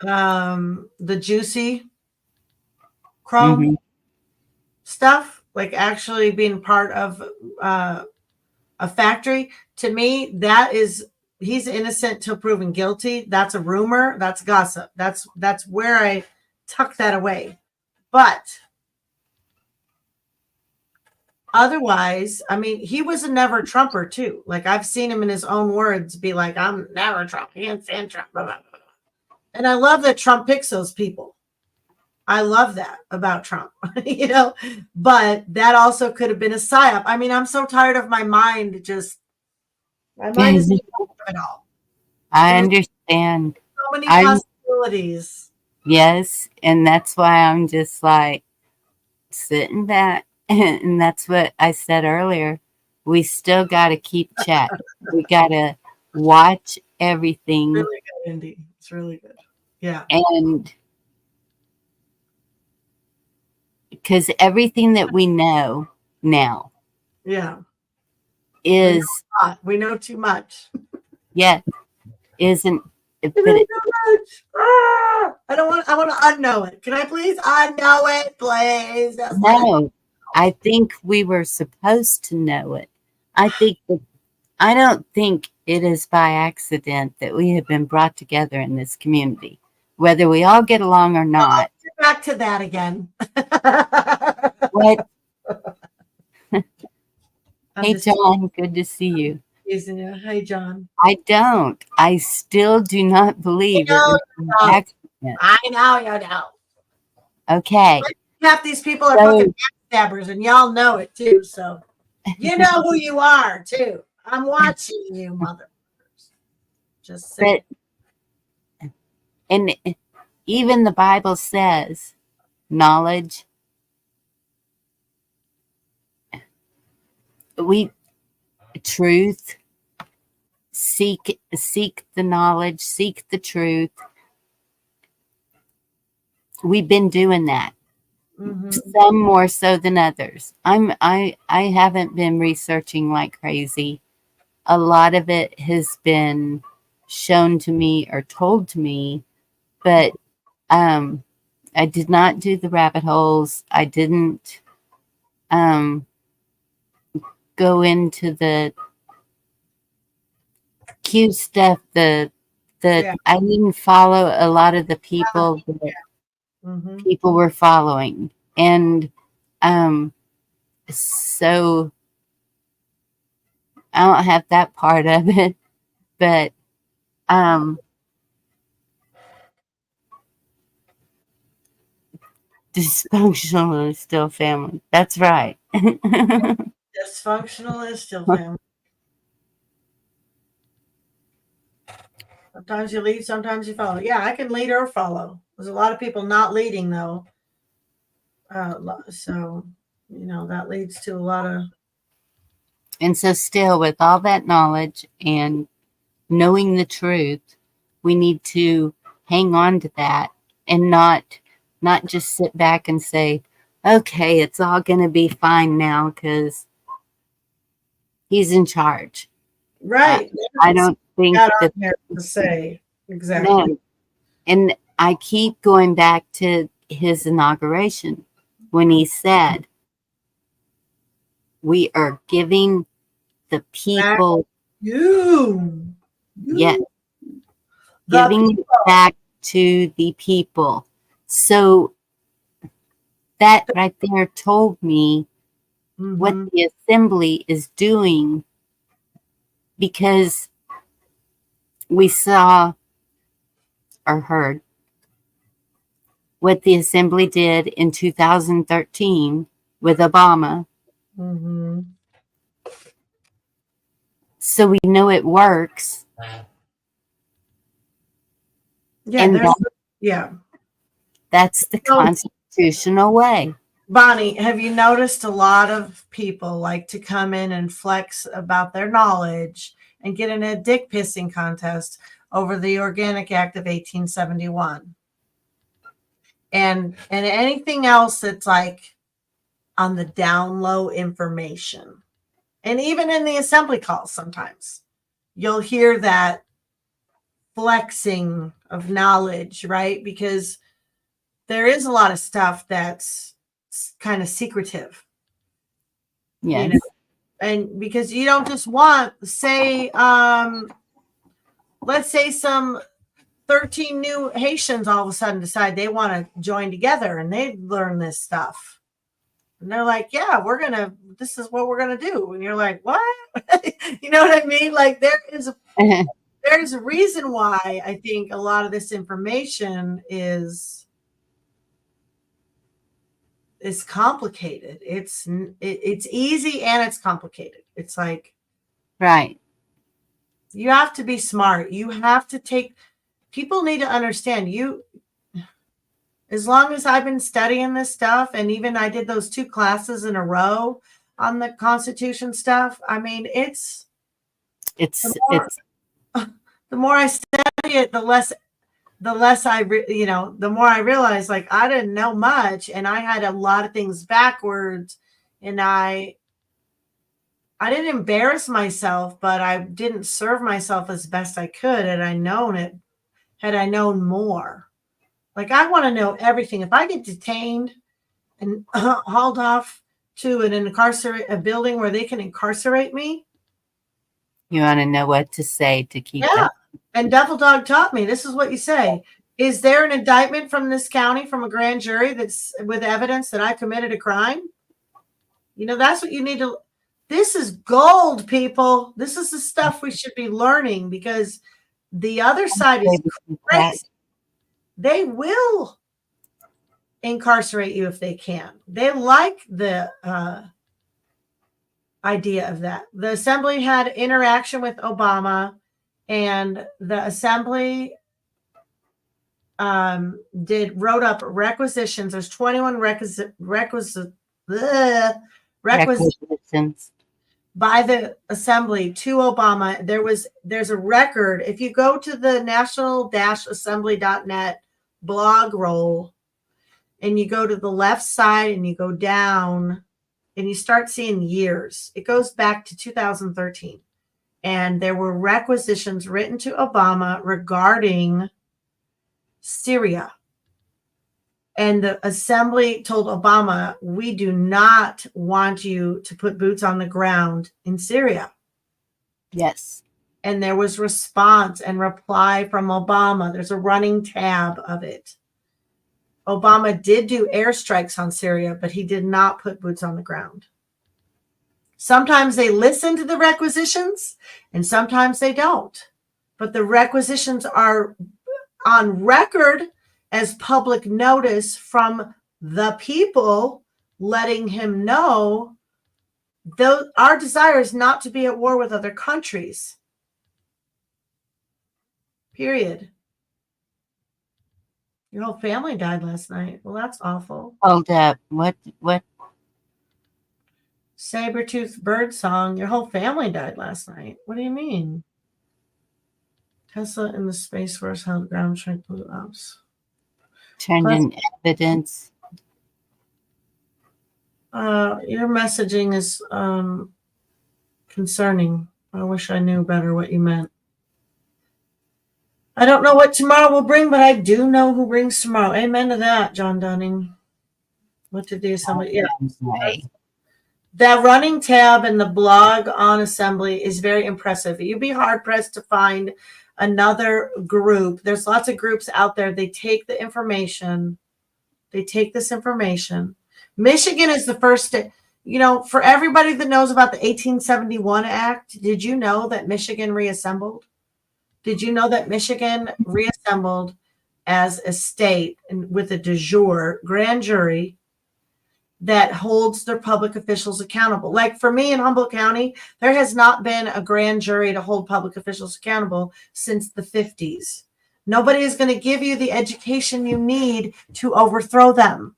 the Juicy Chrome stuff, like actually being part of a factory. To me, that is, he's innocent till proven guilty. That's a rumor. That's gossip. That's where I tuck that away. But otherwise, I mean, he was a never Trumper too. Like I've seen him in his own words be like, "I'm never Trump. I can't stand Trump." Blah, blah, blah. And I love that Trump picks those people. I love that about Trump, you know, but that also could have been a psyop. I mean, I'm so tired of my mind my mind is it all. I understand. So many possibilities. Yes, and that's why I'm just like sitting back. And that's what I said earlier. We still got to keep check. We got to watch everything. Really good, Indy. It's really good. Yeah. And because everything that we know now is we know too much. Isn't but I want to unknow it. Can I please unknow it, please? No, I think we were supposed to know it. I don't think it is by accident that we have been brought together in this community, whether we all get along or not. Back to that again. What? Hey, John, good to see you. Hey, John. I still do not believe it was an accident. I know you don't. Okay. Half these people are fucking backstabbers, and y'all know it too. So you know who you are too. I'm watching you, mother. Just saying. But and even the Bible says knowledge. We truth. Seek the knowledge. Seek the truth. We've been doing that. Mm-hmm. Some more so than others. I haven't been researching like crazy. A lot of it has been shown to me or told to me, but I did not do the rabbit holes. I didn't go into the Q stuff. Yeah. I didn't follow a lot of the people that Mm-hmm. people were following, and so I don't have that part of it, but dysfunctional is still family. That's right. Dysfunctional is still family. Sometimes you lead, sometimes you follow. Yeah, I can lead or follow. There's a lot of people not leading though. So, that leads to a lot of. And so still with all that knowledge and knowing the truth, we need to hang on to that and not just sit back and say, okay, it's all going to be fine now because he's in charge. Right. I don't think Got on that there to say exactly. no. And I keep going back to his inauguration when he said, we are giving the people, You. yes, The giving it back to the people. So that right there told me what Mhm. the assembly is doing, because we saw or heard what the assembly did in 2013 with Obama. Mhm. So we know it works. Yeah, And yeah. that's the constitutional way. Bonnie, have you noticed a lot of people like to come in and flex about their knowledge and get in a dick pissing contest over the Organic Act of 1871? And anything else that's like on the down low information. And even in the assembly calls sometimes you'll hear that flexing of knowledge, right? Because there is a lot of stuff that's kind of secretive. Yes. And because you don't just want, say, let's say some 13 new Haitians all of a sudden decide they want to join together and they learn this stuff. And they're like, yeah, this is what we're going to do. And you're like, what? You know what I mean? Like there's a reason why I think a lot of this information is complicated. It's easy and it's complicated. It's like, Right. you have to be smart. You have to people need to understand as long as I've been studying this stuff, and even I did those 2 classes in a row on the Constitution stuff. I mean, the more I study it, the less the more I realize, like, I didn't know much and I had a lot of things backwards, and I didn't embarrass myself, but I didn't serve myself as best I could had I known more. Like, I want to know everything. If I get detained and hauled off to a building where they can incarcerate me. You want to know what to say to keep that. And Duffel Dog taught me, this is what you say. Is there an indictment from this county from a grand jury that's with evidence that I committed a crime? That's what you need to. This is gold, people. This is the stuff we should be learning, because the other side is crazy. They will incarcerate you if they can. They like the idea of that. The assembly had interaction with Obama, and the assembly wrote up requisitions. There's 21 requisitions Requisitions. by the assembly to Obama. There's a record. If you go to the national-assembly.net blog roll and you go to the left side and you go down and you start seeing years, it goes back to 2013. And there were requisitions written to Obama regarding Syria. And the assembly told Obama, we do not want you to put boots on the ground in Syria. Yes. And there was response and reply from Obama. There's a running tab of it. Obama did do airstrikes on Syria, but he did not put boots on the ground. Sometimes they listen to the requisitions and sometimes they don't. But the requisitions are on record as public notice from the people letting him know our desire is not to be at war with other countries. Period. Your whole family died last night. Well, that's awful. Hold up. What? Saber-toothed bird song. Your whole family died last night. What do you mean? Tesla in the Space Force held ground strike blue ops. Turned in evidence. Your messaging is concerning. I wish I knew better what you meant. I don't know what tomorrow will bring, but I do know who brings tomorrow. Amen to that, John Dunning. What did the assembly? Yeah. That running tab in the blog on assembly is very impressive. You'd be hard pressed to find another group. There's lots of groups out there. They take the information. They take this information. Michigan is the first, for everybody that knows about the 1871 Act, did you know that Michigan reassembled? Did you know that Michigan reassembled as a state and with a de jure grand jury that holds their public officials accountable? Like for me in Humboldt County, there has not been a grand jury to hold public officials accountable since the 50s. Nobody is going to give you the education you need to overthrow them.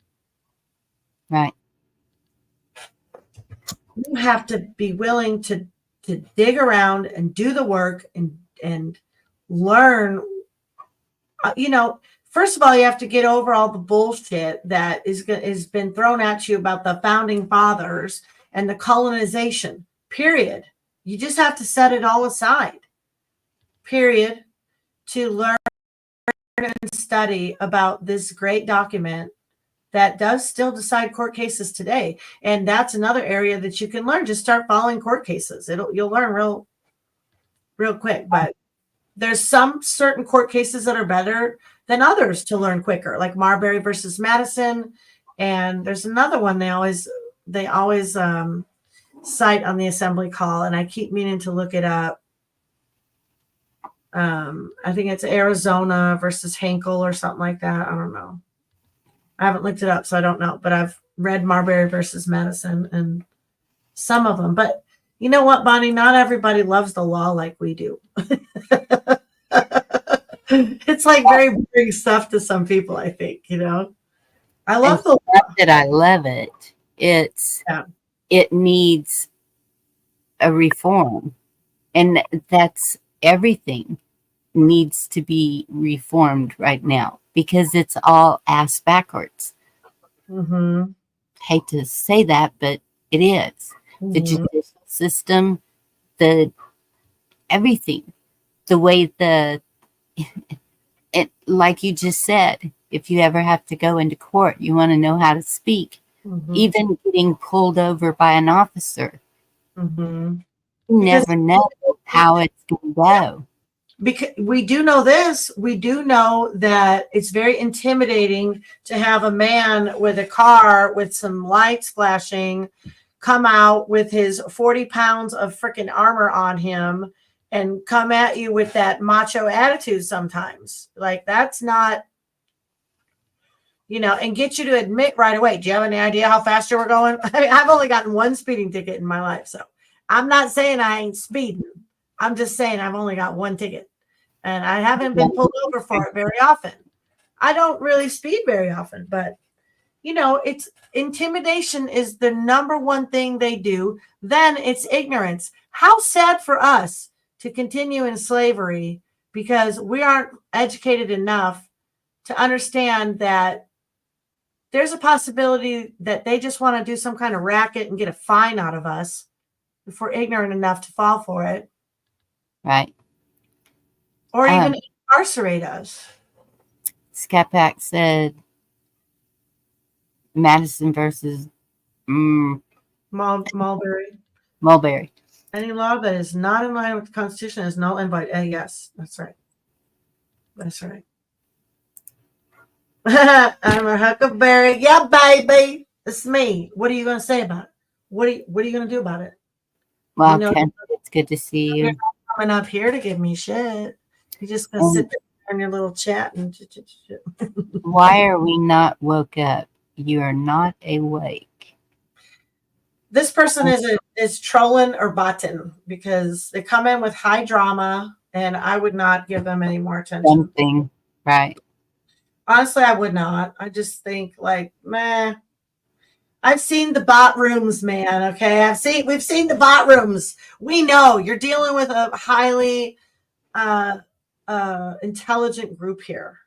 Right. You have to be willing to dig around and do the work and learn. First of all, you have to get over all the bullshit that has been thrown at you about the founding fathers and the colonization, period. You just have to set it all aside, period, to learn and study about this great document that does still decide court cases today. And that's another area that you can learn. Just start following court cases. You'll learn real quick. But there's some certain court cases that are better than others to learn quicker, like Marbury versus Madison. And there's another one they always cite on the assembly call, and I keep meaning to look it up. I think it's Arizona versus Henkel or something like that. I don't know. I haven't looked it up, so I don't know. But I've read Marbury versus Madison and some of them. But you know what, Bonnie? Not everybody loves the law like we do. It's like very boring stuff to some people, I think, I love the law. That I love it. It needs a reform. And that's everything needs to be reformed right now because it's all ass backwards. Mm-hmm. Hate to say that, but it is. Mm-hmm. The judicial system, everything, the way like you just said, if you ever have to go into court, you want to know how to speak, even getting pulled over by an officer. Mm-hmm. You never know how it's going to go. Because we do know this. We do know that it's very intimidating to have a man with a car with some lights flashing come out with his 40 pounds of freaking armor on him and come at you with that macho attitude sometimes. Like, that's not, and get you to admit right away. Do you have any idea how fast you were going? I mean, I've only gotten one speeding ticket in my life. So I'm not saying I ain't speeding. I'm just saying I've only got one ticket. And I haven't been pulled over for it very often. I don't really speed very often, but it's intimidation is the number one thing they do. Then it's ignorance. How sad for us to continue in slavery because we aren't educated enough to understand that there's a possibility that they just want to do some kind of racket and get a fine out of us if we're ignorant enough to fall for it. Right. Or even incarcerate us. Scat Pack said Madison versus Mulberry. Mulberry. Any law that is not in line with the Constitution is null and void. Yes, that's right. That's right. I'm a huckleberry. Yeah, baby. It's me. What are you going to say about it? What are you going to do about it? Well, Ken, it's good to see you. You're not coming up here to give me shit. You're just going to sit there in your little chat and Why are we not woke up? You are not awake. This person is trolling or botting because they come in with high drama, and I would not give them any more attention. Something, right? Honestly, I would not. I just think meh. I've seen the bot rooms, man. Okay, we've seen the bot rooms. We know you're dealing with a highly intelligent group here.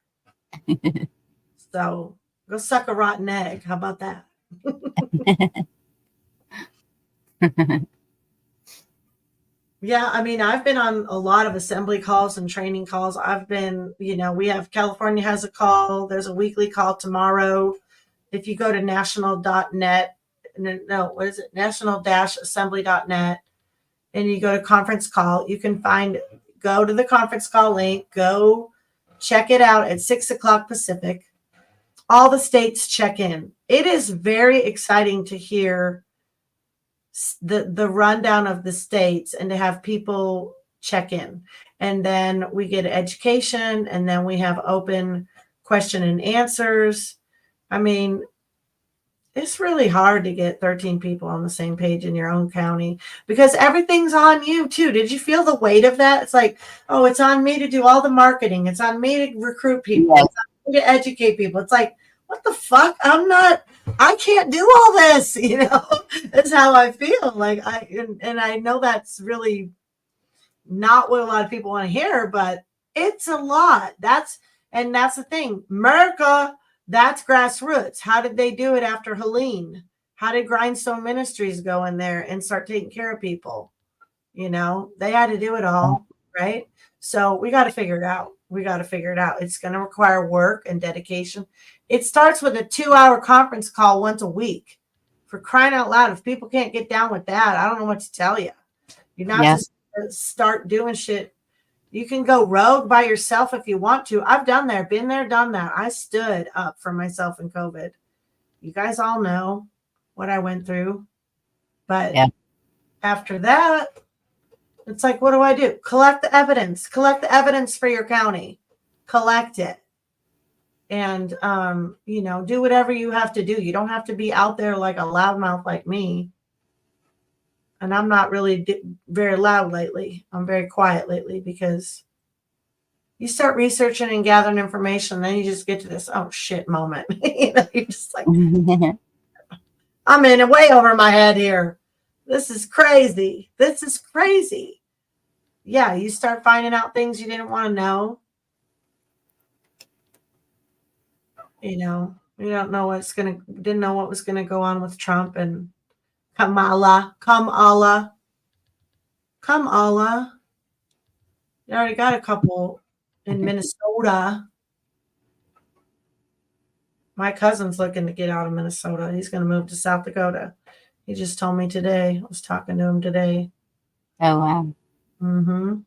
So go suck a rotten egg. How about that? Yeah, I mean, I've been on a lot of assembly calls and training calls. I've been, we have California has a call. There's a weekly call tomorrow. If you go to national.net, no, what is it? national-assembly.net, and you go to conference call, you can go to the conference call link, go check it out at 6:00 Pacific. All the states check in. It is very exciting to hear the rundown of the states and to have people check in. And then we get education, and then we have open question and answers. I mean, it's really hard to get 13 people on the same page in your own county because everything's on you too. Did you feel the weight of that? It's like, oh, it's on me to do all the marketing. It's on me to recruit people. Yes. It's on me to educate people. It's like, what the fuck? I can't do all this, That's how I feel. And I know that's really not what a lot of people want to hear, but it's a lot. That's the thing. America, that's grassroots. How did they do it after Helene? How did Grindstone Ministries go in there and start taking care of people? They had to do it all, right? So we got to figure it out. It's going to require work and dedication. It starts with a 2-hour conference call once a week. For crying out loud, if people can't get down with that, I don't know what to tell you. You're not just start doing shit. You can go rogue by yourself if you want to. I've done that, been there, done that. I stood up for myself in COVID. You guys all know what I went through. But after that, it's like, what do I do? Collect the evidence. Collect the evidence for your county. Collect it. And, do whatever you have to do. You don't have to be out there like a loudmouth like me. And I'm not really very loud lately. I'm very quiet lately because you start researching and gathering information. And then you just get to this, oh, shit moment. You're just like, I'm in way over my head here. This is crazy. Yeah, you start finding out things you didn't want to know. You don't know didn't know what was going to go on with Trump and Kamala. You already got a couple in Minnesota. My cousin's looking to get out of Minnesota. He's going to move to South Dakota. He just told me today. I was talking to him today. Oh, wow. Mm-hmm.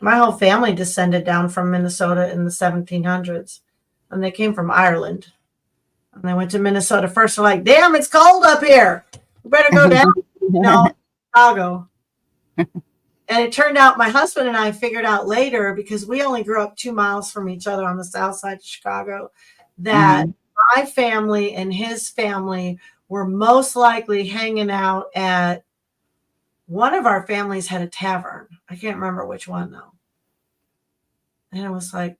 My whole family descended down from Minnesota in the 1700s. And they came from Ireland. And they went to Minnesota first. They're like, damn, it's cold up here. We better go down. Chicago. And it turned out my husband and I figured out later, because we only grew up 2 miles from each other on the south side of Chicago, that my family and his family were most likely hanging out at one of our families had a tavern. I can't remember which one though. And it was like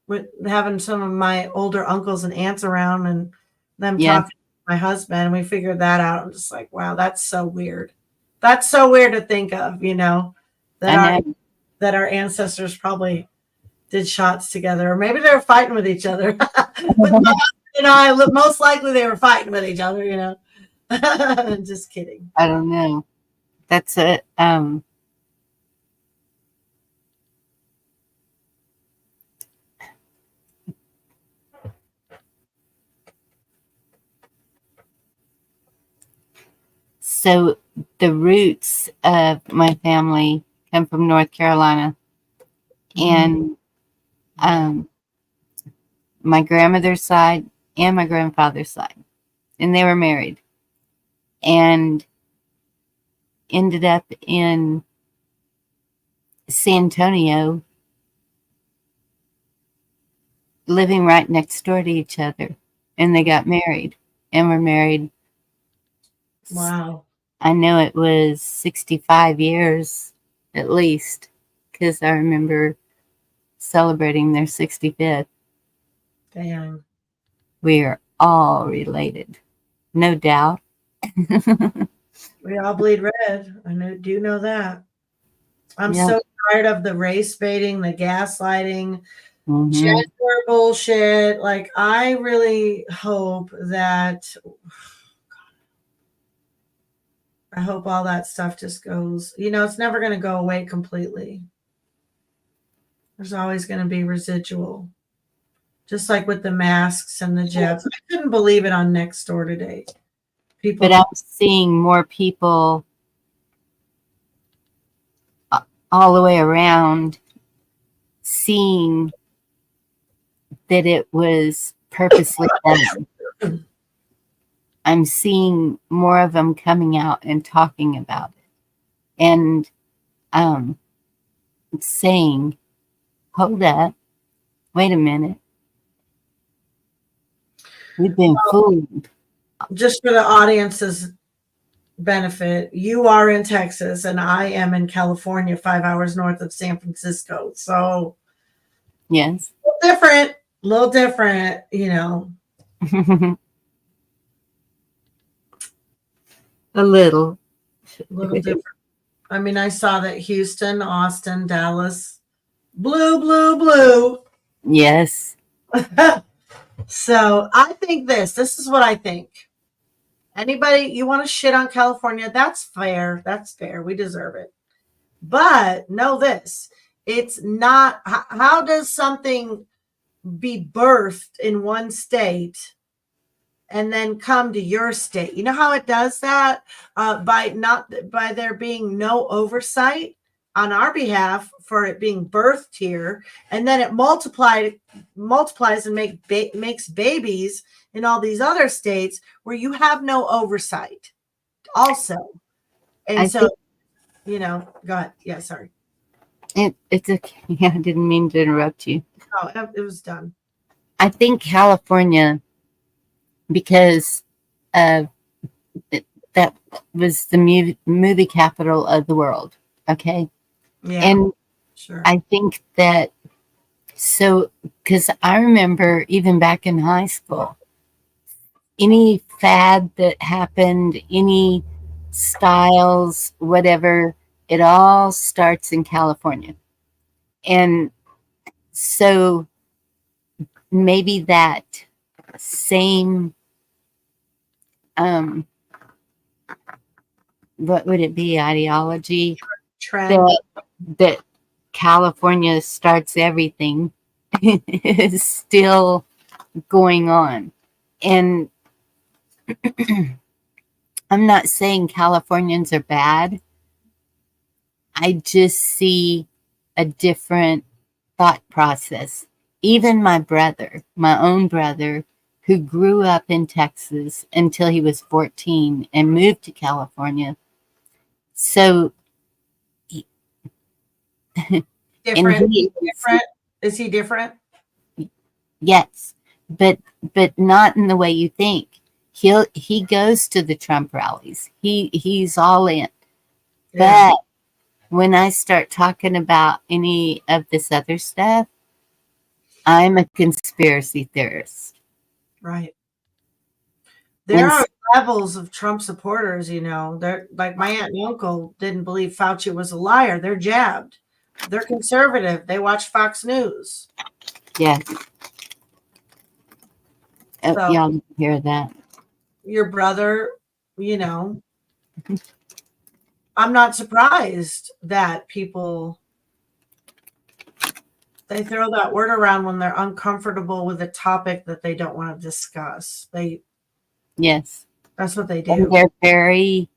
with having some of my older uncles and aunts around and them Yes. talking to my husband, and we figured that out. I'm just like, wow, that's so weird. That's so weird to think of, you know, I know. that our ancestors probably did shots together, or maybe they were fighting with each other. With my husband and I, most likely they were fighting with each other, you know. Just kidding. I don't know. That's it. So the roots of my family come from North Carolina, and my grandmother's side and my grandfather's side, and they were married and ended up in San Antonio, living right next door to each other, and they got married and were married. Wow. I know it was 65 years at least, because I remember celebrating their 65th. Damn. We are all related, no doubt. We all bleed red. Do know that. I'm Yeah. so tired of the race baiting, the gaslighting, Mhm. gender bullshit. Like, I really hope that I hope all that stuff just goes, you know, it's never going to go away completely. There's always going to be residual. Just like with the masks and the jabs. I couldn't believe it on Nextdoor today. People, But I'm seeing more people all the way around seeing that it was purposely done. I'm seeing more of them coming out and talking about it and saying, hold up, wait a minute. We've been fooled. just for the audience's benefit, you are in Texas and I am in California, 5 hours north of San Francisco. So Yes. a little different, you know. A little. A little different. I mean, I saw that Houston, Austin, Dallas, blue. Yes. So I think this is what I think. Anybody, you want to shit on California? That's fair. That's fair. We deserve it. But know this, it's not, how does something be birthed in one state and then come to your state? You know how it does that? By there being no oversight on our behalf for it being birthed here, and then it multiplies and makes babies in all these other states where you have no oversight also. And I so think you know, go ahead. Yeah, sorry. it's okay. I didn't mean to interrupt you. Oh, it was done. I think California, because that was the movie capital of the world. Okay. Yeah, And sure. I think that, so, because I remember even back in high school, any fad that happened, any styles, whatever, it all starts in California. And so maybe that same, what would it be, ideology? Trend. That California starts everything is still going on. And I'm not saying Californians are bad. I just see a different thought process. Even my brother, my own brother, who grew up in Texas until he was 14 and moved to California. So Different. and he, Different. Is he different? yes, but not in the way you think. He goes to the Trump rallies. He's all in. Yeah. But when I start talking about any of this other stuff, I'm a conspiracy theorist. Right. There And are levels of Trump supporters, you know. They're like my aunt and uncle didn't believe Fauci was a liar. They're jabbed. They're conservative. They watch Fox News. yeah, So y'all hear that? your brother, you know, I'm not surprised that people they throw that word around when they're uncomfortable with a topic that they don't want to discuss. Yes. That's what they And do. they're very,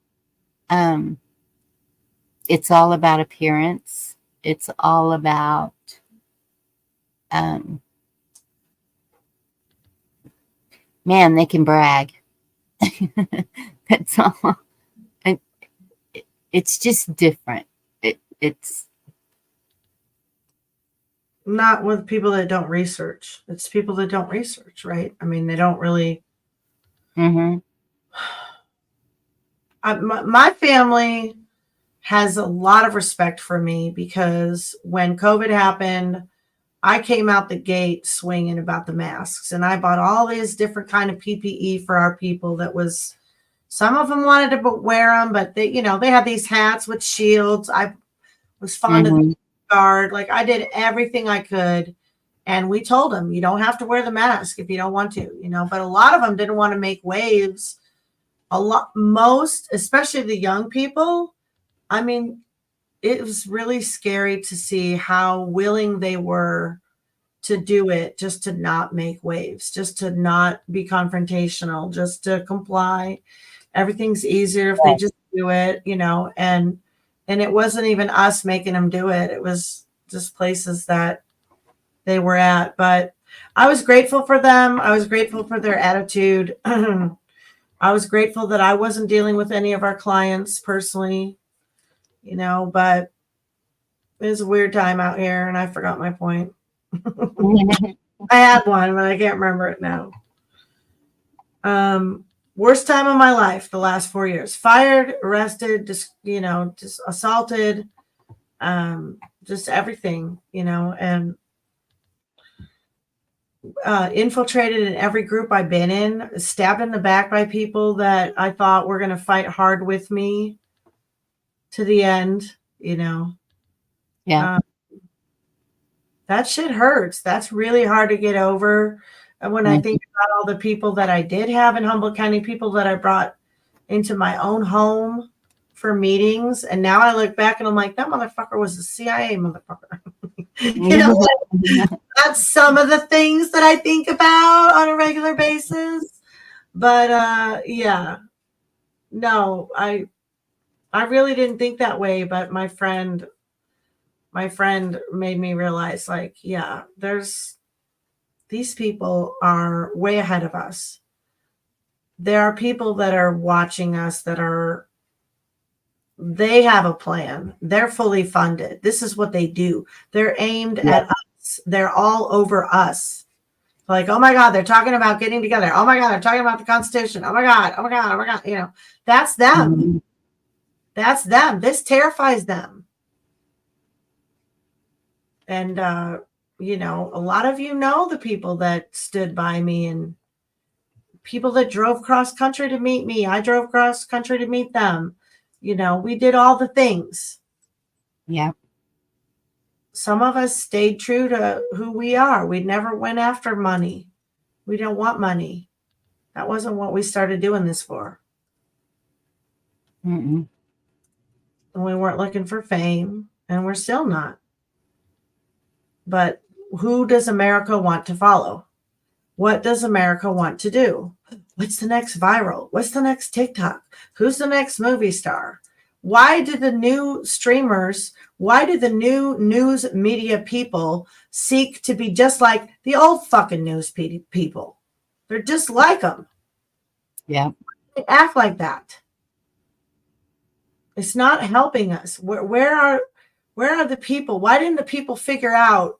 it's all about appearance. It's all about, man, they can brag. That's all. And it's just different. It's, Not with people that don't research. It's people that don't research, right? I mean, they don't really. mm-hmm. My family has a lot of respect for me because when COVID happened, I came out the gate swinging about the masks, and I bought all these different kind of PPE for our people. That was some of them wanted to wear them, but they, you know, they had these hats with shields. I was fond of Mm-hmm. the guard. Like I did everything I could. And we told them, you don't have to wear the mask if you don't want to, you know, but a lot of them didn't want to make waves. Most, especially the young people. I mean, it was really scary to see how willing they were to do it, just to not make waves, just to not be confrontational, just to comply. Everything's easier if they just do it, you know, and it wasn't even us making them do it. It was just places that they were at. But I was grateful for them. I was grateful for their attitude. I was grateful that I wasn't dealing with any of our clients personally, you know, but it was a weird time out here and I forgot my point. I had one, but I can't remember it now. Worst time of my life, the last 4 years. Fired, arrested, just, you know, just assaulted, just everything, you know, and infiltrated in every group I've been in, stabbed in the back by people that I thought were going to fight hard with me to the end, you know. Yeah. That shit hurts. That's really hard to get over. And when I think about all the people that I did have in Humboldt County, people that I brought into my own home for meetings, and now I look back and I'm like, that motherfucker was a CIA motherfucker. You know, that's some of the things that I think about on a regular basis. But yeah, no, I really didn't think that way. But my friend made me realize, like, yeah, these people are way ahead of us. There are people that are watching us they have a plan. They're fully funded. This is what they do. They're aimed at us. They're all over us. Like, oh my God, they're talking about getting together. Oh my God, they're talking about the Constitution. Oh my God, oh my God, oh my God. You know, that's them. That's them. This terrifies them. And, you know, a lot of you know the people that stood by me and people that drove cross country to meet me. I drove cross country to meet them. You know, we did all the things. Yeah. Some of us stayed true to who we are. We never went after money. We don't want money. That wasn't what we started doing this for. Mm-mm. And we weren't looking for fame, and we're still not. But who does America want to follow? What does America want to do? What's the next viral? What's the next TikTok? Who's the next movie star? Why do the new streamers, why do the new news media people seek to be just like the old fucking news people? They're just like them. Yeah. They act like that. It's not helping us. Where are the people? Why didn't the people figure out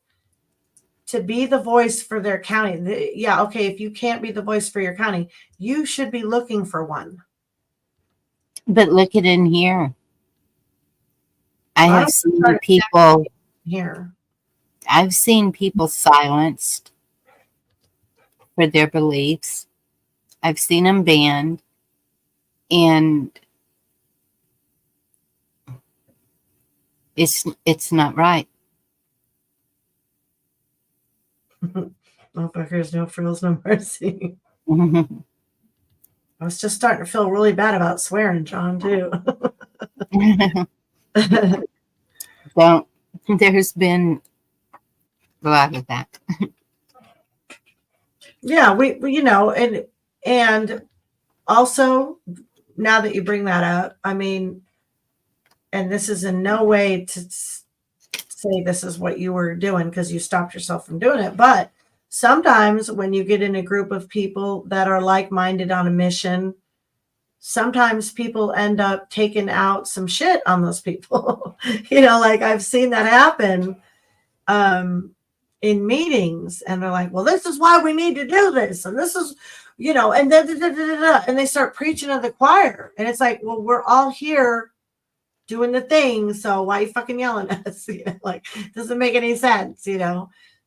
to be the voice for their county. Yeah, okay, if you can't be the voice for your county, you should be looking for one. But look at in here. I I have don't seen start people. here. I've seen people silenced for their beliefs. I've seen them banned, and it's not right. No fuckers, no frills, no mercy. I was just starting to feel really bad about swearing, John, too. Don't. There's been a lot of that. Yeah, we and also, now that you bring that up, I mean, and this is in no way to say this is what you were doing because you stopped yourself from doing it, but sometimes when you get in a group of people that are like-minded on a mission, sometimes people end up taking out some shit on those people. Like I've seen that happen in meetings, and they're like, well, this is why we need to do this, and this is, and then and they start preaching to the choir, and it's like, well, we're all here doing the thing, so why are you fucking yelling at us? Like, doesn't make any sense.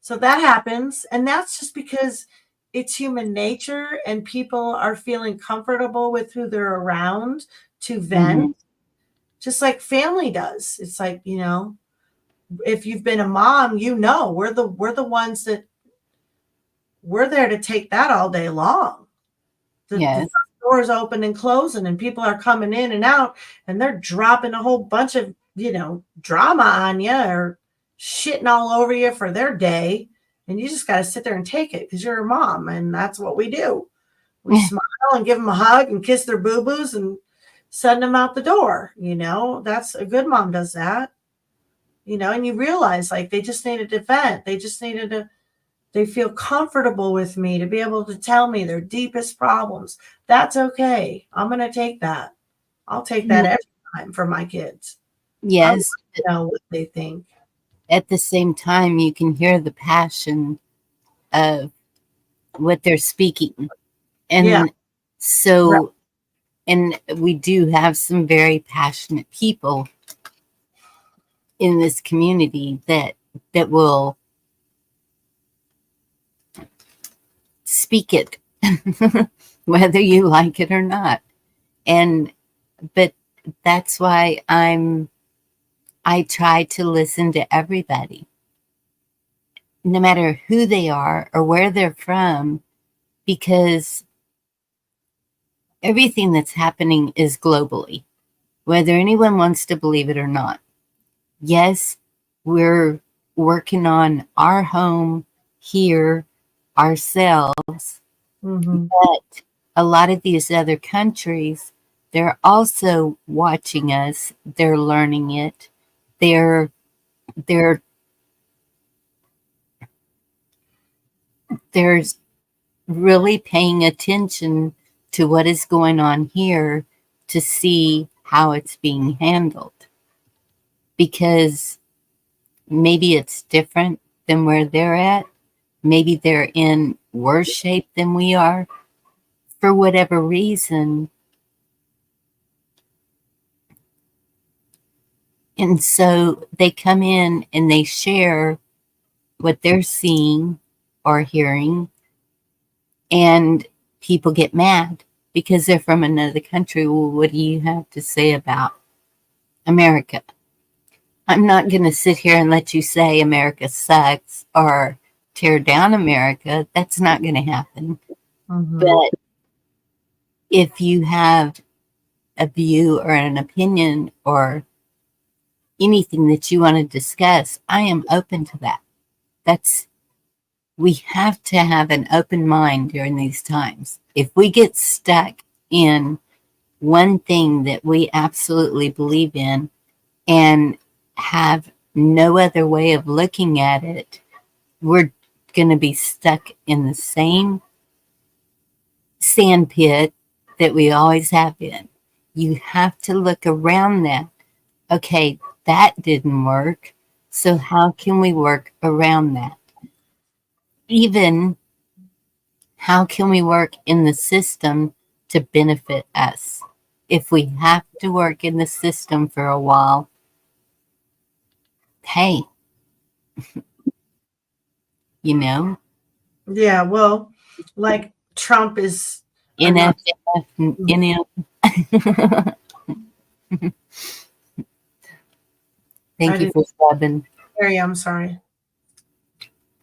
So that happens, and that's just because it's human nature, and people are feeling comfortable with who they're around to vent, just like family does. It's like, if you've been a mom, we're the ones that we're there to take that all day long. The doors open and closing, and people are coming in and out, and they're dropping a whole bunch of drama on you or shitting all over you for their day, and you just got to sit there and take it because you're a mom, and that's what we do. We smile and give them a hug and kiss their boo-boos and send them out the door. That's a good mom does that. And you realize, like, they just needed to vent. They just needed to, they feel comfortable with me to be able to tell me their deepest problems. That's okay. I'm going to take that. I'll take that every time for my kids. Yes. I know what they think. At the same time, you can hear the passion of what they're speaking. And so, and we do have some very passionate people in this community that will speak it, whether you like it or not. But that's why I try to listen to everybody, no matter who they are or where they're from, because everything that's happening is globally, whether anyone wants to believe it or not. Yes, we're working on our home here ourselves, but a lot of these other countries, they're also watching us. They're learning it. They're really paying attention to what is going on here to see how it's being handled, because maybe it's different than where they're at. Maybe they're in worse shape than we are for whatever reason. And so they come in and they share what they're seeing or hearing, and people get mad because they're from another country. Well, what do you have to say about America? I'm not going to sit here and let you say America sucks or tear down America. That's not going to happen. But if you have a view or an opinion or anything that you want to discuss, I am open to that. We have to have an open mind during these times. If we get stuck in one thing that we absolutely believe in and have no other way of looking at it, we're going to be stuck in the same sand pit that we always have been. You have to look around that. Okay, that didn't work. So how can we work around that? even how can we work in the system to benefit us? If we have to work in the system for a while, hey, you know, Yeah, well, like Trump is NF, I Thank you didn't for subbing. hear you, I'm sorry.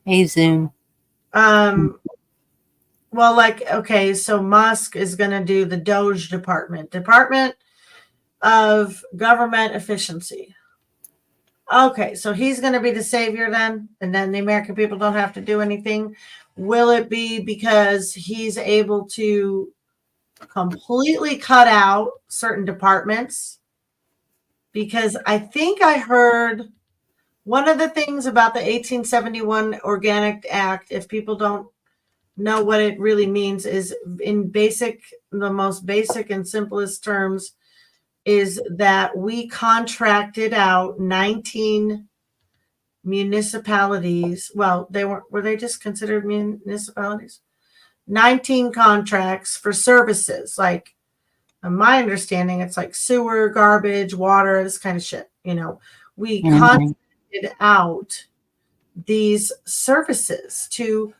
Hey, Zoom. Well, like, okay, so Musk is going to do the Doge Department of Government Efficiency. Okay, so he's going to be the savior then, and then the American people don't have to do anything. Will it be because he's able to completely cut out certain departments? Because I think I heard one of the things about the 1871 Organic Act, if people don't know what it really means, is the most basic and simplest terms, is that we contracted out 19 municipalities. Well, were they just considered municipalities? 19 contracts for services. Like, in my understanding, it's like sewer, garbage, water, this kind of shit. We contracted out these services to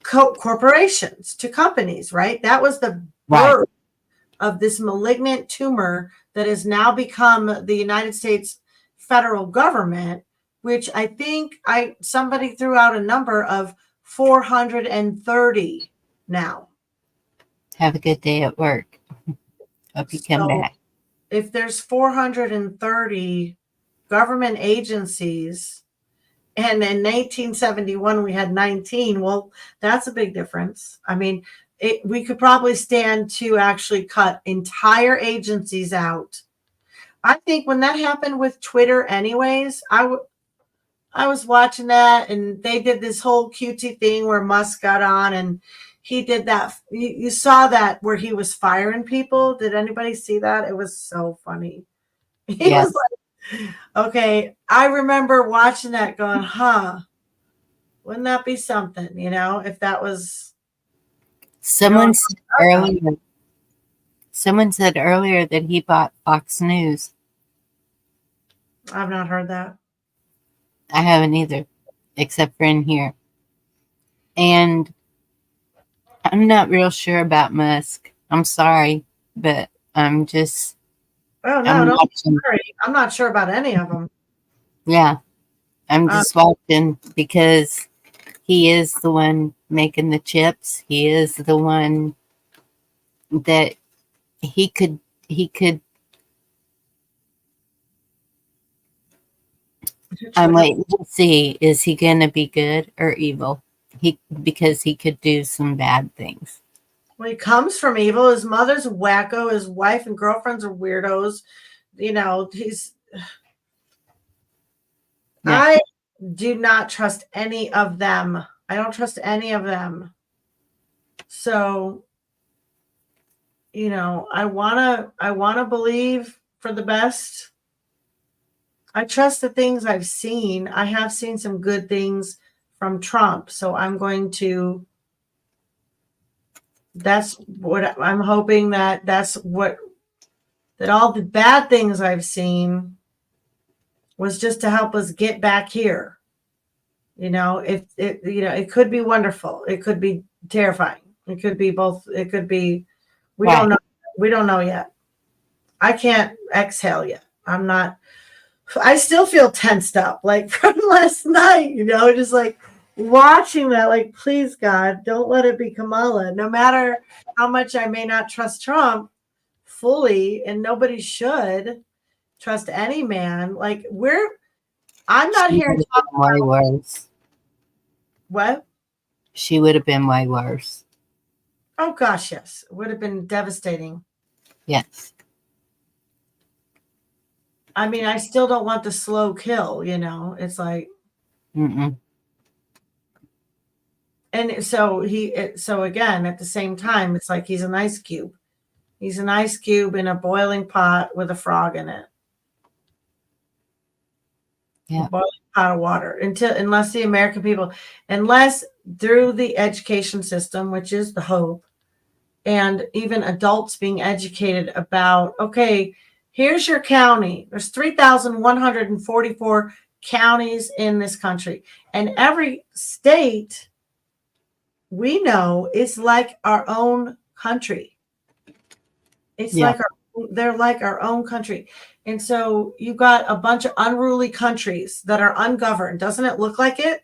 corporations, to companies, right? That was the birth of this malignant tumor that has now become the United States federal government, which I think somebody threw out a number of 430 now. Have a good day at work. Hope you come back. If there's 430 government agencies, and in 1971 we had 19, well, that's a big difference. I mean, we could probably stand to actually cut entire agencies out. I think when that happened with Twitter anyways, I was watching that, and they did this whole cutesy thing where Musk got on and he did that. You saw that where he was firing people. Did anybody see that? It was so funny. He was like, okay, I remember watching that going, wouldn't that be something, if that was. Someone said earlier that he bought Fox News. I've not heard that. I haven't either, except for in here. And I'm not real sure about Musk. I'm sorry, but I'm just. Oh, no, don't be sorry. I'm not sure about any of them. Yeah, I'm just watching because he is the one making the chips. He is the one that he could. I'm waiting to see, is he going to be good or evil? Because he could do some bad things. Well, he comes from evil. His mother's a wacko. His wife and girlfriends are weirdos. He's. Yeah. I do not trust any of them. I don't trust any of them. So, I wanna believe for the best. I trust the things I've seen. I have seen some good things from Trump, so I'm going to. That's what I'm hoping that all the bad things I've seen was just to help us get back here. It could be wonderful. It could be terrifying. It could be both. It could be, we don't know. We don't know yet. I can't exhale yet. I still feel tensed up, like from last night, just like watching that, like, please God, don't let it be Kamala. No matter how much I may not trust Trump fully, and nobody should trust any man. Like, I'm not here to talk way worse. What? She would have been way worse. Oh gosh, yes. It would have been devastating. Yes. I mean, I still don't want the slow kill, It's like. Mm-mm. And so again, at the same time, it's like he's an ice cube. He's an ice cube in a boiling pot with a frog in it. Yeah. A boiling pot of water unless the American people, unless through the education system, which is the hope, and even adults being educated about, okay, here's your county. There's 3,144 counties in this country, and every state we know is like our own country. It's like they're like our own country. And so you got a bunch of unruly countries that are ungoverned. Doesn't it look like it?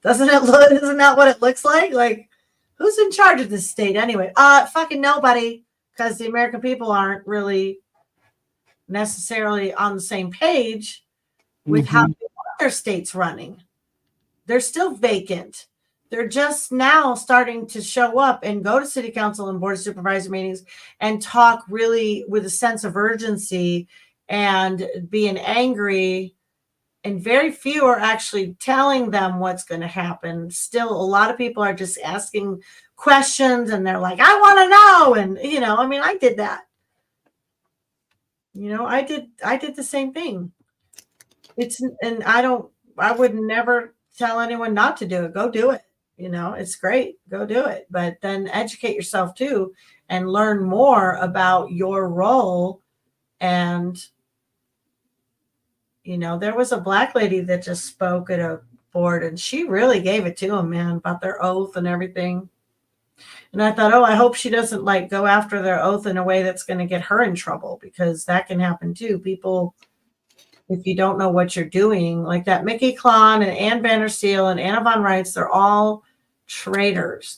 Isn't that what it looks like? Like, who's in charge of this state anyway? Fucking nobody, because the American people aren't really necessarily on the same page with how they want their states running. They're still vacant. They're just now starting to show up and go to city council and board of supervisor meetings and talk really with a sense of urgency and being angry. And very few are actually telling them what's going to happen. Still, a lot of people are just asking questions and they're like, I want to know. And, I mean, I did that. I did the same thing. I would never tell anyone not to do it. Go do it. It's great. Go do it. But then educate yourself too and learn more about your role. And, there was a Black lady that just spoke at a board and she really gave it to them, man, about their oath and everything. And I thought, I hope she doesn't go after their oath in a way that's going to get her in trouble, because that can happen too. People, if you don't know what you're doing, like that Mickey Klon and Ann Vandersteel and Anna von Reitz, they're all traitors.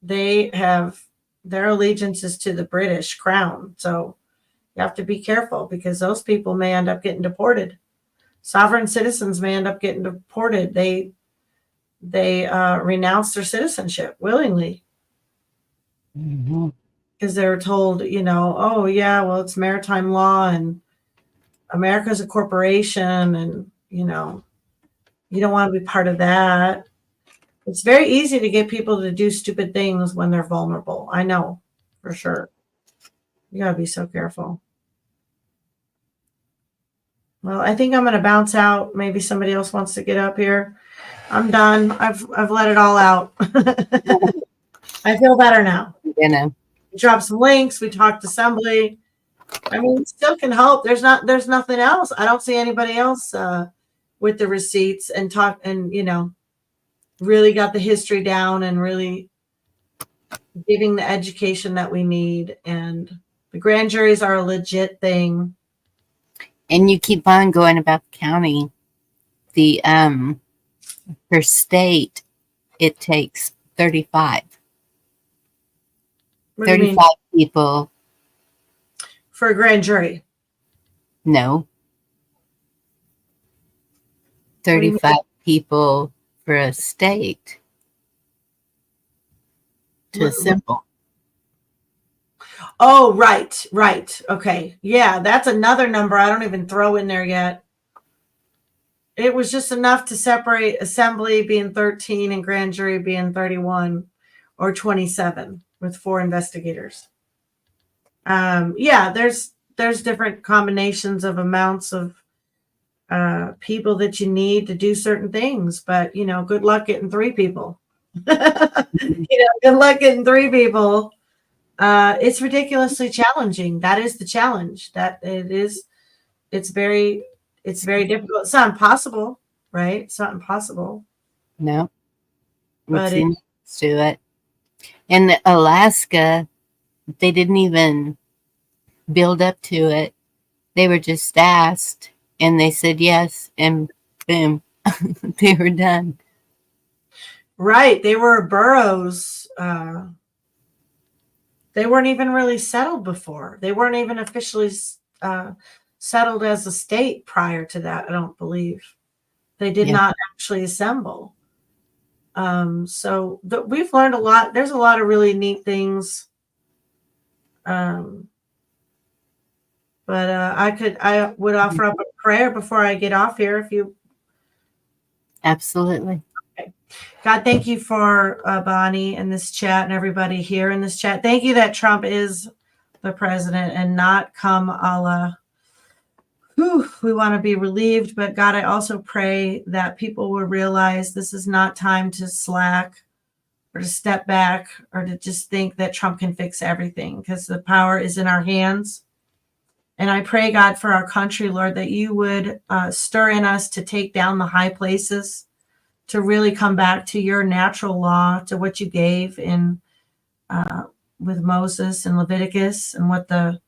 They have their allegiances to the British crown. So you have to be careful, because those people may end up getting deported. Sovereign citizens may end up getting deported. They renounce their citizenship willingly because they're told, oh yeah, well, it's maritime law and America's a corporation, and you don't want to be part of that. It's very easy to get people to do stupid things when they're vulnerable. I know for sure. You gotta be so careful. Well, I think I'm going to bounce out. Maybe somebody else wants to get up here. I'm done. I've let it all out. I feel better now. We dropped some links. We talked assembly. I mean, we still can hope. There's nothing else. I don't see anybody else with the receipts and talk and really got the history down and really giving the education that we need. And the grand juries are a legit thing. And you keep on going about the county. The per state, it takes 35. What do you 35 mean? people. For a grand jury? No. 35 people for a state to assemble. Oh, right. Okay. Yeah, that's another number I don't even throw in there yet. It was just enough to separate assembly being 13 and grand jury being 31 or 27 with 4 investigators. Yeah, there's different combinations of amounts of people that you need to do certain things, but good luck getting 3 people. Good luck getting 3 people. It's ridiculously challenging. That is the challenge. That it is. It's very difficult. It's not impossible, right? It's not impossible. No. But Let's do it. In Alaska, they didn't even build up to it. They were just asked, and they said yes, and boom, they were done. Right. They were boroughs. They weren't even really settled before. They weren't even officially settled as a state prior to that, I don't believe. They did not actually assemble. So we've learned a lot. There's a lot of really neat things. But I would offer up a prayer before I get off here if you. Absolutely. Okay. God, thank you for Bonnie in this chat and everybody here in this chat. Thank you that Trump is the president and not Kamala we want to be relieved. But God, I also pray that people will realize this is not time to slack or to step back or to just think that Trump can fix everything, because the power is in our hands. And I pray, God, for our country, Lord, that you would stir in us to take down the high places, to really come back to your natural law, to what you gave in with Moses and Leviticus, and what the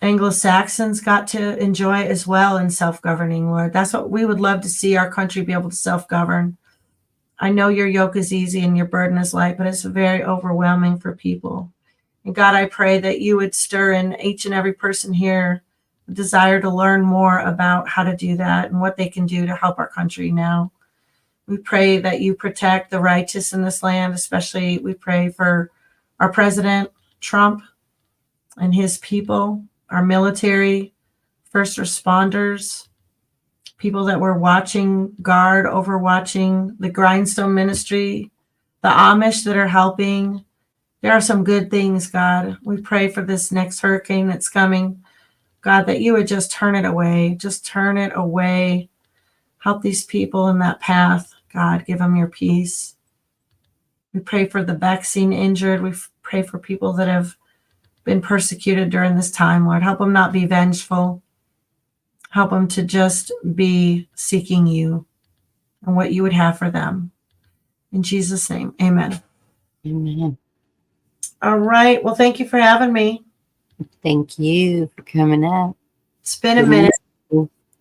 Anglo-Saxons got to enjoy as well in self-governing, Lord. That's what we would love to see, our country be able to self-govern. I know your yoke is easy and your burden is light, but it's very overwhelming for people. And God, I pray that you would stir in each and every person here a desire to learn more about how to do that and what they can do to help our country now. We pray that you protect the righteous in this land, especially we pray for our president, Trump, and his people, our military, first responders, people that were watching guard, overwatching the Grindstone Ministry, the Amish that are helping. There are some good things, God. We pray for this next hurricane that's coming, God, that you would just turn it away. Just turn it away. Help these people in that path, God. Give them your peace. We pray for the vaccine injured. We pray for people that have been persecuted during this time, Lord. Help them not be vengeful. Help them to just be seeking you and what you would have for them. In Jesus' name, amen. Amen. All right. Well, thank you for having me. Thank you for coming up. It's been a minute.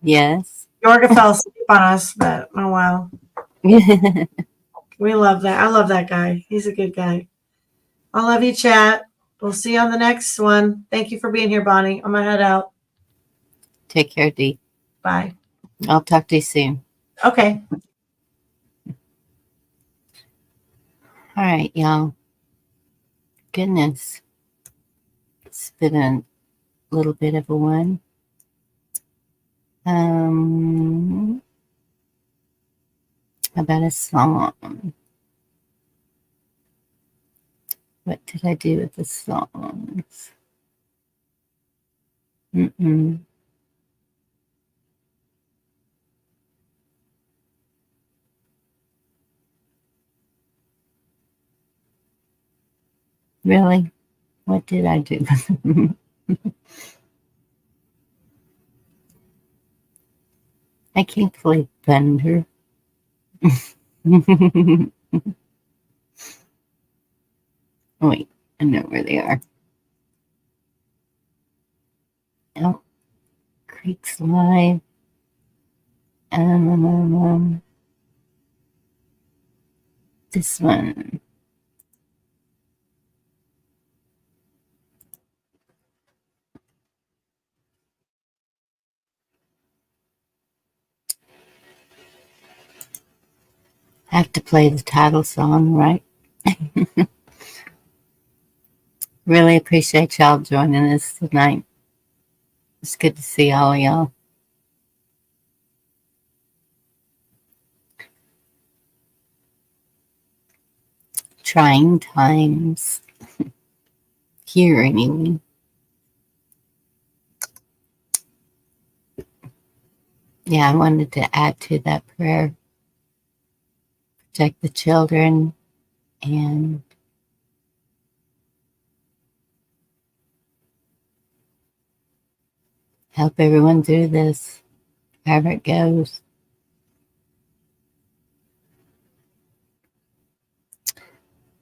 Yes. Yorga fell asleep on us, but oh wow. We love that. I love that guy. He's a good guy. I love you, chat. We'll see you on the next one. Thank you for being here, Bonnie. I'm going to head out. Take care, Dee. Bye. I'll talk to you soon. Okay. All right, y'all. Goodness. It's been a little bit of a one. About a song. What did I do with the songs? Really? What did I do with them? I can't play thunder. Wait, I know where they are. Oh, Creek's Live. This one. I have to play the title song, right? Really appreciate y'all joining us tonight. It's good to see all of y'all. Trying times. Here, anyway. Yeah, I wanted to add to that prayer. Protect the children and help everyone through this, however it goes.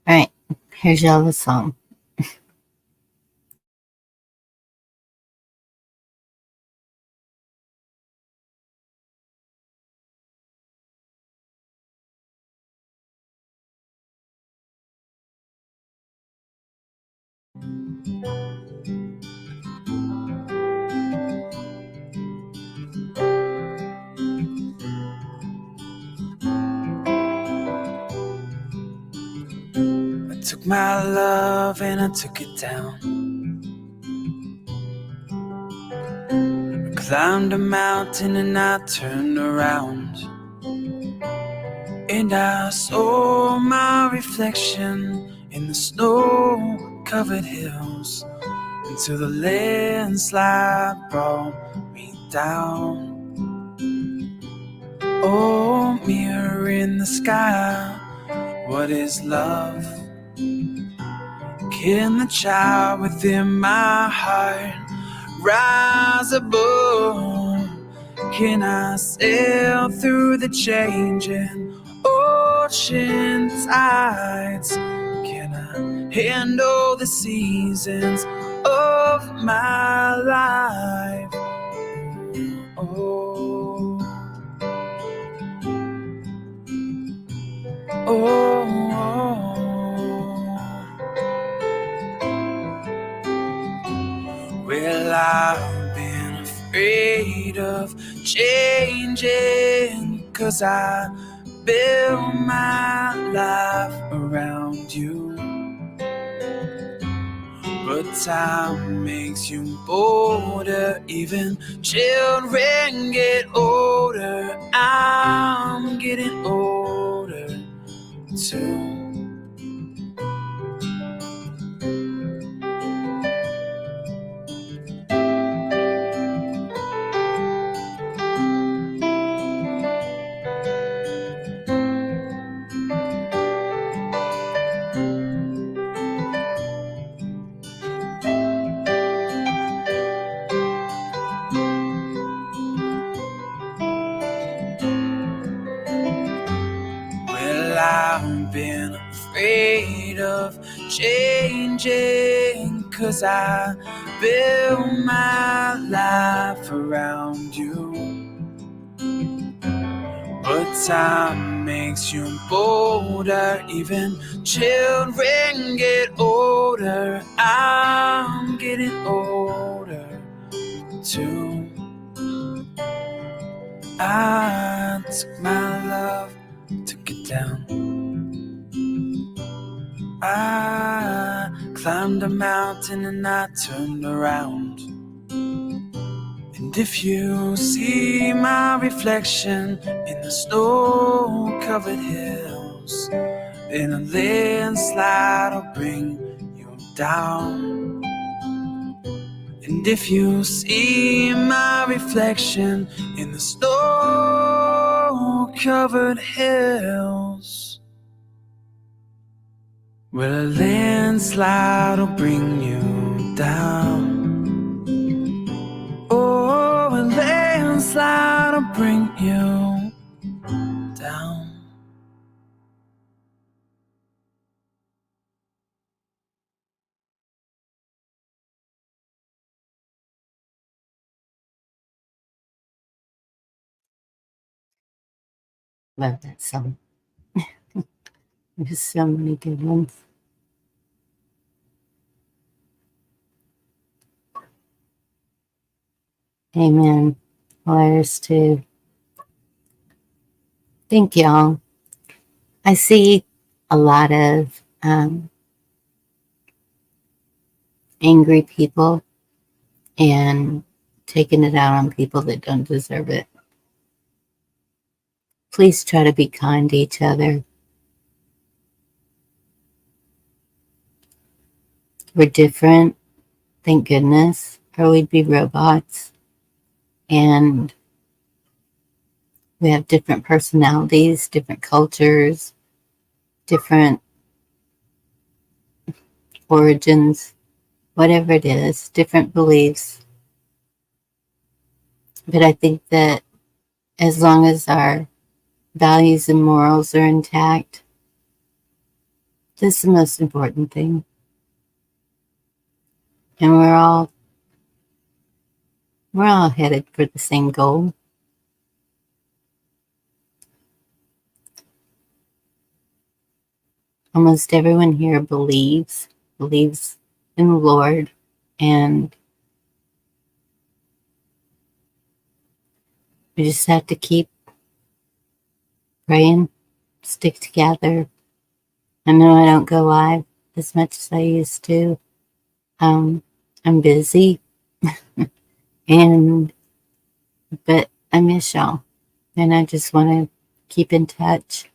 All right, here's y'all's song. I took my love and I took it down. I climbed a mountain and I turned around, and I saw my reflection in the snow-covered hills. until the landslide brought me down. Oh, mirror in the sky, what is love? Can the child within my heart rise above? Can I sail through the changing ocean tides? Can I handle the seasons of my life? Oh, oh, well, I've been afraid of changing, 'cause I build my life around you. But time makes you bolder, even children get older. I'm getting older too. Well, I've been afraid of changing, 'cause I build my life around you. But time makes you bolder, even children get older. I'm getting older too. I took my love, took it down. I climbed a mountain and I turned around. And if you see my reflection in the snow-covered hills, then a landslide will bring you down. And if you see my reflection in the snow-covered hills, well, a landslide will bring you down. Oh, a landslide will bring you down. Love that song. There's so many good ones. Amen. Hilarious too. Thank y'all. I see a lot of angry people and taking it out on people that don't deserve it. Please try to be kind to each other. We're different, thank goodness, or we'd be robots. And we have different personalities, different cultures, different origins, whatever it is, different beliefs. But I think that as long as our values and morals are intact, this is the most important thing. And we're all headed for the same goal. Almost everyone here believes in the Lord, and we just have to keep praying, stick together. I know I don't go live as much as I used to. I'm busy, but I miss y'all, and I just want to keep in touch.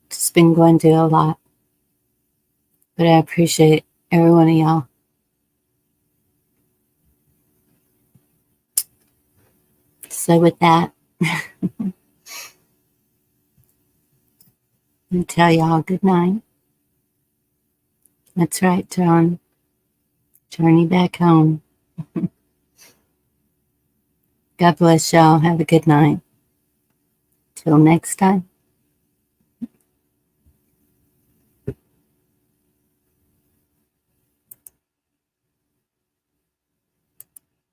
Just been going through a lot, but I appreciate Every one of y'all. So with that, I tell y'all good night. That's right, John. Journey back home. God bless y'all. Have a good night. Till next time.